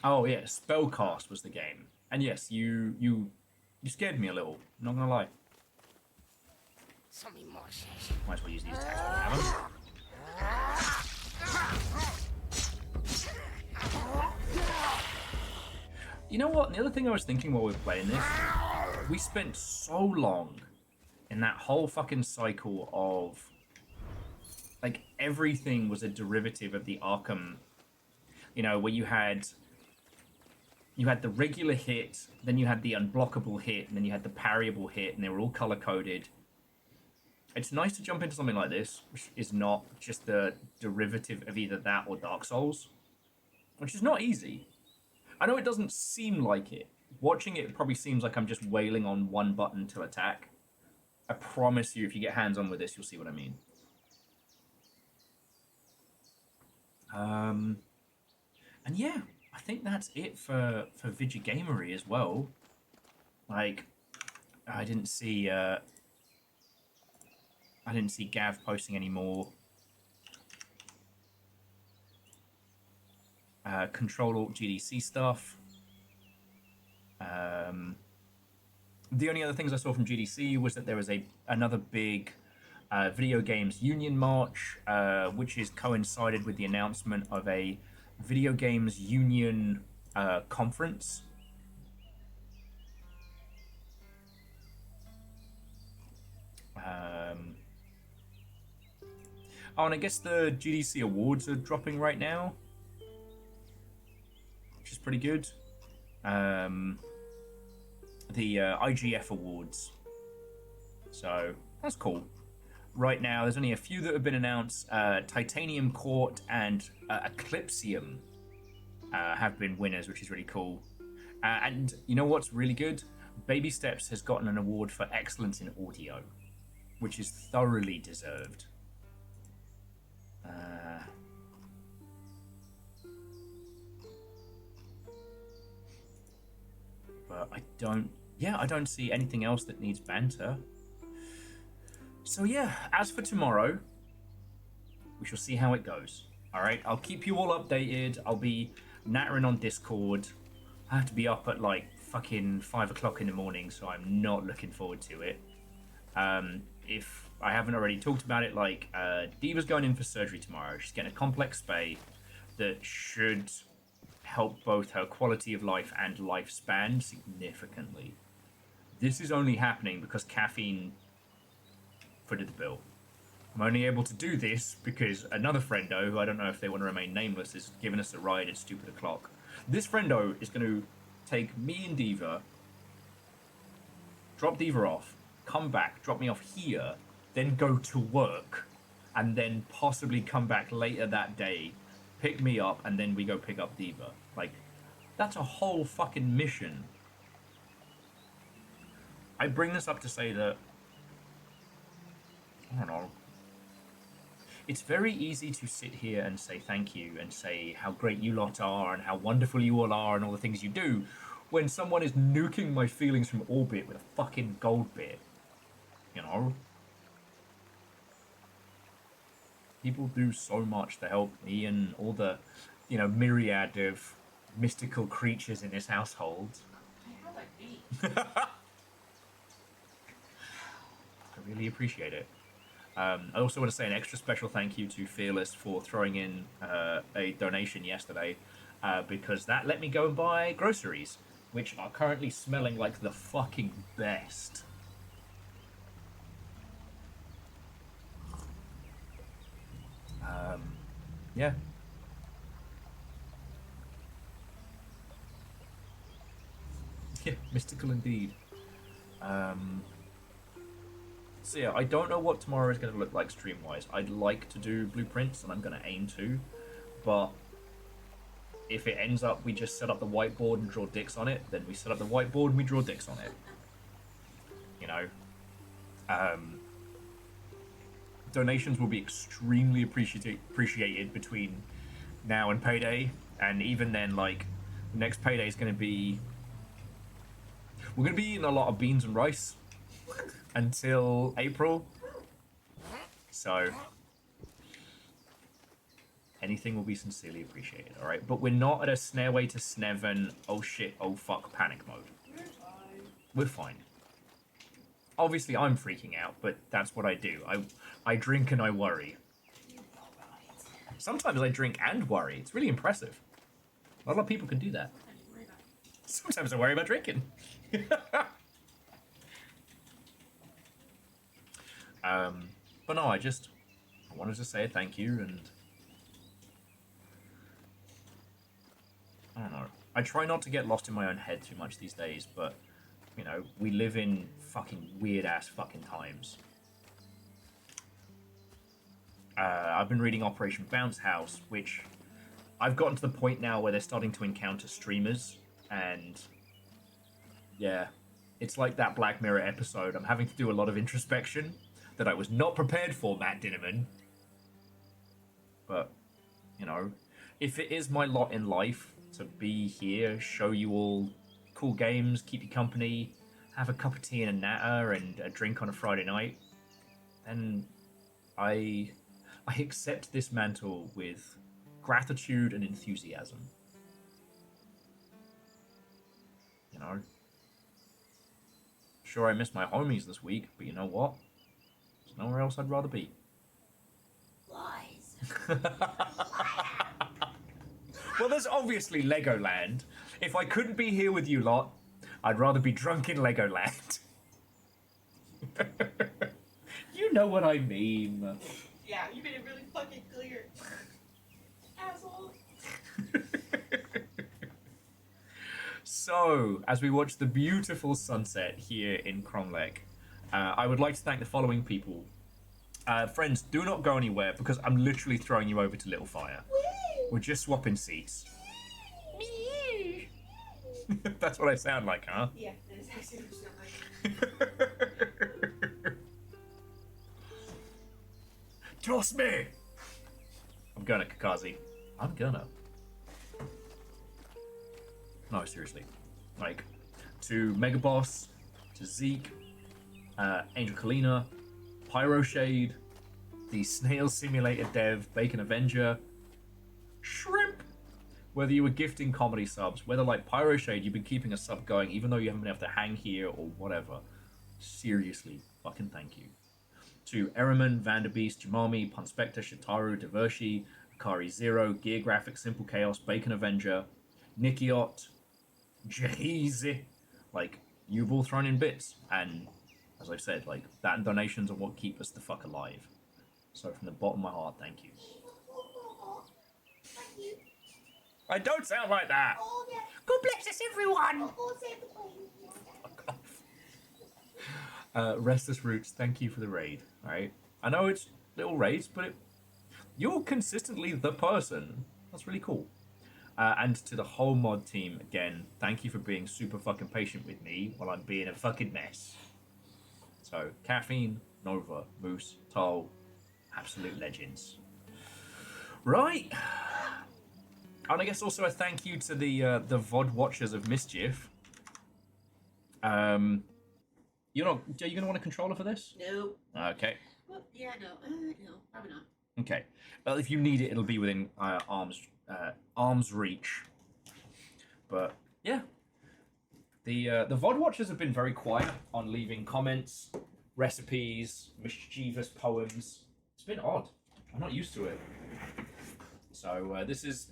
Oh yeah, Spellcast was the game, and yes, you scared me a little. Not gonna lie. Might as well use these attacks while we have them. You know what? The other thing I was thinking while we were playing this, we spent so long in that whole fucking cycle of like everything was a derivative of the Arkham. You know, where you had the regular hit, then you had the unblockable hit, and then you had the parryable hit, and they were all color-coded. It's nice to jump into something like this, which is not just the derivative of either that or Dark Souls, which is not easy. I know it doesn't seem like it. Watching it probably seems like I'm just wailing on one button to attack. I promise you, if you get hands-on with this, you'll see what I mean. And yeah, I think that's it for Vigigamery as well. Like, I didn't see Gav posting any more. Control-Alt-GDC stuff. The only other things I saw from GDC was that there was another big video games union march, which is coincided with the announcement of a video games union conference. Oh, and I guess the GDC awards are dropping right now, which is pretty good. The IGF awards. So that's cool. Right now, there's only a few that have been announced. Titanium Court and Eclipsium have been winners, which is really cool. And you know what's really good? Baby Steps has gotten an award for excellence in audio, which is thoroughly deserved. But I don't see anything else that needs banter. So yeah, as for tomorrow, we shall see how it goes. Alright, I'll keep you all updated. I'll be nattering on Discord. I have to be up at like fucking 5 o'clock in the morning, so I'm not looking forward to it. If I haven't already talked about it, like, Diva's going in for surgery tomorrow. She's getting a complex spay that should help both her quality of life and lifespan significantly. This is only happening because caffeine footed the bill. I'm only able to do this because another friendo, who I don't know if they want to remain nameless, is giving us a ride at stupid o'clock. This friendo is going to take me and Diva, drop Diva off, come back, drop me off here, then go to work and then possibly come back later that day, pick me up, and then we go pick up Diva. Like, that's a whole fucking mission. I bring this up to say that, I don't know, it's very easy to sit here and say thank you and say how great you lot are and how wonderful you all are and all the things you do when someone is nuking my feelings from orbit with a fucking gold bit. You know? People do so much to help me and all the, you know, myriad of mystical creatures in this household. I have a beat. I really appreciate it. I also want to say an extra special thank you to Fearless for throwing in a donation yesterday, because that let me go and buy groceries, which are currently smelling like the fucking best. Yeah. Yeah, mystical indeed. So yeah, I don't know what tomorrow is going to look like stream-wise. I'd like to do blueprints, and I'm going to aim to, but if it ends up we just set up the whiteboard and draw dicks on it, then we set up the whiteboard and we draw dicks on it. You know? Donations will be extremely appreciated between now and payday, and even then, like, the next payday is going to be... We're going to be eating a lot of beans and rice until April, so anything will be sincerely appreciated, alright? But we're not at a Snareway to Sneven, oh shit, oh fuck panic mode. We're fine. Obviously, I'm freaking out, but that's what I do. I drink and I worry. Sometimes I drink and worry. It's really impressive. Not a lot of people can do that. Sometimes I worry about drinking. But no, I wanted to say a thank you, and I don't know. I try not to get lost in my own head too much these days, but you know, we live in fucking weird-ass fucking times. I've been reading Operation Bounce House, which I've gotten to the point now where they're starting to encounter streamers, and yeah, it's like that Black Mirror episode. I'm having to do a lot of introspection that I was not prepared for, Matt Dinnerman. But, you know, if it is my lot in life to be here, show you all cool games, keep you company, have a cup of tea and a natter and a drink on a Friday night, then I accept this mantle with gratitude and enthusiasm. You know? Sure, I miss my homies this week, but you know what? There's nowhere else I'd rather be. Lies. Well, there's obviously Legoland. If I couldn't be here with you lot, I'd rather be drunk in Legoland. You know what I mean. Yeah, you made it really fucking clear. Asshole. So, as we watch the beautiful sunset here in Kromlech, I would like to thank the following people. Friends, do not go anywhere because I'm literally throwing you over to Little Fire. We're just swapping seats. That's what I sound like, huh? Yeah, that is actually what you sound like. Toss me! I'm gonna, Kakazi. I'm gonna. No, seriously. Like, to Megaboss, to Zeke, Angel Kalina, Pyro Shade, the Snail Simulator Dev, Bacon Avenger, Shrimp! Whether you were gifting comedy subs, whether like Pyro Shade, you've been keeping a sub going even though you haven't been able to hang here or whatever. Seriously, fucking thank you. To Eriman, Vanderbeast, Jamami, Punspector, Shitaru, Divershi, Akari Zero, Gear Graphics, Simple Chaos, Bacon Avenger, Nikiot, Jay-Z. Like, you've all thrown in bits, and as I've said, like, that and donations are what keep us the fuck alive. So from the bottom of my heart, thank you. I don't sound like that! Oh, yeah. God bless us, everyone! Fuck off. Restless Roots, thank you for the raid, alright? I know it's little raids, but you're consistently the person. That's really cool. And to the whole mod team, again, thank you for being super fucking patient with me while I'm being a fucking mess. So, Caffeine, Nova, Moose, Toll, absolute legends. Right. And I guess also a thank you to the VOD watchers of Mischief. Are you going to want a controller for this? No. Okay. Well, yeah, no, probably not. Okay. Well, if you need it, it'll be within arm's reach. But yeah, the VOD watchers have been very quiet on leaving comments, recipes, mischievous poems. It's been odd. I'm not used to it. So this is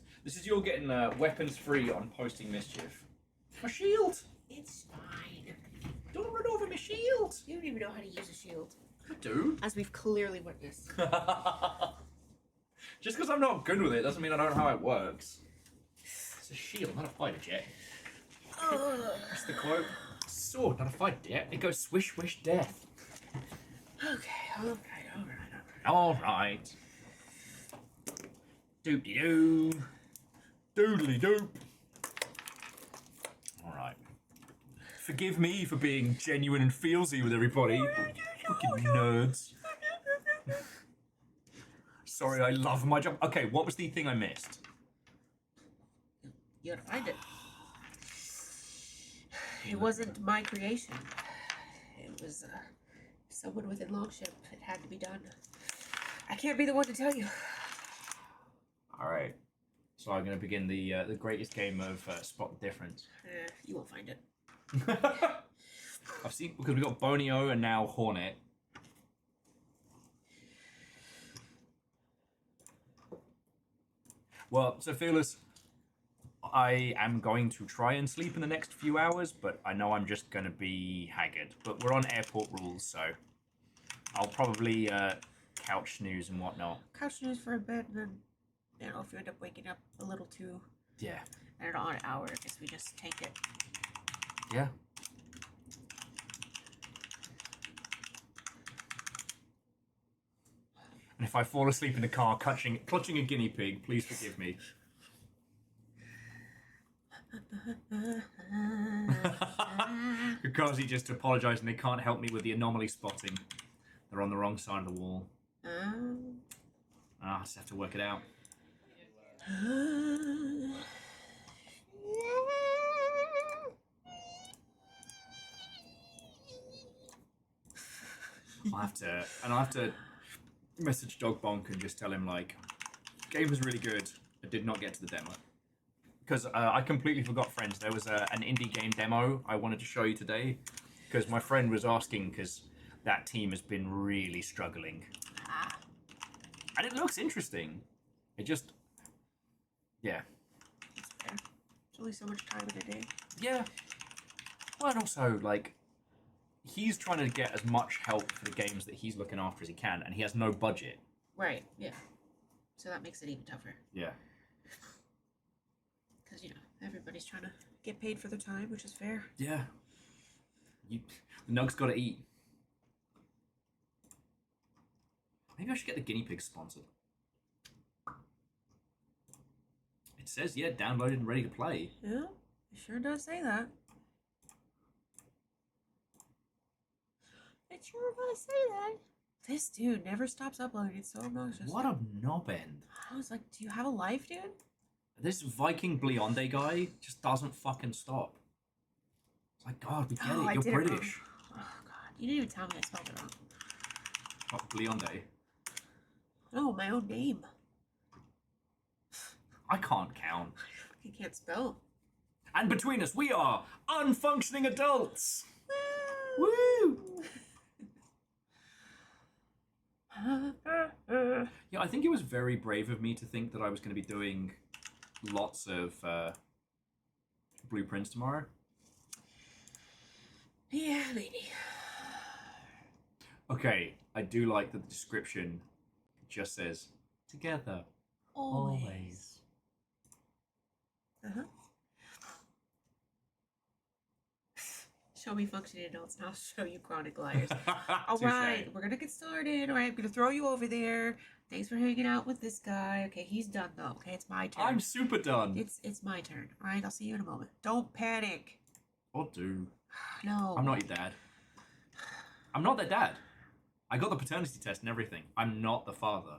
you're getting weapons free on posting mischief. My shield. It's fine. Don't run over my shield. You don't even know how to use a shield. I do. As we've clearly witnessed. Just because I'm not good with it doesn't mean I don't know how it works. It's a shield, not a fighter jet. That's the quote. Sword, not a fighter jet. It goes swish, swish, death. Okay, alright. Alright. Doop-de-doo. Doodly-doop. Alright. Forgive me for being genuine and feelsy with everybody. Fucking nerds. Sorry, I love my job. Okay, what was the thing I missed? You gotta find it. It wasn't my creation. It was someone within Longship. It had to be done. I can't be the one to tell you. Alright. So I'm going to begin the greatest game of Spot the Difference. You won't find it. I've seen, because we got Bonio and now Hornet. Well, so Fearless, I am going to try and sleep in the next few hours, but I know I'm just going to be haggard. But we're on airport rules, so I'll probably couch snooze and whatnot. Couch snooze for a bit, and then if you end up waking up a little too, Yeah. I don't know, an hour, I guess we just take it. Yeah. And if I fall asleep in the car clutching a guinea pig, please forgive me. Because he just apologised and they can't help me with the anomaly spotting. They're on the wrong side of the wall. I just have to work it out. I'll have to message Dog Bonk and just tell him, like, game was really good. I did not get to the demo. Because I completely forgot, friends. There was an indie game demo I wanted to show you today. Because my friend was asking, because that team has been really struggling. And it looks interesting. It just... Yeah. There's only so much time in a day. Yeah. Well, and also, like, he's trying to get as much help for the games that he's looking after as he can, and he has no budget. Right, yeah. So that makes it even tougher. Yeah. Because, everybody's trying to get paid for their time, which is fair. Yeah. The Nug's got to eat. Maybe I should get the guinea pig sponsored. It says, yeah, downloaded and ready to play. Yeah, it sure does say that. It sure does say that. This dude never stops uploading. It's so obnoxious. What a knobend. I was like, do you have a life, dude? This Viking Bleonde guy just doesn't fucking stop. It's like, God, we get it. You're British. Oh, God. You didn't even tell me I spelled it wrong. What, Bleonde? No, my own name. I can't count. You can't spell. And between us, we are unfunctioning adults. Woo! Yeah, I think it was very brave of me to think that I was going to be doing lots of blueprints tomorrow. Yeah, maybe. Okay, I do like that the description just says, together, always. Show me functioning adults, and I'll show you chronic liars. All Touche. right, we're gonna get started. All right, I'm gonna throw you over there. Thanks for hanging out with this guy. Okay, he's done though. Okay, it's my turn. I'm super done. It's my turn. All right, I'll see you in a moment. Don't panic. Or do. No. I'm not your dad. I'm not their dad. I got the paternity test and everything. I'm not the father.